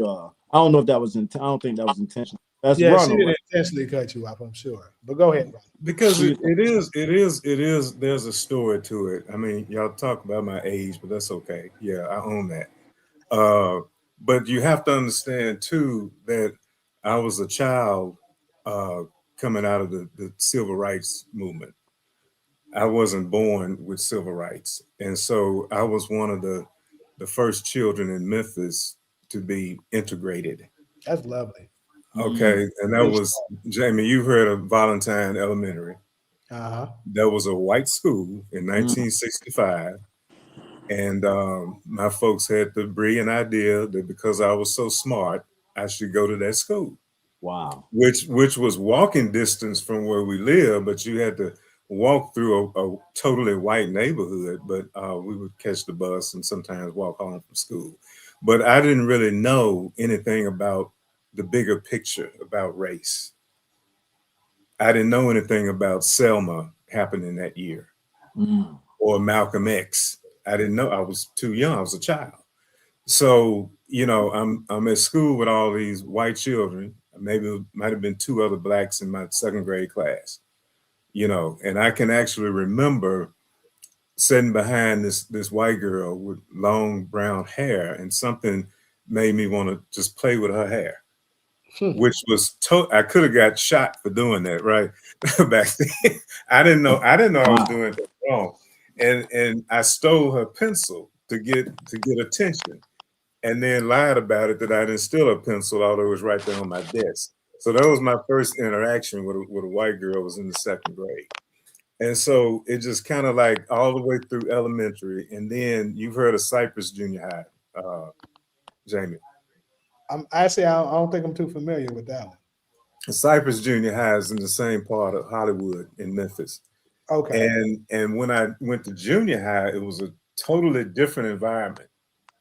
don't know if that was. I don't think that was intentional. That's Yeah, she Ronald, didn't right? intentionally cut you off, I'm sure. But go ahead, Ronald. Because it is. There's a story to it. I mean, y'all talk about my age, but that's okay. Yeah, I own that. But you have to understand too that I was a child uh, coming out of the civil rights movement. I wasn't born with civil rights, and so I was one of the first children in Memphis to be integrated. That's lovely. Okay, and that was Jamie. You heard of Valentine Elementary? Uh-huh. That was a white school in 1965. And my folks had the brilliant idea that because I was so smart, I should go to that school, Wow. which was walking distance from where we live, but you had to walk through a totally white neighborhood. But we would catch the bus and sometimes walk home from school. But I didn't really know anything about the bigger picture about race. I didn't know anything about Selma happening that year or Malcolm X. I didn't know. I was too young. I was a child. So, I'm at school with all these white children. Maybe it might have been two other blacks in my second grade class, and I can actually remember sitting behind this white girl with long brown hair, and something made me want to just play with her hair, which was I could have got shot for doing that, right? Back then. I didn't know I was doing that wrong. And I stole her pencil to get attention, and then lied about it that I didn't steal a pencil, although it was right there on my desk. So that was my first interaction with a white girl. Was in the second grade. And so it just kind of like all the way through elementary. And then you've heard of Cypress Junior High, Jamie. I don't think I'm too familiar with that one. Cypress Junior High is in the same part of Hollywood in Memphis. Okay. And when I went to junior high, it was a totally different environment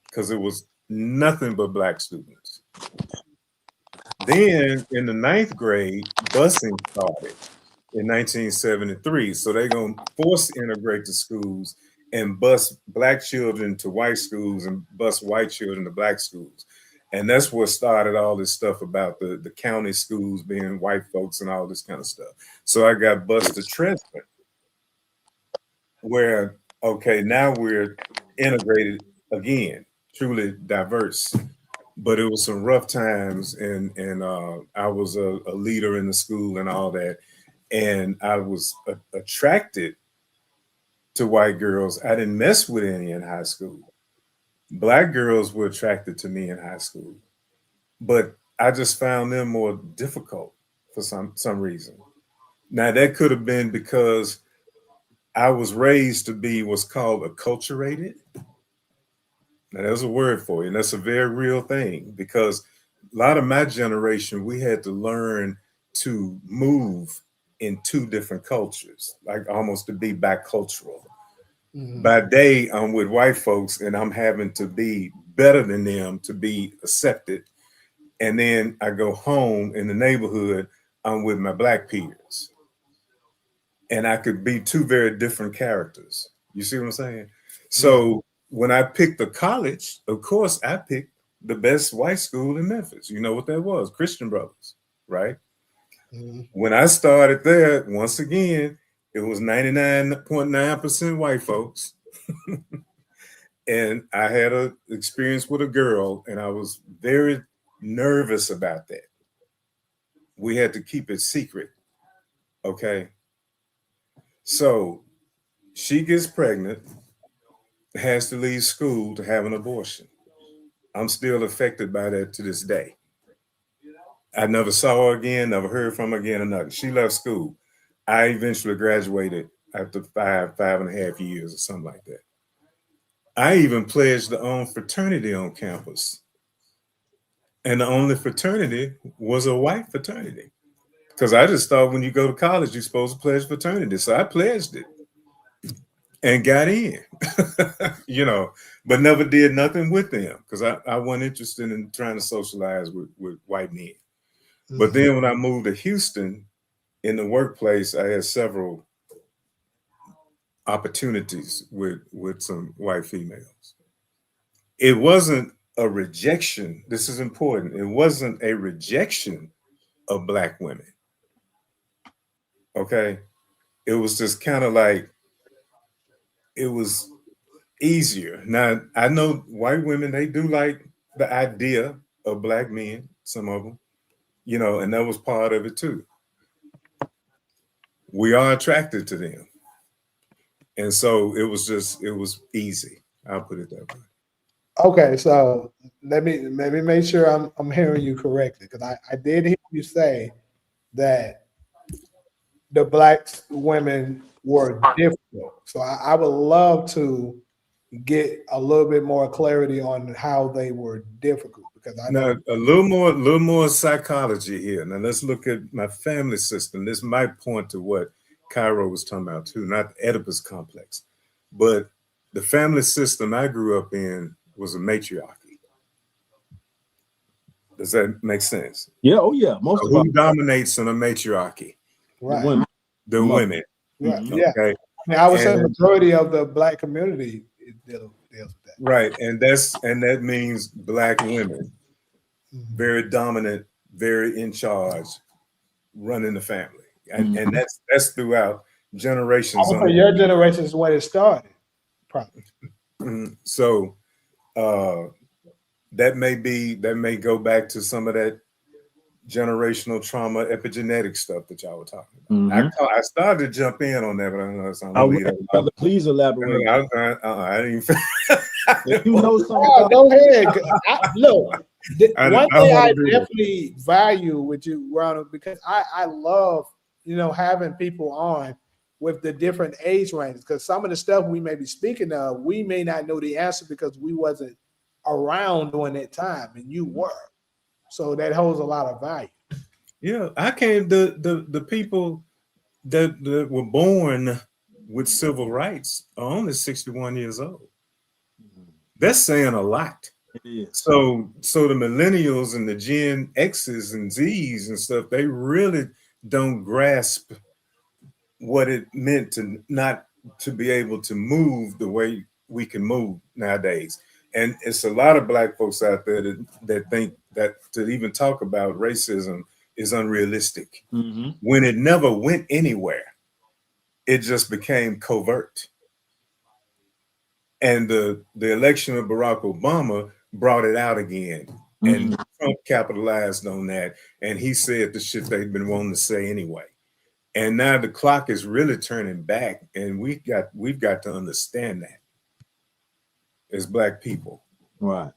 because it was nothing but black students. Then in the ninth grade, busing started in 1973. So they're going to force integrate the schools and bus black children to white schools and bus white children to black schools. And that's what started all this stuff about the county schools being white folks and all this kind of stuff. So I got bused to Trenton, where, okay, now we're integrated again, truly diverse. But it was some rough times, and I was a leader in the school and all that, and I was attracted to white girls. I didn't mess with any in high school. Black girls were attracted to me in high school, but I just found them more difficult for some reason. Now that could have been because I was raised to be what's called acculturated. Now there's a word for you, and that's a very real thing because a lot of my generation, we had to learn to move in two different cultures, like almost to be bicultural. Mhm. By day, I'm with white folks and I'm having to be better than them to be accepted. And then I go home in the neighborhood, I'm with my black peers. And I could be two very different characters. You see what I'm saying? So when I picked the college, of course, I picked the best white school in Memphis. You know what that was? Christian Brothers, right? Mhm. When I started there, once again, it was 99.9% white folks. And I had an experience with a girl, and I was very nervous about that. We had to keep it secret. Okay. So she gets pregnant, has to leave school to have an abortion. I'm still affected by that to this day. I never saw her again, never heard from her again or nothing. She left school. I eventually graduated after 5.5 years or something like that. I even pledged to own fraternity on campus. And the only fraternity was a white fraternity. Because I just thought when you go to college, you're supposed to pledge fraternity. So I pledged it and got in, but never did nothing with them because I wasn't interested in trying to socialize with white men. But then when I moved to Houston in the workplace, I had several opportunities with some white females. It wasn't a rejection. This is important. It wasn't a rejection of black women. Okay. It was just kind of like, it was easier. Now, I know white women, they do like the idea of black men, some of them, and that was part of it too. We are attracted to them. And so it was easy. I'll put it that way. Okay, so let me make sure I'm hearing you correctly because I did hear you say that the black women were difficult. So I would love to get a little bit more clarity on how they were difficult because I Now, know. a little more psychology here. Now let's look at my family system. This might point to what Cairo was talking about too, not the Oedipus complex, but the family system I grew up in was a matriarchy. Does that make sense? Yeah, oh yeah. Most So of our who dominates in a matriarchy? the Right, women, The the mother. women. right, Mhm. yeah. Okay. I mean, I would say And majority of the black community deals with that. right. And that means black women, Mhm. very dominant, very in charge, running the family. And Mhm. that's throughout I generations would on say your generation is when it started, probably. So uh that may go back to some of that generational trauma epigenetic stuff that y'all were talking about. Mhm. I started to jump in on that, but I'm All gonna leave right, that alone. brother, please elaborate. I didn't even If you know something Oh, about go ahead. Look, I one didn't thing want I to do that. definitely value with you, Ronald, because I love having people on with the different age ranges. Because some of the stuff we may be speaking of, we may not know the answer because we wasn't around during that time, and you were. So that holds a lot of value. Yeah, I came the people that were born with civil rights are only 61 years old. That's saying a lot. it is. So the millennials and the Gen X's and Z's and stuff, they really don't grasp what it meant to not to be able to move the way we can move nowadays. And it's a lot of black folks out there that think that to even talk about racism is unrealistic Mhm. when it never went anywhere. It just became covert. And the election of Barack Obama brought it out again. And Mhm. Trump capitalized on that. And he said the shit they've been wanting to say anyway. And now the clock is really turning back. And we've got to understand that as black people. Right.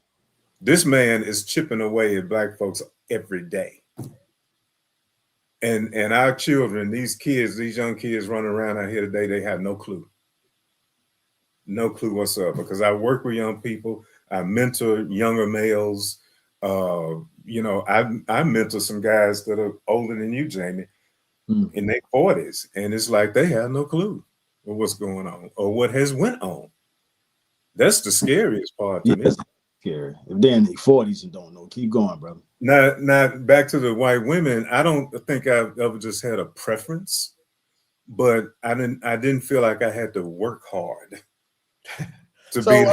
This man is chipping away at black folks every day. And our children, these kids, these young kids running around out here today, they have no clue. No clue whatsoever. Because I work with young people, I mentor younger males. You know, I mentor some guys that are older than you, Jamie, in their 40s, and it's like they have no clue of what's going on or what has went on. That's the scariest part to me. Scary. If they're in their 40s and don't know, keep going, brother. Now back to the white women. I don't think I've ever just had a preference, but I didn't feel like I had to work hard to So, be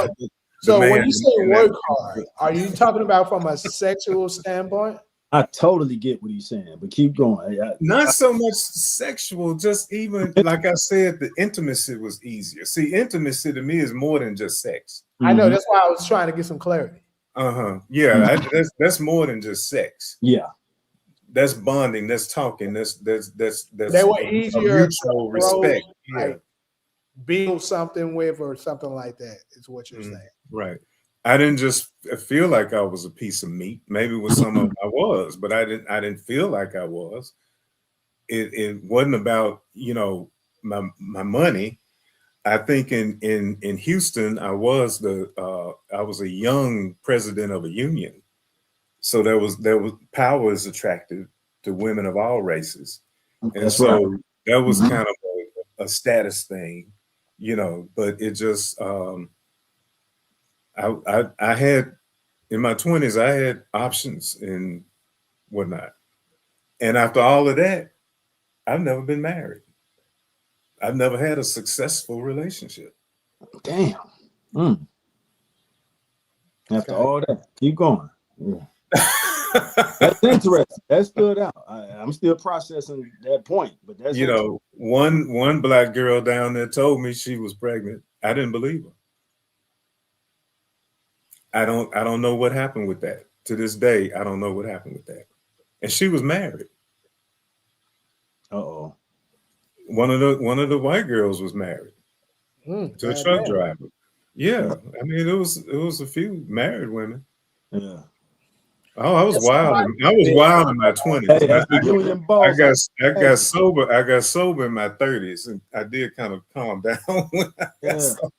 the man. when you say work hard, are you talking about from a sexual standpoint? I totally get what he's saying, but keep going. Not so much sexual, just even like I said, the intimacy was easier. See, intimacy to me is more than just sex. I know, that's why I was trying to get some clarity. Yeah, that's more than just sex. Yeah, that's bonding. That's talking. That's they were easier mutual respect. Like build something with or something like that is what you're saying. Right. I didn't just feel like I was a piece of meat. Maybe with some of them I was, but I didn't feel like I was. It wasn't about, you know, my money. I think in Houston, I was a young president of a union. So there was power is attractive to women of all races. And so that was kind of a status thing, you know, but it just I had in my 20s, I had options and whatnot. And after all of that, I've never been married. I've never had a successful relationship. Damn. After all that, keep going. Yeah. That's interesting. That stood out. I'm still processing that point, but that's, you know, one black girl down there told me she was pregnant. I didn't believe her. I don't know what happened with that. To this day, I don't know what happened with that. And she was married. Uh-oh. One of the white girls was married to a truck driver. Yeah. I mean, it was a few married women. Yeah. Oh, I was wild. I was wild in my 20s. I got sober. I got sober in my 30s, and I did kind of calm down when I got sober.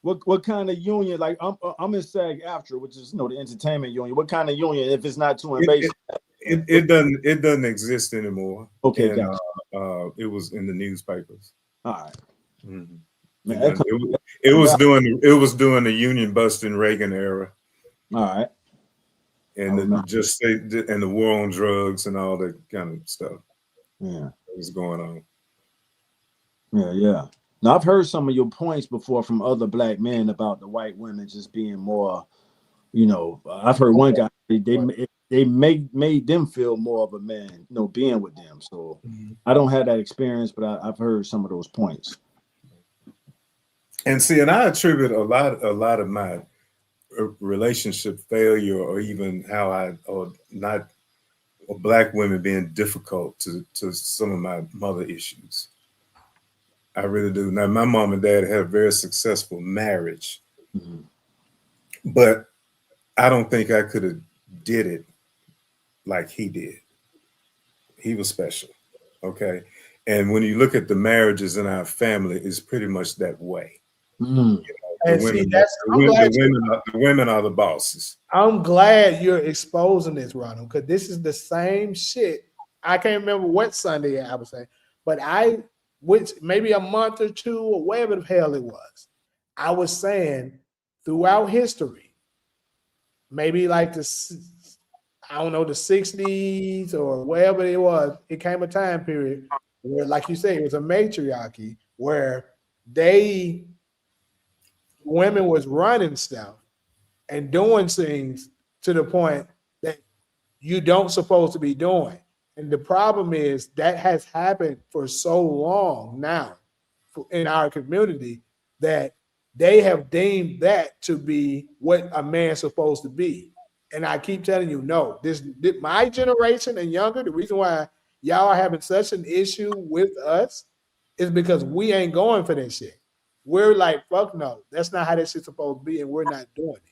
What kind of union? Like I'm in SAG-AFTRA, which is, you know, the entertainment union. What kind of union? If it's not too invasive, it doesn't exist anymore. Okay, and, gotcha. It was in the newspapers. All right. Mm-hmm. Man, it was during the union busting Reagan era. All right. And the war on drugs and all that kind of stuff. Yeah, that was going on. Yeah. Now I've heard some of your points before from other black men about the white women just being more, you know. I've heard one guy they made them feel more of a man, you know, being with them. So I don't have that experience, but I've heard some of those points. And see, and I attribute a lot of my relationship failure, or even black women being difficult to some of my mother issues. I really do. Now, my mom and dad had a very successful marriage, but I don't think I could have did it like he did. He was special. Okay. And when you look at the marriages in our family, it's pretty much that way. You know, the women are the bosses. I'm glad you're exposing this, Ronald, because this is the same shit. I can't remember what Sunday I was saying, but maybe a month or two or whatever the hell it was, I was saying throughout history, maybe like the 60s or wherever it was, it came a time period where, like you say, it was a matriarchy where women was running stuff and doing things to the point that you don't supposed to be doing. And the problem is that has happened for so long now in our community that they have deemed that to be what a man's supposed to be. And I keep telling you, no, my generation and younger, the reason why y'all are having such an issue with us is because we ain't going for that shit. We're like, fuck no, that's not how that shit's supposed to be, and we're not doing it.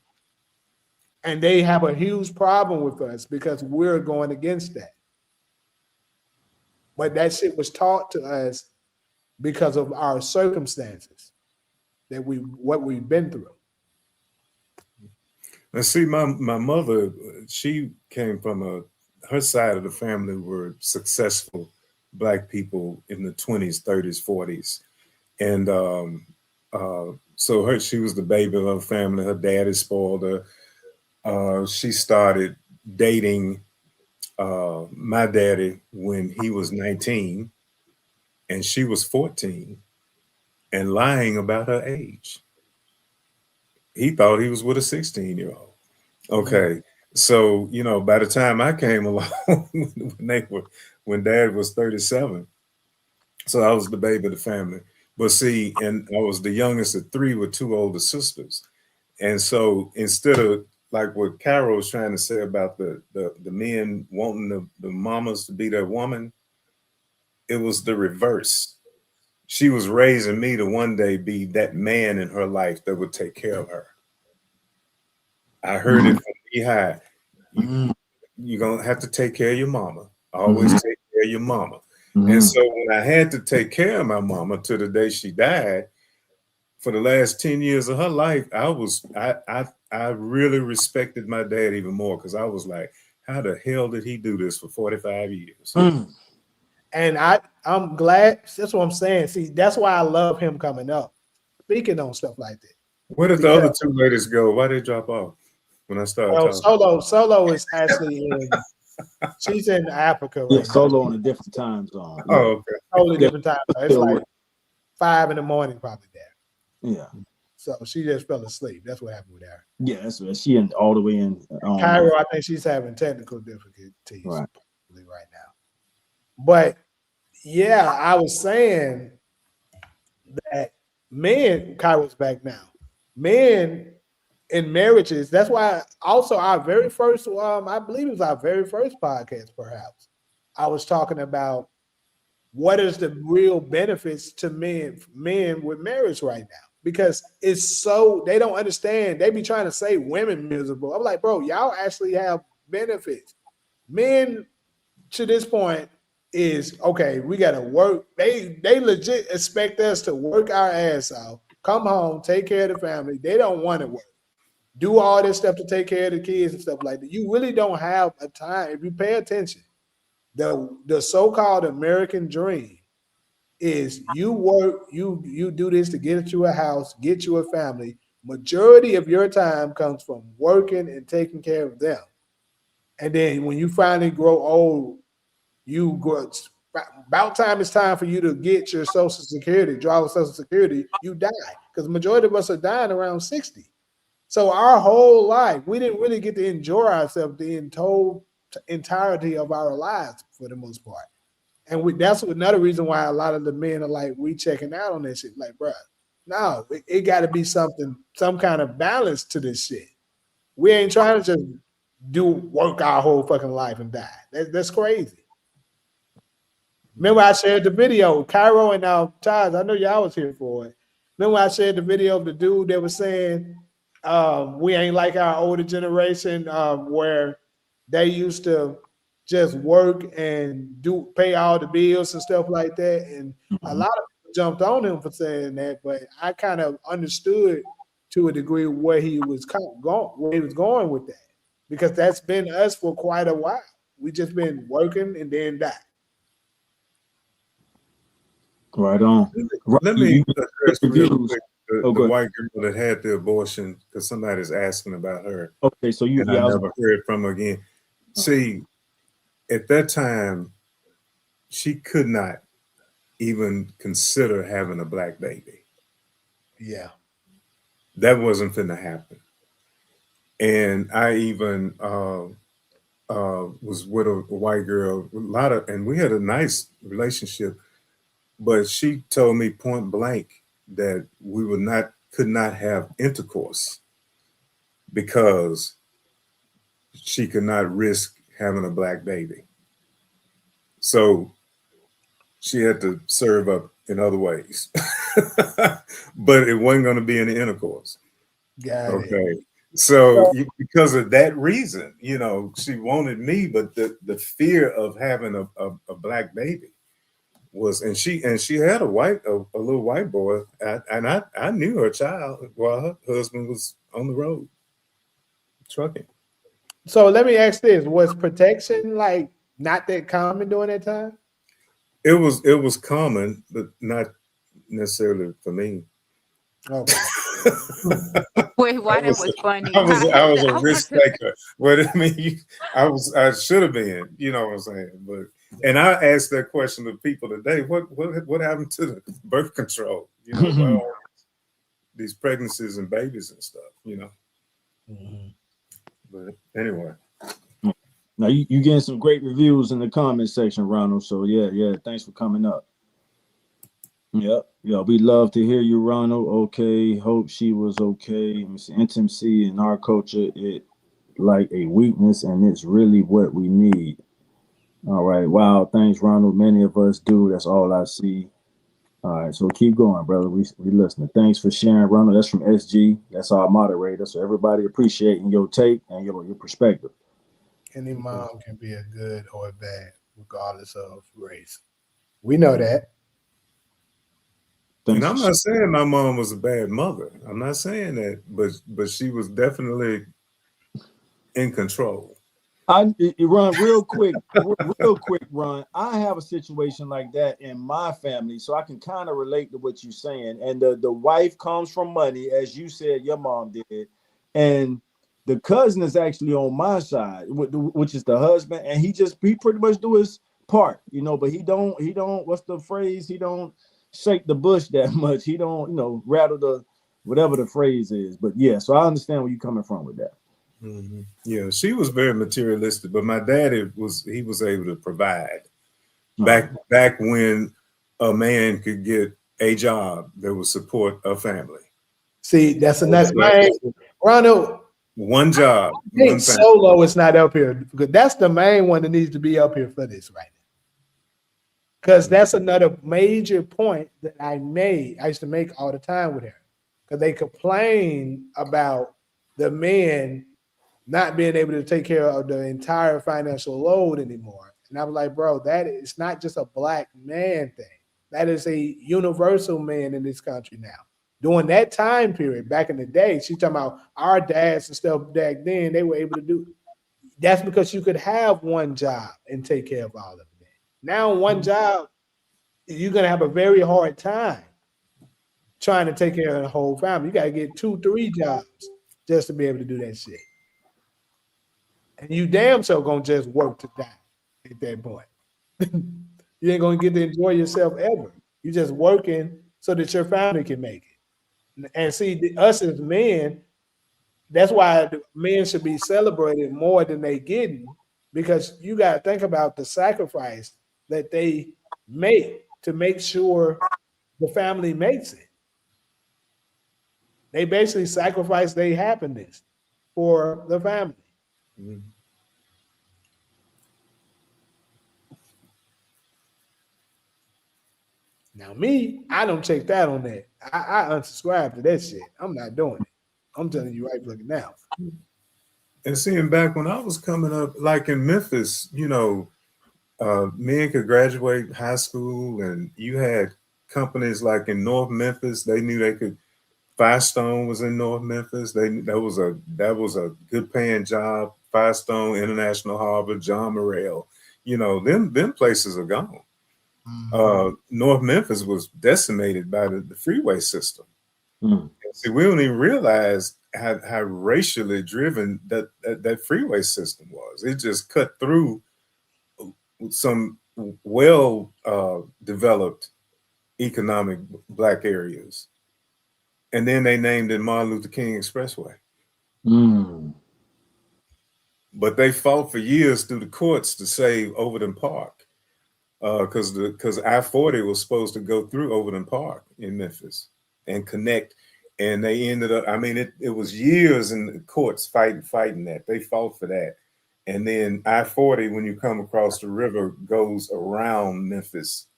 And they have a huge problem with us because we're going against that. But that shit was taught to us because of our circumstances, what we've been through. And see, my mother, she came from her side of the family were successful Black people in the 20s, 30s, 40s. And so she was the baby of her family. Her daddy spoiled her. She started dating my daddy when he was 19 and she was 14 and lying about her age. He thought he was with a 16-year-old. Okay. So, by the time I came along when dad was 37, so I was the baby of the family. But see, and I was the youngest of three with two older sisters. And so instead of like what Carol was trying to say about the men wanting the mamas to be their woman, it was the reverse. She was raising me to one day be that man in her life that would take care of her. I heard it from behind. You're going to have to take care of your mama. Always take care of your mama. And so when I had to take care of my mama to the day she died, for the last 10 years of her life, I really respected my dad even more because I was like, how the hell did he do this for 45 years? And I'm glad. That's what I'm saying. See, that's why I love him coming up, speaking on stuff like that. Where did the Because other two ladies go? Why they drop off when I started talking? Solo is actually in. She's in Africa Yeah, right now. Solo on a different time zone. Oh, okay. Totally different time. It's Still like 5 a.m. probably there. Yeah. So she just fell asleep. That's what happened with her. Yeah, that's right. She in all the way in Cairo, I think she's having technical difficulties right now. But yeah, I was saying that men, Cairo's back now. Men in marriages, that's why also our very first I believe it was our very first podcast, perhaps. I was talking about what is the real benefits to men with marriage right now. Because it's so they don't understand. They be trying to say women miserable. I'm like, bro, y'all actually have benefits. Men to this point is okay, we gotta work. They legit expect us to work our ass off, come home, take care of the family. They don't want to work. Do all this stuff to take care of the kids and stuff like that. You really don't have a time. If you pay attention, the so-called American dream is you work, you do this to get you a house, get you a family. Majority of your time comes from working and taking care of them. And then when you finally grow old, you go about time it's time for you to get your social security, draw social security, you die. Because the majority of us are dying around 60. So our whole life, we didn't really get to enjoy ourselves the entirety of our lives for the most part. And that's another reason why a lot of the men are like, we checking out on this shit. Like, bro, no, it got to be some kind of balance to this shit. We ain't trying to just work our whole fucking life and die. That's crazy. Remember I shared the video, Cairo and Taz, I know y'all was here for it. Remember I shared the video of the dude that was saying, we ain't like our older generation where they used to just work and pay all the bills and stuff like that. And a lot of people jumped on him for saying that, but I kind of understood to a degree where he was going with that, because that's been us for quite a while. We just been working and then die. right on. Let me address real quick the white girl that had the abortion, because somebody's asking about her. Okay, so I never heard from her again. See, at that time, she could not even consider having a black baby. Yeah. That wasn't finna happen. And I even was with a white girl, and we had a nice relationship, but she told me point blank that we could not have intercourse because she could not risk having a black baby. So she had to serve up in other ways, but it wasn't going to be any intercourse. Got okay. It. So because of that reason, she wanted me, but the fear of having a black baby was, and she had a little white boy, and I knew her child while her husband was on the road. trucking. So let me ask this: was protection like not that common during that time? It was common, but not necessarily for me. Okay. Wait, why that was was funny? I was a I want risk to. taker. But I mean, I should have been. You know what I'm saying? But and I asked that question to people today. What happened to the birth control? You know, well, these pregnancies and babies and stuff. You know. Mhm. But anyway. Now you getting some great reviews in the comment section, Ronald. So yeah, thanks for coming up. Yep, yeah, we love to hear you, Ronald. Okay, hope she was okay. Intimacy in our culture, it like a weakness, and it's really what we need. All right, wow, thanks, Ronald. Many of us do. That's all I see. All right, so keep going, brother. We listening. Thanks for sharing, Ronald. That's from SG. That's our moderator. So everybody appreciating your take and your perspective. Any mom can be a good or a bad, regardless of race. We know that. And Thanks for I'm not saying my mom was a bad mother. I'm not saying that, but she was definitely in control. Run real quick, Run. I have a situation like that in my family, so I can kind of relate to what you're saying. And the wife comes from money, as you said, your mom did, and the cousin is actually on my side, which is the husband, and he pretty much do his part, but he don't what's the phrase? He don't shake the bush that much. He don't rattle the whatever the phrase is. But yeah, so I understand where you're coming from with that. Mm-hmm. Yeah, she was very materialistic, but my daddy was able to provide back when a man could get a job that would support a family. See, that's another man. Ronald, One job, I think one family. Solo is not up here because that's the main one that needs to be up here for this right now. Because that's another major point that I made. I used to make all the time with her. Because they complain about the men not being able to take care of the entire financial load anymore. And I was like, bro, that is not just a black man thing. That is a universal man in this country now. During that time period, back in the day, she's talking about our dads and stuff back then, they were able to do. That's because you could have one job and take care of all of it. Now, one job, you're gonna have a very hard time trying to take care of the whole family. You gotta get 2, 3 jobs just to be able to do that shit. And you damn sure gonna just work to die at that point. You ain't gonna get to enjoy yourself ever. You just working so that your family can make it. And see, us as men, that's why the men should be celebrated more than they getting, because you got to think about the sacrifice that they make to make sure the family makes it. They basically sacrifice their happiness for the family. Mm-hmm. Now, me, I don't check that on that. I unsubscribe to that shit. I'm not doing it. I'm telling you right fucking now. And seeing back when I was coming up, like in Memphis, men could graduate high school, and you had companies like in North Memphis. They knew they could. Firestone was in North Memphis. That was a good paying job. Firestone, International Harbor, John Morrell. Them places are gone. North Memphis was decimated by the freeway system. See, we don't even realize how racially driven that freeway system was. It just cut through some well developed economic black areas. And then they named it Martin Luther King Expressway. But they fought for years through the courts to save Overton Park, because I-40 was supposed to go through Overton Park in Memphis and connect. And they ended up, I mean, it was years in the courts fighting that. They fought for that. And then I-40, when you come across the river, goes around Memphis,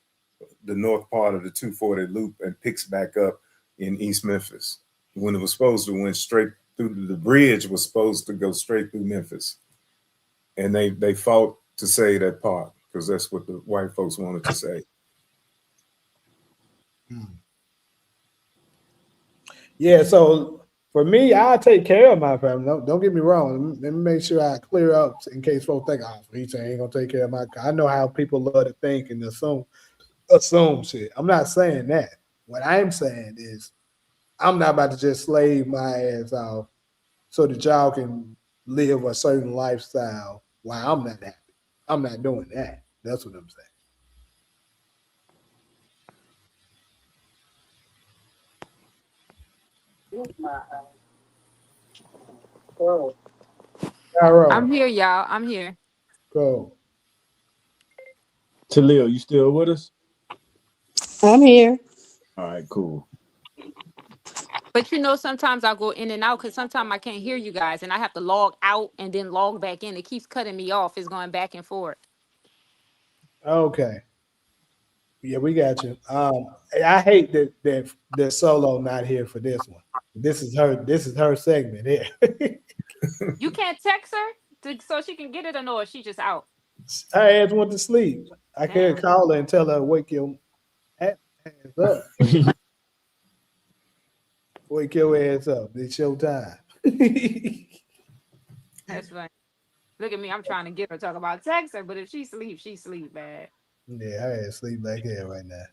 the north part of the 240 loop, and picks back up in East Memphis. When it was supposed to went straight through, the bridge was supposed to go straight through Memphis. And they fought to say that part, because that's what the white folks wanted to say. Yeah, so For me, I take care of my family. Don't get me wrong. Let me make sure I clear up in case folks think, oh, he ain't gonna take care of my. I know how people love to think and assume shit. I'm not saying that. What I'm saying is, I'm not about to just slave my ass off so that y'all can live a certain lifestyle while I'm not happy. I'm not doing that. That's what I'm saying. All right, I'm here, y'all. I'm here. go. Talil, you still with us? I'm here. All right, cool. But sometimes I go in and out because sometimes I can't hear you guys and I have to log out and then log back in. It keeps cutting me off. It's going back and forth. Okay. Yeah, we got you. I hate that Solo not here for this one. This is her. This is her segment here. You can't text her so she can get it or no, she just out. Her ass went to sleep. I can't Damn. call her and tell her wake your ass up. Wake your ass up. It's your time. That's funny. Look at me. I'm trying to get her talk about text her, but if she sleep bad. Yeah, her ass sleep back here right now.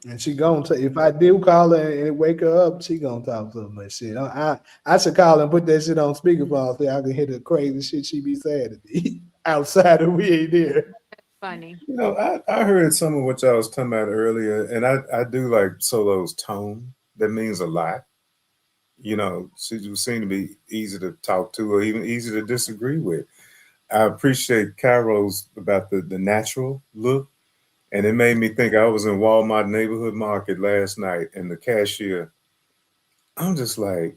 And she gonna if I do call her and wake her up, she gonna talk so much shit. I should call her and put that shit on speakerphone so I can hear the crazy shit she be saying to me outside of we ain't there. Funny. I heard some of what y'all was talking about earlier, and I do like Solo's tone. That means a lot. She just seem to be easy to talk to or even easy to disagree with. I appreciate Carol's about the natural look. And it made me think I was in Walmart neighborhood market last night and the cashier, I'm just like,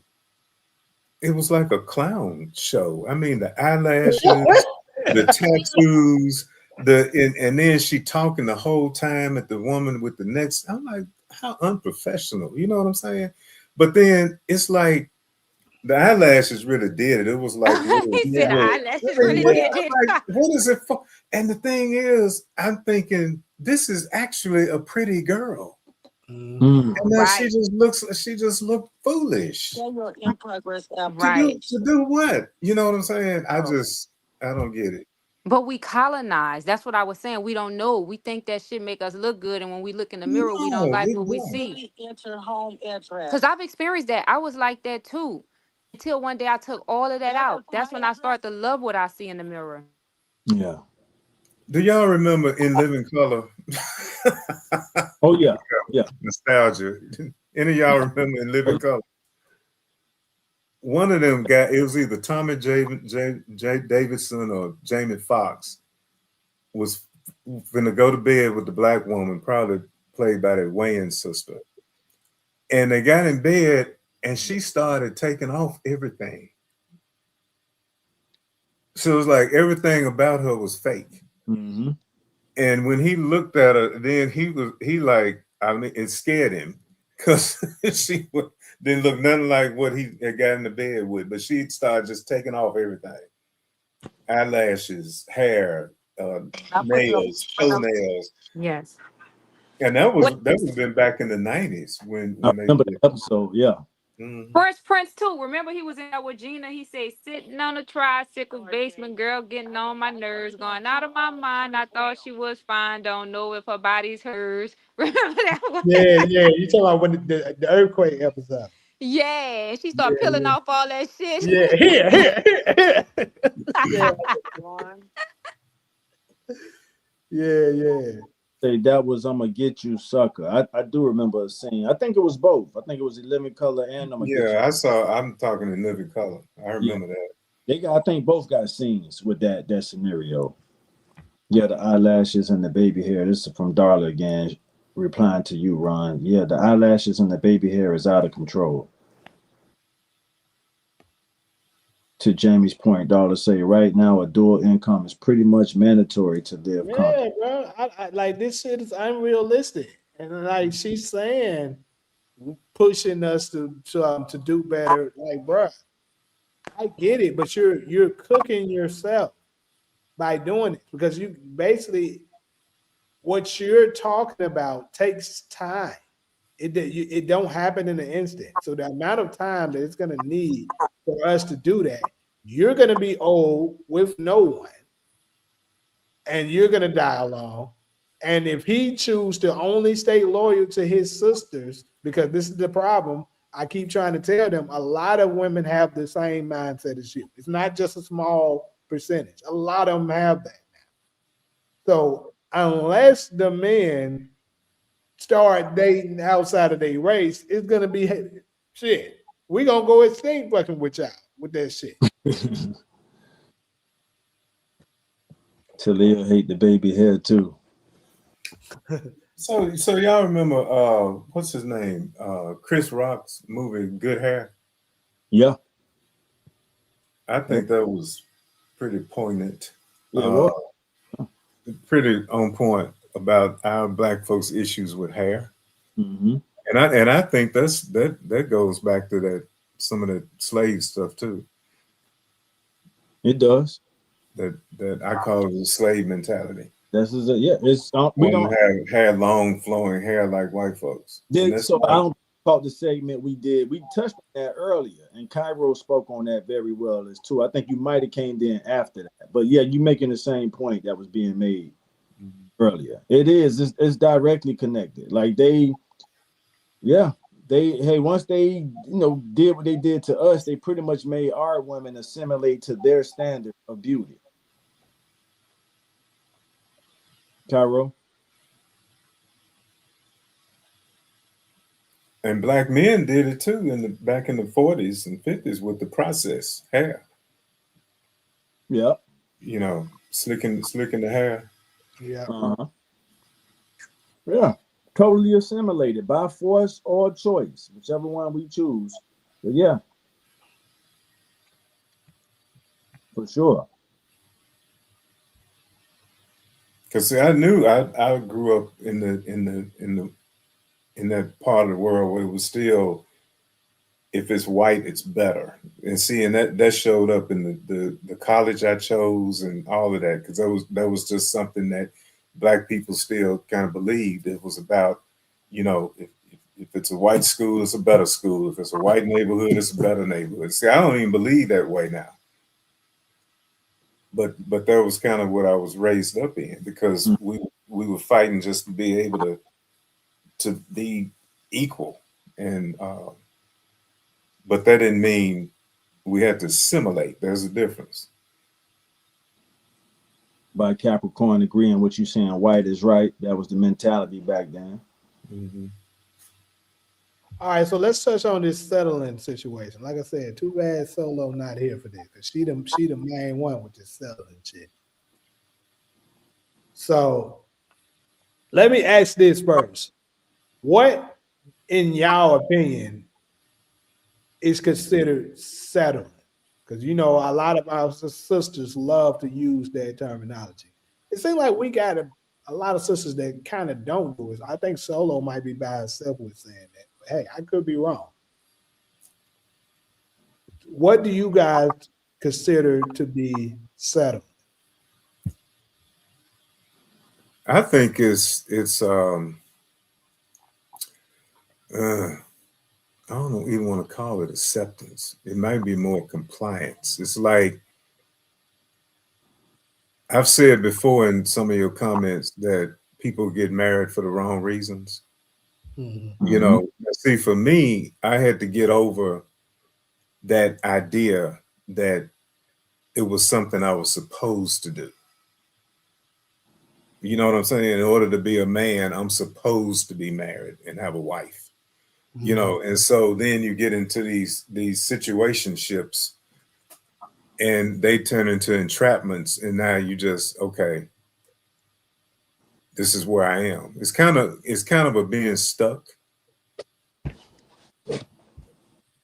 it was like a clown show. I mean, the eyelashes, the tattoos, and then she talking the whole time at the woman with the next. I'm like, how unprofessional. You know what I'm saying? But then it's like the eyelashes really did it. It was like little, He said the Look, eyelashes really yeah, did I'm like, it. what is it for? And the thing is, I'm thinking this is actually a pretty girl. Mhm. mm. And then Right. she just looked foolish. In progress. Right. To do what? You know what I'm saying? I don't get it. But we colonize. That's what I was saying. We don't know. We think that shit make us look good, and when we look in the mirror, we don't No, like it what we don't. see. Enter home address. Because I've experienced that. I was like that too. Until one day I took all of that out. That's when I start to love what I see in the mirror. Yeah. Do y'all remember In Living Color? Oh yeah. Yeah. Nostalgia. Any of y'all remember In Living Color? One of them guys, it was either Tommy J. Davidson or Jamie Foxx, was gonna go to bed with the black woman, probably played by the Wayans sister. And they got in bed and she started taking off everything. So it was like everything about her was fake. Mm-hmm. And when he looked at her, then he like, I mean, it scared him because didn't look nothing like what he had got in the bed with. But she started just taking off everything: eyelashes, hair, nails, toenails, Yes. and that was been back in the '90s I when they remember did. that episode. Yeah. Mhm. Fresh Prince too. Remember he was in there with Gina. He said, "Sitting on the tricycle, basement girl, getting on my nerves, going out of my mind. I thought she was fine. Don't know if her body's hers." Remember that one? Yeah, yeah. You talking about when the earthquake episode? Yeah. And she started peeling Yeah, off all that shit. yeah, yeah. Here. Yeah, yeah. Say that was "I'm gonna get you, sucker." I do remember a scene. I think it was both. I think it was "The Living Color" and "I'm gonna get you." Yeah, I'm talking in living color. I Yeah. remember that. They got. I think both got scenes with that scenario. Yeah, the eyelashes and the baby hair. This is from Darla again, replying to you, Ron. Yeah, the eyelashes and the baby hair is out of control. To Jamie's point, Darla say right now a dual income is pretty much mandatory to live Yeah, comfortable. bro. I like this shit is unrealistic, and like she's saying, pushing us to do better. Like, bro, I get it, but you're cooking yourself by doing it because you basically what you're talking about takes time. it don't happen in an instant. So the amount of time that it's going to need for us to do that, you're going to be old with no one, and you're going to die alone. And if he chooses to only stay loyal to his sisters, because this is the problem, I keep trying to tell them, a lot of women have the same mindset as you. It's not just a small percentage. A lot of them have that. So unless the men start dating outside of their race, it's gonna be shit. We gonna go extinct fucking with y'all with that shit. Talia hate the baby hair too. So y'all remember what's his name? Chris Rock's movie Good Hair? Yeah. I think that was pretty poignant. Yeah, well, Pretty on point about our black folks' issues with hair. mm-hmm. And I think that goes back to that some of the slave stuff too. It does. That I call it the slave mentality. This is yeah. It's we don't have long flowing hair like white folks. So I don't call the segment we did. We touched on that earlier, and Cairo spoke on that very well as too. I think you might have came in after that, but yeah, you making the same point that was being made earlier. It is. It's directly connected. Like once they did what they did to us, they pretty much made our women assimilate to their standard of beauty. Cairo. And black men did it too back in the 40s and 50s with the process hair. Yeah. Slicking the hair. Yeah. Uh-huh. Yeah. Totally assimilated by force or choice, whichever one we choose. But yeah. For sure. Because I knew I grew up in that part of the world where it was still, if it's white, it's better. And seeing that showed up in the college I chose and all of that, because that was just something that black people still kind of believed. It was about, if it's a white school, it's a better school. If it's a white neighborhood, it's a better neighborhood. See, I don't even believe that way now. But that was kind of what I was raised up in, because we were fighting just to be able to be equal, and but that didn't mean we had to assimilate. There's a difference. By Capricorn agreeing what you're saying, white is right. That was the mentality back then. Mm-hmm. All right, so let's touch on this settling situation. Like I said, too bad Solo not here for this, because she the main one with this settling shit. So let me ask this first. What, in y'all opinion, is considered settling? Because a lot of our sisters love to use that terminology. It seems like we got a lot of sisters that kind of don't do it. I think Solo might be by herself with saying that. But hey, I could be wrong. What do you guys consider to be settled? I think it's I don't even want to call it acceptance. It might be more compliance. It's like I've said before in some of your comments that people get married for the wrong reasons. Mm-hmm. See, for me, I had to get over that idea that it was something I was supposed to do. You know what I'm saying? In order to be a man, I'm supposed to be married and have a wife. Mm-hmm. And so then you get into these situationships, and they turn into entrapments, and now you just, okay, this is where I am. It's kind of a being stuck.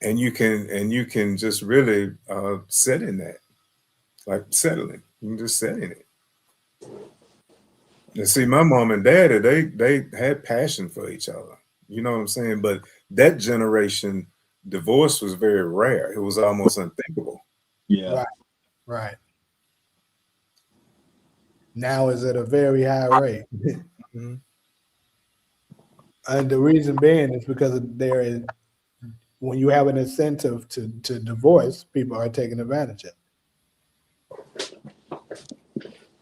And you can just really sit in that, like settling. You can just sit in it. And see, my mom and daddy, they had passion for each other. You know what I'm saying? But that generation, divorce was very rare. It was almost unthinkable. Yeah. Right. Now is at a very high rate. Mm-hmm. And the reason being is because there is when you have an incentive to divorce, people are taking advantage of.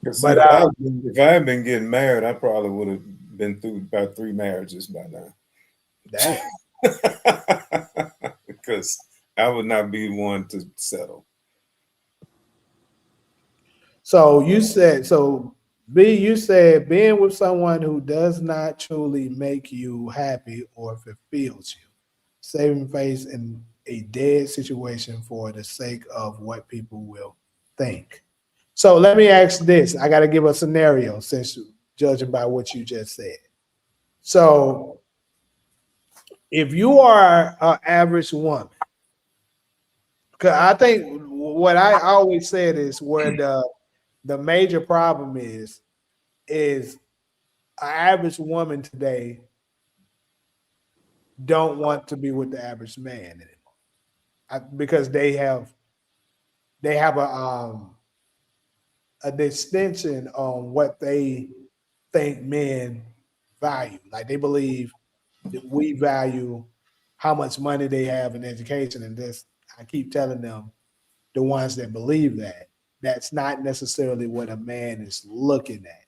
Because see, But if I had been getting married, I probably would have been through about 3 marriages by damn. now. Because I would not be one to settle. So you said so. B, you said being with someone who does not truly make you happy or fulfills you, saving face in a dead situation for the sake of what people will think. So let me ask this. I got to give a scenario since judging by what you just said. So if you are an average woman, because I think what I always said is where the major problem is an average woman today don't want to be with the average man anymore because they have a distinction on what they think men value. Like they believe that we value how much money they have in education, and this I keep telling them the ones that believe that that's not necessarily what a man is looking at.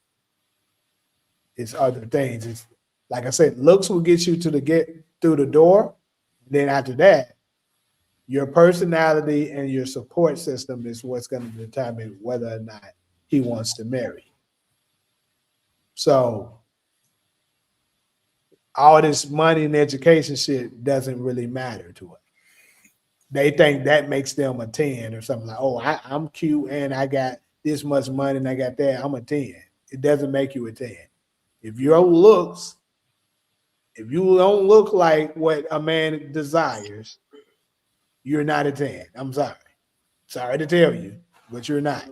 It's other things. It's like I said, looks will get you to the get through the door. Then after that, your personality and your support system is what's going to determine whether or not he wants to marry. So all this money and education shit doesn't really matter to us. They think that makes them a 10 or something like, oh, I'm cute and I got this much money and I got that. I'm a 10. It doesn't make you a 10. If your looks, if you don't look like what a man desires, you're not a 10. I'm sorry. Sorry to tell you, but you're not.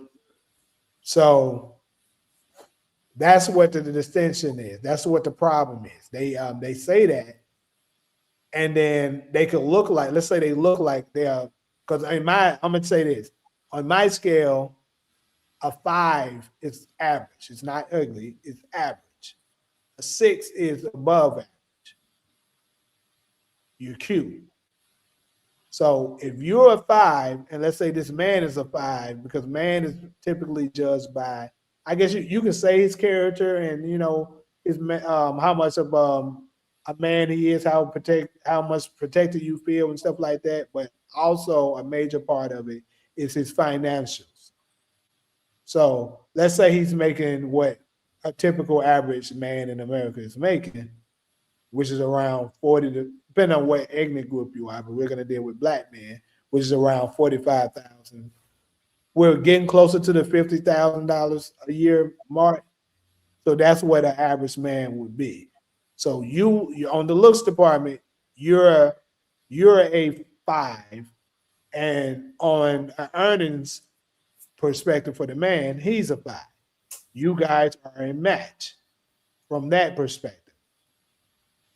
So that's what the distinction is. That's what the problem is. They say that, and then they could look like. Let's say they look like they are. Because in my, I'm gonna say this on my scale, a 5 is average. It's not ugly. It's average. A 6 is above average. You're cute. So if you're a 5, and let's say this man is a 5, because man is typically judged by, I guess you can say his character and his how much of a man he is, how much protected you feel and stuff like that. But also a major part of it is his financials. So let's say he's making what a typical average man in America is making, which is around 40 to, depending on what ethnic group you are, but we're going to deal with black men, which is around 45,000. We're getting closer to the $50,000 a year mark. So that's what an average man would be. So you're on the looks department, you're a 5, and on an earnings perspective for the man, he's a 5. You guys are a match from that perspective.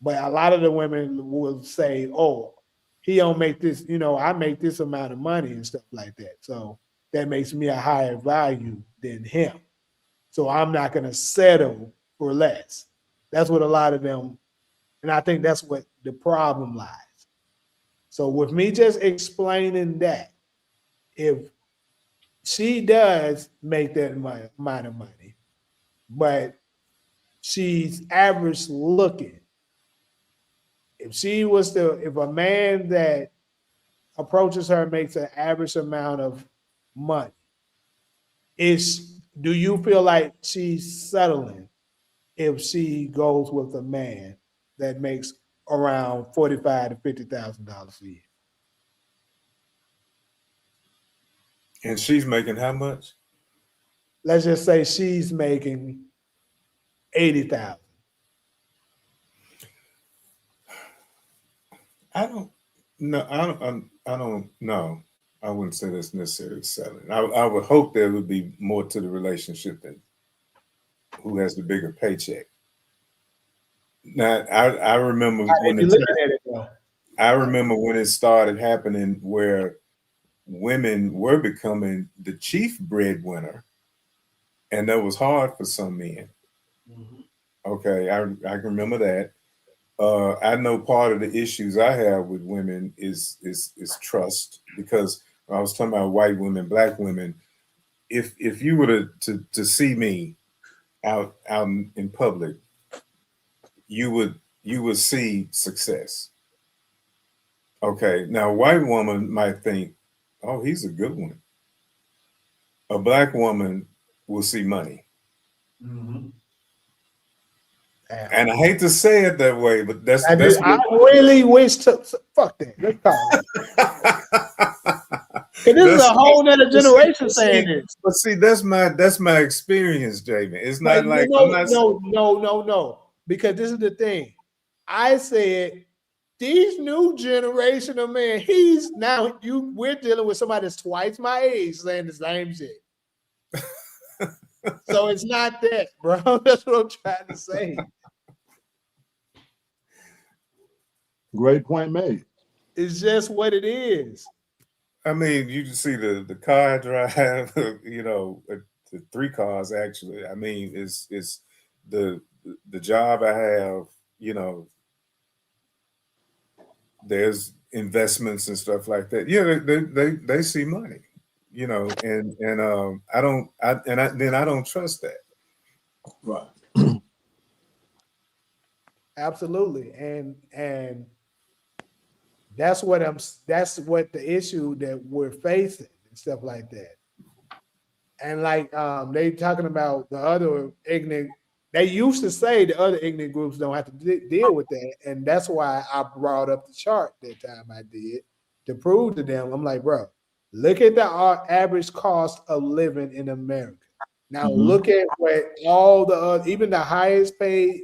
But a lot of the women will say, "Oh, he don't make this. I make this amount of money and stuff like that. So that makes me a higher value than him. So I'm not going to settle for less." That's what a lot of them, and I think that's what the problem lies. So with me just explaining that, if she does make that amount of money, but she's average looking, if a man that approaches her makes an average amount of money, do you feel like she's settling if she goes with a man that makes around $45,000 to $50,000 a year? And she's making how much? Let's just say she's making 80,000. I don't no, I don't know. I wouldn't say that's necessarily selling. I would hope there would be more to the relationship than who has the bigger paycheck. Now, I remember How when they be looking at it though? I remember when it started happening where women were becoming the chief breadwinner, and that was hard for some men. Mhm. Okay, I remember that. I know part of the issues I have with women is trust, because I was talking about white women, black women. If you were to see me out in public, you would see success. Okay, now a white woman might think, oh, he's a good one. A black woman will see money. Mm-hmm. And I hate to say it that way, but that's I really wish to fuck that. Let's call it. This is a whole nother generation saying this. But see, that's my experience, Jamie. It's not like I'm not. No. Because this is the thing. I said these new generation of men. We're dealing with somebody that's twice my age saying the same shit. So it's not that, bro. That's what I'm trying to say. Great point made. It's just what it is. I mean, you can see the car I drive, the 3 cars actually. I mean, it's the job I have, there's investments and stuff like that. Yeah, they see money, and I don't trust that. Right. Absolutely. And that's what the issue that we're facing and stuff like that. And like they talking about the other ignorant, they used to say the other ignorant groups don't have to deal with that. And that's why I brought up the chart that time I did to prove to them. I'm like, bro, look at the average cost of living in America. Now look at what all the even the highest paid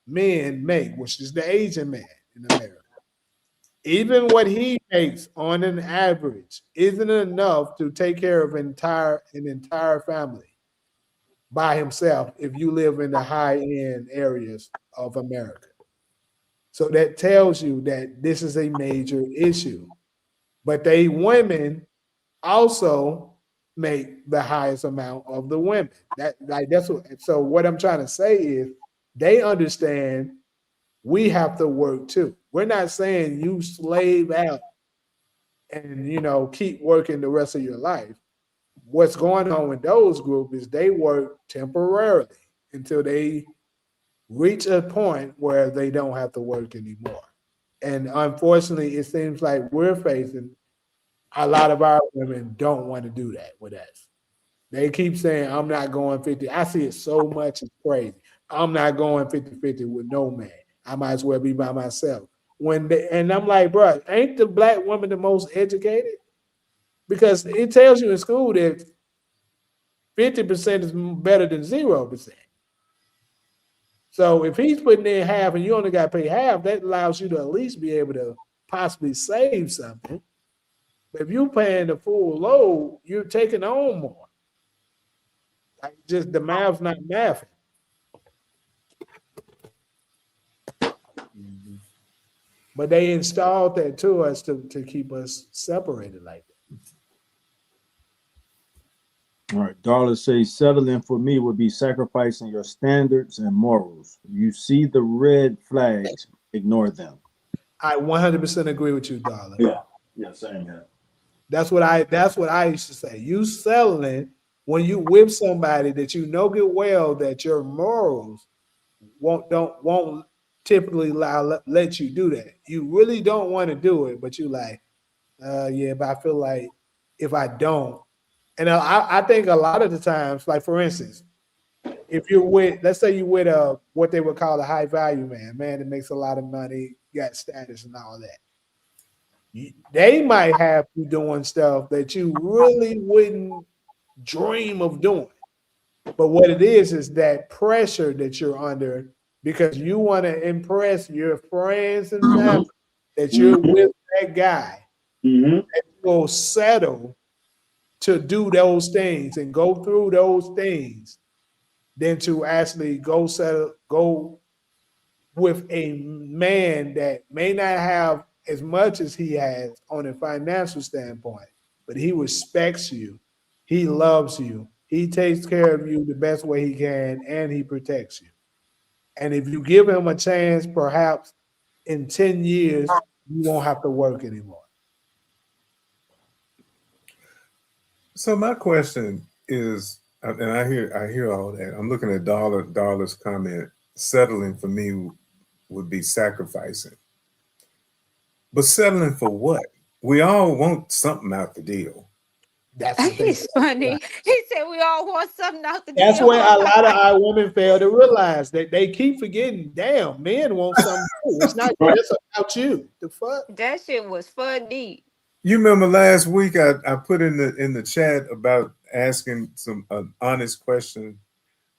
men make, which is the Asian man in America. Even what he makes on an average isn't enough to take care of an entire family by himself if you live in the high-end areas of America. So that tells you that this is a major issue. But they women also make the highest amount of the women. So what I'm trying to say is they understand we have to work too. We're not saying you slave out and keep working the rest of your life. What's going on with those groups is they work temporarily until they reach a point where they don't have to work anymore. And unfortunately, it seems like we're facing a lot of our women don't want to do that with us. They keep saying, I'm not going 50. I see it so much, it's crazy. I'm not going 50-50 with no man. I might as well be by myself. And I'm like, bro, ain't the black woman the most educated? Because it tells you in school that 50% is better than 0%. So if he's putting in half and you only got to pay half, that allows you to at least be able to possibly save something. But if you're paying the full load, you're taking on more. Like just the math's not mathing. But they installed that to us to keep us separated like that. All right. Darla says settling for me would be sacrificing your standards and morals. You see the red flags, ignore them. I 100% agree with you, Darla. Yeah, same here. That's what I used to say. You settling when you with somebody that you know good well that your morals won't typically let you do that. You really don't want to do it, but you like, yeah, but I feel like if I don't, and I think a lot of the times, like for instance, if you're with, let's say you're with what they would call a high value man that makes a lot of money, got status and all that. They might have you doing stuff that you really wouldn't dream of doing. But what it is that pressure that you're under because you want to impress your friends and family that you're with that guy. And you will settle to do those things and go through those things than to actually go with a man that may not have as much as he has on a financial standpoint, but he respects you, he loves you, he takes care of you the best way he can, and he protects you. And if you give him a chance, perhaps in 10 years, you won't have to work anymore. So my question is, and I hear all that. I'm looking at Dollar's comment. Settling for me would be sacrificing, but settling for what? We all want something out the deal. That's the thing. He's funny. He said we all want something out the That's deal. where a lot of our women fail to realize that they keep forgetting, damn, men want something too. It's not Right. just about you. The fuck? That shit was funny. You remember last week I put in the chat about asking some honest question.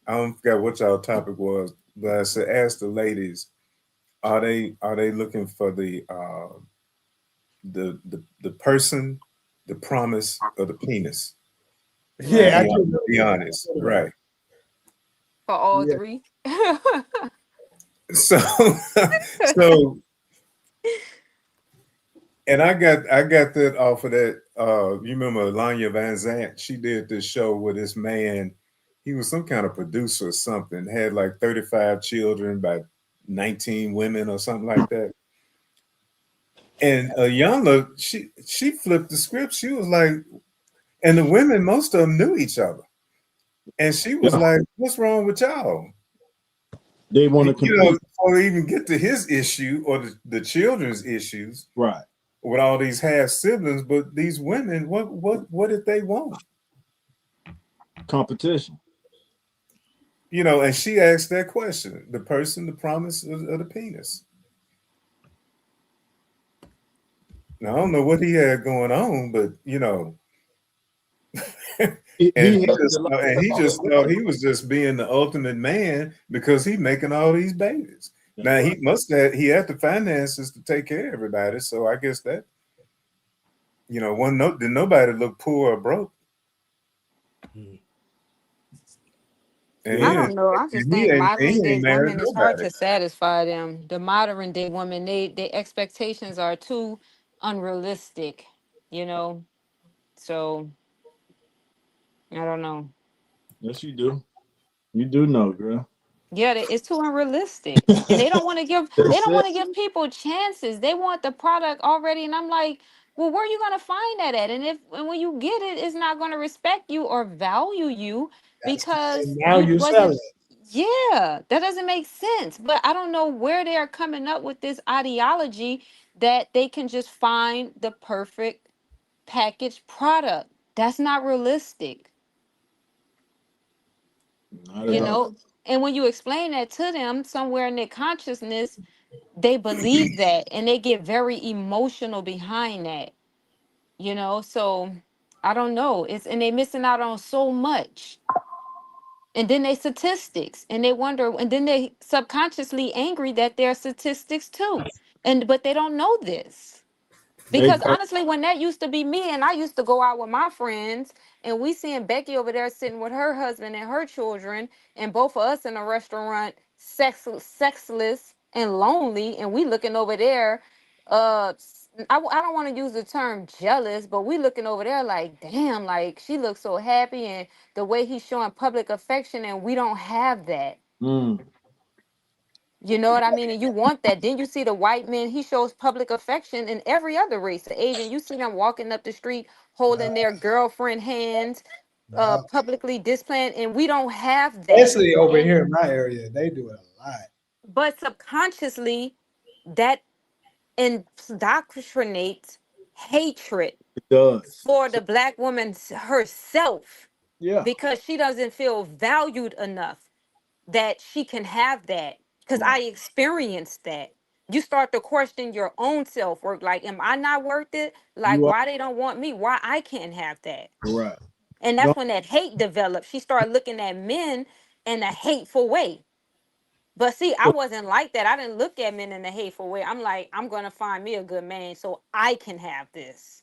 I don't forget what y'all topic was, but I said ask the ladies, are they looking for the person, the promise, or the penis? Yeah, I Right. Be, do. be honest, right? For all Yeah. three. So so and I got that off of that. You remember Lanya Van Zant? She did this show with this man. He was some kind of producer or something. Had like 35 children by 19 women or something like that. And Ayanna, she flipped the script. She was like, and the women, most of them knew each other. And she was Yeah. like, "What's wrong with y'all?" They want to You know, compete. before we even get to his issue or the children's issues Right. with all these half siblings, but these women, what did they want? Competition. You know, and she asked that question: the person, the promise, of the penis. Now I don't know what he had going on, but you know, and He has a lot he about just thought he was just being the ultimate man because he making all these babies. That's Now right. he had the finances to take care of everybody, so I guess that did nobody look poor or broke, and Yeah. I don't know. I just think he modern day ain't married women, it's hard nobody. to satisfy them. The modern day women, their expectations are too unrealistic, you know. So I don't know. Yes, you do. You do know, girl. Yeah, it's too unrealistic. And they don't want to give they That's don't it. want to give people chances. They want the product already. And I'm like, well, where are you gonna find that at? And when you get it, it's not gonna respect you or value you That's and because now you you sell wasn't. it. Yeah, that doesn't make sense. But I don't know where they are coming up with this ideology that they can just find the perfect packaged product. That's not realistic, Not at you all. know. And when you explain that to them somewhere in their consciousness, they believe that and they get very emotional behind that, you know. So I don't know. It's and they missing out on so much. And then they statistics and they wonder and then they subconsciously angry that they're statistics too. And but they don't know this. They Because honestly, when that used to be me, and I used to go out with my friends, and we seeing Becky over there sitting with her husband and her children, and both of us in a restaurant, sexless and lonely, and we looking over there. I don't want to use the term jealous, but we looking over there like, damn, like she looks so happy, and the way he's showing public affection, and we don't have that. mm, You know what I mean? And you want that. Then you see the white men, he shows public affection in every other race. The Asian, you see them walking up the street Uh, holding their girlfriend hands, yeah. publicly displaying, and we don't have that. Especially over And here in my area, they do it a lot. but subconsciously, that indoctrinates hatred it does. for So, the black woman herself yeah. because she doesn't feel valued enough that she can have that because Right. I experienced that. You start to question your own self-worth. Like, am I not worth it? Like, You are why they don't want me? Why I can't have that? right. And that's Don't when that hate developed. She started looking at men in a hateful way. But see, I wasn't like that. I didn't look at men in a hateful way. I'm like, I'm gonna find me a good man so I can have this.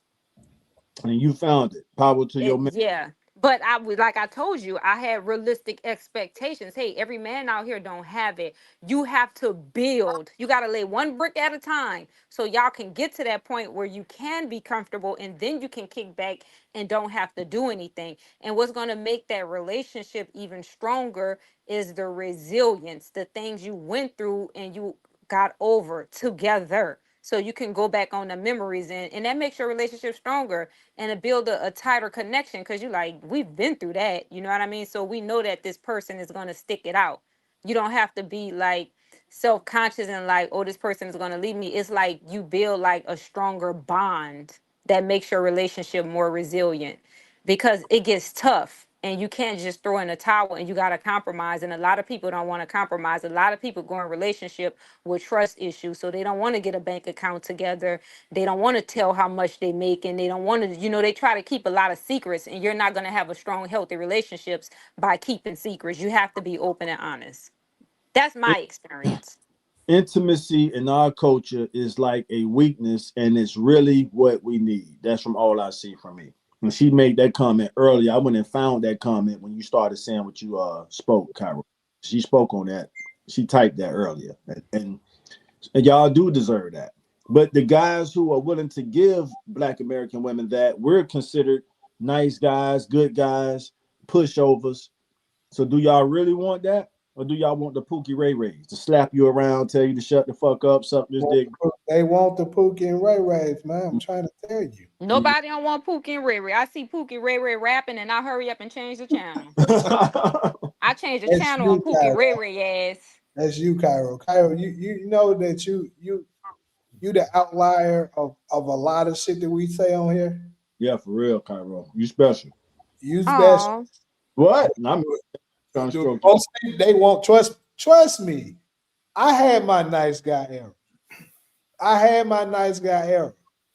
and you found it. Power to your man. Yeah. But I would, like I told you, I had realistic expectations. Hey, every man out here don't have it. You have to build. You got to lay one brick at a time so y'all can get to that point where you can be comfortable, and then you can kick back and don't have to do anything. And what's going to make that relationship even stronger is the resilience, the things you went through and you got over together. So you can go back on the memories, and that makes your relationship stronger, and to build a tighter connection, because you like, we've been through that, you know what I mean? So we know that this person is going to stick it out. You don't have to be like self-conscious and like, oh, this person is going to leave me. It's like you build like a stronger bond that makes your relationship more resilient, because it gets tough and you can't just throw in a towel, and you got to compromise. And a lot of people don't want to compromise. A lot of people go in relationship with trust issues, so they don't want to get a bank account together. They don't want to tell how much they make, and they don't want to, they try to keep a lot of secrets, and you're not going to have a strong, healthy relationships by keeping secrets. You have to be open and honest. That's my experience. Intimacy in our culture is like a weakness, and it's really what we need. That's from all I see from me. When she made that comment earlier, I went and found that comment when you started saying what you spoke, Kyra. She spoke on that. She typed that earlier, and y'all do deserve that. But the guys who are willing to give Black American women that, we're considered nice guys, good guys, pushovers. So do y'all really want that? Or do y'all want the Pookie Ray Rays to slap you around, tell you to shut the fuck up, suck this dick? They want the Pookie and Ray Rays, man. I'm trying to tell you. Nobody don't want Pookie and Ray Ray. I see Pookie Ray Ray rapping, and I hurry up and change the channel. I changed the That's channel on you, Pookie Cairo. Ray Ray ass. That's you, Cairo. Cairo, you know that you the outlier of a lot of shit that we say on here. Yeah, for real, Cairo. You special. You special. Oh, What? I'm trying to stroke you. Most people, they won't trust me. I had my nice guy era.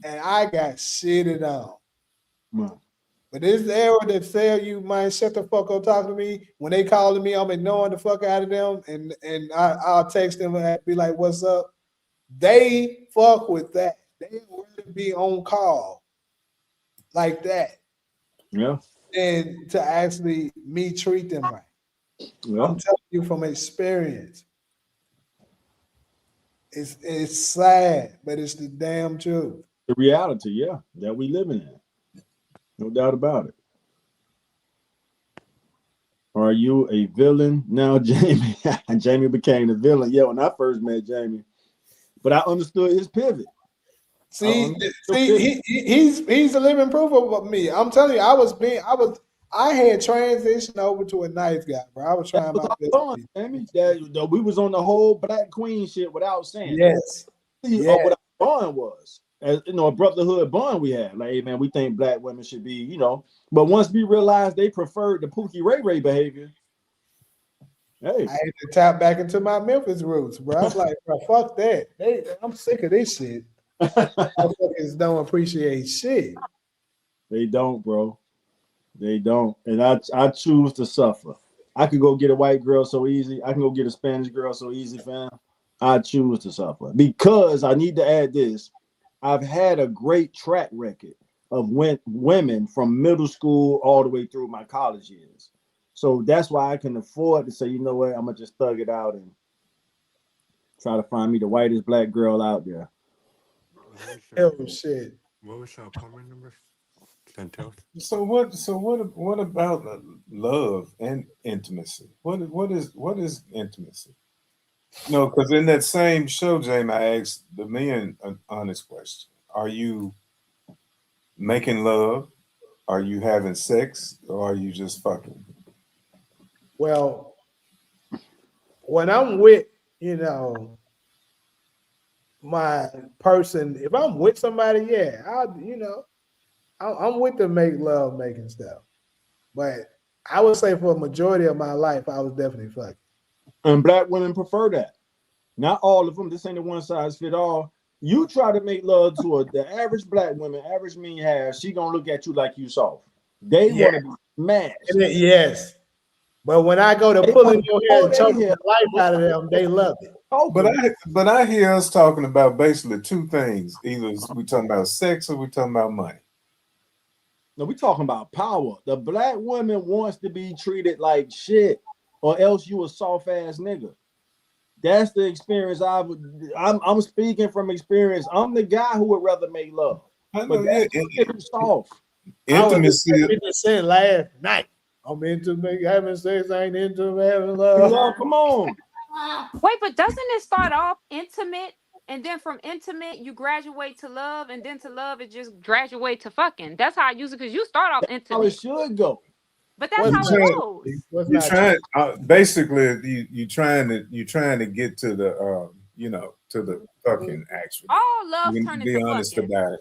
And I got shitted on. Mm. But this era that tell you, man, shut the fuck up, talk to me. When they calling me, I'm ignoring the fuck out of them, and I'll text them and be like, "What's up?" They fuck with that. They rather be on call like that Yeah. than to actually me treat them right. Yeah. I'm telling you from experience. It's sad, but it's the damn truth. The reality, yeah, that we living in. No doubt about it. Are you a villain now, Jamie? Jamie became the villain. Yeah, when I first met Jamie. But I understood his pivot. See, he's a living proof of me. I'm telling you, I had transitioned over to a nice guy, bro. I was trying my best to be. Jamie. That we was on the whole Black Queen shit without saying. Yes. What our bond was. As a brotherhood bond we had. Like, hey man, we think Black women should be, But once we realized they preferred the Pookie Ray Ray behavior, hey, I had to tap back into my Memphis roots, bro. I'm like, bro, fuck that. I'm sick of this shit. Motherfuckers don't appreciate shit. They don't, bro. They don't. And I choose to suffer. I could go get a white girl so easy. I can go get a Spanish girl so easy, fam. I choose to suffer because I need to add this. I've had a great track record of women from middle school all the way through my college years. So that's why I can afford to say, you know what, I'm going to just thug it out and try to find me the whitest Black girl out there. Oh, shit. What was your apartment number? So what about love and intimacy? What is intimacy? No, because in that same show, Jamie, I asked the men an honest question: are you making love? Are you having sex? Or are you just fucking? Well, when I'm with, my person, if I'm with somebody, yeah, I'm with the make love making stuff. But I would say for a majority of my life, I was definitely fucking. And Black women prefer that. Not all of them. This ain't a one size fit all. You try to make love to the average Black woman, average mean half, she gonna look at you like you soft. They want to be smashed. Yes. But when I go to pulling your hair and choking the life out of them, they love it. But I hear us talking about basically two things. Either we talking about sex or we talking about money. No, we talking about power. The black woman wants to be treated like shit, or else you a soft ass nigga. That's the experience I'm speaking from experience. I'm the guy who would rather make love. I But know, that's too soft. I was intimacy. 50% last night. I'm into having sex. I ain't into having love. Love, come on. Wait, but doesn't it start off intimate, and then from intimate you graduate to love, and then to love it just graduate to fucking? That's how I use it, because you start off How it intimate, should go. but that's What's how not it trying- goes. What's You're not trying basically you trying to get to the to the fucking actually. All love You turn be into honest fucking. about it.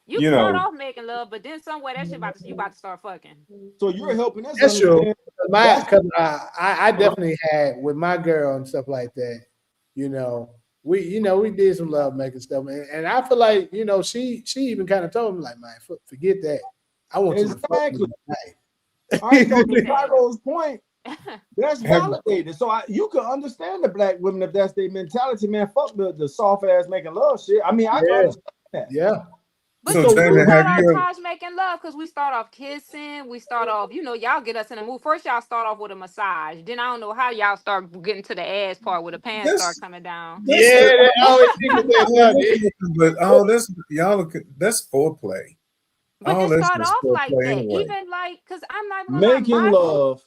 You You start know, off making love, but then somewhere that shit you about to start fucking. So you're helping us That's true. understand. Because I definitely had with my girl and stuff like that. We did some love making stuff, and I feel like she even kind of told me like, man, forget that. I want you to fuck me Exactly. tonight. All right, so to Exactly. Cairo's point, that's validated. So you can understand the black women if that's their mentality, man. Fuck the soft ass making love shit. I mean, I can understand that. Yeah. But So, you Jamie, start have off you- Taj making love, because we start off kissing. We start off, y'all get us in the mood. First, y'all start off with a massage. Then I don't know how y'all start getting to the ass part where the pants start coming down. Yeah, always think of that. but that's foreplay. But All they this start is off like foreplay that. anyway. Even like, because I'm not gonna lie, Making my love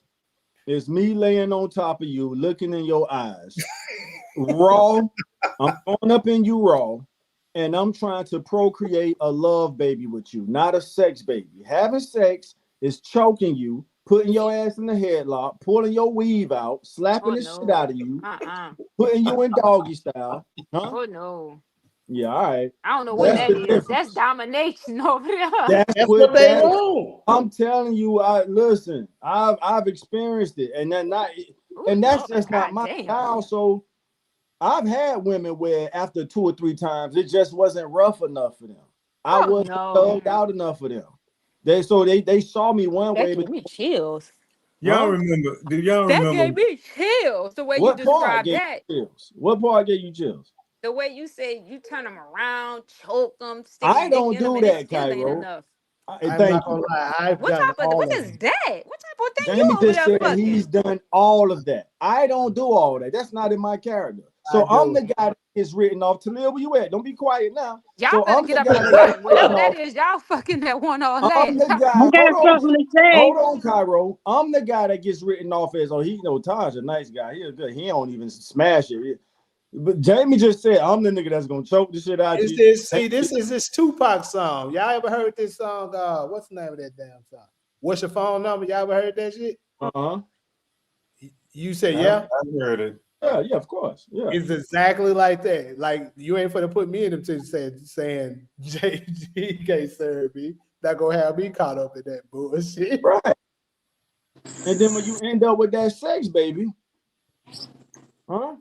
is me laying on top of you, looking in your eyes, raw. I'm going up in you raw, and I'm trying to procreate a love baby with you, not a sex baby. Having sex is choking you, putting your ass in the headlock, pulling your weave out, slapping the shit out of you, putting you in doggy style. Huh? Oh no. Yeah, all right. I don't know what That's that the is. difference. That's domination over there. That's That's what they that is. want. I'm telling you, listen, I've experienced it, and that's just not my style. So I've had women where after 2 or 3 times it just wasn't rough enough for them. I wasn't thugged out enough for them. They saw me one way, That but gave me chills. Y'all remember? Do y'all That remember? gave me chills. The way you what part described gave that. you chills? What part gave you chills? The way you say you turn them around, choke them, stick I your dick don't in them, do and it that, still ain't Cairo. enough. I'm not gonna lie. I've What done type of all what of is it. that? What type of thing Jamie you over just there said he's fucking? done all of that. I don't do all that. That's not in my character. So I'm the guy that gets written off. Talil, where you at? Don't be quiet now. Y'all So better I'm get the up guy and that fuck. gets Whatever written that off. is, y'all fucking that one all I'm that. the guy. I got something to say. Hold on, Cairo. I'm the guy that gets written off as, oh, Taj a nice guy. He's good. He don't even smash it. But Jamie just said, I'm the nigga that's gonna choke the shit out you. This is this Tupac song. Y'all ever heard this song? What's the name of that damn song? What's your phone number? Y'all ever heard that shit? Uh-huh. You said yeah? I heard it. Yeah, of course. Yeah. It's exactly like that. Like you ain't finna put me in them to saying JG can't serve me. Not gonna have me caught up in that bullshit. Right. And then when you end up with that sex, baby. Huh?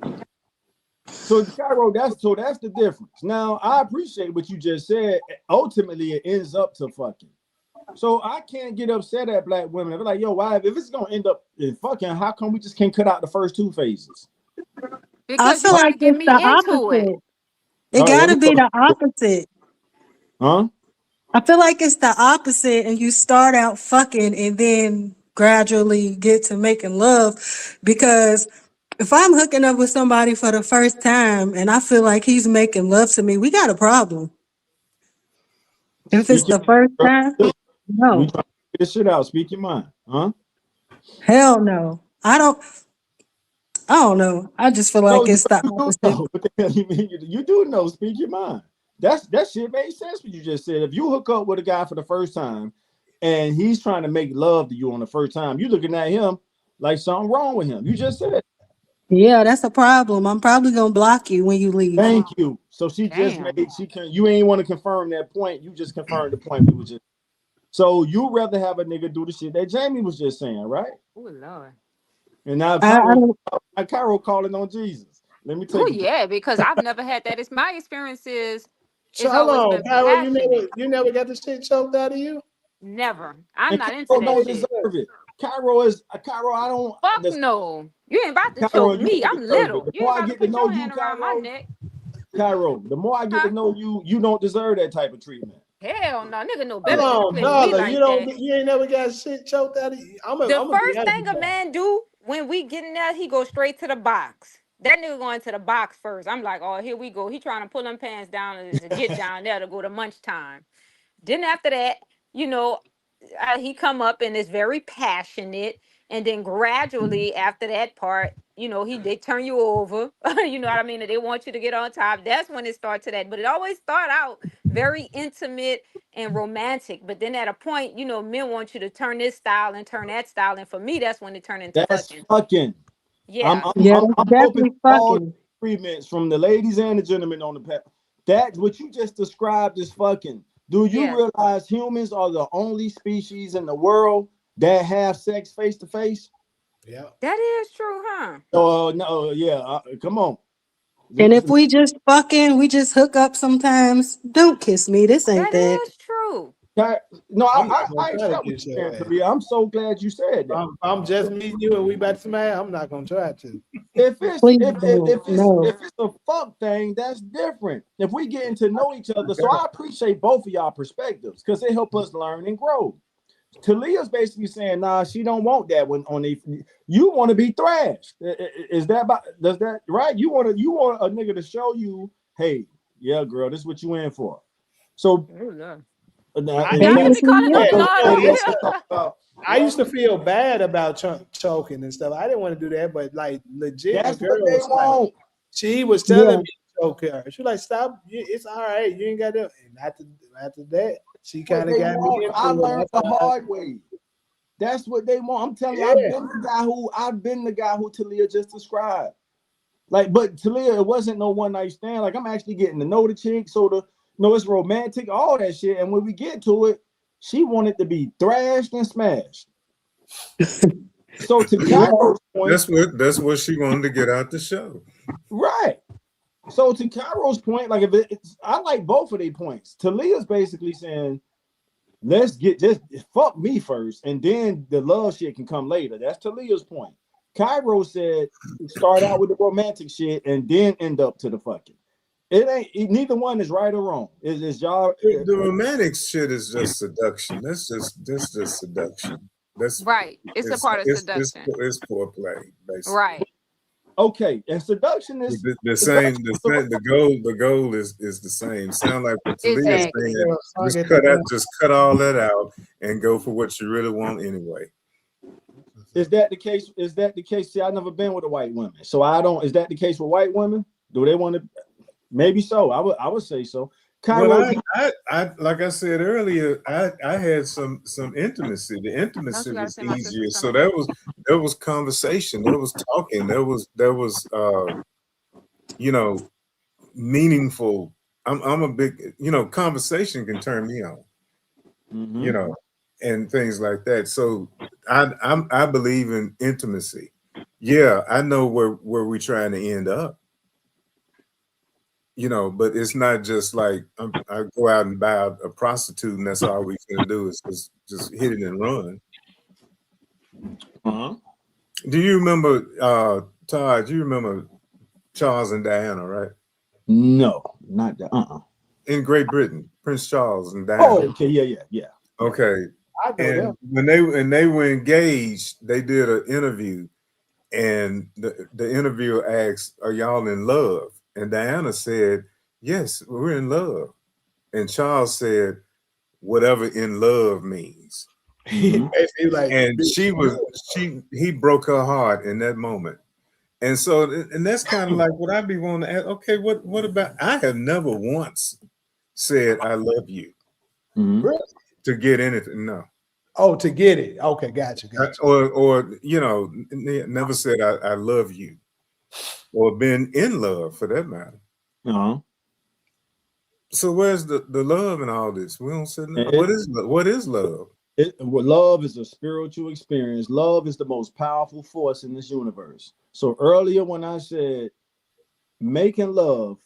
So Cairo, that's the difference. Now I appreciate what you just said. Ultimately, it ends up to fucking. So I can't get upset at black women. They're like, yo, why? If it's gonna end up in fucking, how come we just can't cut out the first 2 phases? Because I feel you gotta like get it's me the into it. opposite. It gotta be the opposite. Huh? I feel like it's the opposite, and you start out fucking and then gradually get to making love. Because if I'm hooking up with somebody for the first time and I feel like he's making love to me, we got a problem. If it's the first time, We no, trying to get this shit out. Speak your mind, huh? hell no. I don't know. I just feel like it's the opposite. What the hell you mean? You do know. Speak your mind. That shit made sense what you just said. If you hook up with a guy for the first time and he's trying to make love to you on the first time, you looking at him like something wrong with him. You just said it. Yeah, that's a problem. I'm probably gonna block you when you leave. Thank you. So she just made you ain't want to confirm that point. You just confirmed the point we was just. So you rather have a nigga do the shit that Jamie was just saying, right? Oh Lord. And now Cairo calling on Jesus. Let me take. Oh yeah, because I've never had that. It's my experiences. So It's hold always on, been Kyra, passionate. you never got the shit choked out of you? Never. I'm And not into Cairo that don't shit. deserve it. Cairo. I don't. Fuck no. You ain't about to Cairo, choke you me. don't I'm deserve it. little. The You more ain't I about to get to put know your you, hand around my neck. Cairo, the more I get to know you, you don't deserve that type of treatment. Hell no, nigga know better than to Hold on, play with me dollar. like that. You ain't never got shit choked out of you. I'm The gonna be first honest thing with a y'all. man do when we get in there, he go straight to the box. That nigga going to the box first. I'm like, oh, here we go. He trying to pull them pants down to get down there to go to munch time. Then after that, you know, he come up and is very passionate, and then gradually after that part, you know, they turn you over. You know what I mean? And they want you to get on top. That's when it starts to that. But it always start out very intimate and romantic. But then at a point, you know, men want you to turn this style and turn that style, and for me, that's when it turn into That's fucking. fucking. I'm Yeah, I'm Yeah, I'm, that's I'm open to definitely all fucking. agreements from the ladies and the gentlemen on the panel. That what you just described is fucking. Do you yeah, realize humans are the only species in the world that have sex face to face? Yeah. that is true, huh? Oh no, yeah. Come on. And if we just fucking, we just hook up sometimes. Don't kiss me. This ain't That that. is true. No, I'm not I gonna try to accept what get you're your saying, ass. Talia. I'm so glad you said that. I'm just meeting you and we about to smash. I'm not gonna try to. If it's Please if don't. No. if it's a fuck thing, that's different. If we getting to know each other, so Okay. I appreciate both of y'all perspectives because it help us learn and grow. Talia's basically saying, nah, she don't want that when on the you want to be thrashed. Is that about does that right? You want a nigga to show you, hey, yeah, girl, this is what you in for. So Oh, Lord. I is Y'all used hear that me calling yeah, on the so, Lord so over let's listen, talk here? about I used to feel bad about choking and stuff. I didn't want to do that, but like legit, a that's girl what they was like, want. she was telling Yeah. me to choke her. She was like, "Stop, it's all right. You ain't got to." And after that, she What kind of they got me want. I into it. learned That's the how hard way. That's what they want. I'm telling you, yeah, I've been the guy who Talia just described. Like, but Talia, it wasn't no one night stand. Like, I'm actually getting to know the chick, so it's romantic, all that shit. And when we get to it, she wanted to be thrashed and smashed. So to Yeah. Cairo's point, That's what she wanted to get out the show. right? So to Cairo's point, like I like both of their points. Talia's basically saying, let's get just fuck me first, and then the love shit can come later. That's Talia's point. Cairo said start out with the romantic shit and then end up to the fucking. Neither one is right or wrong. It's y'all. The romantic shit is just seduction. That's just seduction. That's Right. It's a part of seduction. it's foreplay basically. Right. Okay, and seduction is The same seduction. the goal is the same. Sound like what Talia is Exactly. saying. Just cut all that out and go for what you really want anyway. Is that the case? Is that the case? See, I've never been with a white woman, so I don't. Is that the case with white women? Do they want to? Maybe so. I would say so. Cairo, Well, I like I said earlier, I had some intimacy. The Don't intimacy you gotta was say my sister's easier, so coming? there was conversation, there was talking, there was you know, meaningful. I'm a big, conversation can turn me on, you know, and things like that. So I believe in intimacy. Yeah, I know where we're trying to end up, but it's not just like I go out and buy a prostitute and that's all we're gonna do is just hit it and run. Do you remember Todd? You remember Charles and Diana, right? No, not that. In Great Britain, Prince Charles and Oh, Diana. okay, yeah. Okay, I know and them. when they were engaged, they did an interview, and the interviewer asked, "Are y'all in love?" And Diana said, "Yes, we're in love." And Charles said, "Whatever in love means." Basically, like, And he broke her heart in that moment. And so, and that's kind of like what I'd be wanting to ask. Okay, what about? I have never once said I love you really? to get anything. No, Oh, to get it. Okay, gotcha. or never said I love you, or been in love for that matter. So where's the love in all this? We don't say no. What is love? Love is a spiritual experience. Love is the most powerful force in this universe. So earlier when I said making love,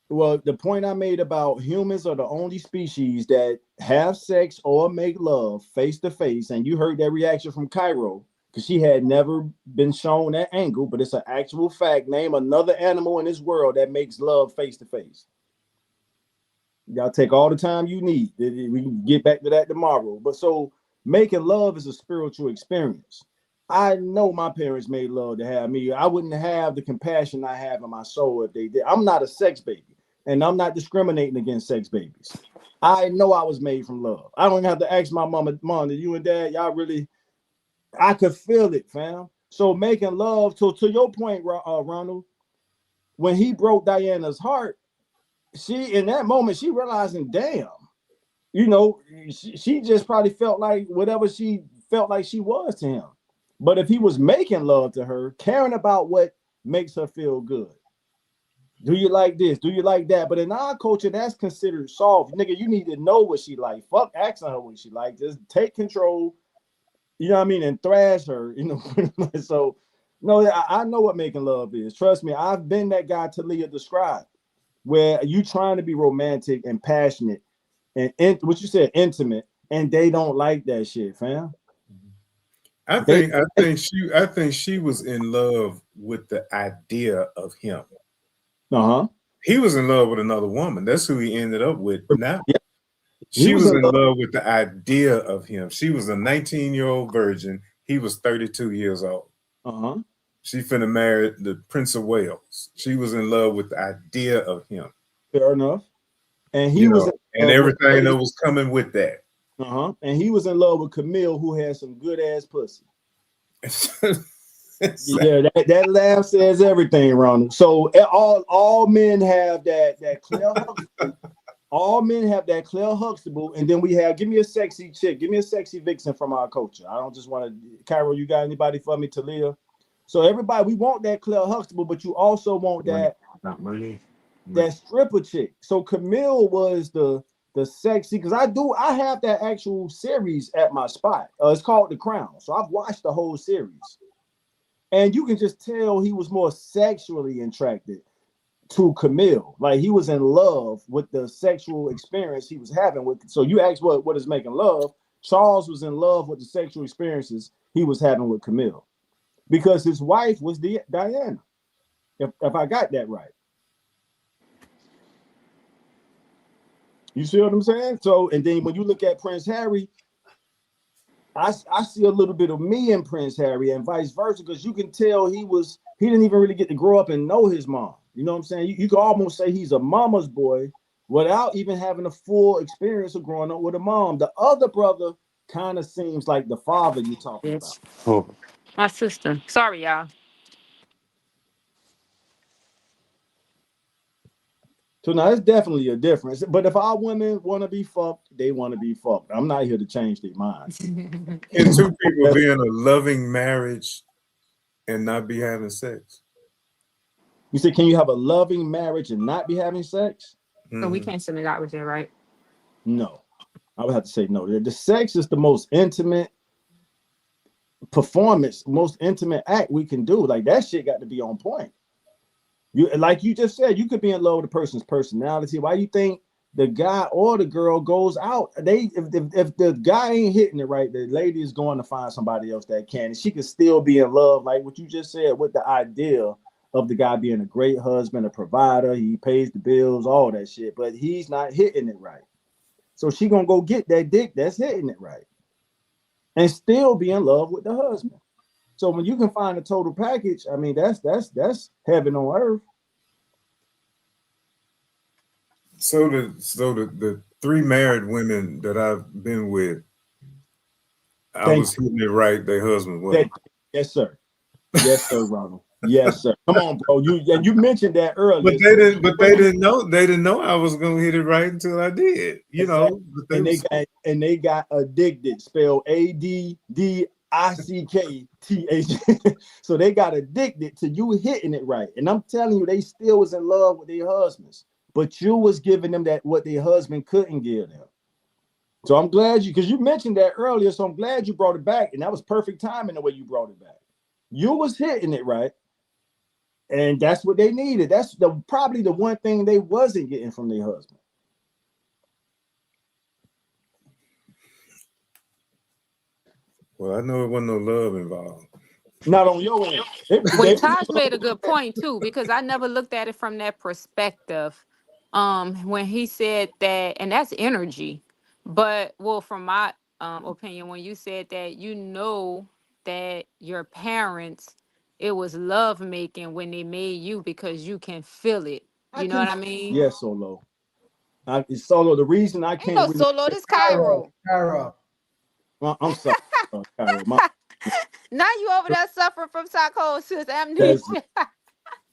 well, the point I made about humans are the only species that have sex or make love face to face, and you heard that reaction from Cairo because she had never been shown that angle, but it's an actual fact. Name another animal in this world that makes love face to face. Y'all take all the time you need. We can get back to that tomorrow. But so making love is a spiritual experience. I know my parents made love to have me. I wouldn't have the compassion I have in my soul if they did. I'm not a sex baby, and I'm not discriminating against sex babies. I know I was made from love. I don't have to ask my mama, Mom, did you and Dad, y'all really? I could feel it, fam. So making love, to your point, Ronald, when he broke Diana's heart, she in that moment, she realizing, damn, you know, she just probably felt like whatever she felt like she was to him. But if he was making love to her, caring about what makes her feel good. Do you like this? Do you like that? But in our culture, that's considered soft. Nigga, you need to know what she like. Fuck asking her what she like. Just take control, you know what I mean, and thrash her, you know. So, no, I know what making love is. Trust me, I've been that guy Talia described, where you trying to be romantic and passionate and what you said, intimate, and they don't like that shit, fam. I think she was in love with the idea of him. Uh-huh. He was in love with another woman. That's who he ended up with now. Yeah. She was in love with the idea of him. She was a 19-year-old virgin. He was 32 years old. Uh-huh. She finna marry the Prince of Wales. She was in love with the idea of him. Fair enough. And he was and everything that was coming with that. Uh-huh. And he was in love with Camille, who had some good ass pussy. Yeah, that laugh says everything, Ronald. So all men have that Claire Huxtable. All men have that Claire Huxtable, and then we have, give me a sexy chick, give me a sexy vixen from our culture. I don't just want to, Cairo, you got anybody for me, Talia? So everybody, we want that Claire Huxtable, but you also want that stripper chick. So Camille was the sexy, because I have that actual series at my spot. It's called The Crown. So I've watched the whole series. And you can just tell he was more sexually attracted to Camille. Like he was in love with the sexual experience he was having with. So you ask what is making love? Charles was in love with the sexual experiences he was having with Camille, because his wife was Diana. If I got that right. You see what I'm saying? So, and then when you look at Prince Harry, I see a little bit of me in Prince Harry and vice versa, because you can tell he didn't even really get to grow up and know his mom. You know what I'm saying? You can almost say he's a mama's boy without even having a full experience of growing up with a mom. The other brother kind of seems like the father you're talking about. Oh. My sister. Sorry, y'all. So now it's definitely a difference. But if our women want to be fucked, they want to be fucked. I'm not here to change their minds. Can two people be in a loving marriage and not be having sex? You said, can you have a loving marriage and not be having sex? So we can't send it out with that, right? No. I would have to say no. The sex is the most intimate performance, most intimate act we can do. Like that shit got to be on point. You, like you just said, you could be in love with a person's personality. Why you think the guy or the girl goes out? If the guy ain't hitting it right, the lady is going to find somebody else that can, and she can still be in love, like what you just said, with the idea of the guy being a great husband, a provider, he pays the bills, all that shit, but he's not hitting it right. So she gonna go get that dick that's hitting it right, and still be in love with the husband. So when you can find a total package, I mean, that's heaven on earth. So the three married women that I've been with, I was hitting it right. Their husband was. Yes, sir. Yes, sir, Ronald. Yes, sir. Come on, bro. You mentioned that earlier. But they didn't know. They didn't know I was gonna hit it right until I did. You know. And they got addicted. Spelled ADDICKTH. So they got addicted to you hitting it right. And I'm telling you, they still was in love with their husbands, but you was giving them that what their husband couldn't give them. So I'm glad because you mentioned that earlier. So I'm glad you brought it back, and that was perfect timing the way you brought it back. You was hitting it right. And that's what they needed. That's probably the one thing they wasn't getting from their husband. Well, I know it wasn't no love involved. Not on your end. Well, Taj made a good point too, because I never looked at it from that perspective. when he said that, and that's energy. But well, from my opinion, when you said that, that your parents, it was love making when they made you because you can feel it. I You know can, what I mean? yes, Solo. Solo. The reason I Ain't can't no really, solo. This Cairo, Cairo. Cairo. I'm sorry, Cairo. Now you over there suffering from psychosis, That's amnesia.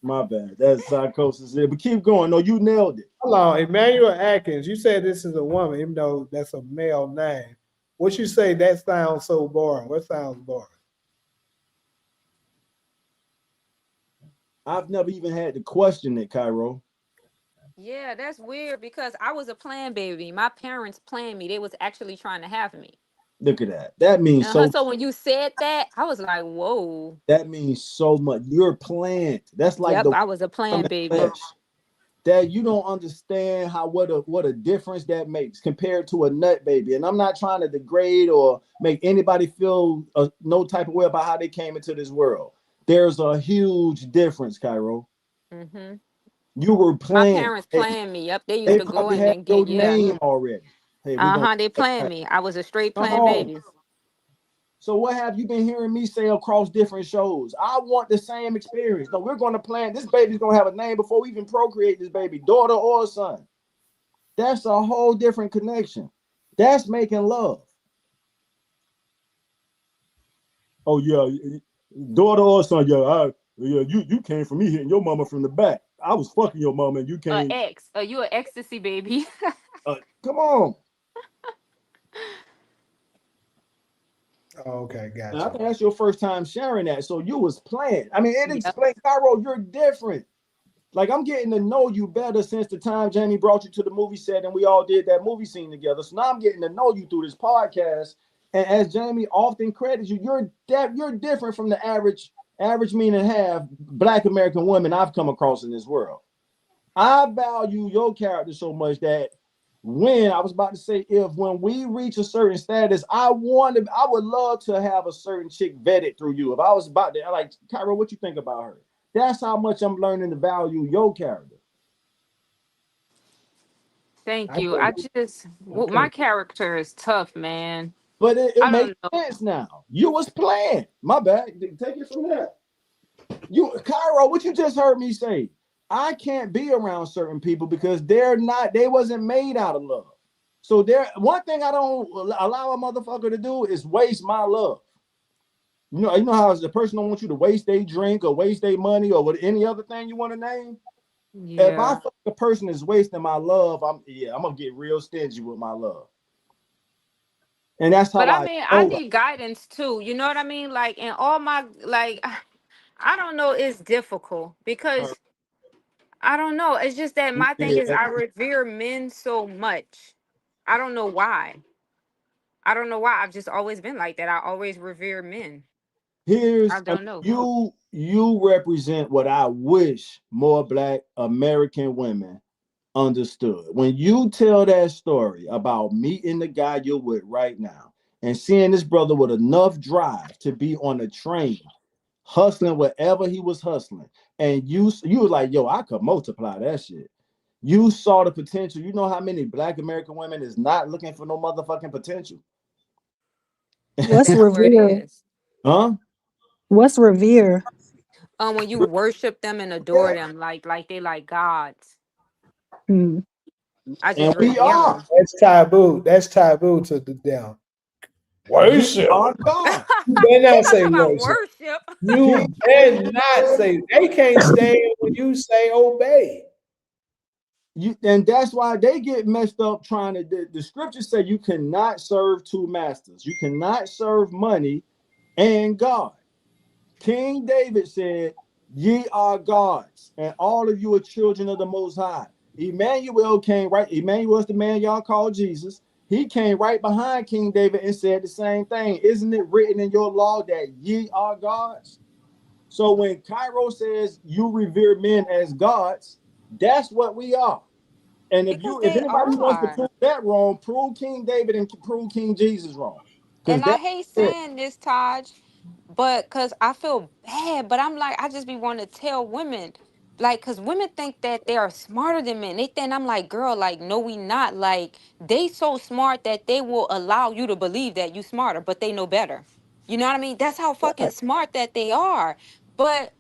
my bad. That's psychosis. But keep going. No, you nailed it. Hold on, Emmanuel Atkins. You said this is a woman, even though that's a male name. What you say? That sounds so boring. What sounds boring? I've never even had to question it, Cairo. Yeah, that's weird because I was a plan baby. My parents planned me. They was actually trying to have me. Look at that. That means Uh-huh. so. So when you said that, I was like, whoa. That means so much. You're planned. That's like Yep, the I was a woman plan baby. flesh. That you don't understand how what a difference that makes compared to a nut baby. And I'm not trying to degrade or make anybody feel no type of way about how they came into this world. There's a huge difference, Cairo. Hmm. You were My planned. parents planned me. Yep, they used They to go probably in had and get, your yeah. name already. Hey, we're gonna Uh-huh, they planned me. I was a straight come plan on. baby. So what have you been hearing me say across different shows? I want the same experience. No, we're going to plan. This baby's going to have a name before we even procreate this baby, daughter or son. That's a whole different connection. That's making love. Oh yeah, daughter or son. Yeah, you came from me hitting your mama from the back. I was fucking your mama and you came. You an ecstasy baby. Come on. Oh, okay, And I gotcha. think that's your first time sharing that. So you was playing. I mean, it Yep. explains, Cairo, you're different. Like I'm getting to know you better since the time Jamie brought you to the movie set and we all did that movie scene together. So now I'm getting to know you through this podcast. And as Jamie often credits you, you're different from the average mean and half Black American women I've come across in this world. I value your character so much that when I was about to say, if when we reach a certain status, I would love to have a certain chick vetted through you. If I was about to, like, Kyra, what you think about her? That's how much I'm learning to value your character. Thank I you. can't. I My can't. character is tough, man. But it I makes don't know. sense now. You was playing. My bad. Take it from there. Cairo, what you just heard me say? I can't be around certain people because they wasn't made out of love. So one thing I don't allow a motherfucker to do is waste my love. You know how the person don't want you to waste their drink or waste their money or what any other thing you want to name. If I Yeah. feel like a person is wasting my love, I'm gonna get real stingy with my love. And that's But how I I mean, I know. need guidance too. You know what I mean? Like in all my like I don't know, it's difficult because I don't know. It's just that my thing is Yeah, I revere men so much. I don't know why. I don't know why. I've just always been like that. I always revere men. I don't know. you represent what I wish more Black American women understood. When you tell that story about meeting the guy you're with right now and seeing this brother with enough drive to be on a train, hustling wherever he was hustling, and you was like, yo, I could multiply that shit. You saw the potential. You know how many Black American women is not looking for no motherfucking potential? What's That's where it revere? is. Huh? What's revere? When you worship them and adore Yeah. them like they like gods. Hmm. I And just we revere are. them. That's taboo. That's taboo to the down. Ye Worship. are God. You better He not not say talking about worship. worship. King You better not say. They can't stand when you say obey. and that's why they get messed up trying to the scriptures say you cannot serve two masters. You cannot serve money and God. King David said, ye are gods, and all of you are children of the most high. Emmanuel came right. Emmanuel is the man y'all call Jesus. He came right behind King David and said the same thing. Isn't it written in your law that ye are gods? So when Cairo says you revere men as gods, that's what we are. And Because if they anybody wants to are. prove that wrong, prove King David and prove King Jesus wrong. Because And I that's hate it. saying this, Taj, but because I feel bad, but I'm like, I just be wanting to tell women, like, because women think that they are smarter than men. They think, I'm like, girl, like, no, we not. Like, they so smart that they will allow you to believe that you smarter, but they know better. You know what I mean? That's how fucking smart that they are. But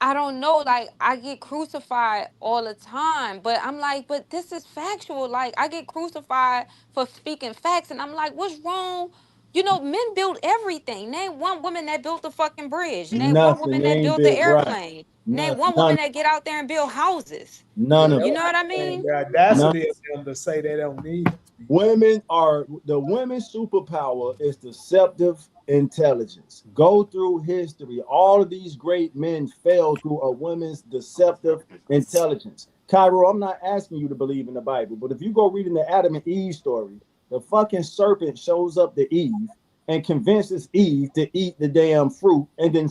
I don't know, like, I get crucified all the time, but I'm like, but this is factual. Like, I get crucified for speaking facts, and I'm like, what's wrong? You know, men build everything. Name one woman that built the fucking bridge. Name one Nothing. woman They that ain't built the built right. airplane. Name None. one woman that get out there and build houses. None of You it. know what I And mean? the None. audacity of them to say they don't need it. Women are the women's superpower is deceptive intelligence. Go through history. All of these great men fell through a woman's deceptive intelligence. Cairo, I'm not asking you to believe in the Bible, but if you go reading the Adam and Eve story, the fucking serpent shows up to Eve and convinces Eve to eat the damn fruit, and then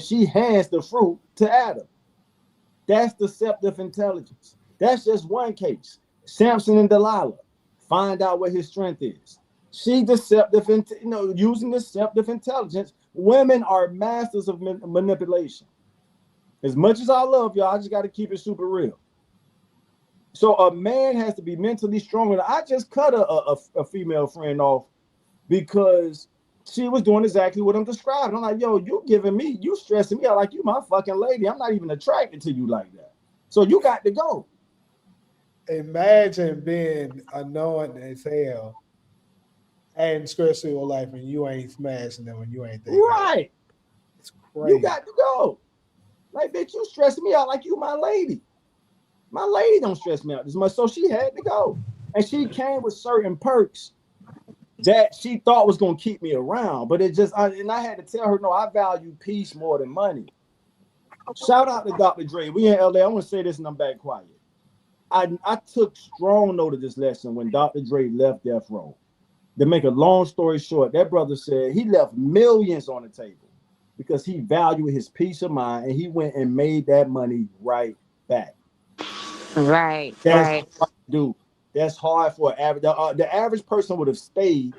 she hands the fruit to Adam. That's deceptive intelligence. That's just one case. Samson and Delilah. Find out what his strength is. She deceptive, using deceptive intelligence. Women are masters of manipulation. As much as I love y'all, I just got to keep it super real. So a man has to be mentally strong. I just cut a female friend off because she was doing exactly what I'm describing. I'm like, yo, you stressing me out like you my fucking lady. I'm not even attracted to you like that. So you got to go. Imagine being annoying as hell and stressing your life and you ain't smashing them and you ain't thinking. Right. It's You crazy. got to go. Like, bitch, you stressing me out like you my lady. My lady don't stress me out this much. So she had to go. And she came with certain perks that she thought was going to keep me around. But I had to tell her, no, I value peace more than money. Shout out to Dr. Dre. We in LA. I want to say this and I'm back quiet. I took strong note of this lesson when Dr. Dre left Death Row. To make a long story short, that brother said he left millions on the table because he valued his peace of mind and he went and made that money right back. Right, That's right. hard to do. That's hard for an average. The average person would have stayed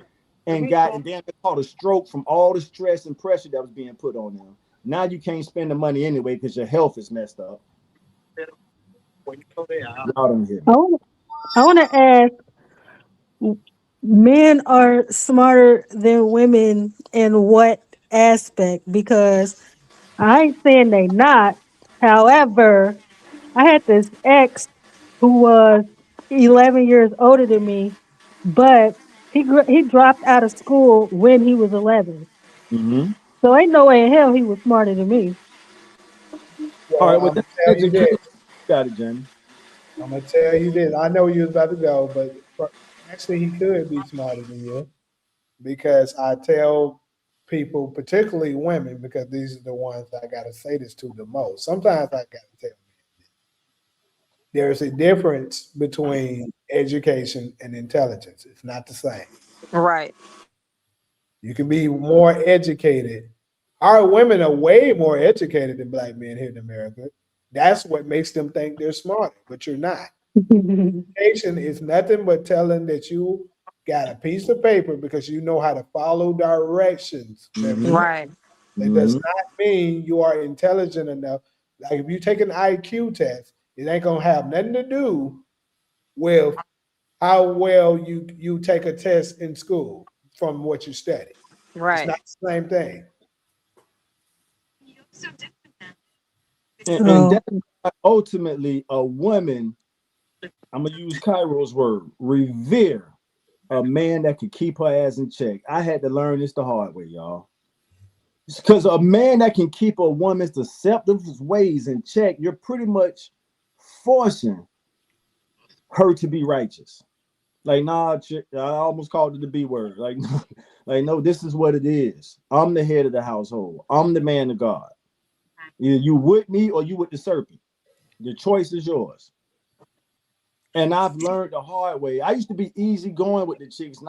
and damn caught a stroke from all the stress and pressure that was being put on them. Now you can't spend the money anyway because your health is messed up. Y'all don't hear me. I want to ask, men are smarter than women in what aspect? Because I ain't saying they not. However, I had this ex who was 11 years older than me, but he dropped out of school when he was 11. Mm-hmm. So ain't no way in hell he was smarter than me. All right, Well, well, I'm gonna that's tell you education. this. Got it, Jenny. I'm gonna tell you this. I know you was about to go, but actually he could be smarter than you because I tell people, particularly women, because these are the ones I gotta say this to the most. Sometimes I gotta tell them there's a difference between education and intelligence. It's not the same. Right. You can be more educated. Our women are way more educated than black men here in America. That's what makes them think they're smarter, but you're not. Education is nothing but telling that you got a piece of paper because you know how to follow directions very Mm-hmm. well. Right. It does Mm-hmm. not mean you are intelligent enough. Like if you take an IQ test, it ain't gonna have nothing to do with how well you take a test in school from what you study. It's Right. not the same thing. And So, that's why ultimately a woman, I'm gonna use Cairo's word, revere a man that can keep her ass in check. I had to learn this the hard way, y'all. Because a man that can keep a woman's deceptive ways in check, you're pretty much forcing her to be righteous. Like, nah, I almost called it the B word. Like, like, no, this is what it is. I'm the head of the household. I'm the man of God. Either you with me or you with the serpent. The choice is yours. And I've learned the hard way. I used to be easy going with the chicks, and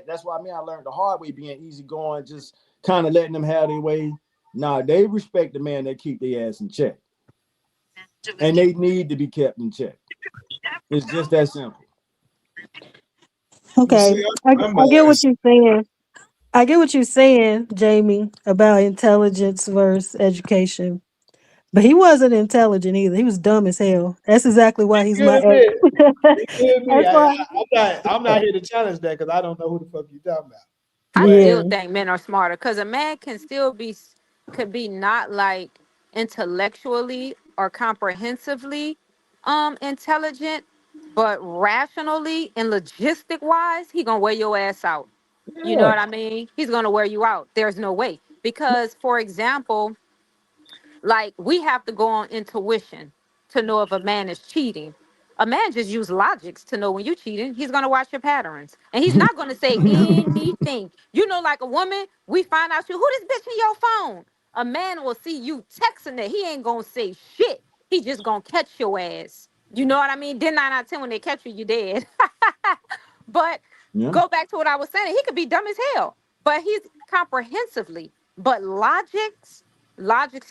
that's what I mean. I learned the hard way being easy going, just kind of letting them have their way. Nah, they respect the man that keep their ass in check, and they need to be kept in check. It's just that simple. You okay, see, I'm I get what biased. you're saying. I get what you're saying, Jamie, about intelligence versus education. But he wasn't intelligent either. He was dumb as hell. That's exactly why he's my Good ex. bit. Good bit. That's why. I'm not here to challenge that because I don't know who the fuck you talking about. I But Yeah. still think men are smarter because a man can still be could be not like intellectually or comprehensively intelligent, but rationally and logistic wise, he gonna wear your ass out. You know Yeah. what I mean? He's gonna wear you out. There's no way. Because for example, like we have to go on intuition to know if a man is cheating. A man just use logics to know when you're cheating. He's gonna watch your patterns, and he's not gonna say anything. You know, like a woman, we find out who this bitch in your phone. A man will see you texting it. He ain't gonna say shit. He just gonna catch your ass. You know what I mean? Then 9 out of 10 when they catch you, you dead. But Yeah. go back to what I was saying. He could be dumb as hell, but he's comprehensively. But logics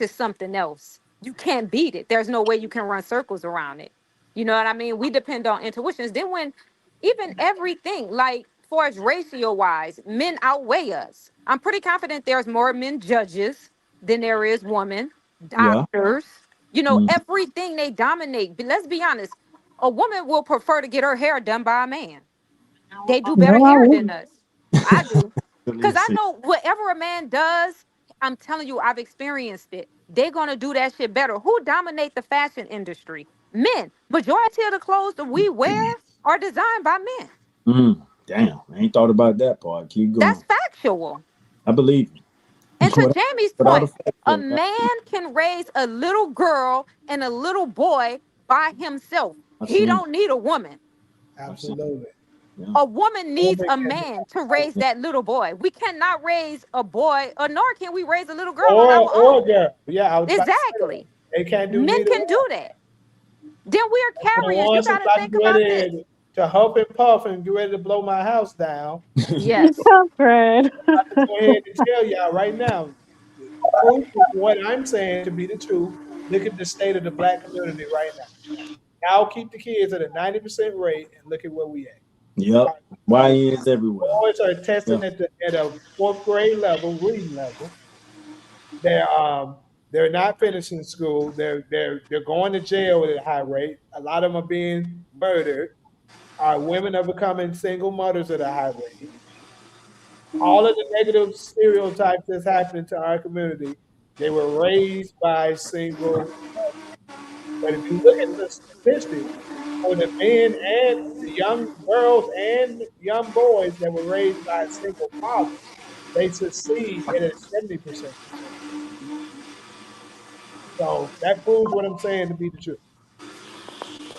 is something else. You can't beat it. There's no way you can run circles around it. You know what I mean? We depend on intuitions. Then when even everything, like for as ratio wise, men outweigh us. I'm pretty confident there's more men judges than there is women, Yeah. doctors. You know, Mm. everything they dominate. But let's be honest, a woman will prefer to get her hair done by a man. They do better No, I hair than wouldn't. us. I do. Because Let's I see. know whatever a man does, I'm telling you, I've experienced it. They're going to do that shit better. Who dominate the fashion industry? Men. Majority of the clothes that we wear are designed by men. Damn, I ain't thought about that part. Keep That's going. factual. I believe you. And to without, Jamie's without a point, fact a check. man can raise a little girl and a little boy by himself. I've He seen it. don't need a woman. I've seen absolutely. it. Yeah. A woman needs Woman a can man to raise that little boy. We cannot raise a boy, or nor can we raise a little girl on our or own. girl. Yeah, I was about to say that. Exactly. They can't do Men neither can one. do that. Then we're For the carriers. You ones got that's to about to think get about this. ready to huff and puff and get ready to blow my house down, Yes. I'm crying. I have to go ahead and tell y'all right now, proof of what I'm saying to be the truth. Look at the state of the black community right now. Y'all keep the kids at a 90% rate and look at where we at. Yep. Our YNs everywhere. boys are Yeah. testing at a fourth grade level, reading level. They're they're not finishing school. They're going to jail at a high rate. A lot of them are being murdered. Our women are becoming single mothers at a high rate. All of the negative stereotypes that's happening to our community, they were raised by single. But if you look at the statistics for the men and the young girls and young boys that were raised by a single father, they succeed at a 70% percent. So that proves what I'm saying to be the truth.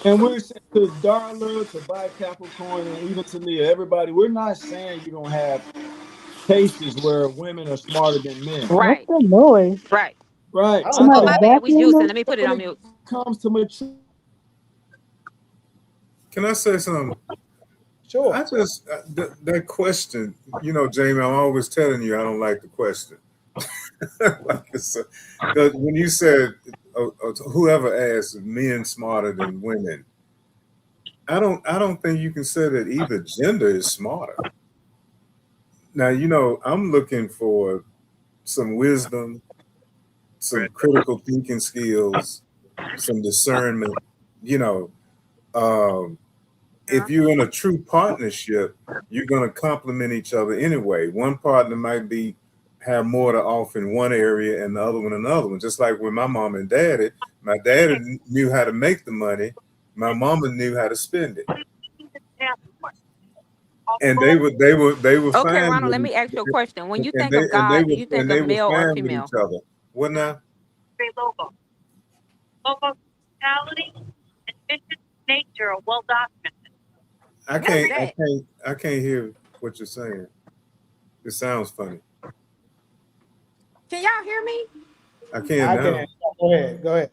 And we're saying to Darla, to Black Capricorn, and even to Leah, everybody, we're not saying you don't have cases where women are smarter than men. What's Right. that noise? Right. Right. I don't Oh, Somebody know. my bad. We juicing. vacuuming? Let me put it When on it mute. comes to maturity, Can I say something? Sure. I just that question, Jamie. I'm always telling you I don't like the question. Like because when you said whoever asked men smarter than women, I don't think you can say that either gender is smarter. Now I'm looking for some wisdom, some critical thinking skills, some discernment. You know, um, if you're in a true partnership, you're going to complement each other anyway. One partner might be have more to offer in one area and the other one another one. Just like with my mom and daddy, my daddy knew how to make the money, my mama knew how to spend it, and they were Okay, fine Ronald, with let me ask you a it, question. When you and think they of and they God, do were you think and of they were male or fine with each female? other. What now? I What is can't I that? can't I can't hear what you're saying. It sounds funny. Can y'all hear me? I can I can. now. Go ahead. Go ahead.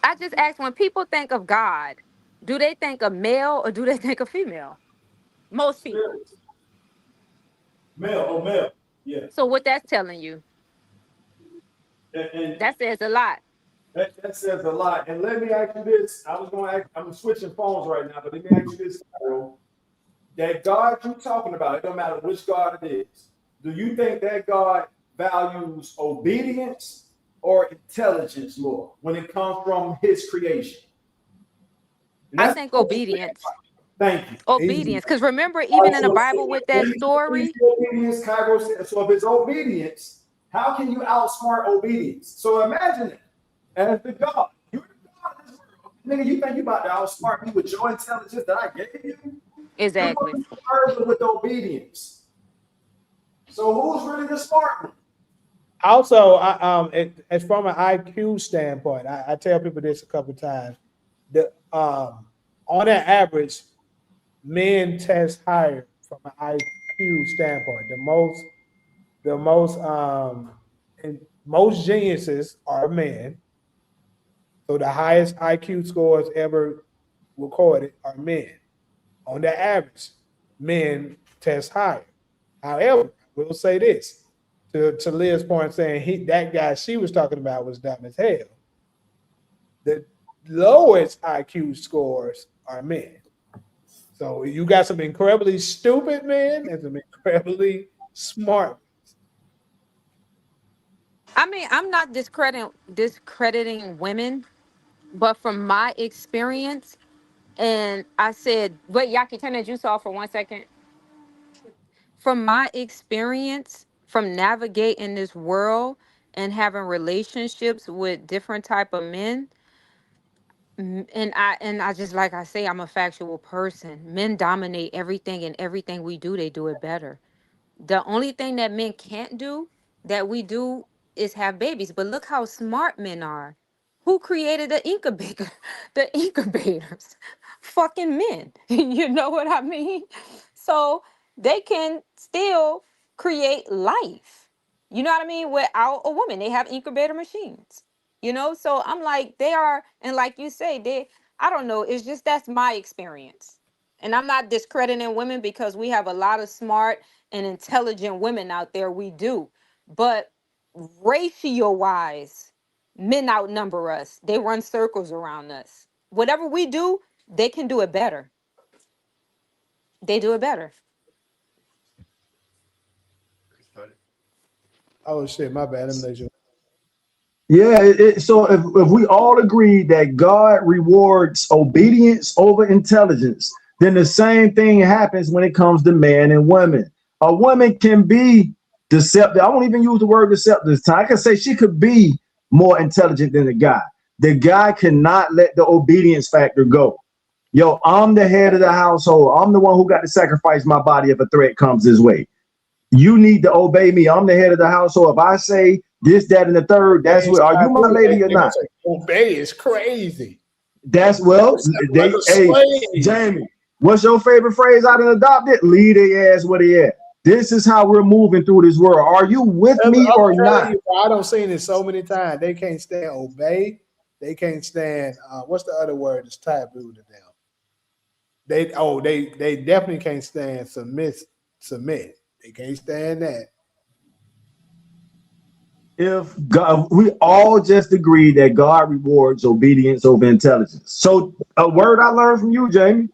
I just asked when people think of God, do they think of male or do they think of female? Most people. male. Yeah. So what that's telling you, And that says a lot. that says a lot. And let me ask you this. I'm switching phones right now, but let me ask you this, Carol. That God you talking about, it don't matter which God it is. Do you think that God values obedience or intelligence more when it comes from his creation? And I that's think obedience. thank you. Obedience. Because remember, even in the Bible with that story, Obedience, Cairo said. So if it's obedience, how can you outsmart obedience? So imagine it as the God. You're the God of this world. Nigga, you think you about to outsmart me with your intelligence that I gave you? You're exactly. going to be further with obedience. So who's really the smart one? Also, as from an IQ standpoint, I tell people this a couple of times. The on an average, men test higher from an IQ standpoint. And most geniuses are men. So the highest IQ scores ever recorded are men. On the average, men test higher. However, we'll say this to Leah's point, saying that guy she was talking about was dumb as hell. The lowest IQ scores are men. So you got some incredibly stupid men and some incredibly smart. I mean, I'm not discrediting women, but from my experience, and I said, wait, Yaki, turn that juice off for 1 second. From my experience, from navigating this world and having relationships with different type of men, and I just, like I say, I'm a factual person. Men dominate everything, and everything we do, they do it better. The only thing that men can't do that we do is have babies. But look how smart men are. Who created the incubator? The incubators. Fucking men. You know what I mean? So they can still create life. You know what I mean? Without a woman, they have incubator machines. You know, so I'm like, they are, and like you say, I don't know, it's just that's my experience. And I'm not discrediting women because we have a lot of smart and intelligent women out there. We do. But ratio wise, men outnumber us. They run circles around us. Whatever we do, they can do it better. They do it better. Oh shit, my bad. I'm not sure. Yeah, so if we all agree that God rewards obedience over intelligence, then the same thing happens when it comes to man and women. A woman can be deceptive. I won't even use the word deceptive this time. I can say she could be more intelligent than the guy. The guy cannot let the obedience factor go. Yo, I'm the head of the household. I'm the one who got to sacrifice my body if a threat comes his way. You need to obey me. I'm the head of the household. If I say this, that, and the third, that's what. Are you my lady or not? Obey is crazy. That's well. Like Hey, Jamie, what's your favorite phrase out of adopted? Lead their ass where they at. This is how we're moving through this world. Are you with me or not? I don't seen it so many times. They can't stand obey. They can't stand. What's the other word? It's taboo to them. They definitely can't stand submit. They can't stand that. If God, we all just agree that God rewards obedience over intelligence. So a word I learned from you, Jamie.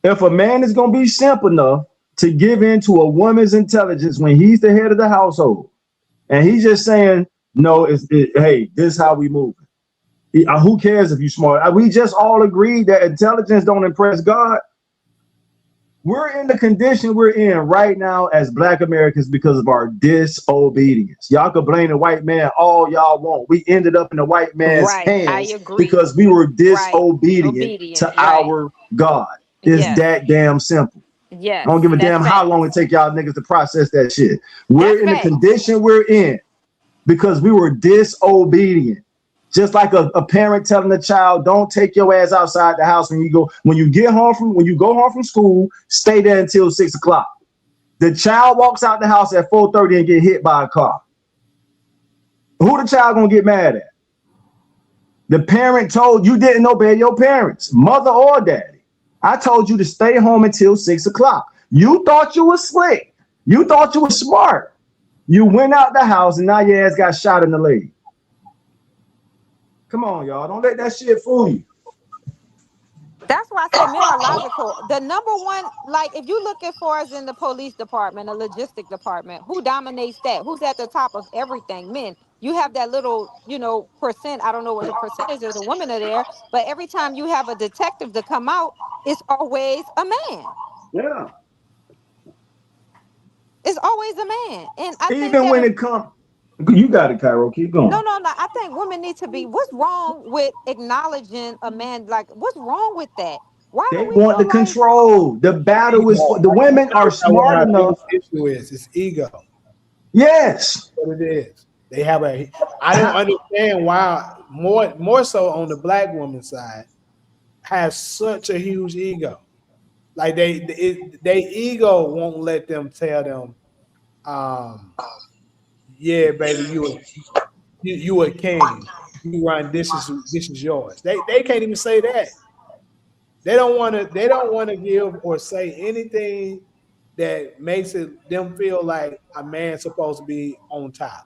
If a man is going to be simple enough to give in to a woman's intelligence when he's the head of the household, and he's just saying, no, hey, this is how we move. Who cares if you're smart? We just all agreed that intelligence don't impress God. We're in the condition we're in right now as Black Americans because of our disobedience. Y'all can blame the white man all y'all want. We ended up in the white man's Right. I hands agree. because we were Right. disobedient to Right. our God. It's Yes. that damn simple. I don't Yes. give a That's damn how facts. long it take y'all niggas to process that shit. That's We're in the facts. condition we're in because we were disobedient. Just like a parent telling a child, don't take your ass outside the house when you go when you go home from school, stay there until 6 o'clock. The child walks out the house at 4:30 and get hit by a car. Who the child gonna get mad at? The parent told you didn't obey your parents, mother or daddy. I told you to stay home until 6 o'clock. You thought you was slick. You thought you was smart. You went out the house and now your ass got shot in the leg. Come on, y'all. Don't let that shit fool you. That's why I say men are logical. The number one, like if you look at far as in the police department, the logistic department, who dominates that? Who's at the top of everything? Men. You have that little, percent. I don't know what the percentage is of women are there, but every time you have a detective to come out, it's always a man. Yeah. It's always a man. And I think Even that when it comes, you got it, Cairo. Keep going. no. I think women need to be. What's wrong with acknowledging a man? Like, what's wrong with that? Why They do we want the feel like control. The battle is for the women are That's not what smart our enough. biggest issue is. It's ego. Yes. What it is. They have a. I don't understand why more so on the black woman side has such a huge ego. Like they ego won't let them tell them, um, yeah, baby, you a king. You run. This is yours. They can't even say that. They don't want to. They don't want to give or say anything that makes it them feel like a man's supposed to be on top.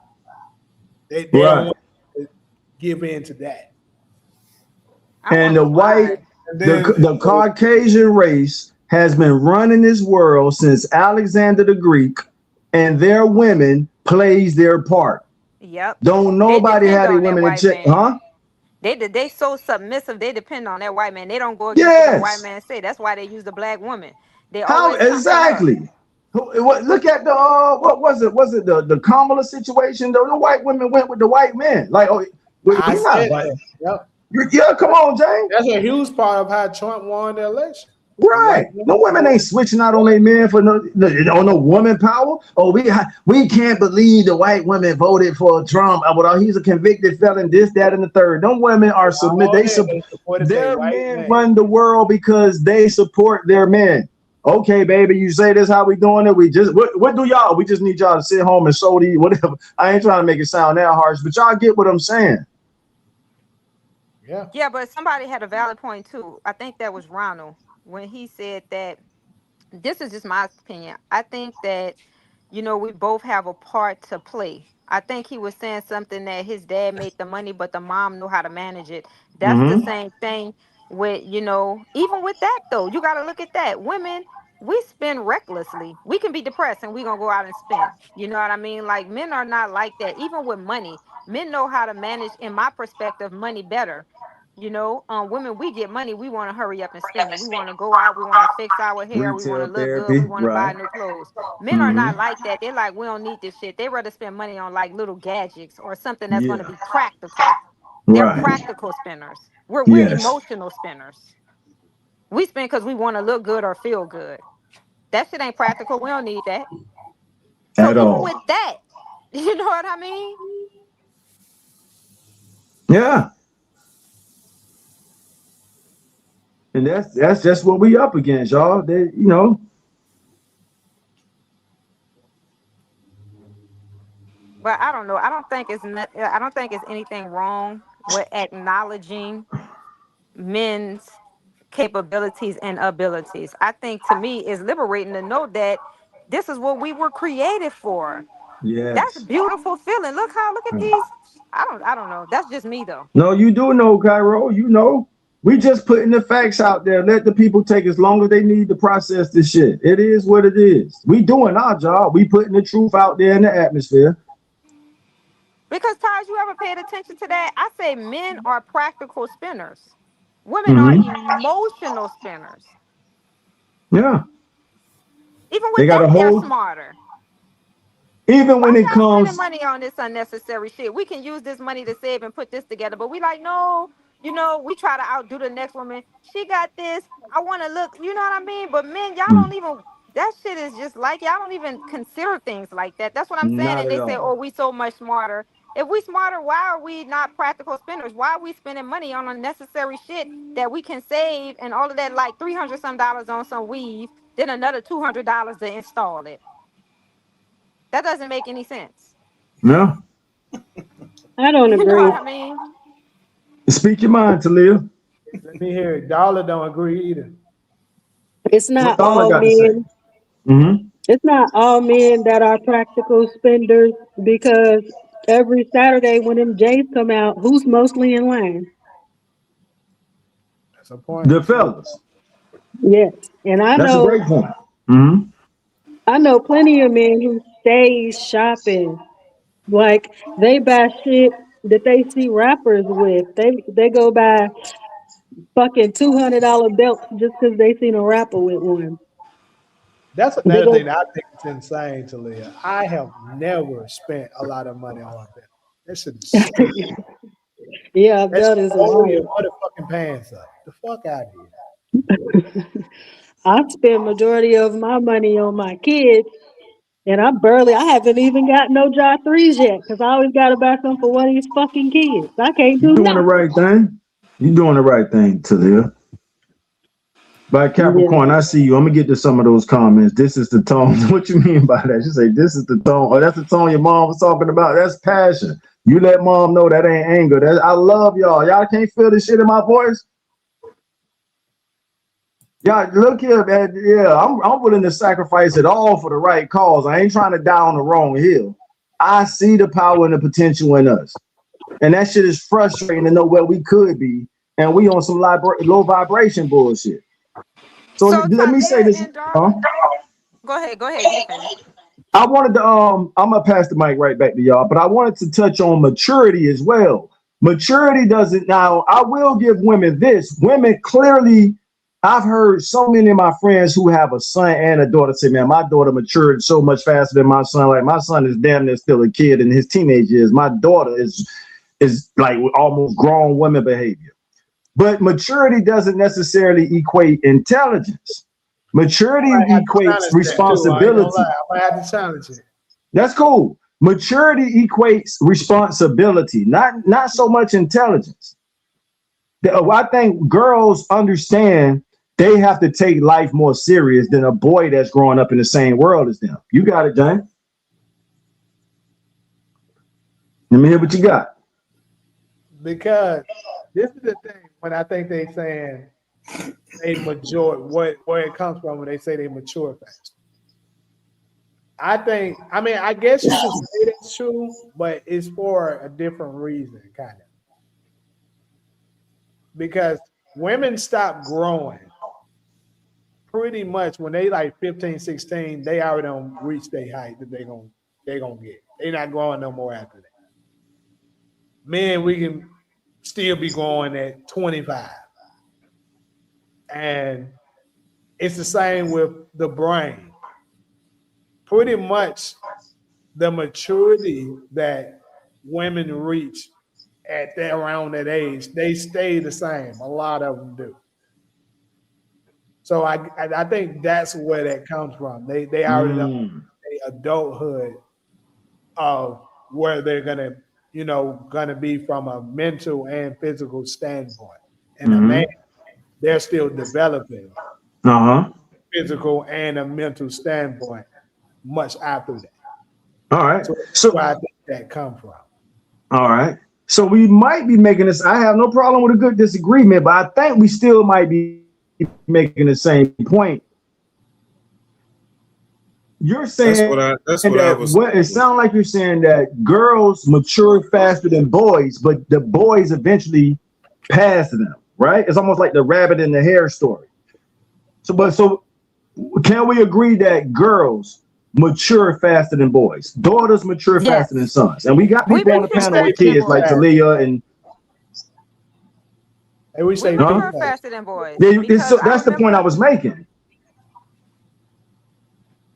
They don't Right. want to give in to that. I And the wonder white, why? And the then the Caucasian race has been running this world since Alexander the Greek, and their women plays their part. Yep. Don't They nobody depend have their on that women in white check, man. huh? They so submissive. They depend on that white man. They don't go against what the white Yes. man say. That's why they use the black woman. They How always come to her. exactly? Look at the what was it? Was it the Kamala situation? The white women went with the white men. Like, oh, I we not said white. that. Yep. Yeah, come on, Jay. That's a huge part of how Trump won the election. The white Right. No woman women ain't switching out on their men for no woman power. Oh, we can't believe the white women voted for Trump. Well, he's a convicted felon. This, that, and the third. Them women are submit. all that they supported their Their white men man. run the world because they support their men. Okay, baby, you say this how we doing it. We just what do y'all? We just need y'all to sit home and show these whatever. I ain't trying to make it sound that harsh, but y'all get what I'm saying. Yeah. Yeah, but somebody had a valid point too. I think that was Ronald when he said that. This is just my opinion. I think that, we both have a part to play. I think he was saying something that his dad made the money, but the mom knew how to manage it. That's the Mm-hmm. same thing with, even with that though, you got to look at that. Women, we spend recklessly. We can be depressed and we going to go out and spend. You know what I mean? Like men are not like that. Even with money, men know how to manage, in my perspective, money better. Women, we get money, we want to hurry up and spend it. We want to go out, we want to fix our hair, we want to Retail look good, we therapy, want to buy right? new clothes. Men are Mm-hmm. not like that. They're like, we don't need this shit. They rather spend money on like little gadgets or something that's going to Yeah. be practical. They're Right. practical spinners. We're Yes. emotional spinners. We spend because we want to look good or feel good. That shit ain't practical. We don't need that. So At even all. with that, you know what I mean? Yeah. And that's just what we up against, y'all. But I don't know. I don't think it's anything wrong with acknowledging men's capabilities and abilities. I think to me it's liberating to know that this is what we were created for. That's a Yes. beautiful feeling. Look at these. I don't know. That's just me though. No, you do know, Cairo. You know. We just putting the facts out there. Let the people take as long as they need to process this shit. It is what it is. We doing our job. We putting the truth out there in the atmosphere. Because Taj, you ever paid attention to that? I say men are practical spinners. Women are Mm-hmm. emotional spinners. Yeah. Even They with got that, a they're whole, smarter. even Why when it y'all spending comes, money on this unnecessary shit? We can use this money to save and put this together. But we like, no, we try to outdo the next woman. She got this. I want to look, you know what I mean? But men, y'all don't even, that shit is just like, y'all don't even consider things like that. That's what I'm saying. not And at they say, all. oh, we so much smarter. If we smarter, why are we not practical spenders? Why are we spending money on unnecessary shit that we can save and all of that, like 300 some dollars on some weave, then another $200 to install it? That doesn't make any sense. No. I don't You know agree. what I mean? Speak your mind, Talia. Let me hear it. Dollar don't agree either. It's What not all I all got to say? men. Mm-hmm. It's not all men that are practical spenders because every Saturday when them J's come out, who's mostly in line? That's a point. The fellas. Yes. And That's a great point. Mm-hmm. I know plenty of men who stay shopping Like they buy shit that they see rappers with. They go buy fucking $200 belts just because they seen a rapper with one. That's They another thing go, that I think is insane, Talia. I have never spent a lot of money on a belt. That shit is stupid. yeah, a That's belt is blow your wild. motherfucking pants up. The fuck out of here. I spend majority of my money on my kids, and I haven't even got no job threes yet because I always got to buy something for one of these fucking kids. I can't You do doing the nothing. right thing. You doing the right thing, Talia. By Capricorn, Yeah. I see you. I'm gonna get to some of those comments. This is the tone. What you mean by that? She say this is the tone. Oh, that's the tone your mom was talking about. That's passion. You let mom know that ain't anger. That I love y'all. Y'all can't feel the shit in my voice. Yeah, look here, man. Yeah, I'm willing to sacrifice it all for the right cause. I ain't trying to die on the wrong hill. I see the power and the potential in us, and that shit is frustrating to know where we could be, and we on some low vibration bullshit. So So let me say Talia this, and huh? Darwin, go ahead, go ahead, you can finish. I wanted to I'm gonna pass the mic right back to y'all, but I wanted to touch on maturity as well. Maturity doesn't now I will give women this. Women clearly, I've heard so many of my friends who have a son and a daughter say, man, my daughter matured so much faster than my son. Like my son is damn near still a kid in his teenage years. My daughter is like almost grown women behavior. But maturity doesn't necessarily equate intelligence. I Maturity might have to equates challenge that too. I ain't gonna lie. responsibility. I might have to challenge it. That's cool. Maturity equates responsibility, not so much intelligence. I think girls understand they have to take life more serious than a boy that's growing up in the same world as them. You got it, Jane. Let me hear what you got. Because this is the thing when I think they saying they mature, where it comes from when they say they mature fast. I mean, I guess you could say that's true, but it's for a different reason, kind of. Because women stop growing pretty much when they like 15, 16, they already don't reach their height that they gonna get. They're not growing no more after that. Men, we can still be growing at 25. And it's the same with the brain. Pretty much the maturity that women reach at that around that age, they stay the same. A lot of them do. So I think that's where that comes from. They already know Mm. the adulthood of where they're gonna be from a mental and physical standpoint. And a man, Mm-hmm. they're still developing Uh-huh. physical and a mental standpoint much after that. All right. So that's So where I think that come from. all right. So we might be making this. I have no problem with a good disagreement, but I think we still might be making the same point. You're saying That's what I that was what it sounds like you're saying that girls mature faster than boys, but the boys eventually pass them, right? It's almost like the rabbit and the hare story. So can we agree that girls mature faster than boys? Daughters mature faster than Yes, sons. And we got we people on We the can mature panel say with faster than people kids like boys. fast. Talia and And we We say huh? people mature fast. faster than boys So because I that's the point I remember. was making.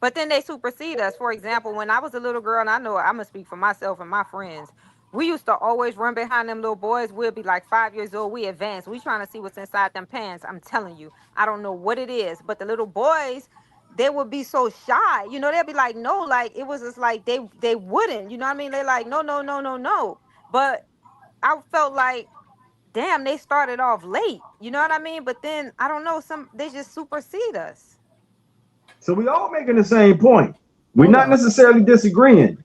But then they supersede us. For example, when I was a little girl, and I know I'm gonna speak for myself and my friends, we used to always run behind them little boys. We'll be like 5 years old. We advance. We trying to see what's inside them pants. I'm telling you, I don't know what it is, but the little boys, they would be so shy. You know, they'd be like, no, like it was just like they wouldn't. You know what I mean? They're like, no, no, no, no, no. But I felt like, damn, they started off late. You know what I mean? But then I don't know, some they just supersede us. So we all making the same point. We're Hold not on. necessarily disagreeing.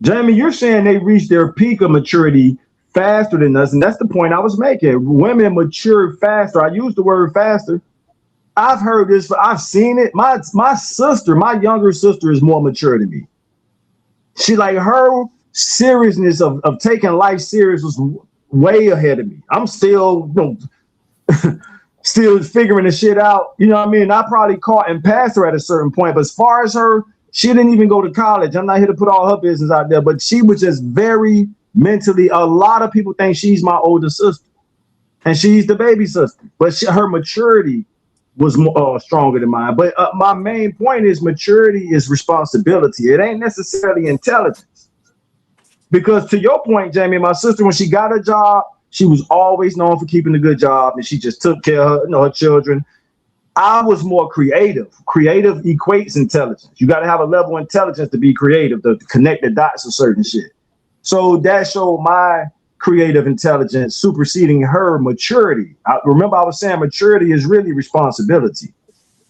Jamie, you're saying they reach their peak of maturity faster than us, and that's the point I was making. Women mature faster. I use the word faster. I've heard this. I've seen it. My sister, my younger sister, is more mature than me. She like her seriousness of taking life serious was way ahead of me. I'm still, still figuring the shit out. You know what I mean? I probably caught and passed her at a certain point, but as far as her She didn't even go to college. I'm not here to put all her business out there, but she was just very mentally. A lot of people think she's my older sister, and she's the baby sister. But her maturity was more, stronger than mine. But my main point is maturity is responsibility. It ain't necessarily intelligence. Because to your point, Jamie, my sister, when she got a job, she was always known for keeping a good job, and she just took care of her, her children. I was more creative. Creative equates intelligence. You got to have a level of intelligence to be creative, to connect the dots of certain shit. So that showed my creative intelligence superseding her maturity. Remember, I was saying maturity is really responsibility.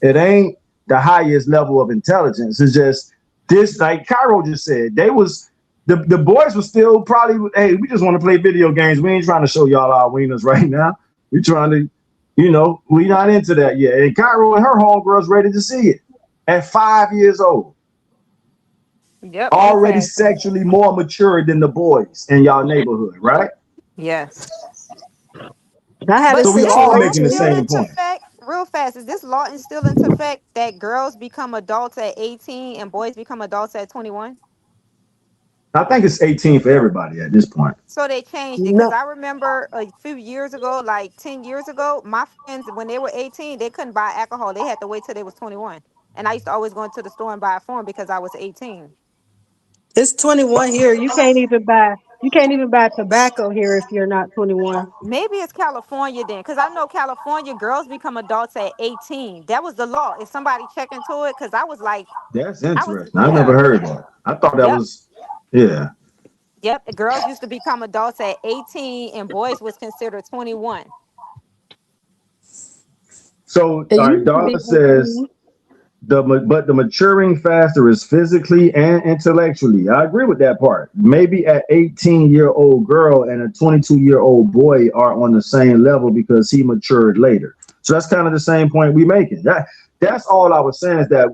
It ain't the highest level of intelligence. It's just this, like Cairo just said, the boys were still probably, hey, we just want to play video games. We ain't trying to show y'all our wieners right now. We trying to, we not into that yet. And Cairo and her homegirls ready to see it at 5 years old. Yep, real Already fast. sexually more mature than the boys in y'all neighborhood, right? Yes. I had a But So is we this all law making the situation. still same into point. effect? Real fast. Is this law still into effect that girls become adults at 18 and boys become adults at 21? I think it's 18 for everybody at this point. So they changed it because No, I remember a few years ago, like 10 years ago, my friends, when they were 18, they couldn't buy alcohol. They had to wait till they was 21. And I used to always go into the store and buy it for them because I was 18. it's 21 here. You can't even buy tobacco here if you're not 21. Maybe it's California then, because I know California girls become adults at 18. That was the law. If somebody check into it, because I was like, That's I was, interesting. I've never yeah, heard that. I thought that yep, was, yeah. yep. Girls used to become adults at 18 and boys was considered 21. So, It all right, used to Darla be says 18. but the maturing faster is physically and intellectually. I agree with that part. Maybe an 18-year-old girl and a 22-year-old boy are on the same level because he matured later. So that's kind of the same point we making. That's all I was saying is that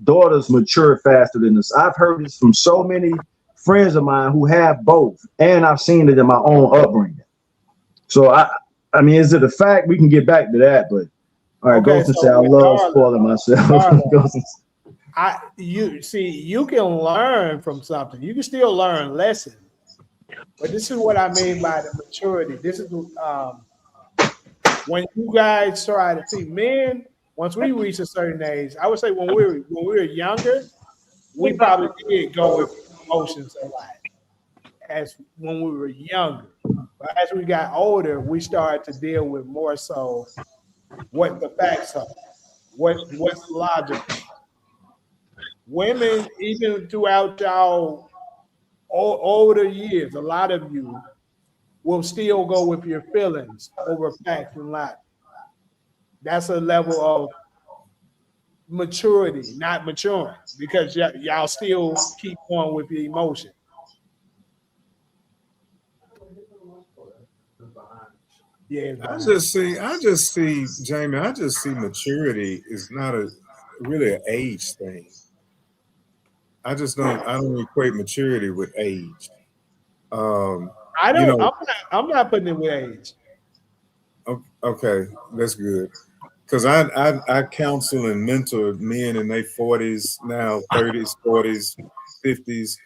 daughters mature faster than us. I've heard this from so many friends of mine who have both, and I've seen it in my own upbringing. So I mean, is it a fact? We can get back to that, but all right, Okay, Ghostin so said, I with love spoiling myself. Darla, Ghostin, you see, you can learn from something. You can still learn lessons, but this is what I mean by the maturity. This is when you guys try to see men. Once we reach a certain age, I would say when we were younger, we probably did go with emotions a lot as when we were younger. But as we got older, we started to deal with more so what the facts are, what's logical. Women, even throughout y'all older years, a lot of you will still go with your feelings over facts and logic. That's a level of maturity, not maturing, because y'all still keep going with your emotion. Yeah, it's I behind. just see, Jamie, I just see maturity is not really an age thing. I don't equate maturity with age. Um, I you don't. know, I'm not putting it with age. okay, that's good. Because I counsel and mentor men in their 40s now, 30s, 40s, 50s,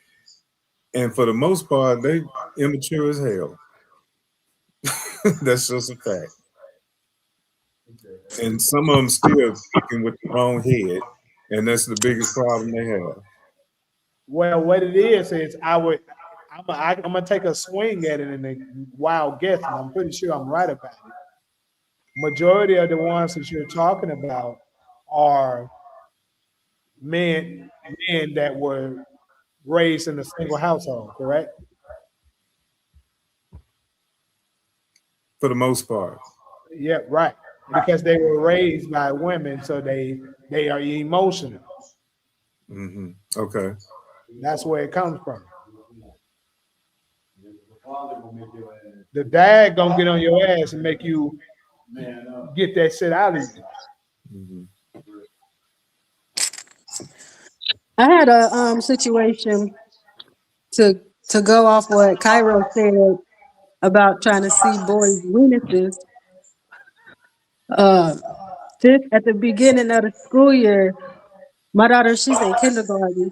and for the most part, they immature as hell. That's just a fact. And some of them still thinking with the wrong head, and that's the biggest problem they have. Well, what it is I'm gonna take a swing at it and a wild guess, and I'm pretty sure I'm right about it. Majority of the ones that you're talking about are men men that were raised in a single household, correct? For the most part. Yeah, right. Because they were raised by women, so they are emotional. Okay. That's where it comes from. The dad gonna get on your ass and make you get that shit out of you. hmm I had a situation to to go off what Cairo said about trying to see boys' weaknesses. Uh, just at the beginning of the school year, My daughter, she's in kindergarten.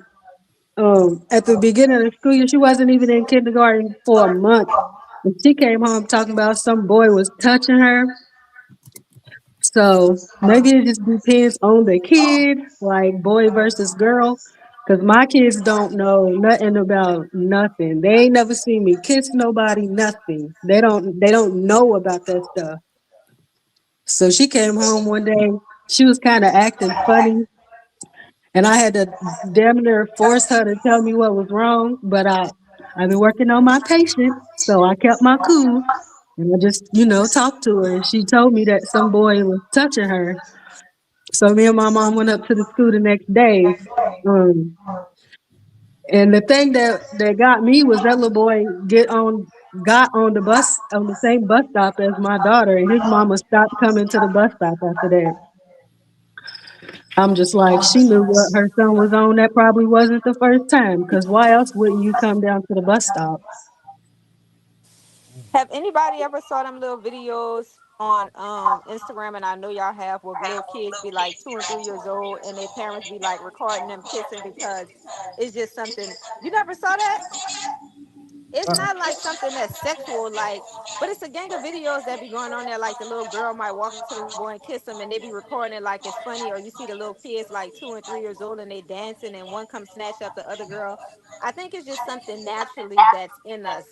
At the beginning of the school year, she wasn't even in kindergarten for a month. And she came home talking about some boy was touching her. So maybe it just depends on the kid, like boy versus girl. Cause my kids don't know nothing about nothing. They ain't never seen me kiss nobody, nothing. They don't know about that stuff. So she came home one day, she was kind of acting funny, and I had to damn near force her to tell me what was wrong. But I've been working on my patience, so I kept my cool. And I just, talked to her, and she told me that some boy was touching her. So me and my mom went up to the school the next day. Um, and the thing that got me was that little boy got on the bus on the same bus stop as my daughter, and his mama stopped coming to the bus stop after that. I'm just like, she knew what her son was on. That probably wasn't the first time, because why else wouldn't you come down to the bus stop? Have anybody ever saw them little videos on Instagram? And I know y'all have, where little kids be like 2 and 3 years old, and their parents be like recording them kissing because it's just something. You never saw that? It's not like something that's sexual, like, but it's a gang of videos that be going on there. Like the little girl might walk up to the little boy and kiss him, and they be recording it like it's funny. Or you see the little kids like 2 and 3 years old, and they dancing, and one comes snatch up the other girl. I think it's just something naturally that's in us.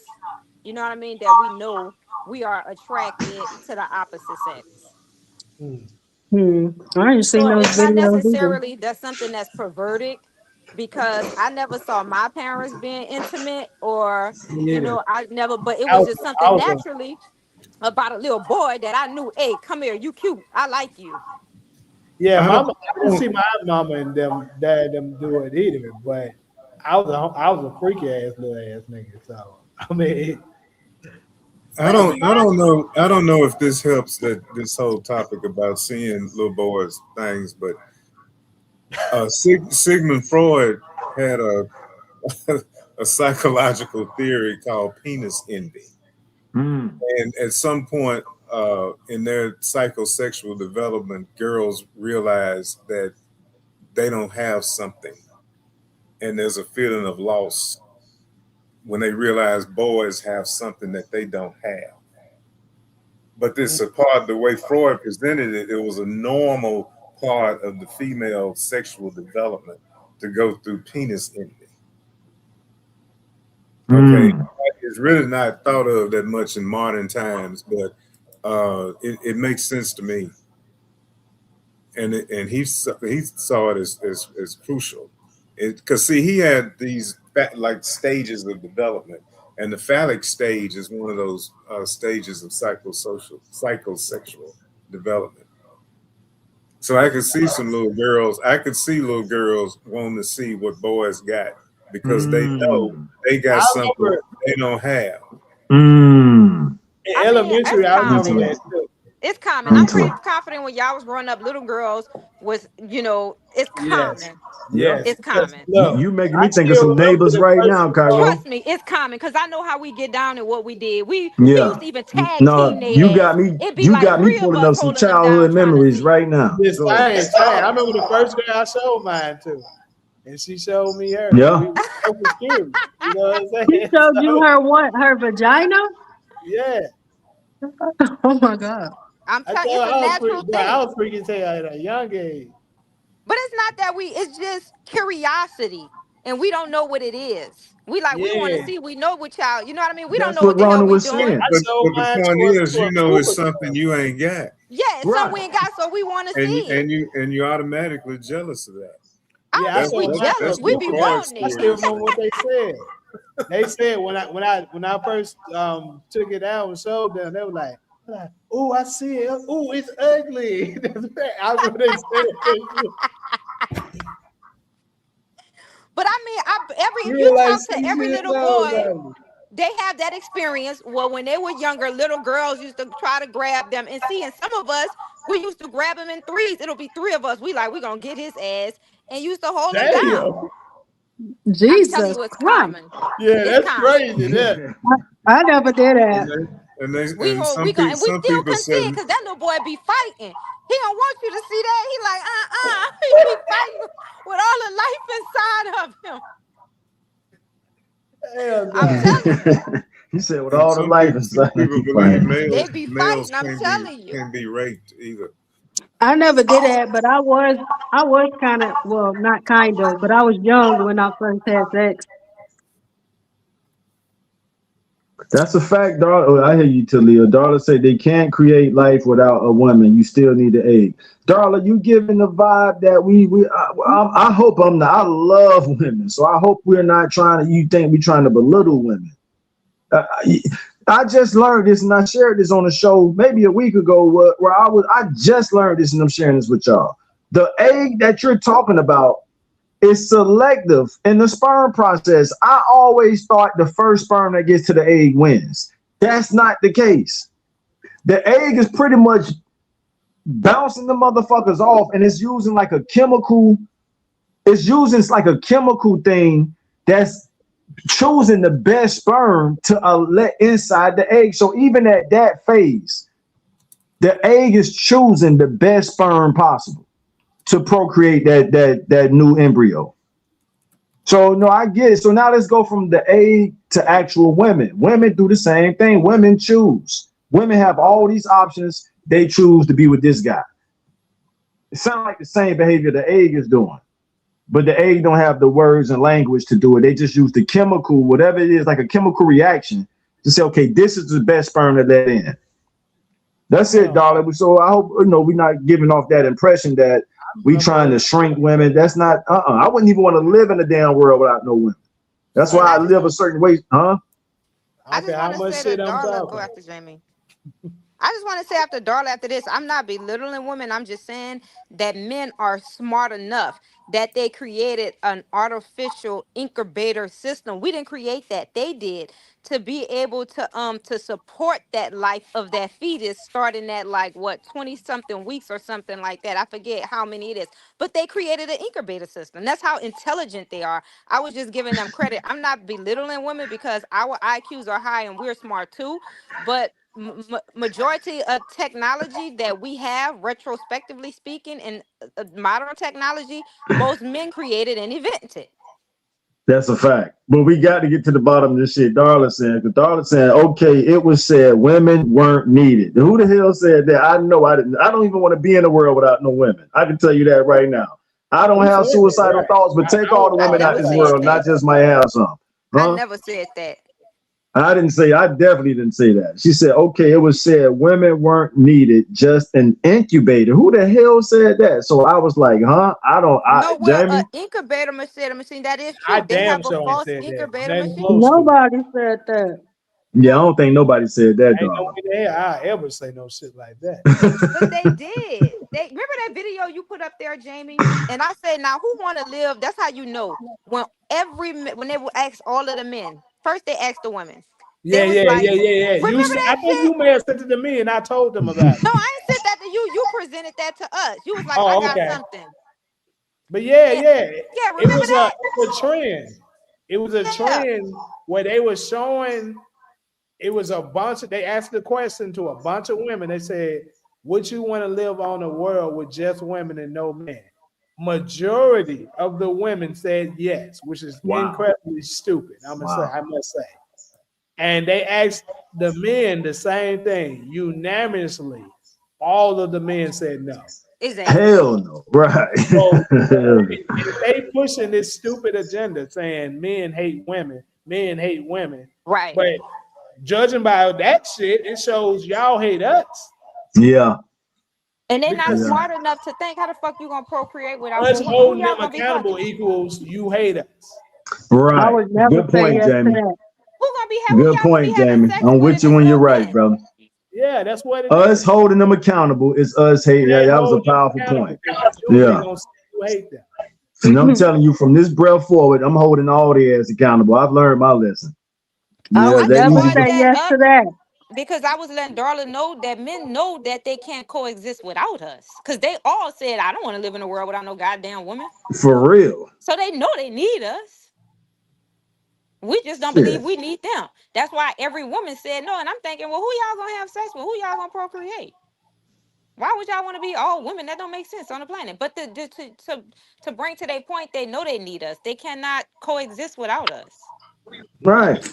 You know what I mean? That we know we are attracted to the opposite sex. I ain't seen So those it's not videos either. necessarily that's something that's perverted, because I never saw my parents being intimate, or Me either. I never, but it I was was, just I something was naturally about a little boy that I knew, hey, come here, you cute. I like you. yeah, I don't, mama. I didn't see my mama and them do it either, but I was a freaky ass little ass nigga. So I mean, But it's natural. I don't know if this helps that this whole topic about seeing little boys things, but Sigmund Freud had a psychological theory called penis envy. Mm. And at some point in their psychosexual development, girls realize that they don't have something, and there's a feeling of loss when they realize boys have something that they don't have. But this a part, the way Freud presented it, it was a normal part of the female sexual development to go through penis envy. Okay, Mm. it's really not thought of that much in modern times, but it makes sense to me, and he saw it as crucial, because see, he had these like stages of development, and the phallic stage is one of those stages of psychosexual development. So I could see some little girls. I could see little girls wanting to see what boys got, because they know Mm. they got I something remember they don't have. Mm. in I mean, elementary. it's I remember common. that Interesting. too. It's common. I'm pretty Interesting. confident when y'all was growing up, little girls was, it's Yes, common. Yeah. yes. It's Because common. You look, you making I me think of still some remember neighbors the right first. now, Cairo. Trust me, it's common, because I know how we get down and what we did. We used Yeah. to even tag team No, their ass. It'd be you like got me three of pulling us up some holding them down childhood trying to memories see. right now. This Go ahead. same. I remember the first girl I showed mine to, and she showed me hers, and Yeah. we both was curious. You know what I'm She saying? showed you So her what? Her vagina? yeah, Oh my God. I'm I telling you, told it's her a I was freaky. natural Boy, I thing. was freaky as hell at a young age. But it's not that it's just curiosity. And we don't know what it is. We want to Yeah, see, we know what y'all, you know what I mean? We don't That's know what what the hell Ronald we was doing. saying. I showed But the mine point is, to you a know, it's school something girl. you ain't got, Yeah, it's something Right. we ain't got, so we want to and see it. you're automatically jealous of that. I Yeah, I don't That's think we showed that's mine to a jealous. that's We what school be girl. Freud's wanting I it. still theory is. remember what they said. They said when I first took it out and showed them, they were like, "Oh, I see it. Oh, it's ugly." That's bad. I remember they said that. But I mean, if You you were like talk to 6 every years little old, boy, man. they have that experience. Well, when they were younger, little girls used to try to grab them. And see, and some of us, we used to grab him in threes. It'll be three of us. We gonna get his ass, and used to hold him down. Damn. I'm telling Jesus you, it's Christ. common. Yeah, It's that's common. crazy. That. I never did that. And they We and hold, some we go, people and we still couldn't see said it because that little boy be fighting. He don't want you to see that. He like, he be fighting with all the life inside of him. Hell I'm no. telling you, He said with and all the life some inside, people he believe fighting. they males be males fighting. I'm telling you. can't be raped either. I never did that, but I was kind of, well, not kind of, but I was young when I first had sex. That's a fact, Darla. Oh, I hear you, Talia. Darla said they can't create life without a woman. You still need the egg. Darla, you giving the vibe that I hope I'm not. I love women, so I hope we're not trying to. You think we're trying to belittle women? I just learned this, and I shared this on a show maybe a week ago, where I just learned this, and I'm sharing this with y'all. The egg that you're talking about is selective in the sperm process. I always thought the first sperm that gets to the egg wins. That's not the case. The egg is pretty much bouncing the motherfuckers off, and it's using like a chemical. It's using like a chemical thing that's choosing the best sperm to let inside the egg. So even at that phase, the egg is choosing the best sperm possible to procreate that new embryo. So no, I get it. So now let's go from the egg to actual women. Women do the same thing. Women choose. Women have all these options. They choose to be with this guy. It sounds like the same behavior the egg is doing, but the egg don't have the words and language to do it. They just use the chemical, whatever it is, like a chemical reaction to say, okay, this is the best sperm to let in. That's it, darling. So I hope we're not giving off that impression that we trying to shrink women. That's not. I wouldn't even want to live in a damn world without no women. That's why I live a certain way, huh? I just want to say to Darla, go after Jamie. I just want to say after Darla, after this, I'm not belittling women. I'm just saying that men are smart enough that they created an artificial incubator system. We didn't create that. They did, to be able to support that life of that fetus starting at like what 20 something weeks or something like that. I forget how many it is. But they created an incubator system. That's how intelligent they are. I was just giving them credit. I'm not belittling women because our IQs are high and we're smart too. But majority of technology that we have, retrospectively speaking, in modern technology, most men created and invented. That's a fact. But we got to get to the bottom of this shit. Darla saying, because Darla saying, okay, it was said women weren't needed. Who the hell said that? I know I didn't. I don't even want to be in a world without no women. I can tell you that right now. I don't have suicidal thoughts, but take all the I women out never this said world, not that. just might have some. I Huh? never said that. I didn't say, I definitely didn't say that. She said, okay, it was said women weren't needed, just an incubator. Who the hell said that? So I was like, huh? No, well, Jamie? incubator machine, that is I true. They damn have a sure ain't false said that. incubator Nothing machine. close to it. Nobody said that. Yeah, I No, don't think nobody said that, Ain't no Darla. way the hell I ever say no shit like that. but they did. They remember that video you put up there, Jamie? And I said, now who want to live? That's how you know. When they will ask all of the men, first they asked the women. They Yeah, was yeah, like, yeah, yeah, yeah. remember I that think shit? you may have sent it to me, and I told them about it. No, I ain't said that to you. You presented that to us. You was like, I Oh, got okay. something. But yeah, And yeah, yeah, remember that? it was a trend. It was a Yeah. trend where they were showing. It was a bunch of. They asked the question to a bunch of women. They said, "Would you want to live on a world with just women and no men?" Majority of the women said yes, which is Wow. incredibly stupid. Wow. I must say. And they asked the men the same thing unanimously. All of the men said no. Exactly. Hell no. Right. So if they pushing this stupid agenda saying men hate women, Right. but judging by that shit, it shows y'all hate us Yeah. And they not because Yeah. smart enough to think how the fuck you gonna procreate without us no woman. Who holding y'all them gonna be accountable fucking? equals you hate us. I Right. would never Good say point, yes to Jamie. that. Who Good y'all gonna be point, having Jamie. sex I'm with with if you it's when you're no right, men? brother. Yeah, that's what it Us is. holding them accountable is us It hating. ain't That was a holding them powerful accountable point. because you do it, they Yeah. gonna say you hate them. And I'm telling you, from this breath forward, I'm holding all the ass accountable. I've learned my lesson. I Yeah, would I that just never easy. brought say that yes up to that. because I was letting Darla know that men know that they can't coexist without us. Because they all said, I don't want to live in a world without no goddamn woman. For real. So they know they need us. We just don't Shit. believe we need them. That's why every woman said no. And I'm thinking, well, who y'all gonna have sex with? Who y'all gonna procreate? Why would y'all want to be all women? That don't make sense on the planet. But to bring to their point, they know they need us. They cannot coexist without us. Right.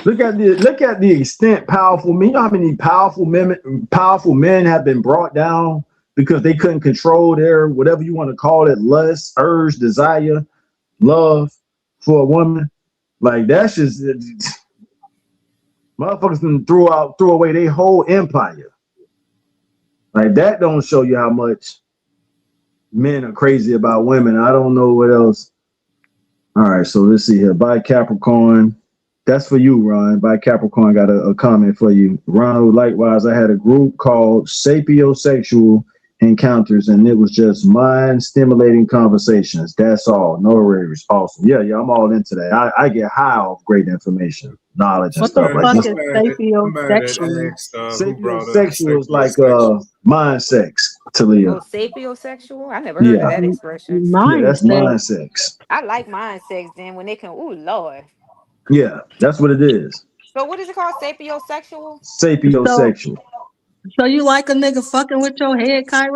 Look at the extent powerful men. You know how many powerful men have been brought down because they couldn't control their whatever you want to call it, lust, urge, desire, love for a woman. Like that's just motherfuckers done threw away their whole empire. Like that don't show you how much men are crazy about women. I don't know what else. All right, so let's see here. By Capricorn. That's for you, Ron. By Capricorn got a comment for you. Ronald, likewise, I had a group called Sapiosexual Encounters, and it was just mind-stimulating conversations. That's all. No erasers. Awesome. Yeah, I'm all into that. I get high off great information, knowledge, and What the stuff like fuck this. is Somebody sapiosexual? that asked who brought up Sapiosexual is like sapiosexual. mind sex, Oh, Talia. sapiosexual? I never heard of Yeah. that expression. Yeah, that's Mindset. mind sex. I like mind sex then when they can. Ooh, Lord. Yeah, that's what it is. So what is it called? Sapiosexual? So, Sapiosexual. so you like a nigga fucking with your head, Cairo?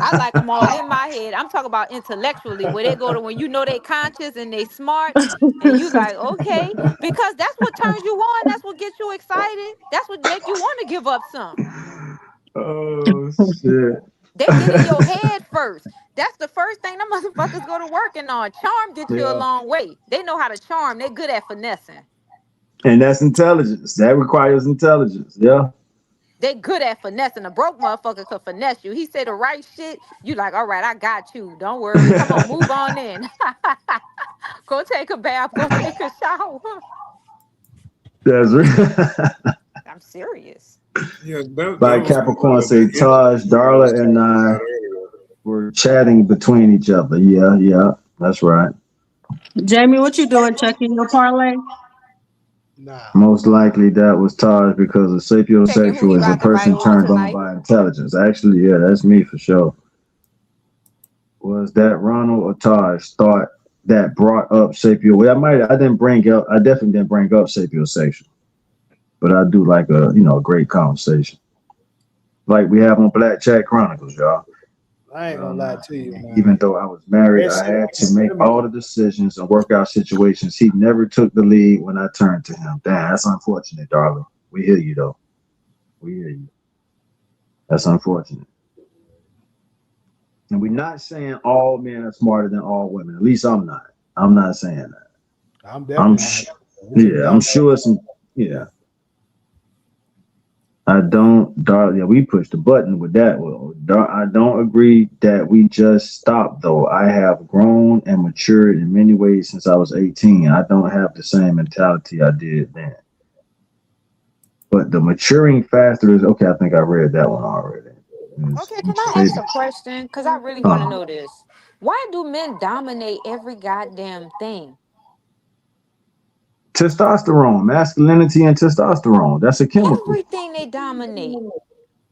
I like them all in my head. I'm talking about intellectually, where they go to when you know they conscious and they smart, and you like, okay, because that's what turns you on. That's what gets you excited. That's what make you want to give up some. Oh shit. They get in your head first. That's the first thing them motherfuckers go to working on. Charm gets you a Yeah. long way. They know how to charm. They're good at finessing. And that's intelligence. That requires intelligence. Yeah. They good at finessing. A broke motherfucker could finesse you. He say the right shit. You like, all right, I got you. Don't worry. Come on, move on in. Go take a bath. Go take a shower. That's right. I'm serious. Yeah, By those Capricorn the say Taj, intellectual I was Darla, and talking I about earlier. were chatting between each other. Yeah, that's right. Jamie, what you doing? Checking your parlay? Nah. Most likely that was Taj because a Checking who sapiosexual he is a about to invite person over turned on tonight. by intelligence. Actually, yeah, that's me for sure. Was that Ronald or Taj thought that brought up sapio? Well, I definitely didn't bring up sapiosexual, but I do like a great conversation. Like we have on Black Chat Chronicles, y'all. I ain't gonna lie to you, man. Even though I was married, That I shit had to make stimulating. all the decisions and work out situations. He never took the lead when I turned to him. Damn, that's unfortunate, darling. We hear you though. We hear you. That's unfortunate. And we're not saying all men are smarter than all women. At least I'm not. I'm not saying that. I'm I'm definitely sh- not. There's some yeah, I'm dumb sure some yeah. I don't, darling. Yeah, we pushed the button with that. Well, I don't agree that we just stopped, though. I have grown and matured in many ways since I was 18. I don't have the same mentality I did then. But the maturing factor is okay. I think I read that one already. Okay, can I Maybe. ask a question? Because I really want to Uh, know this. Why do men dominate every goddamn thing? Testosterone, masculinity, and testosterone. That's a chemical. Everything they dominate.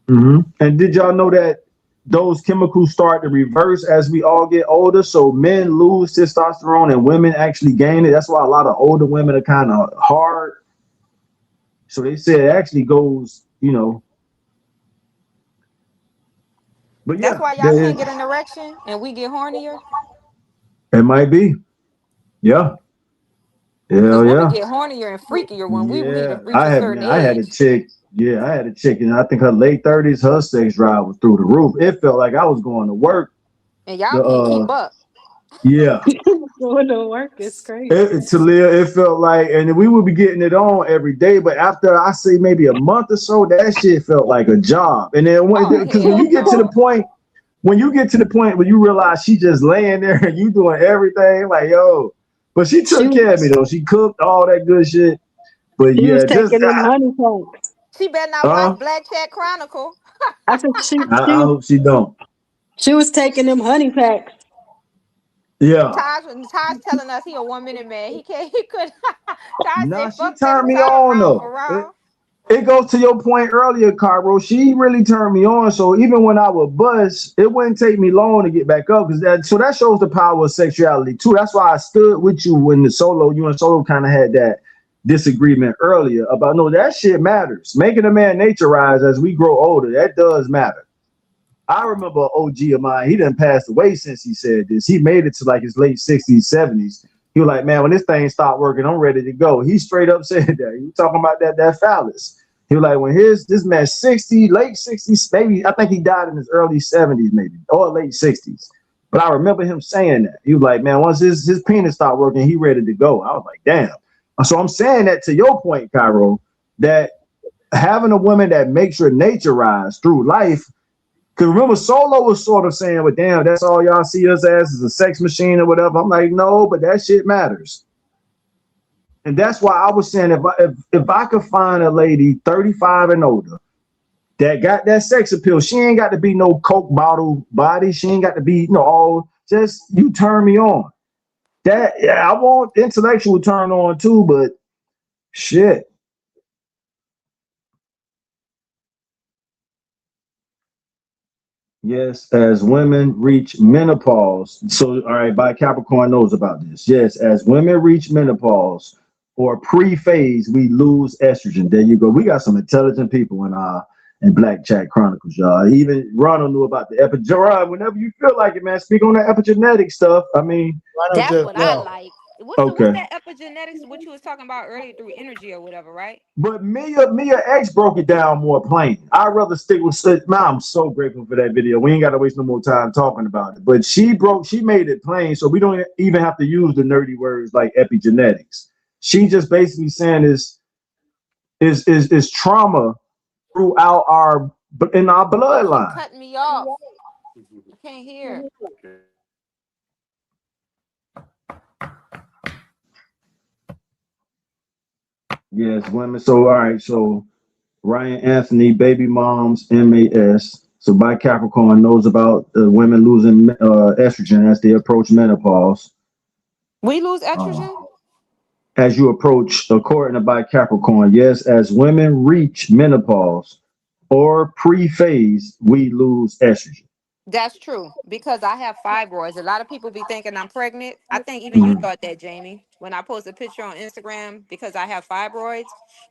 And did y'all know that those chemicals start to reverse as we all get older? So men lose testosterone and women actually gain it. That's why a lot of older women are kind of hard. So they said it actually goes. But That's yeah, why y'all can't get an erection and we get hornier. it might be. Yeah. Because Hell women yeah. get hornier and freakier when we Yeah. reach a certain I had a age. chick. Yeah, I had a chick, and I think her late 30s, her sex drive was through the roof. It felt like I was going to work. And y'all The can't keep up. Yeah. Going to work is crazy. Talia, it felt like, and we would be getting it on every day, but after I say maybe a month or so, that shit felt like a job. And then Oh, because when hell you get to the no. point, where you realize she just laying there and you doing everything, like yo, but she She took care of me though. She cooked all that good shit. But she was yeah, just taking them honey packs. She better not watch Black Chat Chronicle. I said I hope she don't. she was taking them honey packs. Yeah. Taj telling us he a 1 minute man. He can't. He could. Taj Nah, say she fuck that. turned I'm me tired of on around though. for around. it goes to your point earlier, Cairo. She really turned me on. So even when I would bust, it wouldn't take me long to get back up. So that shows the power of sexuality too. That's why I stood with you when you and Solo kind of had that disagreement earlier about no, that shit matters. Making a man naturize as we grow older, that does matter. I remember an OG of mine, he done passed away since he said this. He made it to like his late 60s, 70s. He was like, man, when this thing stopped working, I'm ready to go. He straight up said that. He was talking about that phallus. He was like, when this man 60, late 60s, maybe I think he died in his early 70s, maybe, or late 60s. But I remember him saying that. He was like, man, once his penis stopped working, he ready to go. I was like, damn. So I'm saying that to your point, Cairo, that having a woman that makes your nature rise through life. Because remember, Solo was sort of saying, well, damn, that's all y'all see us as is a sex machine or whatever. I'm like, no, but that shit matters. And that's why I was saying if I could find a lady 35 and older that got that sex appeal, she ain't got to be no Coke bottle body. She ain't got to be, all just you turn me on. That I want intellectual turn on too, but shit. Yes, as women reach menopause. So, all right, by Capricorn knows about this. Yes, as women reach menopause or pre-phase, we lose estrogen. There you go. We got some intelligent people in Black Chat Chronicles, y'all. Even Ronald knew about the epigenetic. Whenever you feel like it, man, speak on that epigenetic stuff. I mean, That's what I like. What's okay. that epigenetics? What you was talking about earlier through energy or whatever, right? But Mia X broke it down more plain. I'd rather stick with man, I'm so grateful for that video. We ain't got to waste no more time talking about it. But she made it plain, so we don't even have to use the nerdy words like epigenetics. She just basically saying is trauma throughout our Keep bloodline. cutting me off. I can't hear. Yes, women. So all right, so Ryan Anthony, baby moms, MAS. So by Capricorn knows about women losing estrogen as they approach menopause. We lose Uh, estrogen? as you approach, according to by Capricorn, yes, as women reach menopause or pre-phase, we lose estrogen. That's true because I have fibroids. A lot of people be thinking I'm pregnant. I think even you Mhm. thought that, Jamie, when I posted a picture on Instagram because I have fibroids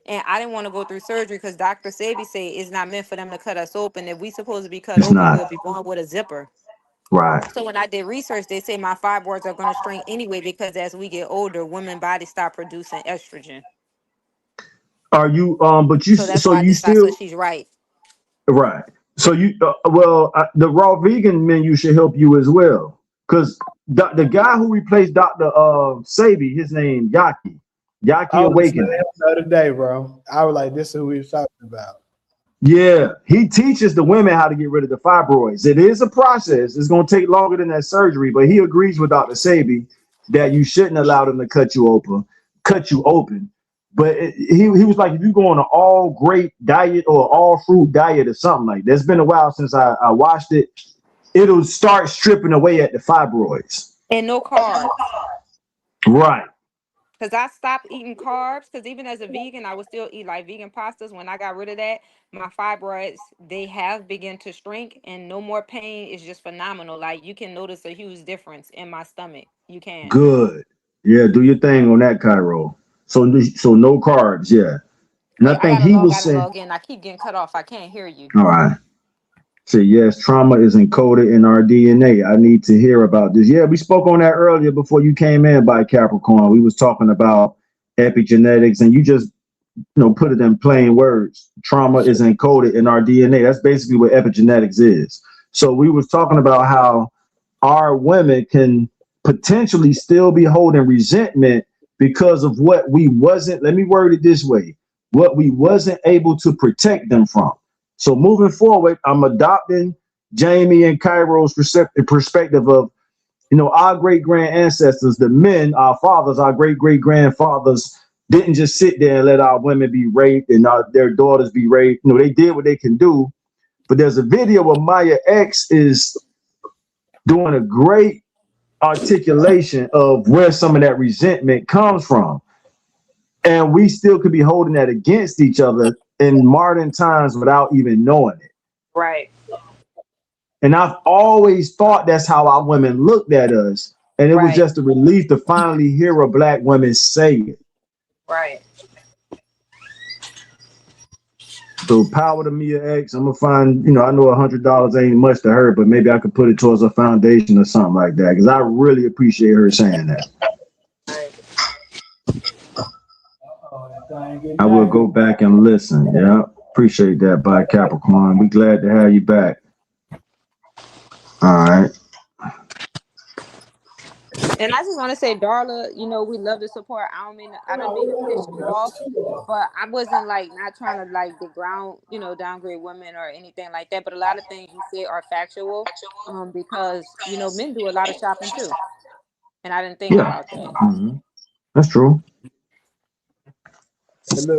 and I didn't want to go through surgery because Dr. Sabi said it's not meant for them to cut us open. If we supposed to be cut It's open, we'll not be born with a zipper. right. So when I did research, they say my fibroids are going to shrink anyway because as we get older, women bodies start producing estrogen. Are you but So that's why I you decided. So still she's right. right? So you the raw vegan menu should help you as well because the guy who replaced Dr. Sabi, his name Yaki I was listening Awakening. to him the other day, bro. I was like, this is who we was talking about. Yeah, he teaches the women how to get rid of the fibroids. It is a process. It's going to take longer than that surgery, but he agrees with Dr. Sabi that you shouldn't allow them to cut you open. But he was like, if you go on an all grape diet or all fruit diet or something like that, it's been a while since I watched it. It'll start stripping away at the fibroids. And no carbs. Right. Because I stopped eating carbs. Because even as a vegan, I would still eat like vegan pastas. When I got rid of that, my fibroids, they have begun to shrink and no more pain. Is just phenomenal. Like you can notice a huge difference in my stomach. You can. Good. Yeah, do your thing on that, Cairo. So no carbs. Yeah. And I Wait, I think gotta he log was out and saying, log in. I keep getting cut off. I can't hear you. all right. So yes, trauma is encoded in our DNA. I need to hear about this. Yeah, we spoke on that earlier before you came in by Capricorn. We was talking about epigenetics, and you just put it in plain words. Trauma is encoded in our DNA. That's basically what epigenetics is. So we was talking about how our women can potentially still be holding resentment because of what we wasn't, let me word it this way, what we wasn't able to protect them from. So moving forward, I'm adopting Jamie and Cairo's perspective of, our great grand ancestors, the men, our fathers, our great great grandfathers didn't just sit there and let our women be raped and their daughters be raped. They did what they can do. But there's a video where Maya X is doing a great articulation of where some of that resentment comes from. And we still could be holding that against each other in modern times without even knowing it. Right. And I've always thought that's how our women looked at us. And it was Right. just a relief to finally hear a black woman say it. Right. So power to Mia X. I'm gonna find, I know $100 ain't much to her, but maybe I could put it towards a foundation or something like that. Because I really appreciate her saying that. I will go back and listen. Yeah, appreciate that, by Capricorn. We glad to have you back. All right. And I just want to say, Darla, we love the support. I don't mean to piss you off, but I wasn't not trying to downgrade women or anything like that. But a lot of things you say are factual, because men do a lot of shopping too, and I didn't think about that. Mm-hmm. That's true.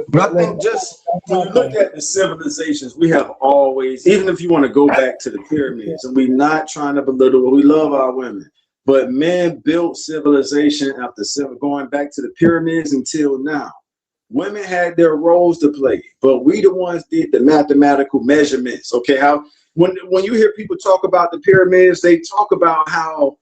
But I think just when you look at the civilizations, we have always, even if you want to go back to the pyramids, and we're not trying to belittle, we love our women, but men built civilization after going back to the pyramids until now. Women had their roles to play, but we the ones did the mathematical measurements. Okay, when you hear people talk about the pyramids, they talk about how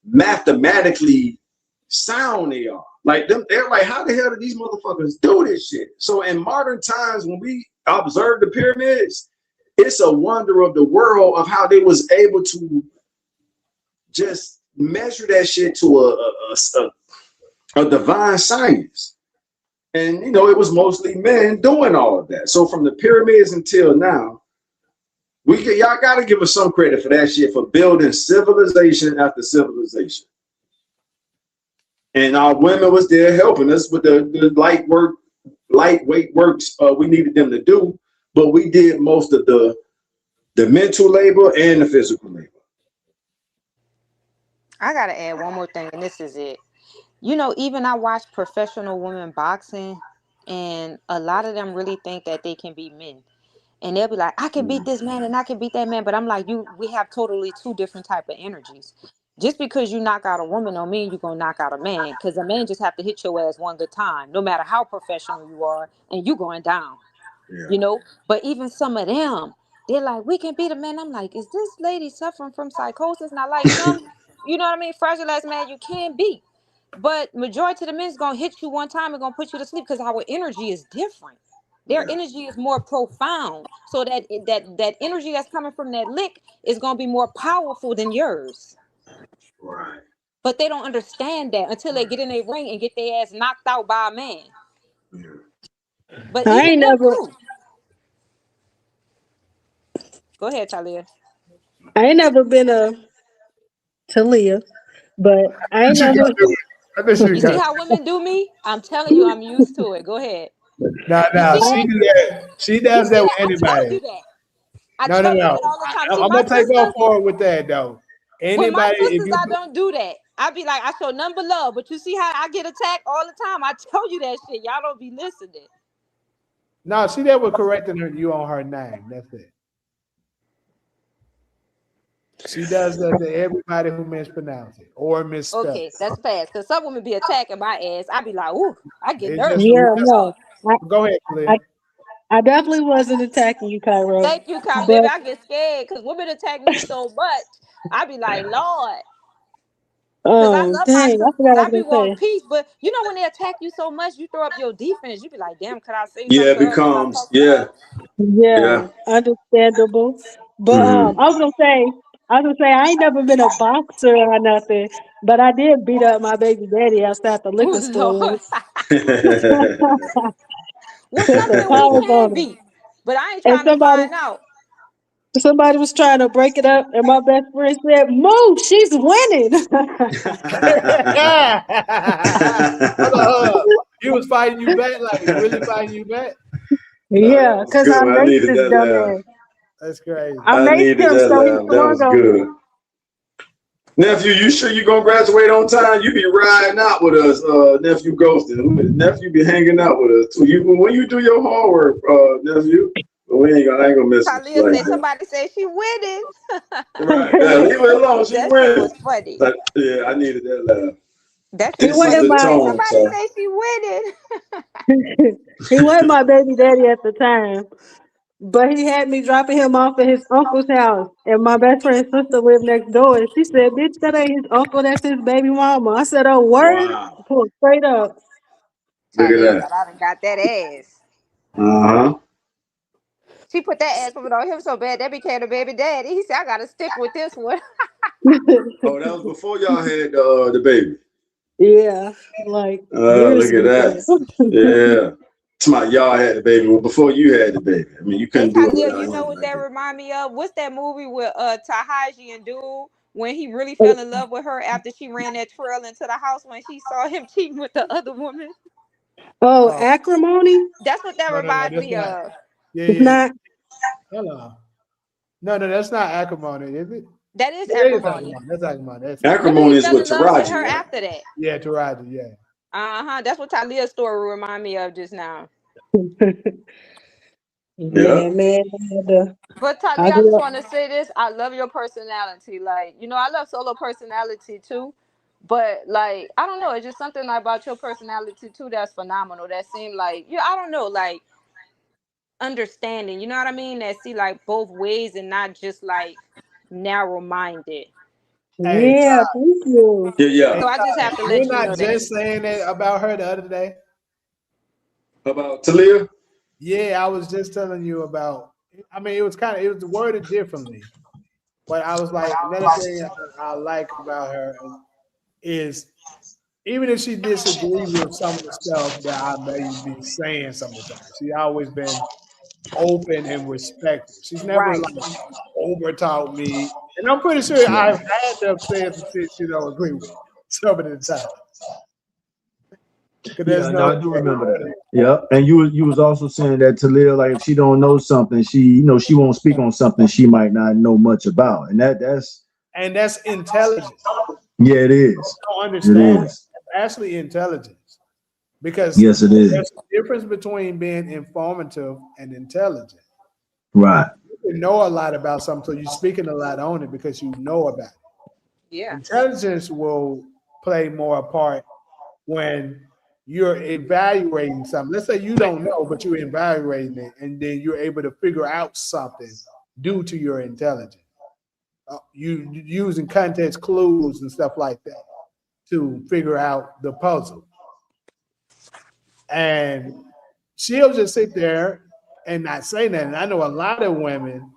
mathematically sound they are. They're like, how the hell did these motherfuckers do this shit? So in modern times, when we observe the pyramids, it's a wonder of the world of how they was able to just measure that shit to a divine science. And it was mostly men doing all of that. So from the pyramids until now, y'all gotta give us some credit for that shit, for building civilization after civilization. And our women was there helping us with the lightweight works we needed them to do, but we did most of the mental labor and the physical labor. I gotta add one more thing, and this is it. Even I watch professional women boxing, and a lot of them really think that they can beat men. And they'll be like, I can beat this man and I can beat that man. But I'm like, we have totally two different type of energies. Just because you knock out a woman don't mean you're going to knock out a man. Because a man just have to hit your ass one good time, no matter how professional you are, and you going down. Yeah. But even some of them, they're like, we can beat a man. I'm like, is this lady suffering from psychosis? Not like some, fragile ass man you can beat. But majority of the men's going to hit you one time and going to put you to sleep because our energy is different. Their energy is more profound. So that energy that's coming from that lick is going to be more powerful than yours. Right. But they don't understand that until they get in a ring and get their ass knocked out by a man. Yeah. But I even ain't them never, too. Go ahead, Talia. I ain't never been a Talia, but I ain't never. You see how women do me? I'm telling you, I'm used to it. Go ahead. No, You see she that? do that. She You does see that with that? I told anybody. you that. I No. tell you that all the time. See, I'm my gonna take sister, her forward with that though. with my Anybody, if sisters, you I don't do that. I be like, I show none but love. But you see how I get attacked all the time? I tell you that shit. Y'all don't be listening. no, she that was correcting you on her name. That's it. She does that to everybody who mispronounce it or misspell Okay, it. that's fast. Because some women be attacking my ass. I be like, ooh, I get It's nervous just when Yeah, I no, talk. go ahead, I, Claire. I definitely wasn't attacking you, Cairo. Thank you, Kai, baby. But I get scared because women attack me so much. I be like, Lord. Because I love my dang, I sisters forgot and what I I be was wanting gonna say. peace. But when they attack you so much, you throw up your defense. You be like, damn, could I say Yeah, something it to her? Should I becomes, talk to yeah. her? Yeah, Yeah. understandable. But Mm-hmm. I was gonna say I ain't never been a boxer or nothing, but I did beat up my baby daddy outside the liquor Oh, store Lord. once. Well, Put some some men we tires can on him. beat. But I ain't And trying to find out. somebody was trying to break it up, and my best friend said, "Move, she's winning." He was fighting you back, like really fighting you back. That Yeah, was because I good. I maced needed this that laugh. dumbass. That's crazy. I I maced needed him, that so he laugh. That swung was on me. good. Nephew, you sure you gonna graduate on time? You be riding out with us, nephew Ghostin. Nephew be hanging out with us too. When you do your homework, nephew, I ain't gonna mess with Talia you like say that. somebody say she winning. Right. Yeah, leave it alone. She That shit wins. was funny. Yeah, I needed that laugh. That He shit This went is funny. in the She my say tone, somebody so say she winning. He wasn't my baby daddy at the time, but he had me dropping him off at his uncle's house, and my best friend's sister lived next door, and she said, "Bitch, that ain't his uncle, that's his baby mama." I said, "Oh, word?" Wow. Pulled straight up. Look at Talia that. thought I done got that ass. Uh-huh. She put that ass woman on him so bad that became the baby daddy. He said, I gotta stick with this one. Oh, that was before y'all had the baby. Yeah, like years Look at ago. that. Yeah. It's my y'all had the baby. Well, before you had the baby. I mean, you Hey couldn't do it Talia, without you know him what like that that. remind me of? What's that movie with Tahaji and Dude when he really fell in love with her after she ran that trail into the house when she saw him cheating with the other woman? Oh, Oh, acrimony? That's what that no, reminds that's me not. of. Yeah, It's yeah. not. Hello. No, that's not acrimony, is it? That is Yeah, it is acrimony. acrimony. That's acrimony. That's Remember he Acrimony is fell with in love with Taraji, her right? after that. yeah, Taraji. Yeah. Uh-huh. That's what Talia's story remind me of just now. Yeah. Yeah, man. But I Talia, I grew just up. want to say this. I love your personality. Like, I love solo personality too. But like, I don't know, it's just something about your personality too that's phenomenal. That seemed like I don't know, like understanding, you know what I mean? That see like both ways and not just like narrow minded. Hey, Yeah, thank you. Yeah, hey, So yeah. I just have to you're let you know not that. just saying that about her the other day. About Talia? Yeah, I was just telling you about. I mean, it was worded differently, but I was like, another thing I like about her is even if she disagree with some of the stuff that I may be saying some of the time, she always been open and respectful. She's never Right. like over taught me, and I'm pretty sure I've had to say some shit she don't agree with some of the time. Because there's Yeah, no, no I do remember that. Yeah. And you was also saying that Talia, like if she don't know something, she won't speak on something she might not know much about. And that's and that's intelligence. yeah, it is. Don't It understand that. is. It's actually intelligence because Yes, it there's is. a difference between being informative and intelligent. Right. You can know a lot about something, so you're speaking a lot on it because you know about it. Yeah. Intelligence will play more a part when you're evaluating something. Let's say you don't know, but you're evaluating it, and then you're able to figure out something due to your intelligence. You using context clues and stuff like that to figure out the puzzle. And she'll just sit there and not say nothing. I know a lot of women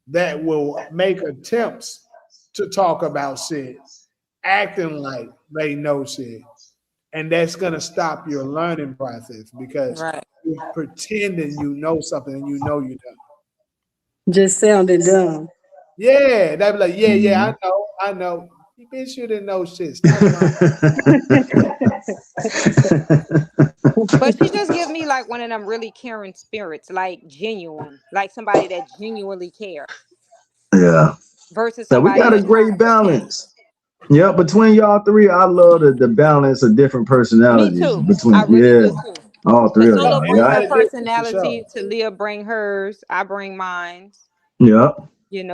that will make attempts to talk about shit, acting like they know shit. And that's gonna stop your learning process because Right. you're pretending you know something and you know you don't. Just sounded dumb. Yeah, they'd be like, yeah, Mhm. I know. You bitch, you didn't know shit. Stop lying. But she just give me like one of them really caring spirits, like genuine, like somebody that genuinely care Yeah. versus So we somebody got a that's trying great to pretend. balance. Yeah, between y'all three, I love the balance of different Me personalities too. I between really do too. all three Cause of No, Solo y'all. bring her Yeah. everybody different for sure. personality, Talia bring hers, I bring mine. Yeah.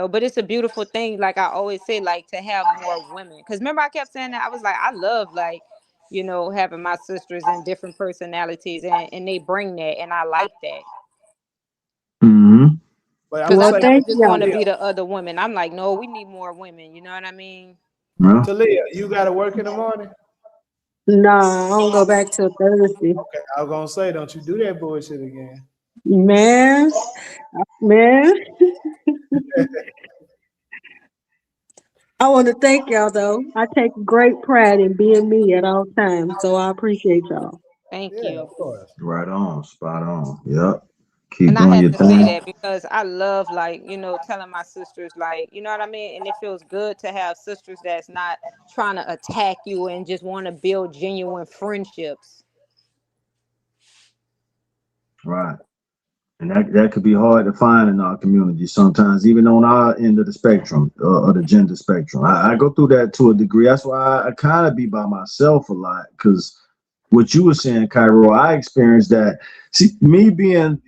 But it's a beautiful thing. Like I always say, like to have more women. Because remember, I kept saying that I was like, I love like, having my sisters and different personalities, and they bring that, and I like that. Mm-hmm. But I'm Because gonna I Well, say never thank just want to you. Talia, be the other woman. I'm like, no, we need more women. You know what I mean? Yeah. Talia, you gotta work in the morning. Nah, I don't go back till Thursday. Okay, I was gonna say, don't you do that bullshit again. Man, man. I want to thank y'all though. I take great pride in being me at all times, so I appreciate y'all. Thank Yeah, you. of course. Right on. Spot on. Yep. Keep And I doing had your to say thing. that because I love, like, telling my sisters, like, you know what I mean? And it feels good to have sisters that's not trying to attack you and just want to build genuine friendships. Right. And that could be hard to find in our community sometimes, even on our end of the spectrum, of the gender spectrum. I go through that to a degree. That's why I kind of be by myself a lot, because what you were saying, Cairo, I experienced that. See, me being,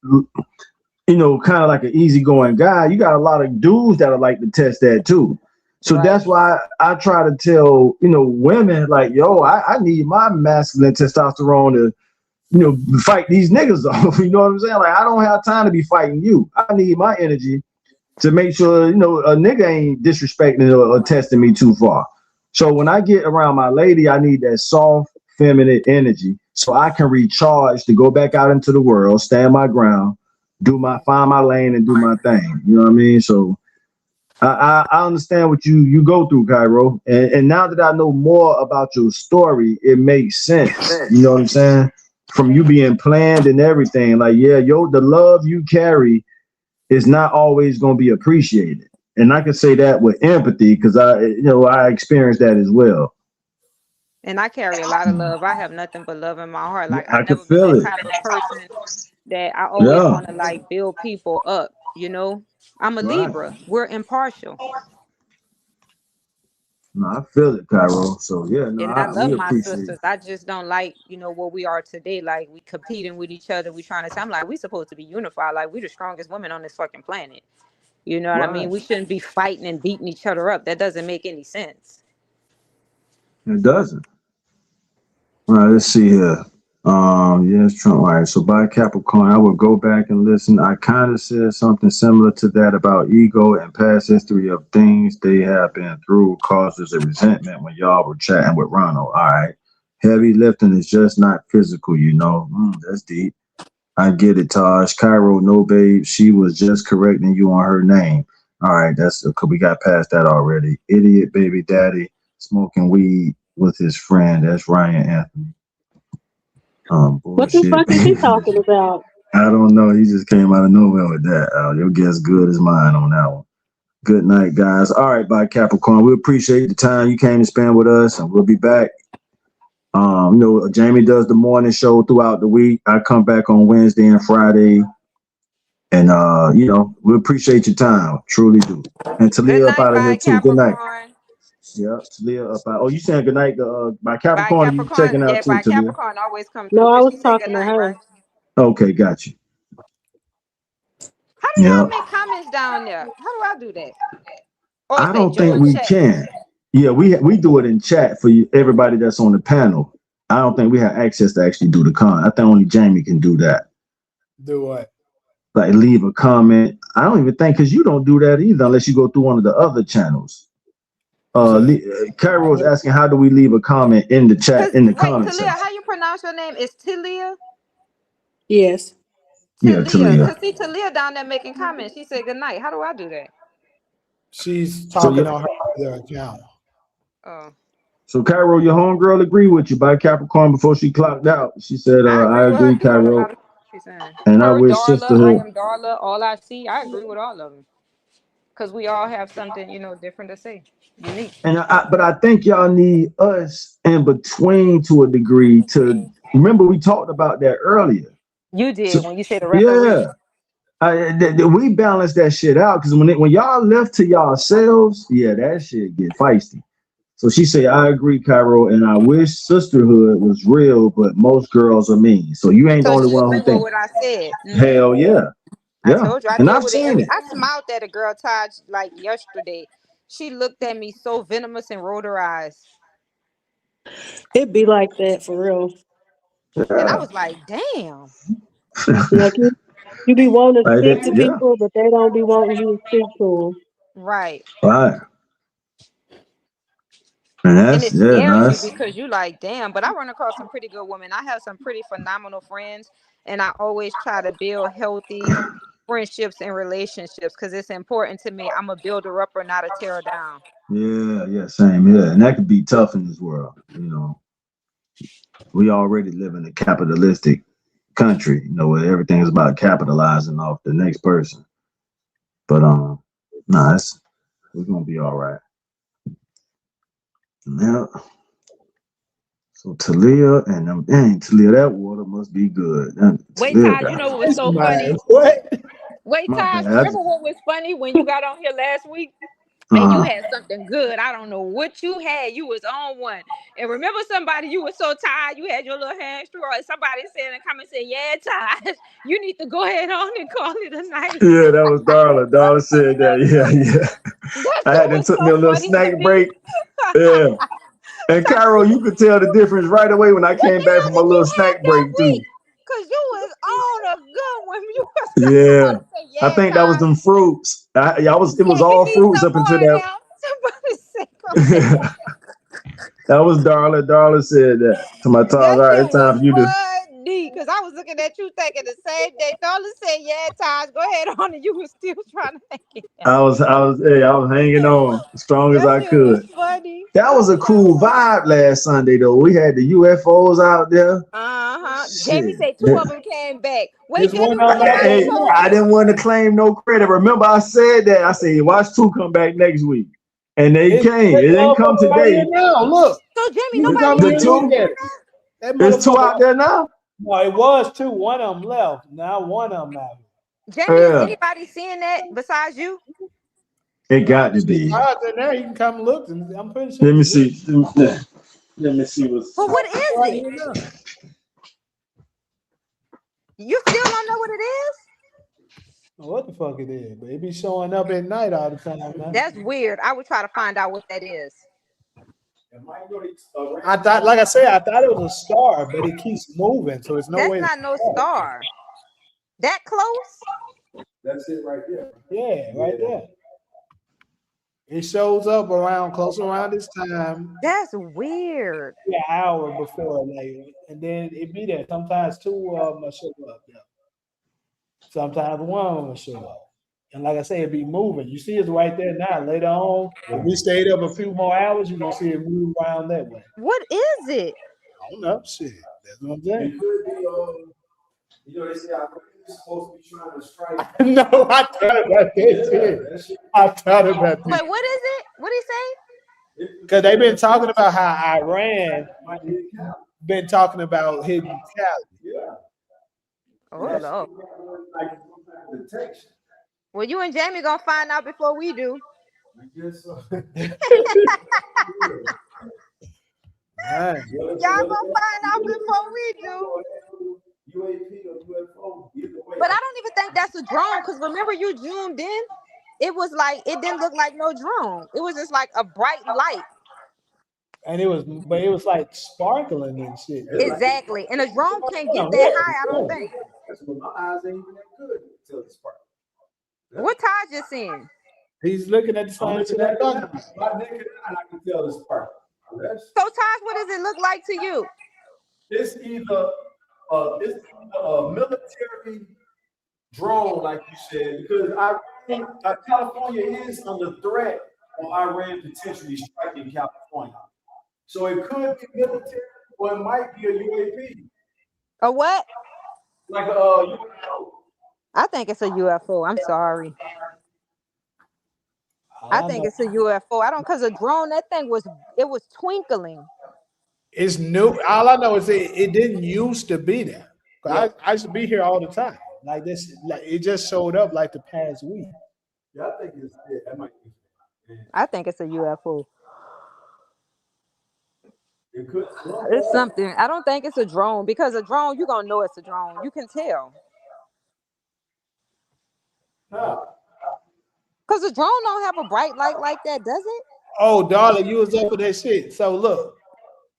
kind of like an easygoing guy, you got a lot of dudes that would like to test that too. So Right. that's why I try to tell, women like, yo, I need my masculine testosterone fight these niggas off. You know what I'm saying? Like, I don't have time to be fighting you. I need my energy to make sure, a nigga ain't disrespecting or testing me too far. So when I get around my lady, I need that soft, feminine energy so I can recharge to go back out into the world, stand my ground, find my lane and do my thing. You know what I mean? So I understand what you go through, Cairo. And now that I know more about your story, it makes sense. You know what I'm saying? From you being planned and everything. Like, yeah, the love you carry is not always going to be appreciated. And I can say that with empathy because I experienced that as well. And I carry a lot of love. I have nothing but love in my heart. Like, I I've could never been feel that it. type of person that I always Yeah. want to like build people up, I'm a Right. Libra. We're impartial. No, I feel it, Cairo. So yeah, And I we love my appreciate it. sisters. I just don't like, what we are today. Like, we competing with each other. We trying to say, I'm like, we supposed to be unified. Like, we the strongest women on this fucking planet. You know what I Right. mean? We shouldn't be fighting and beating each other up. That doesn't make any sense. It doesn't. All right, let's see here. Yes, Trump. All right, so by Capricorn, I would go back and listen. I kind of said something similar to that about ego and past history of things they have been through causes of resentment when y'all were chatting with Ronald. All right, heavy lifting is just not physical, that's deep. I get it, Taj. Cairo, no, babe. She was just correcting you on her name. All right, we got past that already. Idiot baby daddy smoking weed with his friend. That's Ryan Anthony. What the Bullshit. fuck is he talking about? I don't know. He just came out of nowhere with that. Your guess good as mine on that one. Good night, guys. All right, bye, Capricorn. We appreciate the time you came to spend with us, and we'll be back. Jamie does the morning show throughout the week. I come back on Wednesday and Friday. And we appreciate your time. Truly do. And Good Talia up night, out of here bye, too. Good night. Capricorn. Yeah, Talia up out. Oh, you saying good night by By Capricorn, or you Capricorn. checking out Yeah, too, by Talia? Capricorn always come No, through. I But was she said good talking to night, her. right? Okay, got you. How do Yeah. y'all make comments down there? How do I do that? Or I is that don't think join we chat? can. Yeah, we do it in chat for everybody that's on the panel. I don't think we have access to actually do the con. I think only Jamie can do that. Do what? Like leave a comment. I don't even think because you don't do that either unless you go through one of the other channels. Cairo was asking how do we leave a comment in the chat in the Wait, comment Talia, section. how you pronounce your name? Is Talia? Yes. Yeah, Talia. Talia. Cause see Talia down there making comments. She said good night. How do I do that? She's So talking on her other account. Oh. So Cairo, your homegirl agreed with you by Capricorn before she clocked out. She said, I agree I with her agree, too on a Cairo, lot of stuff she's saying. and I Her, wish Darla, I sisterhood. am Darla, all I see. I agree with all of them. Because we all have something, different to say. Unique. But I think y'all need us in between to a degree to remember we talked about that earlier. You did So, when you said the referee. yeah. We balance that shit out because when y'all left to yourselves, yeah, that shit get feisty. So she said, I agree, Cairo, and I wish sisterhood was real, but most girls are mean. So you ain't the So only she one who agreed with think. what I said. Hell yeah. I Yeah. told you I And deal I've with it seen it. I smiled at a girl, Taj, like yesterday. She looked at me so venomous and rolled her eyes. It be like that for real. And I Yeah. was like, damn. Like you be wanting to Like speak that, to yeah. people, but they don't be wanting you to speak to Right. Right. And And that's it yeah, scares you nice. because you like, damn, but I run across some pretty good women. I have some pretty phenomenal friends, and I always try to build healthy friendships and relationships because it's important to me. I'm a builder upper, not a tear down. Yeah, same here. And that could be tough in this world. We already live in a capitalistic country, where everything is about capitalizing off the next person. But nah, we're gonna be all right. Yeah. So Talia and them, dang, Talia, that water must be good. Wait, Talia Taj, you got know it. what was so funny? What? Wait, My Taj, bad. remember what was funny when you got on here last week? And you Uh-huh. had something good. I don't know what you had. You was on one. And remember somebody, you were so tired, you had your little hands through. Or somebody said in the comments, said, yeah, Taj, you need to go ahead on and call it a night. Yeah, that was Darla. Darla said that. Yeah. That I shit had to was took me so a little funny to snack me. break. Yeah. And Taj, Carol, you could tell the difference right away when I what came the back hell from my did little you have snack that break too. week? Cause you was on a good one. You was Yeah. somebody say, I yeah, think that was Todd. them fruits. It was Yeah, you all need fruits some up until more that. now. Somebody say, go ahead. That was Darla. Darla said that to my Todd. All That right, shit it's time was for you to. funny. Cause I was looking at you thinking the same day. Darla said, yeah, Todd, go ahead on, and you was still trying to make it out. I was hanging on as strong as That I shit was could. funny. That was a cool vibe last Sunday though. We had the UFOs out there. Uh-huh. Jamie Shit. said two of them came back. Wait, It's Jamie, one what of them out somebody there Hey, told now. I you? didn't want to claim no credit. Remember, I said that. I said, watch two come back next week. And they It's came. that It didn't come motherfucker right here today. now. Look, So Jamie, you can nobody come want The here to and go look two, at over it. That there's two motherfucker. out there now. No, it was two. One of them left. Now one of them out. there? Jamie, is Yeah, anybody seeing that besides you? it I'm got pretty to sure be. Todd's in there. You can come look. And I'm pretty sure Let me you see. see. Let me see what's. But what is Right it? here now. You still don't know what it is? What the fuck it is? But it be showing up at night all the time, man. That's weird. I would try to find out what that is. I thought, like I said, I thought it was a star, but it keeps moving, so it's no That's way to not no start. star. That close? That's it right there. Yeah, right there. It shows up around close around this time, That's weird. an hour before, like, and then it be there. Sometimes two of them will show up. Yeah. Sometimes one of them will show up. And like I say, it be moving. You see it's right there now. Later on, if we stayed up a few more hours, you're gonna see it move around that way. What is it? I don't know. Shit. That's what I'm It saying. could be, they say I think it's supposed to be trying to strike. No, I thought about that too. That shit. I thought about that. Wait, what is it? What did he say? Because they've been talking about how Iran been talking about hidden talent. Yeah. Oh no. Like some kind of detection. Well, you and Jamie gonna find out before we do. I guess so. Man. Y'all gonna find out before we do. UAP or UFO, either way. But I don't even think that's a drone, because remember you zoomed in? It was like it didn't look like no drone. It was just like a bright light. And it was like sparkling and shit. Exactly. And a drone can't get that high, I don't think. That's when my eyes ain't even that good until it's spark. What Taj just saying? He's looking at the I'm same looking shit at I'm it talking now. about. My naked eye, I can tell the spark. So Taj, what does it look like to you? It's either a military drone, like you said, because California is under threat of Iran potentially striking California. So it could be military, or it might be a UAP, A what? like a UFO. I think it's a UFO. I'm sorry. I I think know. it's a UFO. I don't, because a drone, that thing was twinkling. It's new. All I know is it didn't used to be there. I used to be here all the time. Like this, like it just showed up like the past week. Yeah, I think that might be. I think it's a UFO. It could. It's something. I don't think it's a drone, because a drone, you're gonna know it's a drone. You can tell. Because a drone don't have a bright light like that, does it? Oh, darling, you was up with that shit. So look,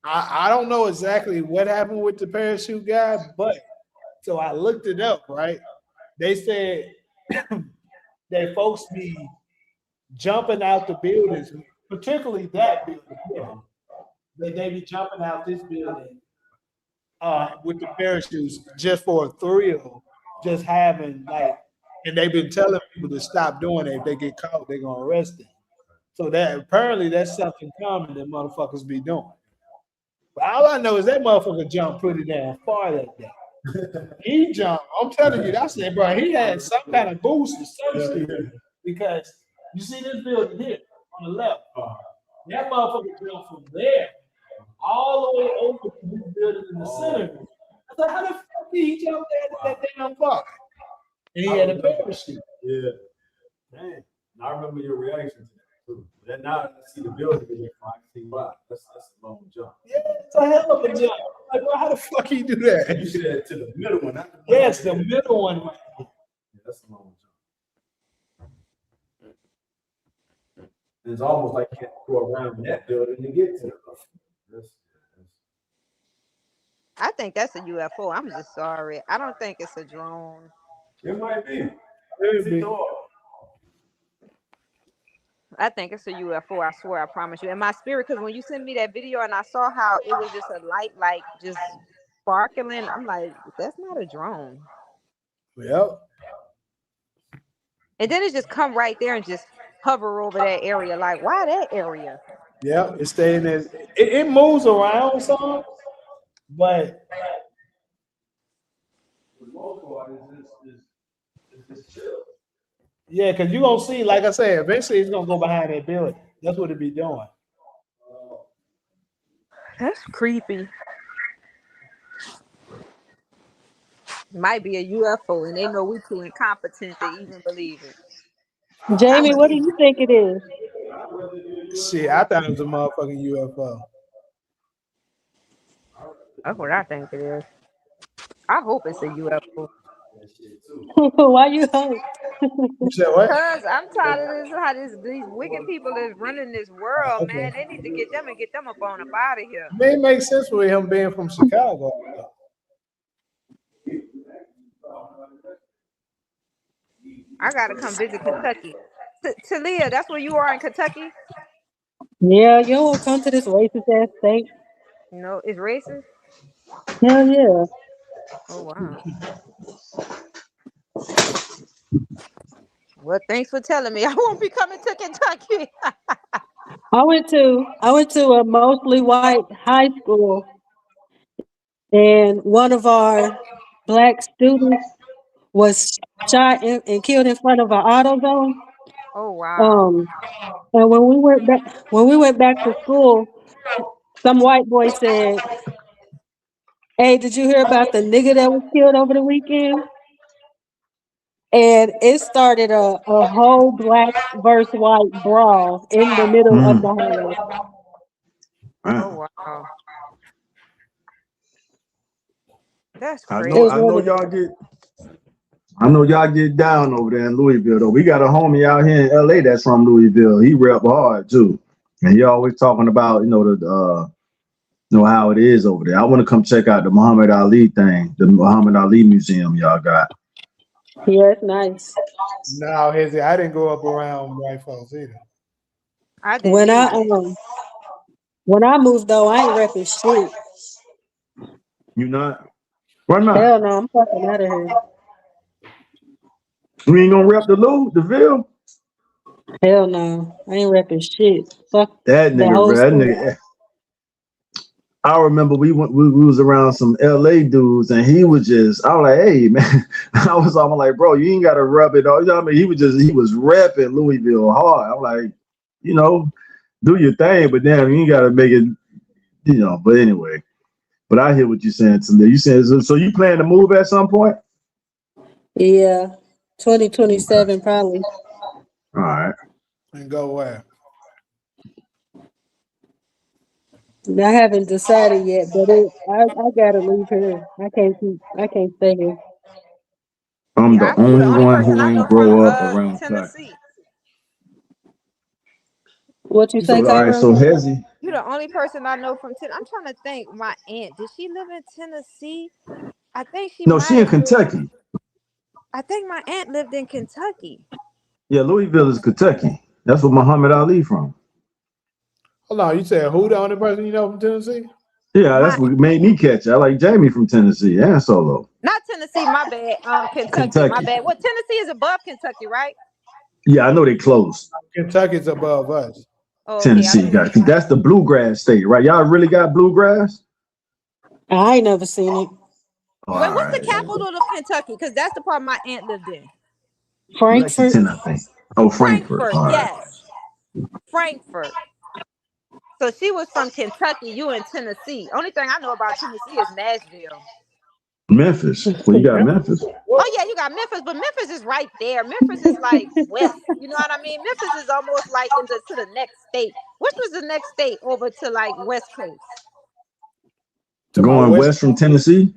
I don't know exactly what happened with the parachute guy, but so I looked it up, right? They said that folks be jumping out the buildings, particularly that building. That they be jumping out this building with the parachutes just for a thrill, just having like, and they've been telling people to stop doing it. If they get caught, they're gonna arrest them. So that apparently that's something common that motherfuckers be doing. But all I know is that motherfucker jumped pretty damn far that day. He jumped. I'm telling you, I said, bro, he had some kind of boost or some shit. Because you see this building here on the left. That motherfucker jumped from there all the way over to this building in the center. I said, how the fuck did he jump that damn far? And he had a parachute. Yeah. Dang. I remember your reaction to that too. Then now I see the building again. I can see why. That's a long jump. Yeah, it's a hell of a jump. Like, bro, how the fuck he do that? You said to the middle one, not the Yes, the middle one. Yeah, that's a long jump. It's almost like you have to go around that building to get to it. I think that's a UFO. I'm just sorry. I don't think it's a drone. It might be. Could be. I think it's a UFO. I swear, I promise you. And my spirit, because when you sent me that video and I saw how it was just a light, like just sparkling, I'm like, that's not a drone. Yep. And then it just come right there and just hover over that area. Like, why that area? Yep. It's staying there. It moves around some, but yeah, because you're gonna see, like I said, eventually it's gonna go behind that building. That's what it be doing. That's creepy. Might be a UFO, and they know we too incompetent to even believe it. I Jamie, what do believe you think it is? Shit, I thought it was a motherfucking UFO. that's what I think it is. I hope it's a UFO. Why you hope? You said what? Cause I'm tired of this. How these wicked people is running this world, Okay. man. They need to get them and get them up on up out of here. I mean, it makes sense with him being from Chicago. I gotta come visit Kentucky. Talia, that's where you are in Kentucky. Yeah, you won't come to this racist ass state. No, it's racist. Hell yeah. Oh wow. Well, thanks for telling me. I won't be coming to Kentucky. I went to a mostly white high school, and one of our black students was shot and killed in front of an auto zone. Oh wow. Um, and when we went back to school, some white boy said, "Hey, did you hear about the nigga that was killed over the weekend?" And it started a whole black versus white brawl in the middle of the hallway. Oh wow. That's I It know, was crazy. I one know of y'all get. I know y'all get down over there in Louisville though. We got a homie out here in LA that's from Louisville. He rep hard too, and he always talking about how it is over there. I want to come check out the Muhammad Ali thing, the Muhammad Ali Museum y'all got. yeah, it's nice. No, I didn't grow up around white folks either. I didn't When I either. when I moved though, I ain't repping shit. You not? Why not? Hell no, I'm fucking out of here. We ain't gonna rep the Ville. Hell no, I ain't repping shit. Fuck That the nigga, whole that state. nigga. I remember we was around some LA dudes and he was just, I was like, hey man, I'm like, bro, you ain't gotta rub it all. You know what I mean? He was repping Louisville hard. I'm like, do your thing, but damn, you ain't gotta make it, but anyway. But I hear what you're saying to me. You saying so you plan to move at some point? Yeah, Okay. 2027 probably. All right. And go where? I haven't decided yet, but I gotta leave here. I can't stay here. I'm the You the only only one person who I know ain't from grow up around black. Tennessee. What you say, So all right, Cairo? so Hezzy. You the only person I know from Tennessee. I'm trying to think. My aunt, did she live in Tennessee? I think she No, might she in have lived. Kentucky. I think my aunt lived in Kentucky. Yeah, Louisville is Kentucky. That's where Muhammad Ali from. Hold on, you said who the only person you know from Tennessee? Yeah, that's My what made me catch it. I like Jamie from Tennessee and Solo. Not Tennessee, my bad. Kentucky, my Kentucky. bad. Well, Tennessee is above Kentucky, right? Yeah, I know they close. Kentucky's above us. Oh, okay. Tennessee got that's the bluegrass state, right? Y'all really got bluegrass? I ain't never seen it. Oh, Wait, all what's the right. capital of Kentucky? Because that's the part my aunt lived in. Frankfurt. Lexington, I think. Oh, Frankfurt. Frankfurt, All right. yes. Frankfurt. So she was from Kentucky, you in Tennessee. Only thing I know about Tennessee is Nashville. Memphis. Well, you got Memphis. Oh yeah, you got Memphis, but Memphis is right there. Memphis is like west. You know what I mean? Memphis is almost like to the next state. Which was the next state over to like West Coast? To my Going west from Tennessee?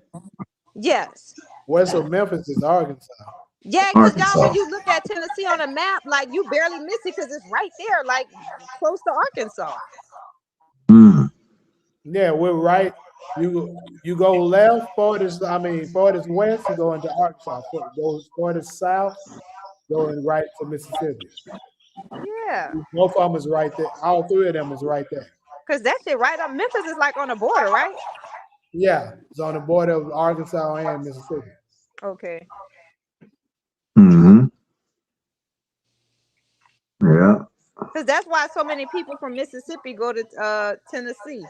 Yes. west of Memphis is Arkansas. Yeah, because y'all, when Arkansas. you look at Tennessee on a map, like you barely miss it because it's right there, like close to Arkansas. Mm. Yeah, we're right. You go left, farthest west, you go into Arkansas. Go farthest south, going right to Mississippi. Yeah, Both of them is right there. All three of them is right there. because that shit right up. Memphis is like on the border, right? Yeah, it's on the border of Arkansas and Mississippi. Okay. Mm-hmm. Yeah. Because that's why so many people from Mississippi go to Tennessee,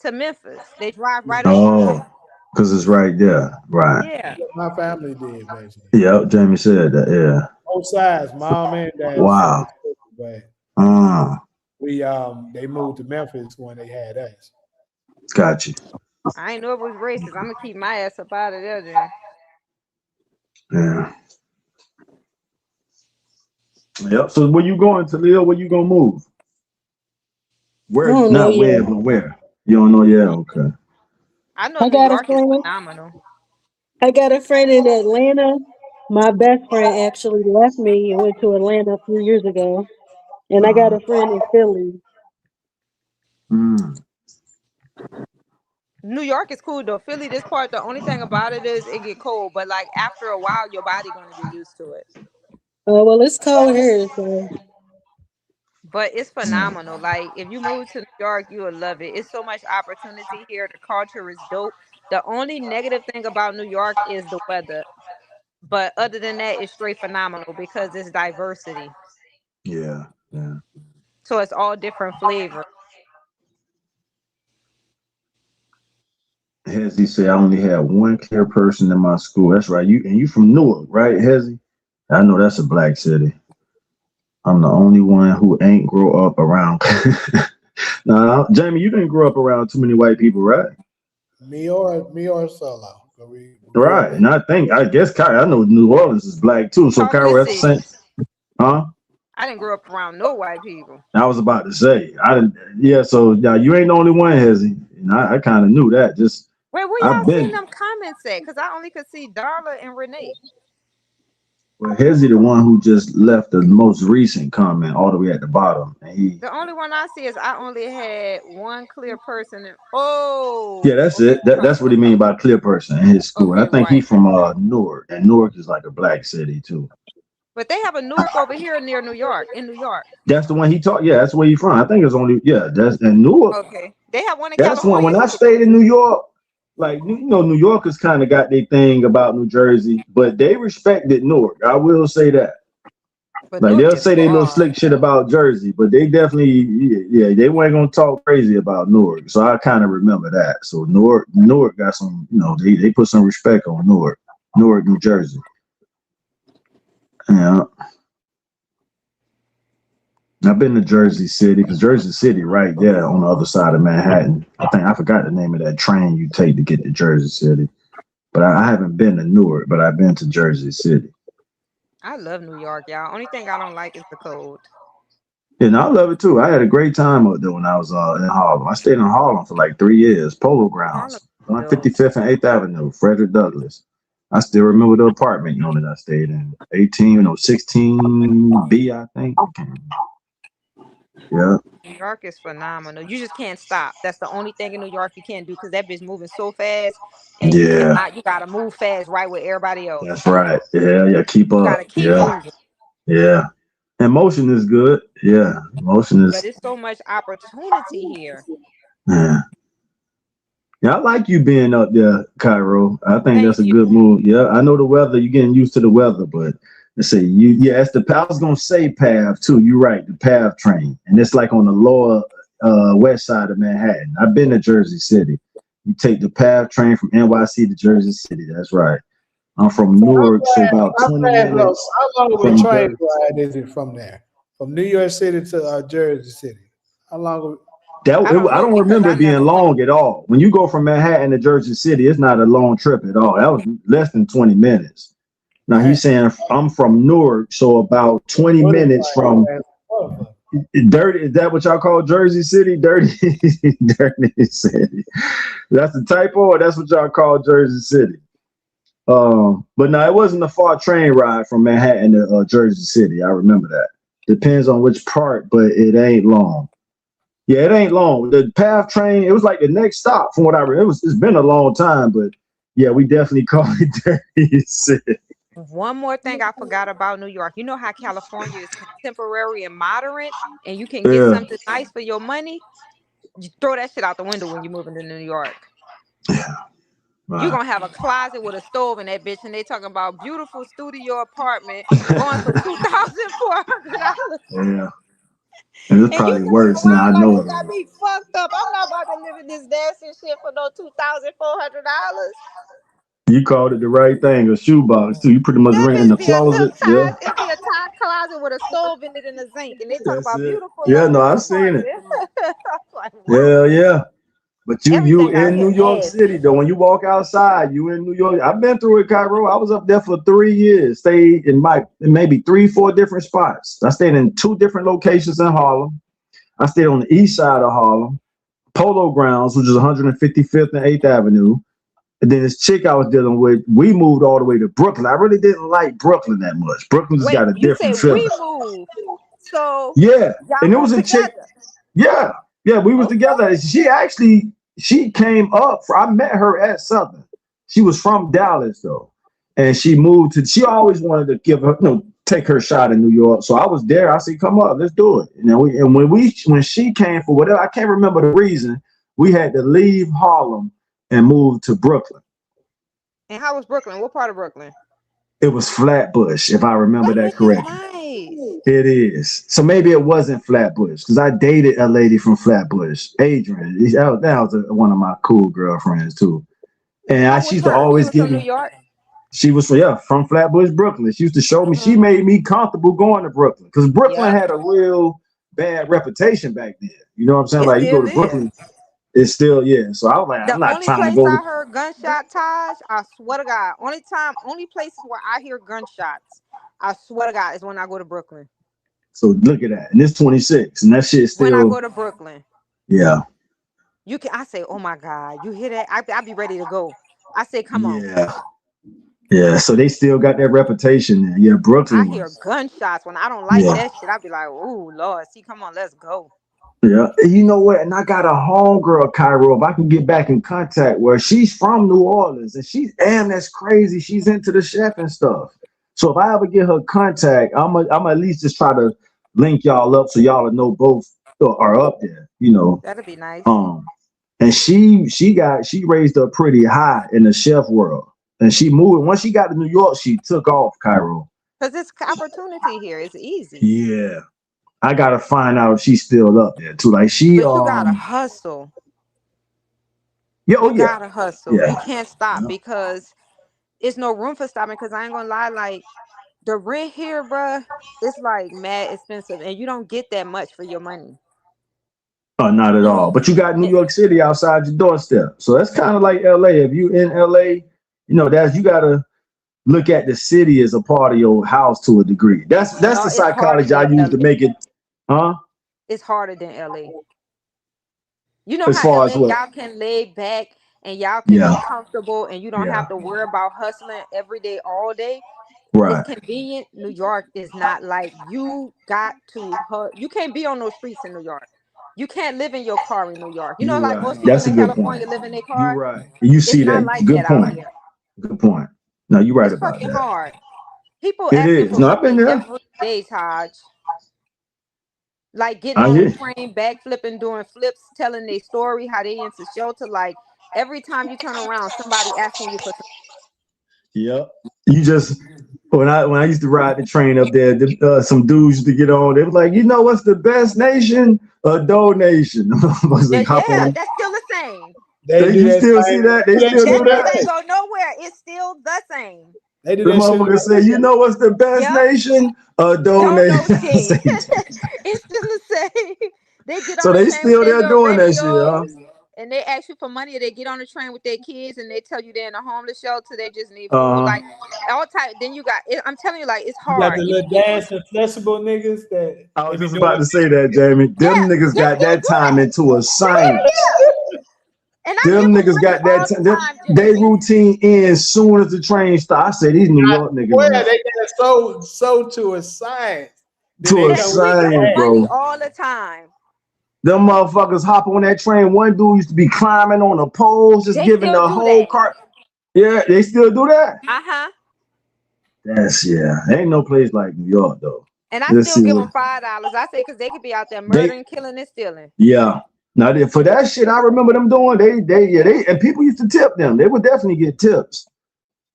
to Memphis. They drive right over. Oh, because it's right there. Right. Yeah. My family did basically. Yep. Jamie said that. Yeah. Both sides, mom and dad. Wow. But Uh, they moved to Memphis when they had us. Gotcha. I ain't know it was racist. I'm gonna keep my ass up out of there then. Yeah. Yep. So where you going, Talia? Where you gonna move? Where? I don't know Not where, yet. but where? You don't know yet? Okay. I know I New got a York is friend. phenomenal. I got a friend in Atlanta. My best friend actually left me and went to Atlanta a few years ago. And I got a friend in Philly. Mm. New York is cool though. Philly, this part, the only thing about it is it get cold, but like after a while, your body gonna get used to it. Well, it's cold here, so But it's phenomenal. Like if you move to New York, you will love it. It's so much opportunity here. The culture is dope. The only negative thing about New York is the weather. But other than that, it's straight phenomenal because it's diversity. Yeah. Yeah. So it's all different flavors. Hezzy said I only had one clear person in my school. That's right. You from Newark, right, Hezzy? I know that's a black city. I'm the only one who ain't grow up around. Nah, Jamie, you didn't grow up around too many white people, right? Me or Solo. We grew up Right. in. And I guess Kyra, I know New Orleans is black too. So Talk your Kyra, that's the city. same. Huh? I didn't grow up around no white people. I was about to say. I didn't. Yeah. So yeah, you ain't the only one, Hezzy. And I kind of knew that. Just Wait, where I've y'all seen been. them comments at? Because I only could see Darla and Renee. Well, Hezzy, the one who just left the most recent comment all the way at the bottom, and he. The only one I see is I only had one clear person. Yeah, Oh, that's okay. it. That's what he mean by clear person in his school. And I Okay, think he right. from Newark, and Newark is like a black city too. But they have a Newark over here near New York, in New York. That's the one he taught. Yeah, that's where he from. I think it's only that's and Newark. Okay. They have one in That's one. California When I too. stayed in New York, like New Yorkers kind of got their thing about New Jersey, but they respected Newark. I will say that. But Like Newark they'll is say they little far. slick shit about Jersey, but they definitely, yeah, they weren't gonna talk crazy about Newark. So I kind of remember that. So Newark got some, they put some respect on Newark, New Jersey. Yeah, I've been to Jersey City because Jersey City right there on the other side of Manhattan. I forgot the name of that train you take to get to Jersey City, but I haven't been to Newark, but I've been to Jersey City. I love New York, y'all. Only thing I don't like is the cold. And I love it too. I had a great time up there when I was in Harlem. I stayed in Harlem for like 3 years. Polo Harlem Grounds is on dope. 55th and 8th Avenue, Frederick Douglass. I still remember the apartment unit I stayed in. 16B, I think. Yeah. New York is phenomenal. You just can't stop. That's the only thing in New York you can't do because that bitch moving so fast, and you Yeah. cannot. You gotta move fast right with everybody else. That's right. Yeah. Keep You up. gotta keep Yeah. moving. Yeah. And motion is good. Yeah. Motion But is. it's so much opportunity here. Yeah. Yeah, I like you being up there, Cairo. I think that's Thank a you. good move. Yeah, I know the weather. You're getting used to the weather, but let's say it's the. I was gonna say PAV too. You're right, the PAV train, and it's like on the lower west side of Manhattan. I've been to Jersey City. You take the PAV train from NYC to Jersey City. That's right. I'm from Newark, so about 20 minutes How long of a from train Jersey. ride is it from there? From New York City to Jersey City? How long? I I don't know don't because remember I it being never went. long at all. When you go from Manhattan to Jersey City, it's not a long trip at all. That was less than 20 minutes. Now he's saying I'm from Newark, so about 20 minutes from Dirty. Is that what y'all call Jersey City? Dirty, Dirty City. That's the typo, or that's what y'all call Jersey City. But no, it wasn't a far train ride from Manhattan to Jersey City. I remember that. Depends on which part, but it ain't long. Yeah, it ain't long. The PATH train, it was like the next stop from what I read. It's been a long time, but yeah, we definitely call it Dirty City. One more thing I forgot about New York. You know how California is contemporary and modern, and you can get Yeah. something nice for your money? You throw that shit out the window when you're moving to New York. Yeah. You're Right. gonna have a closet with a stove in that bitch, and they talking about beautiful studio apartment going for $2,400. Yeah. And it's And you probably looking worse now. I around like know you it. got me fucked up. I'm not about to live in this nasty shit for no $2,400. You called it the right thing, a shoebox too. You pretty much That renting bitch the be a closet. little Yeah. tied. It be a tied closet with a stove in it and a zinc, and they talk That's about it. beautiful Yeah, no, luxury I've seen it. apartment. I'm like, what? Yeah, yeah. But you Everything out in here New York City nasty. though. When you walk outside, you in New York. I've been through it, Cairo. I was up there for 3 years. Stayed in maybe 3-4 different spots. I stayed in 2 different locations in Harlem. I stayed on the east side of Harlem, Polo Grounds, which is 155th and 8th Avenue. And then this chick I was dealing with, we moved all the way to Brooklyn. I really didn't like Brooklyn that much. Brooklyn just Wait, got a you say different feeling. we moved, so Yeah, y'all and it was moved a chick. together? Yeah, yeah, we was Okay. together. She came up. I met her at Southern. She was from Dallas though, and she moved to. She always wanted to give her, take her shot in New York. So I was there. I said, "Come up, let's do it." And when she came for whatever, I can't remember the reason. We had to leave Harlem and move to Brooklyn. And how was Brooklyn? What part of Brooklyn? It was Flatbush, if I remember that Flatbush is correctly. nice. It is. So maybe it wasn't Flatbush because I dated a lady from Flatbush, Adrian. That was one of my cool girlfriends too. And How she was used to her? She always was give from New me. York. She was from Flatbush, Brooklyn. She used to show me. She Mm-hmm. made me comfortable going to Brooklyn because Brooklyn Yep. had a real bad reputation back then. You know what I'm saying? It Like you go still to is. Brooklyn, it's still So I was like, I'm The not only trying to place go I to. heard gunshot, Taj, I swear to God, only places where I hear gunshots, I swear to God, is when I go to Brooklyn. So look at that, and it's 26, and that shit When I go still. to Brooklyn, Yeah, I say, oh my God, you hear that? I be ready to go. I say, come on. yeah, yeah. So they still got that reputation there. Yeah, I Brooklyn hear was. gunshots. When I don't like Yeah. that shit, I be like, oh Lord, see, come on, let's go. Yeah, you know what? And I got a homegirl, Cairo. If I can get back in contact where she's from New Orleans, and that's crazy. She's into the chef and stuff. So if I ever get her contact, I'm at least just try to link y'all up so y'all know both are up there. That'd be nice. Um, and she raised up pretty high in the chef world, and she moved. Once she got to New York, she took off, Cairo. Because it's opportunity here. It's easy. Yeah, I gotta find out if she's still up there too. Like she But you gotta hustle. yeah, oh You yeah. gotta hustle. You Yeah. can't stop Yeah. because it's no room for stopping. Because I ain't gonna lie, like the rent here, bruh, it's like mad expensive, and you don't get that much for your money. Oh, not at And, all. But you got New and York City outside your doorstep. So that's kind of like LA. If you in LA, you gotta look at the city as a part of your house to a degree. That's no, the it's harder psychology I than use to LA. make it, huh? It's harder than LA. You know As how far as LA what? y'all can lay back and y'all can be Yeah. comfortable and you don't Yeah. have to worry about hustling every day, all day. It's Right. convenient. New York is not like you got to you can't be on those streets in New York. You can't live in your car in New York. You know, You're like right. most people That's a in good point. California live in their You're car. right. You It's see not that. like Good that out point. here. Good point. No, you're right It's about fucking that. hard. People It asking is. for No, I've been money there. every day, Taj. Like getting I on the hear. train, backflipping, doing flips, telling their story, how they into shelter. Like every time you turn around, somebody asking you for some. Yep. You just when I used to ride the train up there, some dudes used to get on. They was like, what's the best nation? A donation. Was Yeah, like hop yeah, on. that's still the same. They do You that still see same. that? They Do that still shit That do in shit that. ain't LA. go nowhere. It's still the same. They do The that shit in motherfucker say, LA. what's the best Yep. nation? A Don't know donation. shit. It's still the same. They get on So the they train with still their there little doing that shit, huh? radios and they ask you for money, or they get on the train with their kids and they tell you they're in a homeless shelter, they just need food. Uh-huh. Like all type. Then you got I'm telling you, like it's You got the hard. Even little people, dance and flexible niggas that I they was be just doing. about to say that, Jamie. Them yeah, niggas they got still that do time that. into a Hell science. yeah. And I Them give them niggas money got that all time. the time just They in case. routine ends soon as the train starts. I say these New I York niggas swear is they got it so to a science. Then to they a Yeah, come with we give them science, that. money bro. all the time. Them motherfuckers hop on that train. One dude used to be climbing on the poles, just They giving still the do whole that. cart. Yeah, they still do that. Uh-huh. That's ain't no place like New York though. And I Let's still see give what them $5. I say because they could be out there they. murdering, killing, and stealing. Yeah. Now for that shit, I remember them doing. They and people used to tip them. They would definitely get tips.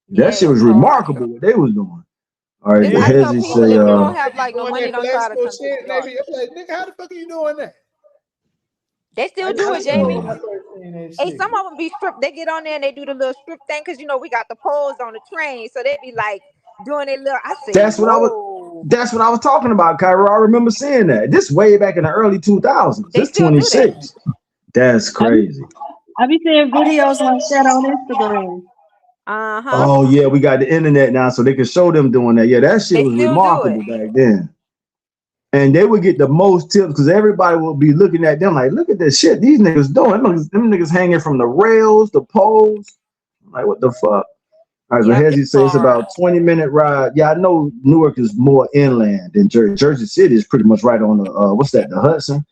That Yeah, shit it's was hard. remarkable what they was doing. All right, It's, the I Yeah, tell Hezzy people say, if you motherfuckers don't have like no doing money, that don't try to classical come to shit, New and they York. be like, nigga, how the fuck are you doing that? They I still do never it, saw Jamie. when I oh, first seen that Hey, shit. some of them be stripped. They get on there and they do the little strip thing because we got the poles on the train, so they be like doing their little. I say, that's what I was. whoa. That's what I was talking about, Cairo. I remember seeing that. This way back in the early 2000s. They This still do that. 26. That's crazy. I be seeing videos like that on Instagram. Uh-huh. Oh yeah, we got the internet now, so they can show them doing that. Yeah, that shit They was still do remarkable it. back then. And they would get the most tips because everybody would be looking at them like, look at this shit these niggas doing. Them niggas hanging from the rails, the poles. Like, what the fuck? All right, so Yep, it's Hezzy says it's hard. about 20-minute ride. Yeah, I know Newark is more inland than Jersey City is pretty much right on the what's that, the Hudson.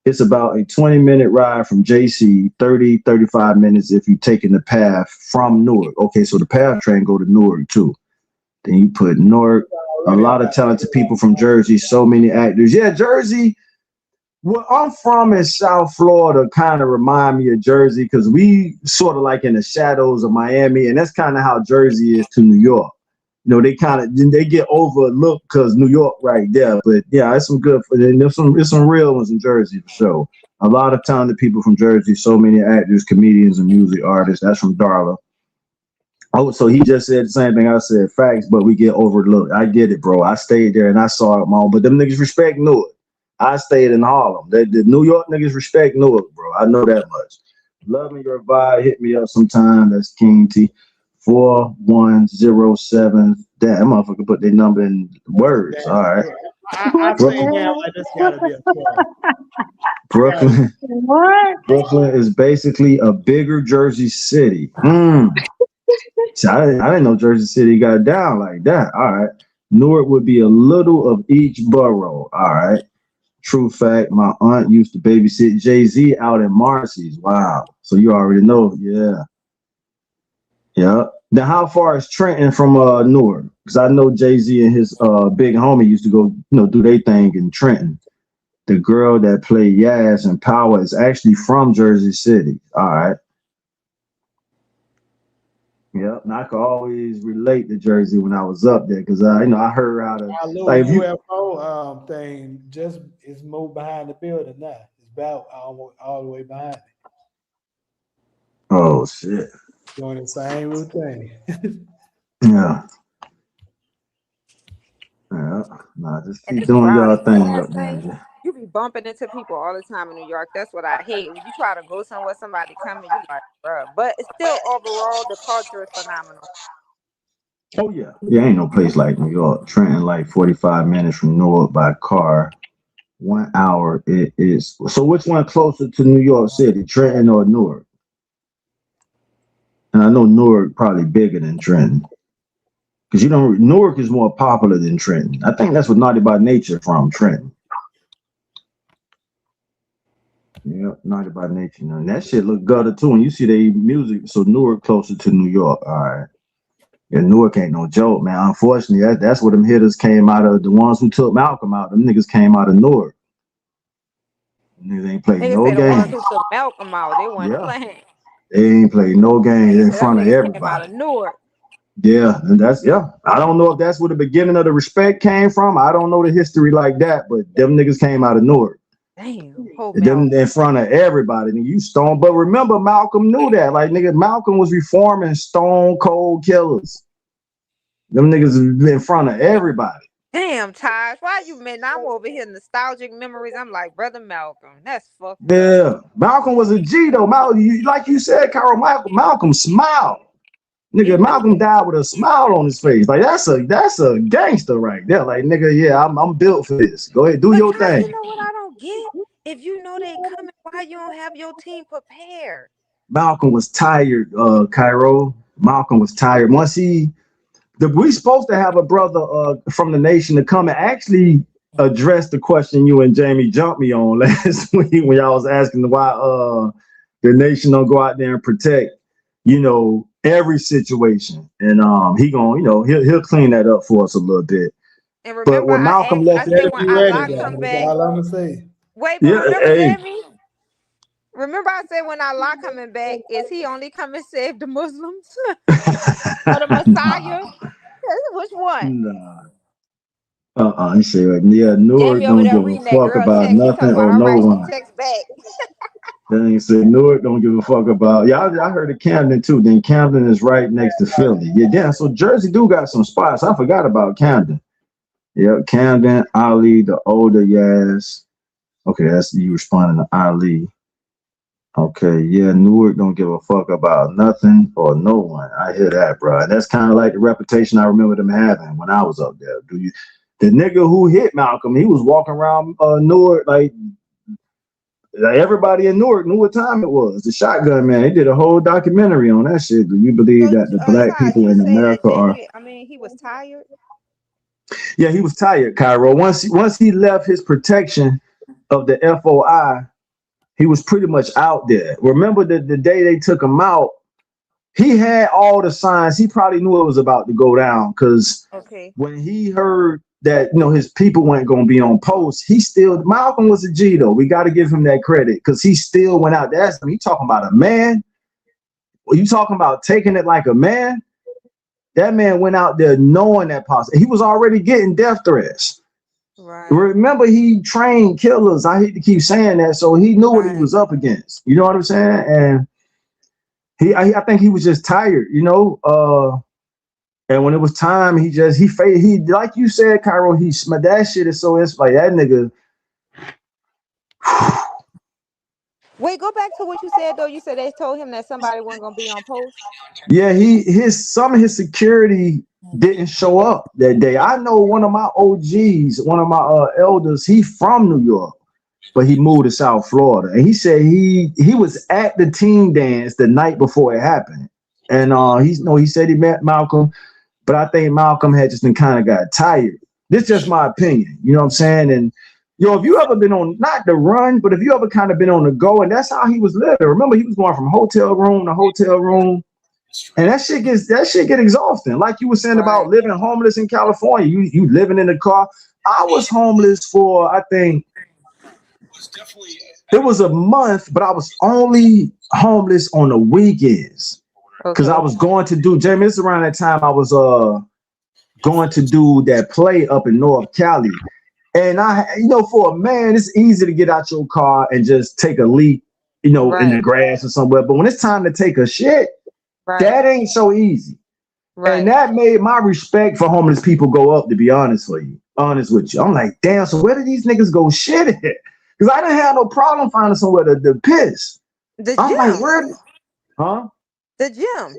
It's about a 20-minute ride from JC, 35 minutes if you're taking the path from Newark. Okay, so the path train go to Newark too. Then you put Newark, a Already lot of about talented people from Jersey, so many actors. Yeah, Jersey. Where I'm from in South Florida kind of remind me of Jersey because we sort of like in the shadows of Miami, and that's kind of how Jersey is to New York. You know, they get overlooked because New York right there. But yeah, it's some good. There's some real ones in Jersey for sure. A lot of talented people from Jersey, so many actors, comedians, and music artists. That's from Darla. Oh, so he just said the same thing I said, facts, but we get overlooked. I get it, bro. I stayed there and I saw it, mom. But them niggas respect Newark. I stayed in Harlem. The New York niggas respect Newark, bro. I know that much. Loving your vibe. Hit me up sometime. That's King T. 4107. Damn, motherfucker put their number in words. All right. I say now like this gotta be a troll. Brooklyn. What? Brooklyn is basically a bigger Jersey City. See, I didn't know Jersey City got down like that. All right. Newark would be a little of each borough. All right. True fact. My aunt used to babysit Jay-Z out in Marcy's. Wow. So you already know. Yeah. Yeah. Now, how far is Trenton from Newark? Because I know Jay-Z and his big homie used to go, do their thing in Trenton. The girl that played Yaz in Power is actually from Jersey City. All right. Yep, and I could always relate to Jersey when I was up there because I heard how to Our little like if you. UFO thing just is moved behind the building now. It's about all the way behind it, Oh shit! doing the same routine. Yeah, yeah. Nah, just And keep it's doing y'all rowdy. The thing last up there. thing, you be bumping into people all the time in New York. That's what I hate. When you try to go somewhere, somebody coming, you like, bruh. But it's still overall, the culture is phenomenal. Oh yeah, yeah. Ain't no place like New York. Trenton like 45 minutes from Newark by car. 1 hour it is. So which one closer to New York City, Trenton or Newark? And I know Newark probably bigger than Trenton. Because Newark is more popular than Trenton. I think that's what Naughty by Nature from Trenton. Yep, Naughty by Nature. And that shit look gutter too. When you see their music, so Newark closer to New York. All right. Yeah, Newark ain't no joke, man. Unfortunately, that's where them hitters came out of. The ones who took Malcolm out, them niggas came out of Newark. Niggas ain't played Niggas no say the ones games. who took Malcolm out, they weren't Yeah, playing. they ain't played no games Niggas in say them front of niggas came out everybody. of Newark. Yeah, and I don't know if that's where the beginning of the respect came from. I don't know the history like that, but them niggas came out of Newark. Damn, whole Them Malcolm. in front of everybody, and you stone. But remember, Malcolm knew that. Like nigga, Malcolm was reforming stone cold killers. Them niggas in front of everybody. Damn, Taj, why you man? I'm over here nostalgic memories. I'm like, brother Malcolm, that's fucked up. Yeah, Malcolm was a G though. Like you said, Carol, Malcolm smiled. He Nigga, really Malcolm died with a smile on his face. Like that's a gangster right there. Like nigga, yeah, I'm built for this. Go ahead, do But your Taj, thing. you know what I don't get? If you know they coming, why you don't have your team prepared? Malcolm was tired, Cairo. Malcolm was tired. We supposed to have a brother from the nation to come and actually address the question you and Jamie jumped me on last week when y'all was asking why the nation don't go out there and protect, every situation. And he gonna, he'll clean that up for us a little bit. And But remember, when Malcolm I left, said Better when be ready, Allah though. come That's back. all I'm gonna say. Wait, but yeah, remember, hey, Jamie. Remember, I said when Allah coming back, is he only coming to save the Muslims or the Messiah? Which one? nah. He said, yeah, Newark Jamie over don't there give a reading that fuck girl about text. He talking nothing about, or all no right, she one. texts back. Then he said Newark don't give a fuck about. Yeah, I heard of Camden too. Then Camden is right next to Philly. Yeah, damn. So Jersey do got some spots. I forgot about Camden. Yep, Camden, Ali, the older Yaz. Okay, that's you responding to Ali. Okay, yeah, Newark don't give a fuck about nothing or no one. I hear that, bro. And that's kind of like the reputation I remember them having when I was up there. The nigga who hit Malcolm, he was walking around Newark like everybody in Newark knew what time it was. The shotgun man. They did a whole documentary on that shit. Do you believe So, that the black Ty, people you in saying America are? Jamie? I mean, he was tired. Yeah, he was tired, Cairo. Once he left his protection of the FOI, he was pretty much out there. Remember the day they took him out, he had all the signs. He probably knew it was about to go down because Okay. when he heard that his people weren't going to be on post, Malcolm was a G though. We got to give him that credit because he still went out there. You talking about a man? Well, you talking about taking it like a man? That man went out there knowing that he was already getting death threats. Right. Remember, he trained killers. I hate to keep saying that, so he knew what he was up against. You know what I'm saying? And I think he was just tired. And when it was time, he like you said, Cairo, that shit is so, it's like that nigga. Wait, go back to what you said though. You said they told him that somebody wasn't gonna be on post. Yeah, some of his security didn't show up that day. I know one of my OGs, one of my elders, he from New York, but he moved to South Florida. And he said he was at the team dance the night before it happened. And he said he met Malcolm, but I think Malcolm had just been kind of got tired. This is just my opinion. You know what I'm saying? And if you ever been on, not the run, but if you ever kind of been on the go, and that's how he was living. Remember, he was going from hotel room to hotel room. And that shit get exhausting. Like you were saying about living homeless in California. You living in the car. I was homeless for, I think, it was a month, but I was only homeless on the weekends. Because I was going to do, Jamie, this is around that time I was going to do that play up in North Cali. And for a man, it's easy to get out your car and just take a leak, in the grass or somewhere. But when it's time to take a shit, that ain't so easy. And that made my respect for homeless people go up, to be honest with you. I'm like, damn, so where do these niggas go shit at? Because I didn't have no problem finding somewhere to piss. I'm like, where? Huh? The gym.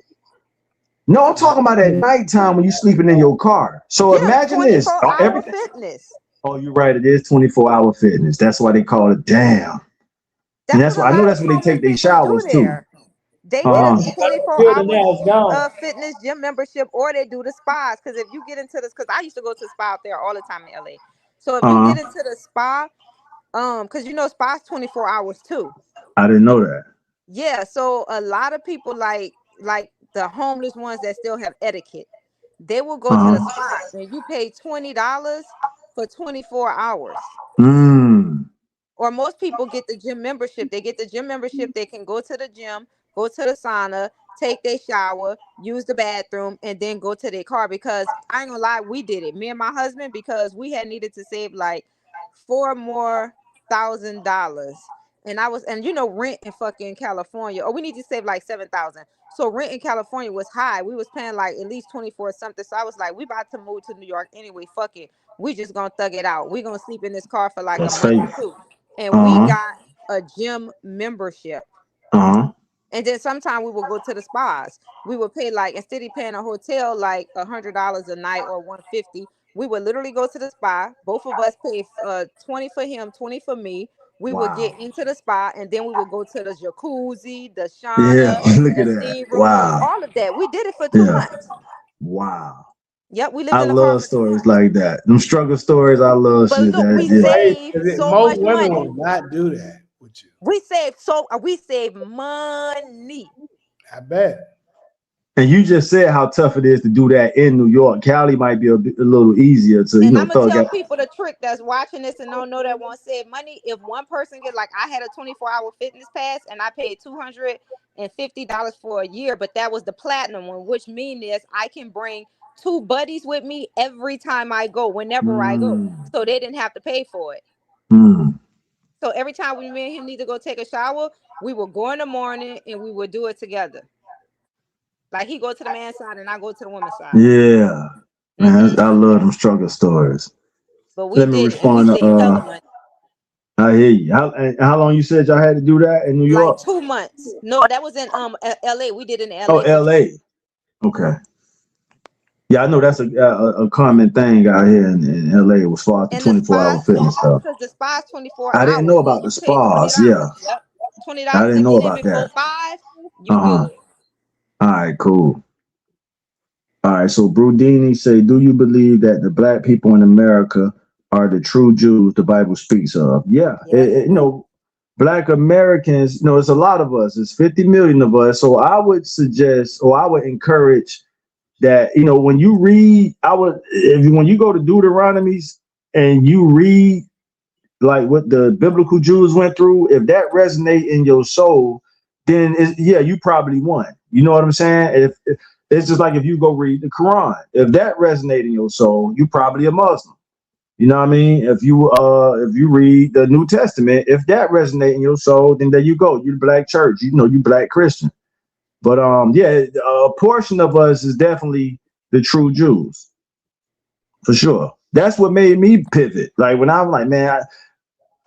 No, I'm talking about at nighttime when you sleeping in your car. So imagine this. 24-hour fitness. Oh, you're right. It is 24-hour fitness. That's why they call it damn. And that's why I know that's when they take their showers too. They get a 24-hour fitness gym membership, or they do the spas. Because if you get into this, because I used to go to the spa out there all the time in LA. So if you get into the spa, because spa's 24 hours too. I didn't know that. Yeah, so a lot of people like the homeless ones that still have etiquette, they will go to the spa and you pay $20 for 24 hours. Or most people get the gym membership. They get the gym membership. They can go to the gym, go to the sauna, take their shower, use the bathroom, and then go to their car. Because I ain't gonna lie, we did it. Me and my husband, because we had needed to save like $4,000 more. And rent in fucking California, or we need to save like $7,000. So rent in California was high. We was paying like at least 24 something. So I was like, we about to move to New York anyway. Fuck it. We just gonna thug it out. We gonna sleep in this car for like a month or two. And we got a gym membership. And then sometimes we would go to the spas. We would pay like, instead of paying a hotel like $100 a night or $150, we would literally go to the spa. Both of us pay 20 for him, 20 for me. We would get into the spa, and then we would go to the jacuzzi, the sauna, look the at that. steam room, all of that. We did it for 2 months. Wow. Yep, we lived I in love apartments stories first. like that. Them struggle stories, I love But shit. look, we Yeah. Right? saved 'Cause so most much women money. will not do that with you. We saved money. I bet. And you just said how tough it is to do that in New York. Cali might be a little easier to, And I'm gonna thug tell out. people the trick that's watching this and don't know that won't save money. If one person get, like, I had a 24-hour fitness pass and I paid $250 for a year, but that was the platinum one, which means is I can bring 2 buddies with me every time I go, whenever I go. Mm, So they didn't have to pay for it. mm. So every time we me and him need to go take a shower, we will go in the morning and we will do it together. Like he go to the man's side and I go to the woman's side. Yeah. Man, I love them struggle stories. But we Let me did it and we respond to saved hella money. I hear you. How long you said y'all had to do that in New Like York? 2 months. No, that was in LA. We did it in Oh, LA for 2 months. LA. Okay. Yeah, I know that's a common thing out here in LA as far as the And the 24-hour spas too, fitness stuff. because the spas 24 I didn't know hours. So about you the pay spas. Yeah. $20. Yep. I $20 didn't to know get in about before that. 5. You Uh-huh. good. All right, cool. All right, so Brudini say, do you believe that the black people in America are the true Jews the Bible speaks of? Yeah, Yes. black Americans, it's a lot of us. It's 50 million of us. So I would suggest, or I would encourage that, when you read, when you go to Deuteronomies and you read like what the biblical Jews went through, if that resonate in your soul, then you probably won. You know what I'm saying? If it's just like if you go read the Quran, if that resonate in your soul, you probably a Muslim. You know what I mean? If you read the New Testament, if that resonate in your soul, then there you go. You black church, you black Christian. But a portion of us is definitely the true Jews, for sure. That's what made me pivot. Like when I'm like, man,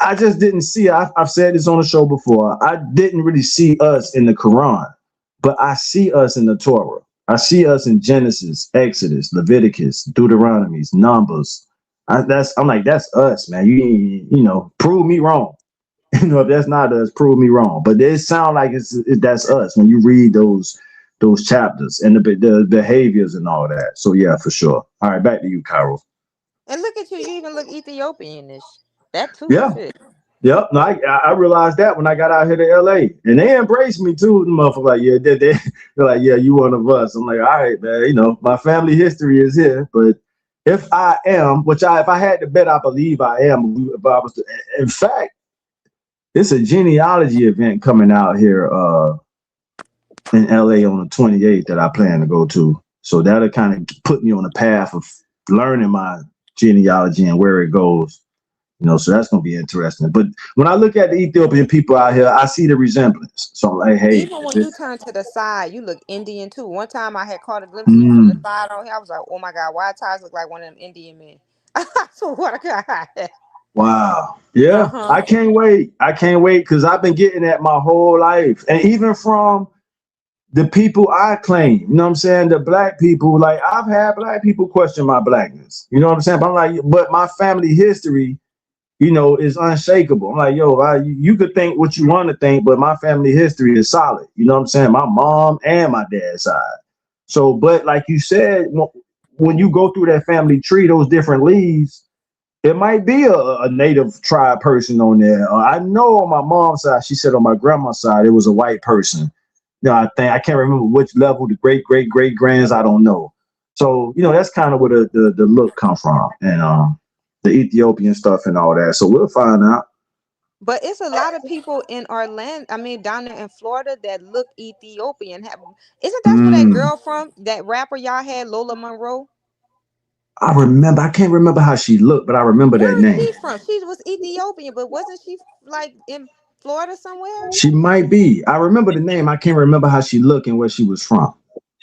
I just didn't see. I've said this on the show before. I didn't really see us in the Quran, but I see us in the Torah. I see us in Genesis, Exodus, Leviticus, Deuteronomies, Numbers. I'm like, that's us, man. Prove me wrong. If that's not us, prove me wrong. But it sounds like that's us when you read those chapters and the behaviors and all that. So yeah, for sure. All right, back to you, Carol. And look at you. You even look Ethiopian-ish. That too. Yeah. Shit. Yep. No, I realized that when I got out here to LA, and they embraced me too. The motherfucker like, yeah, they're like, yeah, you one of us. I'm like, all right, man. My family history is here, but if I am, if I had to bet, I believe I am. If I was, in fact, it's a genealogy event coming out here in LA on the 28th that I plan to go to. So that'll kind of put me on the path of learning my genealogy and where it goes. So that's going to be interesting. But when I look at the Ethiopian people out here, I see the resemblance. So I'm like, hey. Even when you turn to the side, you look Indian too. One time I had caught a glimpse of you from the side on here. I was like, oh my God, why ties look like one of them Indian men? So what a God. Wow. Yeah. I can't wait. Because I've been getting that my whole life. And even from the people I claim, you know what I'm saying? The black people, like I've had black people question my blackness. You know what I'm saying? But I'm like, but my family history, is unshakable. I'm like, you could think what you want to think, but my family history is solid. You know what I'm saying? My mom and my dad's side. So, but like you said, when you go through that family tree, those different leaves, it might be a native tribe person on there. I know on my mom's side, she said on my grandma's side, it was a white person. I can't remember which level, the great grands, I don't know. So, that's kind of where the look come from. And the Ethiopian stuff and all that. So we'll find out. But it's a lot of people in Orlando, down there in Florida that look Ethiopian. Isn't that where that girl from, that rapper y'all had, Lola Monroe? I can't remember how she looked, but I remember that Where is name. she from? She was Ethiopian, but wasn't she like in Florida somewhere? She might be. I remember the name. I can't remember how she looked and where she was from.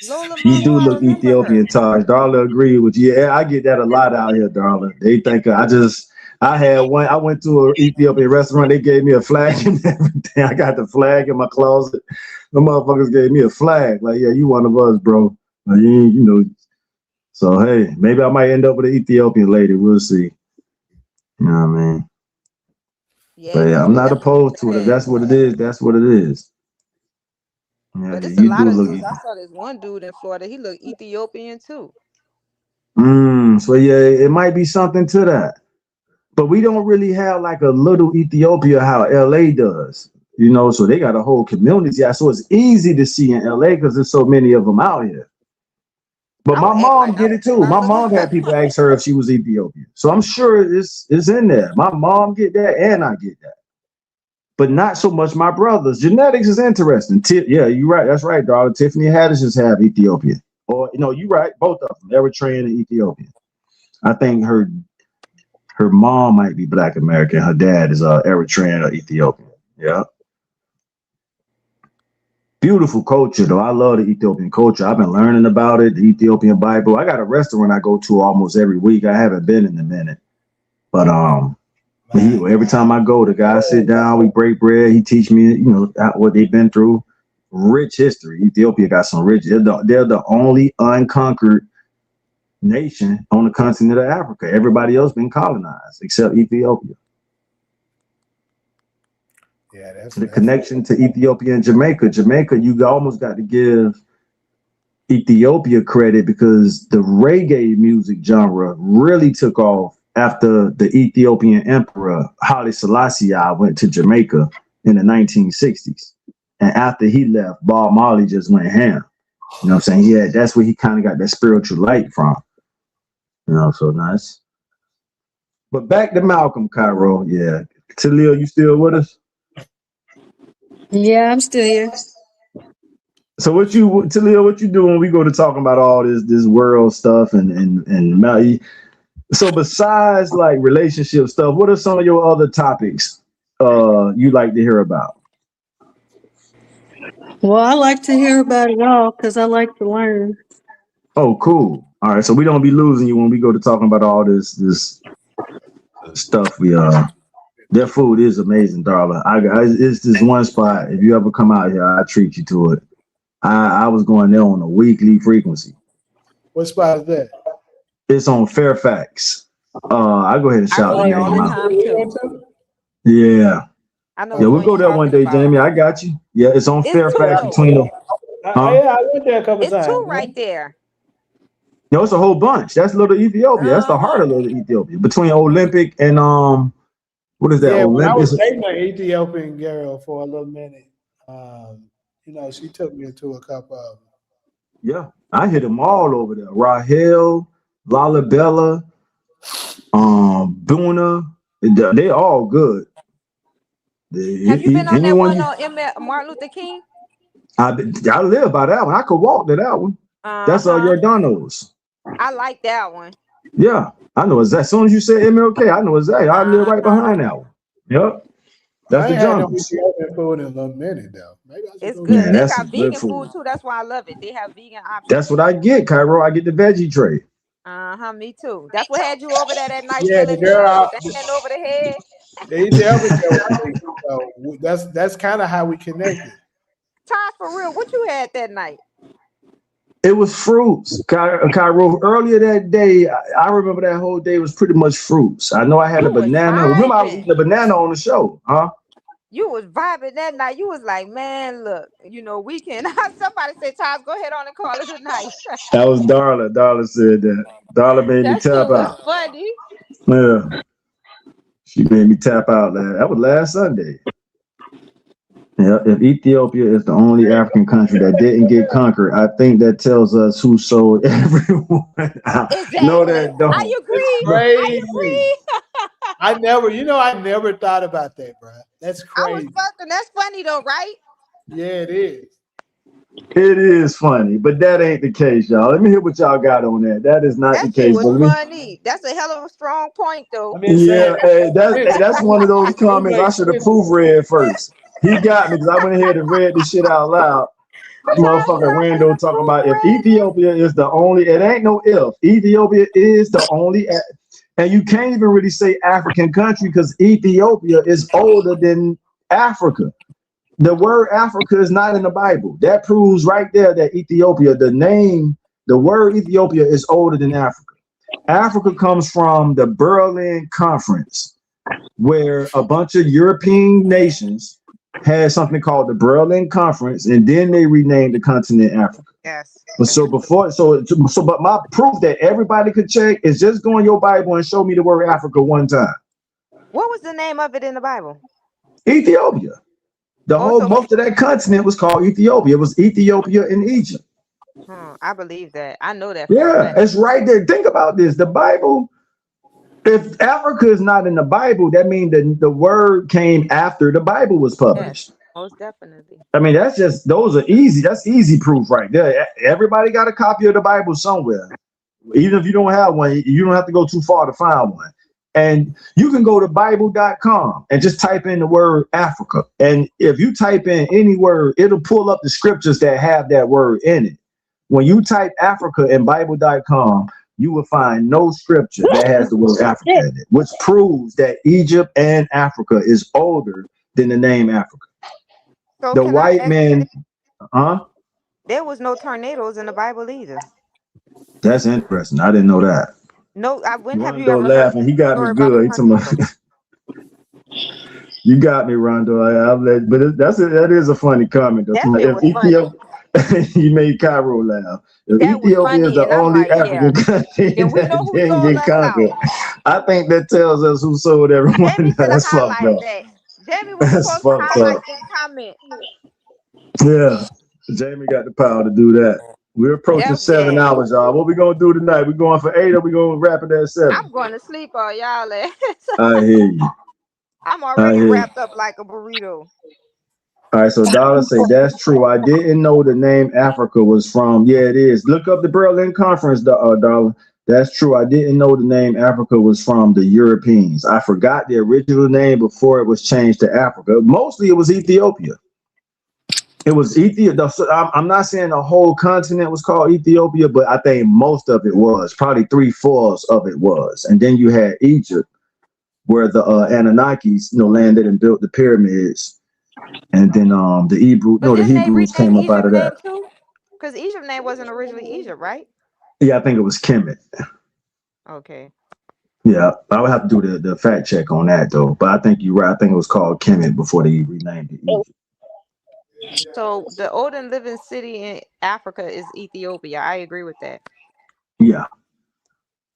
Lola You Monroe, do I look remember her. Ethiopian, Taj. Darla agreed with you. Yeah, I get that a lot out here, Darla. They think I had one. I went to an Ethiopian restaurant. They gave me a flag and everything. I got the flag in my closet. The motherfuckers gave me a flag. Like, yeah, you one of us, bro. So hey, maybe I might end up with an Ethiopian lady. We'll see. You know what I mean? Yeah, But yeah, because I'm we not got opposed to it. If that's what it is, that's what it is. Yeah, but it's a you lot do of look. dudes. I saw this one dude in Florida. He looked Ethiopian too. So yeah, it might be something to that. But we don't really have like a little Ethiopia how LA does, so they got a whole community. Yeah, so it's easy to see in LA because there's so many of them out here. But my mom get it too. My mom had people ask her if she was Ethiopian. So I'm sure it's in there. My mom get that and I get that. But not so much my brothers. Genetics is interesting. Yeah, you're right. That's right, darling. Tiffany Haddish's have Ethiopian. Or, you're right. Both of them, Eritrean and Ethiopian. I think her mom might be Black American. Her dad is Eritrean or Ethiopian. Yeah. Beautiful culture, though. I love the Ethiopian culture. I've been learning about it, the Ethiopian Bible. I got a restaurant I go to almost every week. I haven't been in a minute. But every time I go, the guy sit down, we break bread. He teach me, what they've been through. Rich history. Ethiopia got some rich. They're the only unconquered nation on the continent of Africa. Everybody else been colonized except Ethiopia. Yeah, that's the connection to Ethiopia and Jamaica. Jamaica, you almost got to give Ethiopia credit because the reggae music genre really took off after the Ethiopian emperor Haile Selassie went to Jamaica in the 1960s. And after he left, Bob Marley just went ham. You know what I'm saying? That's where he kind of got that spiritual light from. So nice. But back to Malcolm, Cairo. Yeah. Talia, you still with us? Yeah, I'm still here. So Talia, what you do when we go to talking about all this world stuff and so besides like relationship stuff, what are some of your other topics you like to hear about? Well, I like to hear about it all because I like to learn. Oh, cool. All right, so we don't be losing you when we go to talking about all this stuff. Their food is amazing, darling. It's this one spot. If you ever come out here, I treat you to it. I was going there on a weekly frequency. What spot is that? It's on Fairfax. I go ahead and shout the name out. Yeah. We'll go there one day, Jamie. I got you. Yeah, it's on Fairfax between them. Yeah, I went there a couple times. It's two right there. No, it's a whole bunch. That's Little Ethiopia. That's the heart of Little Ethiopia. Between Olympic and what is that? Yeah, Olympic? when I was dating an Ethiopian girl for a little minute. She took me to a couple of them. Yeah, I hit them all over there. Rahel, Lalabella, Buna. They all good. Have you been on that one on Martin Luther King? I live by that one. I could walk to that one. That's Giordano's. I like that one. Yeah, I know exactly. As soon as you said MLK, I know exactly. I live right behind that one. Yep. That's the jungle. I ain't food in a little minute though. Maybe it's good. Yeah, they got vegan food too. That's why I love it. They have vegan options. That's what I get, Cairo. I get the veggie tray. Me too. That's what had you over there that night. Yeah, the girl hand over the head. That's kind of how we connected. Todd, for real, what you had that night? It was fruits, Cairo. Earlier that day, I remember that whole day was pretty much fruits. I know I had a banana. Remember, I was eating a banana on the show, huh? You was vibing that night. You was like, man, look, we can. Somebody said, Todd, go ahead on and call it a night. That was Darla. Darla said that. Darla made me tap out. Funny. Yeah, she made me tap out. That was last Sunday. Yeah, if Ethiopia is the only African country that didn't get conquered, I think that tells us who sold everyone out. Exactly. No, that don't. I agree. I never thought about that, bro. That's crazy. That's funny though, right? Yeah, it is. It is funny, but that ain't the case, y'all. Let me hear what y'all got on that. That is not the case. That was funny. That's a hell of a strong point, though. That's one of those comments I should have proofread first. He got me because I went ahead and read this shit out loud. Motherfucker Rando talking about if Ethiopia is the only, it ain't no if. Ethiopia is the only, and you can't even really say African country because Ethiopia is older than Africa. The word Africa is not in the Bible. That proves right there that Ethiopia, the word Ethiopia is older than Africa. Africa comes from the Berlin Conference, where a bunch of European nations had something called the Berlin Conference, and then they renamed the continent Africa. Yes. But so before, but my proof that everybody could check is just go in your Bible and show me the word Africa one time. What was the name of it in the Bible? Ethiopia. Also, Most of that continent was called Ethiopia. It was Ethiopia and Egypt. I believe that. I know that for a Yeah, fact. it's right there. Think about this. The Bible, if Africa is not in the Bible, that means that the word came after the Bible was Yes, published. most definitely. I mean, those are easy. That's easy proof right there. Everybody got a copy of the Bible somewhere. Even if you don't have one, you don't have to go too far to find one. And you can go to Bible.com and just type in the word Africa. And if you type in any word, it'll pull up the scriptures that have that word in it. When you type Africa in Bible.com, you will find no scripture that has the word Africa in it, which proves that Egypt and Africa is older than the name Africa. So The can I white ask, man, there was no tornadoes in the Bible either. that's interesting. I didn't know that. No, when have you Rondo ever heard laughing. He a got me story about a good. He told me, tornado? you got me, Rondo. But that is a funny comment though. That shit If was funny. Ethiopia, you made Cairo laugh. If That was Ethiopia is funny, the and I'm only like, yeah. African country Then we know that who didn't sold get us out. conquered, I think that tells us who sold everyone. Jamie should have That's fucked highlighted up. that. Jamie was That's supposed to fucked highlight up. that comment. Yeah, Jamie got the power to do that. We're approaching 7 Yeah. hours, y'all. What we gonna do tonight? We going for 8 or we gonna wrap it at 7? I'm going to sleep on y'all ass. I hear you. I'm I already hear you. wrapped up like a burrito. All right, so Dollar say that's true. I didn't know the name Africa was from. Yeah, it is. Look up the Berlin Conference, Dollar. That's true. I didn't know the name Africa was from the Europeans. I forgot the original name before it was changed to Africa. Mostly it was Ethiopia. It was Ethiopia. So I'm not saying the whole continent was called Ethiopia, but I think most of it was. Probably 3/4 of it was. And then you had Egypt, where the Anunnakis, landed and built the pyramids. And then the But didn't they Hebrews rename came up out Egypt of name that. too? Because Egypt name wasn't originally Egypt, right? Yeah, I think it was Kemet. Okay. Yeah, I would have to do the fact check on that though. But I think you're right. I think it was called Kemet before they renamed it Egypt. So the oldest living city in Africa is Ethiopia. I agree with that. Yeah,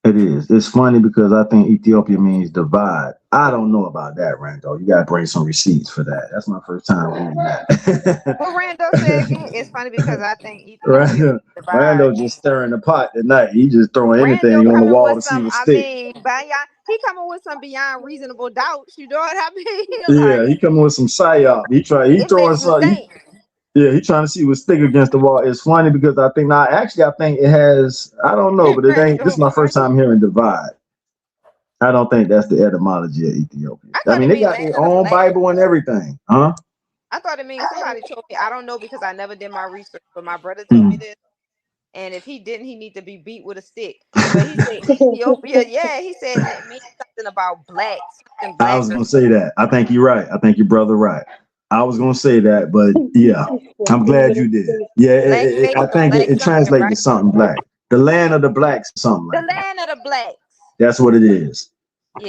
it is. It's funny because I think Ethiopia means divide. I don't know about that, Rando. You gotta bring some receipts for that. That's my first time reading that. What Rando said again? It's funny because I think Ethiopia means Rando, divide. Rando just stirring the pot tonight. He just throwing Rando anything on the coming wall with to see some, what I stick. mean, he coming with some beyond reasonable doubts. You know what I mean? Yeah, Like, he coming with some psyop. He it throwing makes you something. think. Yeah, he's trying to see what stick against the wall. It's funny because I think it has, I don't know, but it ain't, this is my Rando first funny. time hearing divide. I don't think that's the etymology of Ethiopia. I I thought mean, it they means got land their of the own black. Bible and everything. Huh? I thought it means somebody told me. I don't know because I never did my research, but my brother told me this. And if he didn't, he need to be beat with a stick. But he said Ethiopia, yeah, he said it means something about black, something I black was or going to say that. I think you're right. I think your brother right. I was going to say that, but yeah, I'm glad you did. Yeah, I think black it something, translates to right? something black. The land of the blacks, something The like that. land of the blacks. That's what it is.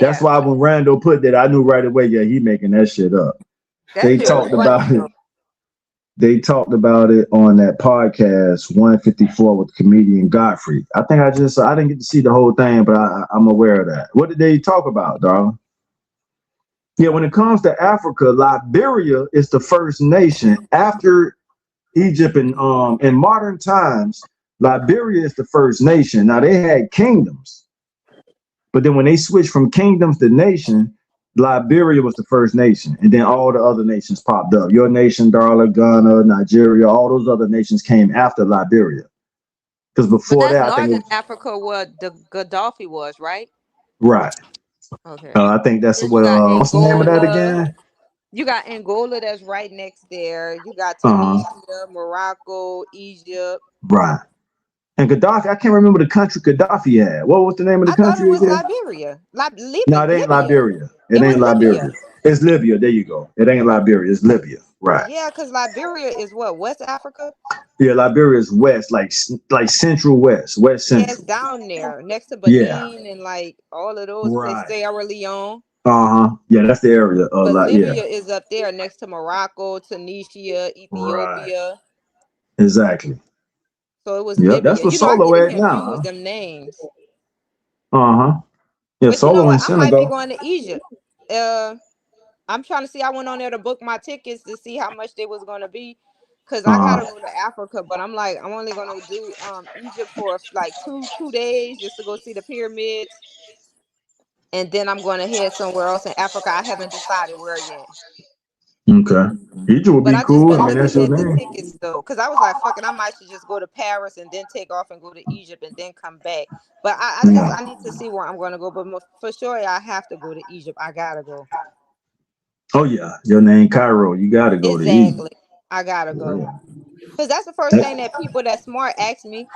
That's Yeah. why when Randall put that, I knew right away, yeah, he making that shit up. That They shit was talked funny about it. though. They talked about it on that podcast 154 with comedian Godfrey. I didn't get to see the whole thing, but I'm aware of that. What did they talk about, darling? Yeah, when it comes to Africa, Liberia is the first nation after Egypt. In modern times, Liberia is the first nation. Now they had kingdoms, but then when they switched from kingdoms to nation, Liberia was the first nation, and then all the other nations popped up. Your nation, Darla, Ghana, Nigeria, all those other nations came after Liberia. Because But before that's that, I think it Northern was Africa where the Gaddafi was, right? right. Okay. I think that's Then you what. got What's the name of that Angola. again? You got Angola that's right next there. You got Uh huh. Tunisia, Morocco, Egypt. Right. And Gaddafi, I can't remember the country Gaddafi had. What was the name of the I thought it country was again? Liberia. No, it ain't Libya. Liberia. It It was ain't Libya. Liberia. It's Libya. There you go. It ain't Liberia. It's Libya. Right. Yeah, because Liberia is what? West Africa? Yeah, Liberia is west, like central west, west Yeah, it's central. down there next to Yeah. Benin and like all of those places, Right. Sierra Leone. Uh huh. Yeah, that's the area. But Yeah. Libya is up there next to Morocco, Tunisia, Right. Ethiopia. Exactly. So it was Yep, that's Libya. what You know, I Solo get it at now. confused them names. Uh-huh. Yeah, But you know Solo in what? I might be Senegal. going to Egypt. I'm trying to see. I went on there to book my tickets to see how much they was gonna be, cause I Uh-huh. gotta go to Africa. But I'm like, I'm only gonna do Egypt for like two days just to go see the pyramids, and then I'm gonna head somewhere else in Africa. I haven't decided where yet. Okay. Egypt would But be I just cool. I been mean, that's looking your at the name. tickets though, cause I was like, fuck it, I might should just go to Paris and then take off and go to Egypt and then come back. But I need to see where I'm gonna go. But for sure, I have to go to Egypt. I gotta go. Oh yeah, your name Cairo. You gotta go to Egypt. Exactly. I gotta go. Yeah. Because that's the first thing that people that smart ask me.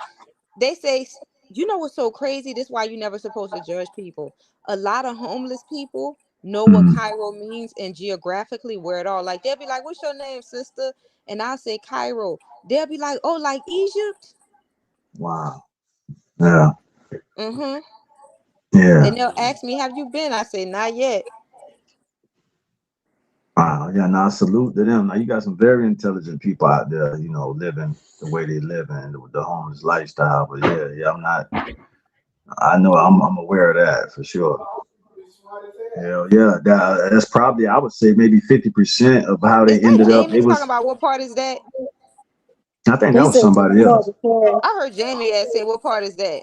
They say, you know what's so crazy? This is why you're never supposed to judge people. A lot of homeless people know what Mhm. Cairo means and geographically where it all. Like they'll be like, "What's your name, sister?" And I'll say Cairo. They'll be like, "Oh, like Egypt." Wow. Yeah. Mm-hmm. Yeah. And they'll ask me, "Have you been?" I say, "Not yet." Wow. Yeah. Now salute to them. Now you got some very intelligent people out there, you know, living the way they live and the homeless lifestyle. But yeah, I'm not. I know I'm aware of that for sure. Hell yeah. That's probably I would say maybe 50% of how Is they that ended up. Jamie It talking was. about what part is that? I think that He was said you somebody smart else. as hell. I heard Jamie say, "What part is that?"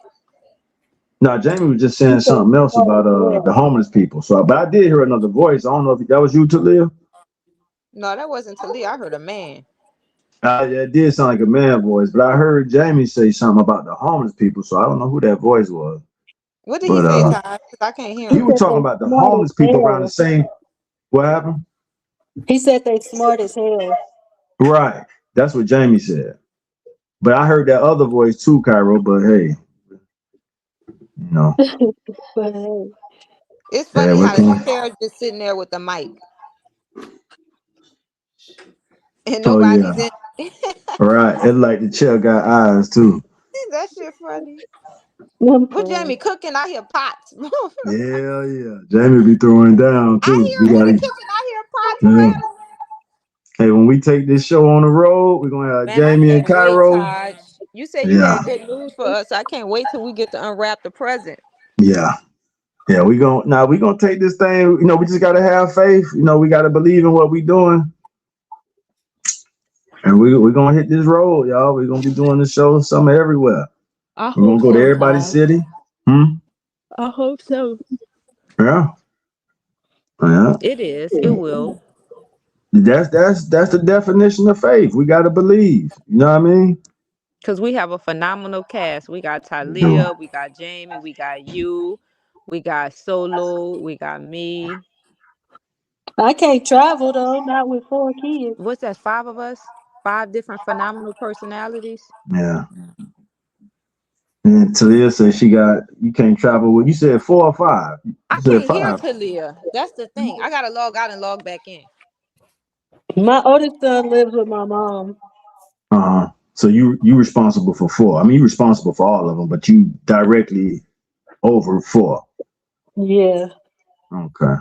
No, Jamie was just He saying said something you else smart about as the hell. homeless people. So, but I did hear another voice. I don't know if that was you, Talia. No, that wasn't Talia. I heard a man. Yeah, it did sound like a man voice, but I heard Jamie say something about the homeless people. So I don't know who that voice was. What did he But say, Ty? 'Cause I can't hear He he him. was said talking they about the smart as homeless people around the hell. same. What happened? He said they smart as hell. Right. That's what Jamie said. But I heard that other voice too, Cairo. But hey, you know, But hey, It's yeah, funny what how can this we? chair just sitting there with the mic and Oh nobody's yeah. in. All right. It's like the chair got eyes too. That shit funny. I'm What crying. Jamie cooking? I hear pots. Yeah, yeah. Jamie be throwing down I too. hear We him in the gotta. kitchen. I hear pots Yeah. rattling. Hey, when we take this show on the road, we're gonna have Man, I Jamie and can't wait, Cairo. Taj. You said you Yeah, had good news for us. I can't wait till we get to unwrap the present. yeah, yeah. We gonna take this thing. You know, we just gotta have faith. You know, we gotta believe in what we doing, and we gonna hit this road, y'all. We're gonna be doing the show somewhere everywhere. I We're gonna hope go to so, everybody's Todd. city. Hmm. I hope so. Yeah. Yeah. It is. It will. That's the definition of faith. We gotta believe. You know what I mean? Because we have a phenomenal cast. We got We do. Talia, we got Jamie, we got you, we got Solo, we got me. I can't travel though, not with 4 kids. What's that? 5 of us? 5 different phenomenal personalities. Yeah. And Talia said she got. You can't travel with. You said 4 or 5. I You said can't hear 5. Talia. That's the thing. I gotta log out and log back in. My oldest son lives with my mom. So you responsible for 4. I mean, you responsible for all of them, but you directly over 4. Yeah. Okay.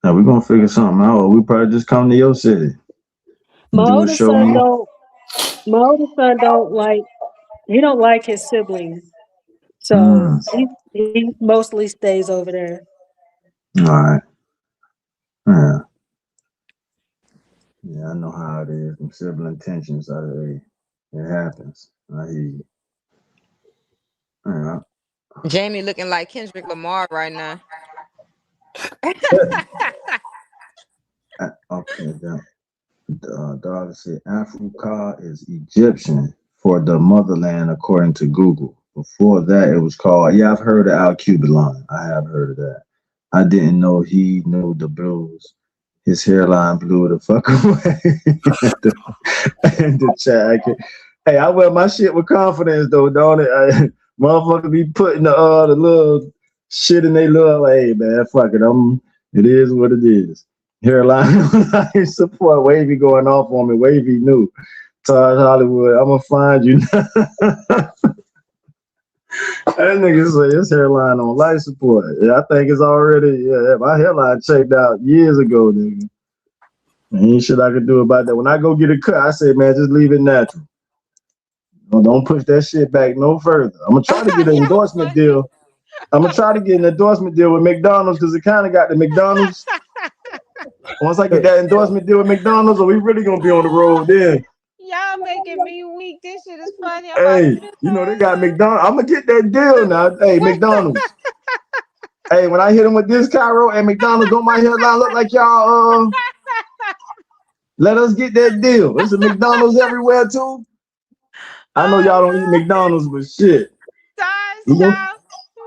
Now we're gonna figure something out. Or we probably just come to your city and My do a oldest show. son don't my oldest son don't like he don't like his siblings. So Mm, he mostly stays over there. all right. Yeah. Yeah, I know how it is. Them sibling tensions. It happens. I hear you. Yeah. Jamie looking like Kendrick Lamar right now. Okay. Daughter said Africa is Egyptian for the motherland, according to Google. Before that, it was called. Yeah, I've heard of Al Cubalon. I have heard of that. I didn't know he knew the blues. His hairline blew the fuck away. In the chat. Hey, I wear my shit with confidence though, don't it? Motherfucker be putting the little shit in they little. Hey man, fuck it. It is what it is. Hairline support. Wavy going off on me. Wavy knew. Taj Hollywood, I'm gonna find you. That nigga say his hairline on life support. Yeah, I think it's already. Yeah, my hairline checked out years ago, nigga. Ain't shit I could do about that. When I go get a cut, I say, man, just leave it natural. Don't push that shit back no further. I'm gonna try to get an Y'all endorsement funny. deal. I'm gonna try to get an endorsement deal with McDonald's because it kind of got the McDonald's. Once I get that endorsement deal with McDonald's, are we really gonna be on the road then? Y'all making me weak. This shit is funny. I'm about Hey, you know they got McDonald's. I'm gonna get that deal now. Hey, McDonald's. Hey, when I hit him with this, Cairo, and McDonald's, don't my headline look like y'all? Let us get that deal. There's a McDonald's everywhere too. I know y'all don't eat McDonald's, but shit. Tosh, You know? y'all.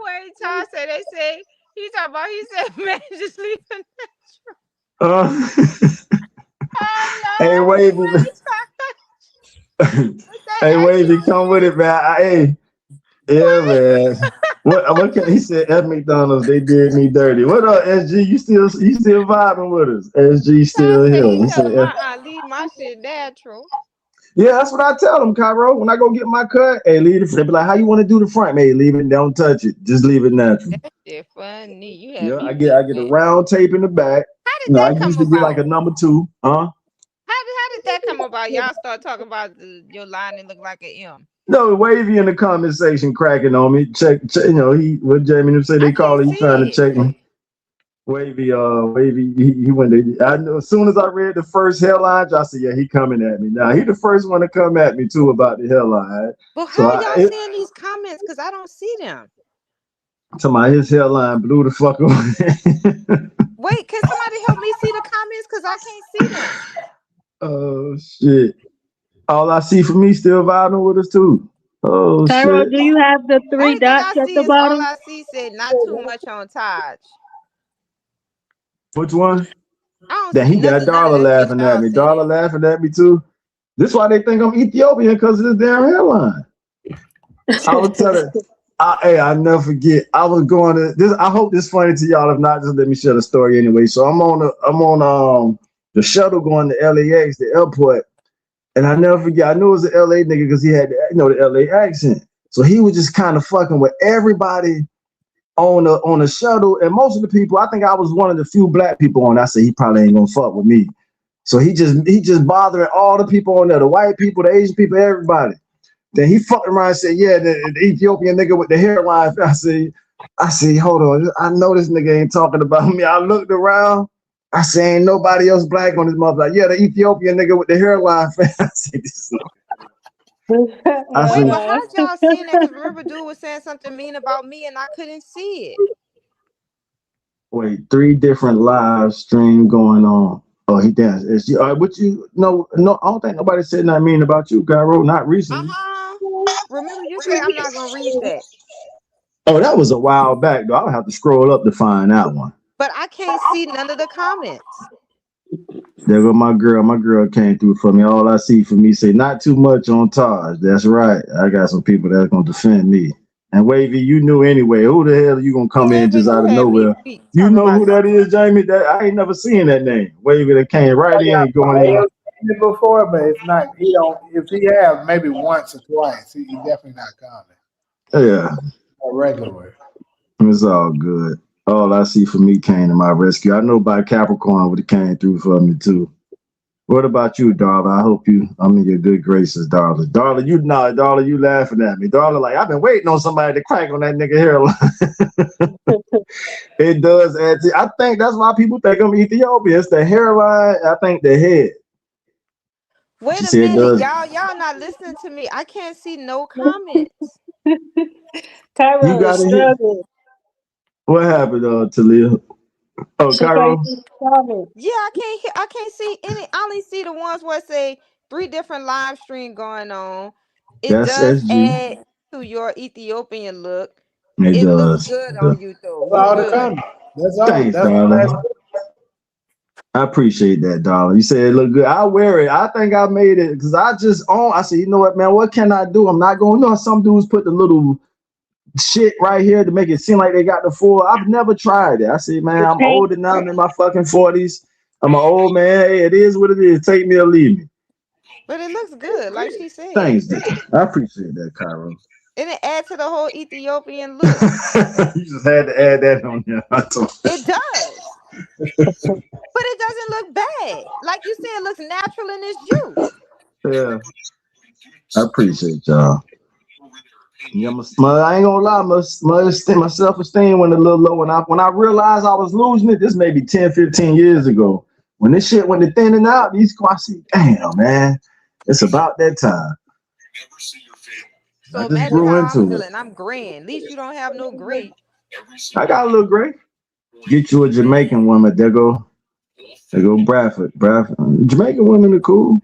Wait, Tosh said they say he talking about. He said, "Man, just leave it." Hey, Oh Wavy. no! Wait, Tosh. Hey, Wavy, come with it, man. Hey, yeah, man. What can he said? At McDonald's, they did me dirty. What up, SG? You still vibing with us? SG Tosh still said here. he He told said, him, leave my shit natural." yeah, that's what I tell them, Cairo. When I go get my cut, hey, leave it. They be like, how you want to do the front? Hey, leave it. Don't touch it. Just leave it natural. That shit funny. You have Yeah, me I weak, get a man. round tape in the back. How did You know, I that come used to get like about? a number 2. Huh? How did that come about? Y'all start talking about your line and look like an M. No, Wavy in the comment section cracking on me. Check, you know, what Jamie and them say I they call can't it. He trying to see it. check me. Wavy, he went to, I know as soon as I read the first headline, I said, yeah, he coming at me. Now he the first one to come at me too about the headline. But So how y'all seeing these comments? Because I don't see them. to my his headline blew the fuck away. Wait, can somebody help me see the comments? Because I can't see them. Oh shit. All I see for me still vibing with us too. Oh Tyro, shit. do you have the 3 Only thing I dots at see the is all bottom? I see said not too much on Taj. Which one? I don't That see he got none of Darla that shit laughing at y'all me. Darla saying. laughing at me too. This why they think I'm Ethiopian because of this damn hairline. I was telling, I never forget. I was going to this. I hope this funny to y'all. If not, just let me share the story anyway. So I'm on the shuttle going to LAX, the airport, and I never forget. I knew it was an LA nigga because he had the LA accent. So he was just kind of fucking with everybody on the shuttle, and most of the people. I think I was one of the few black people on. I said he probably ain't gonna fuck with me. So he just bothering all the people on there, the white people, the Asian people, everybody. Then he fucked around and said, yeah, the Ethiopian nigga with the hairline. I said, hold on. I know this nigga ain't talking about me. I looked around. I said, ain't nobody else black on this motherfucker. Yeah, the Ethiopian nigga with the hairline. I said, Wait, but how'd y'all seeing that? Because remember, dude was saying something mean about me and I couldn't see it. wait, 3 different live stream going on. Oh, he does. What you no, I don't think nobody said nothing mean about you, Cairo. Not recently. Remember, you said I'm not gonna read that. Oh, that was a while back, though. I would have to scroll up to find that one. But I can't see none of the comments. There go my girl. My girl came through for me. All I see for me say not too much on Taj. That's right. I got some people that's gonna defend me. And Wavy, you knew anyway. Who the hell are you gonna come in Whoever just you out of had me nowhere? weak You talking know about who that is, Jamie? That I ain't never seen that name. Wavy that came right in, going in. Seen it before, but it's not. He don't. If he have maybe once or twice, he definitely not common. Yeah, A regular. it's all good. All I see for me came to my rescue. I know by Capricorn would have came through for me too. What about you, darling? I hope I'm in your good graces, darling. Darling, you laughing at me. Darling, like, I've been waiting on somebody to crack on that nigga hairline. It does add to, I think that's why people think I'm Ethiopian. It's the hairline, I think the head. Wait She a said it minute, does. y'all not listening to me. I can't see no comments. You Tyro is got it here. struggling. What happened, Talia? Oh, She can't Cairo? see the comments. Yeah, I can't see any. I only see the ones where it say 3 different live stream going on. It That's does SG. add to your Ethiopian look. It It looks does. good on you though. That's You all the good. comments. That's all. Thanks, That's darling. I appreciate that, darling. You said it look good. I wear it. I think I made it because I said, you know what, man, what can I do? I'm not going, some dudes put the little shit right here to make it seem like they got the full. I've never tried it. I said, man, The I'm paint. older now. I'm in my fucking 40s. I'm an old man. Hey, it is what it is. Take me or leave me. But it looks good, like she said. Thanks, dude. I appreciate that, Cairo. And it adds to the whole Ethiopian look. You just had to add that on here. It does. But it doesn't look bad. Like you said, it looks natural in its juice. Yeah. I appreciate y'all. Yeah, I ain't gonna lie, my self-esteem went a little low when I realized I was losing it. This maybe 10, 15 years ago. When this shit went to thinning out, I see, damn man, it's about that time. So I just imagine grew how I'm into it. feeling. I'm graying. At least you don't have no gray. I got a little gray. Get you a Jamaican woman. There go Bradford. Jamaican women are cool.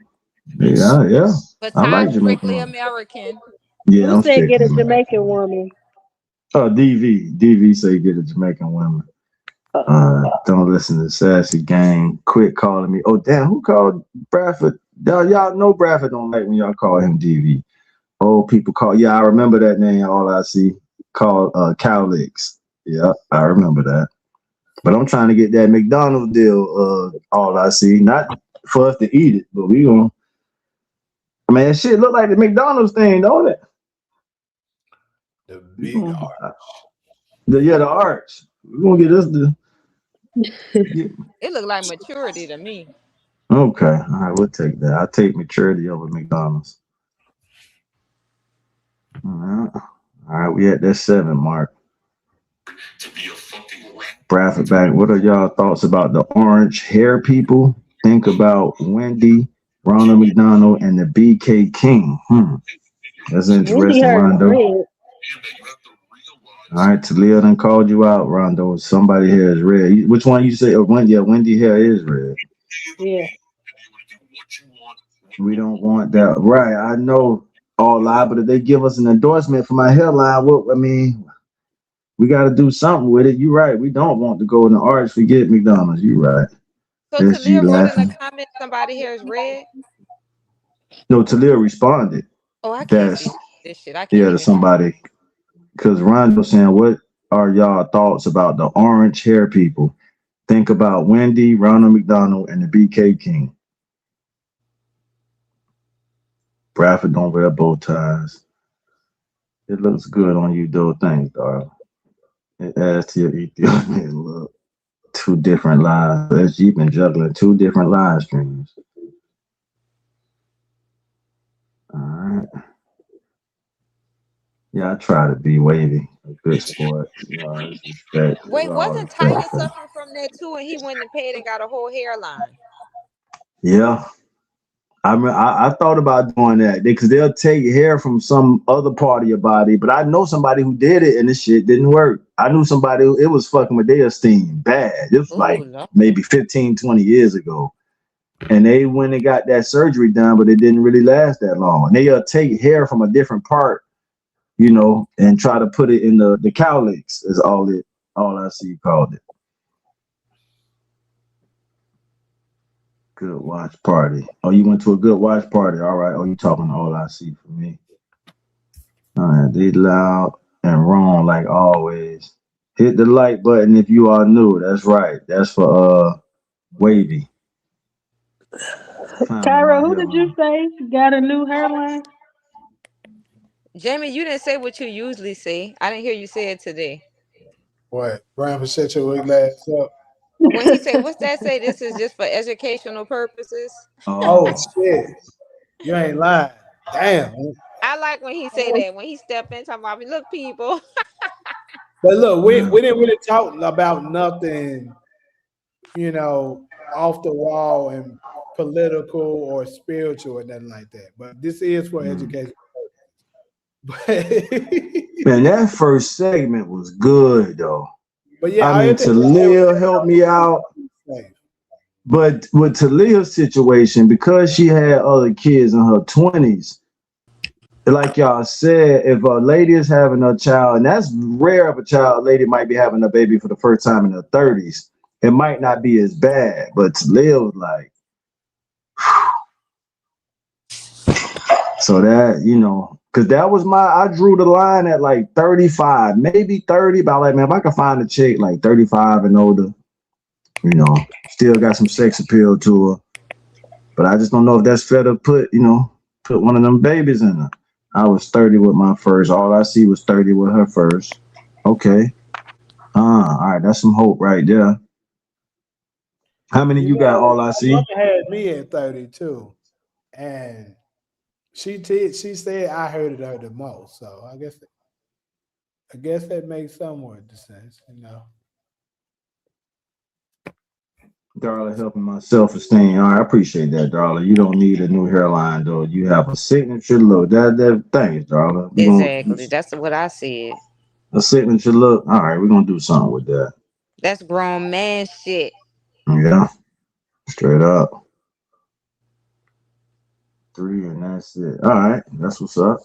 Yeah. But I like Ty's Jamaican strictly women. American. Yeah, Who I'm said get a sticking. Jamaican woman? Oh, DV say get a Jamaican woman. Don't listen to Sassy Gang. Quit calling me. Oh damn, who called Bradford? Y'all know Bradford don't like when y'all call him DV. Old people call. Yeah, I remember that name. All I see called Cowlicks. Yeah, I remember that. But I'm trying to get that McDonald's deal. All I see, not for us to eat it, but we gonna. Man, shit look like the McDonald's thing, don't it? The big arch. The arch. We're gonna get us the. It looked like maturity to me. Okay, all right, we'll take that. I'll take maturity over McDonald's. All right, we at that 7 mark. Bradford back. What are y'all thoughts about the orange hair people? Think about Wendy, Ronald McDonald, and the BK King. That's Wendy interesting, her is Rondo. red. All right, Talia done called you out, Rondo. Somebody here is red. Which one you say? Wendy hair is red. Yeah. We don't want that. Right, I know all lie, but if they give us an endorsement for my hairline, we got to do something with it. You're right. We don't want to go in the arch. Forget McDonald's. You're right. So SG Talia wrote in the laughing. comments somebody here is red. No, Talia responded. Oh, I can't That's see this shit. I can't to even. somebody. Because Rondo saying, what are y'all thoughts about the orange hair people? Think about Wendy, Ronald McDonald, and the BK King. Bradford don't wear bow ties. It looks good on you, though. Thanks, darling. It adds to your Ethiopian look. 2 different lives. You've been juggling 2 different live streams. All right. Yeah, I try to be wavy. A good sport. Respect. Wait, All wasn't respect. Tiger suffering from that too? And he went and paid and got a whole hairline. Yeah. I thought about doing that because they'll take hair from some other part of your body, but I know somebody who did it and this shit didn't work. I knew somebody it was fucking with their esteem bad. It was like no. maybe 15, 20 years ago. And they went and got that surgery done, but it didn't really last that long. And they'll take hair from a different part, and try to put it in the cowlicks is all I see called it. Good watch party. Oh, you went to a good watch party. All right. Oh, you talking all I see for me. All right. They loud and wrong like always. Hit the like button if you are new. That's right. That's for Wavy. Tyra, who did you say got a new hairline? Jamie, you didn't say what you usually say. I didn't hear you say it today. What? Brian, shut your ugly ass up. When he said, what's that say? This is just for educational purposes. Oh shit. You ain't lying. Damn. I like when he say that. When he step in, talking about me, look, people. But look, we didn't really talk about nothing, off the wall and political or spiritual or nothing like that. But this is for education. Man, that first segment was good though. But yeah, I mean, Talia helped me out. But with Talia's situation, because she had other kids in her 20s, like y'all said, if a lady is having a child, and that's rare if a lady might be having a baby for the first time in her 30s, it might not be as bad. But Talia was like, so that, because that was I drew the line at like 35, maybe 30, but I'm like, man, if I can find a chick like 35 and older, still got some sex appeal to her. But I just don't know if that's fair to put one of them babies in her. I was 30 with my first. All I see was 30 with her first. Okay. All right. That's some hope right there. How many you got? All I see? Mother had me at 32. And She said I heard her the most, so I guess that makes somewhat the sense, you know. Darla helping my self-esteem. All right, I appreciate that, Darla. You don't need a new hairline though. You have a signature look. That thanks, Darla. We're gonna Exactly. That's what I said. a signature look. All right, we're gonna do something with that. That's grown man shit. Yeah, straight up. Three and that's it. All right, that's what's up.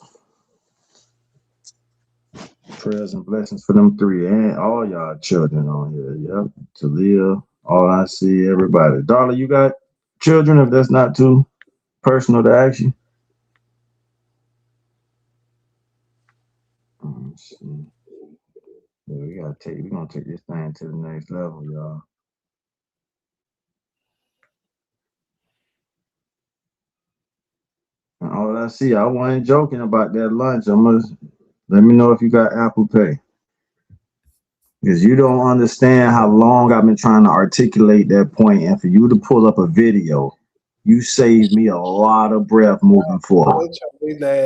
Prayers and blessings for them three and all y'all children on here. Yep. Talia, all I see, everybody. Darla, you got children if that's not too personal to ask you? Let's see. Yeah, we're gonna take this thing to the next level, y'all. And all I see, I wasn't joking about that lunch. Let me know if you got Apple Pay. Because you don't understand how long I've been trying to articulate that point, and for you to pull up a video, you saved me a lot of breath moving forward.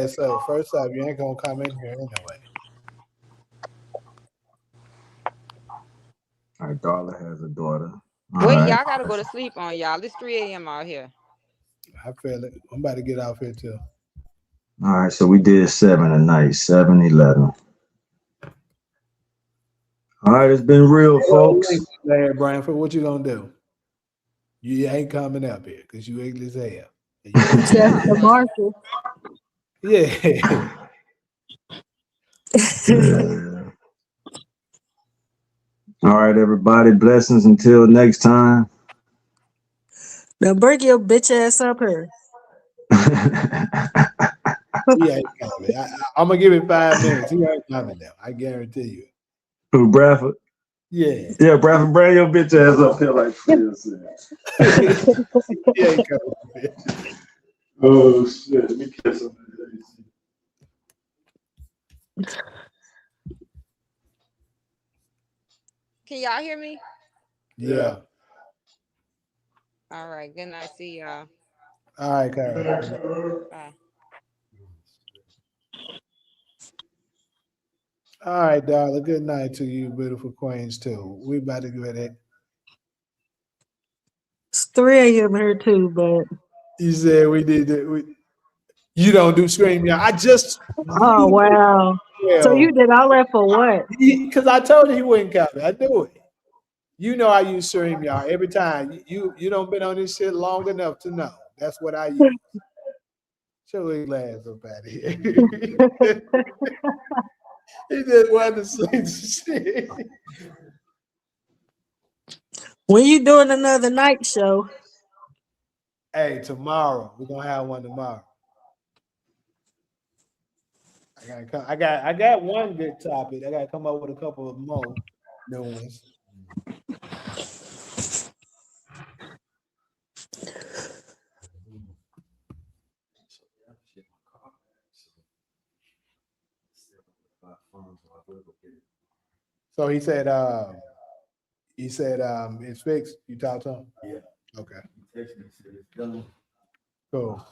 So first off, you ain't gonna come in here anyway. All right, Darla has a daughter. All Wait, right. y'all gotta go to sleep on y'all. It's 3 a.m. out here. I feel it. I'm about to get off here too. All right, so we did 7 tonight, 7-11. All right, it's been real, folks. Larry Branford, what you gonna do? You ain't coming up here because you ugly as hell. That's the Marcus. Yeah. All right, everybody. Blessings until next time. Now bring your bitch ass up here. He ain't coming. I'm gonna give it 5 minutes. He ain't coming now. I guarantee you. Who, Bradford? Yeah. Yeah, Bradford, bring your bitch ass up here like Phil said. He ain't coming. Oh shit! Let me kiss him. Can y'all hear me? Yeah. All right. Good night. See y'all. All right, Karen. Bye. All right, darling. Good night to you, beautiful queens, too. We about to get it. It's 3 a.m. here too, but You said we did it. You don't do scream, y'all. I just. oh wow. So you did all that for what? Because I told you he wouldn't come. I knew it. You know I use stream, y'all. Every time you don't been on this shit long enough to know. That's what I use. Show his glass up out of here. He just wanted to say the shit. When you doing another night show? Hey, tomorrow. We're gonna have one tomorrow. I got one good topic. I gotta come up with a couple of more new ones. So he said it's fixed. You talked to him? Yeah. Okay. Cool.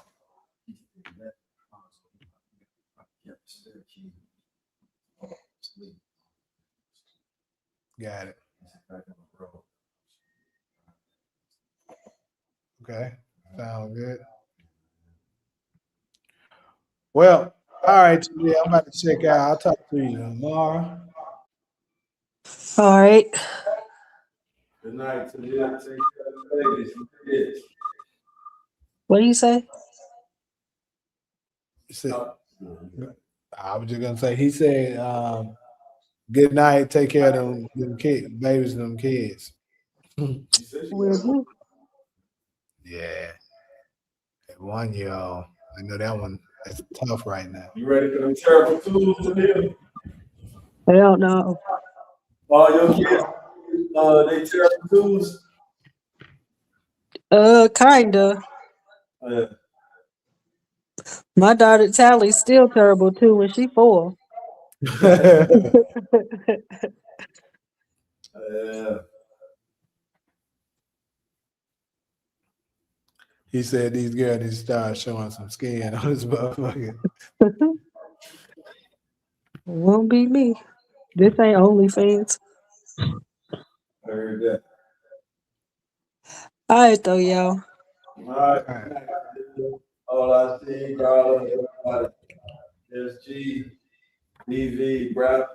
Got it. Okay. Sound good. Well, all right, yeah, I'm about to check out. I'll talk to you tomorrow. All right. Good night to you. Take care of the babies. What do you say? I was just gonna say he said, good night, take care of them kids, babies and them kids. Will do. Yeah. That 1 year old. I know that one that's tough right now. You ready for them terrible tools to live? I don't know. All your kids, they terrible tools? Kinda. Yeah. My daughter Tally's still terrible too when she 4. He said these girls need to start showing some skin on this motherfucker. Won't be me. This ain't OnlyFans. Heard that. All right, though, y'all. All right. All I see, God, everybody. There's G, DV, Brad.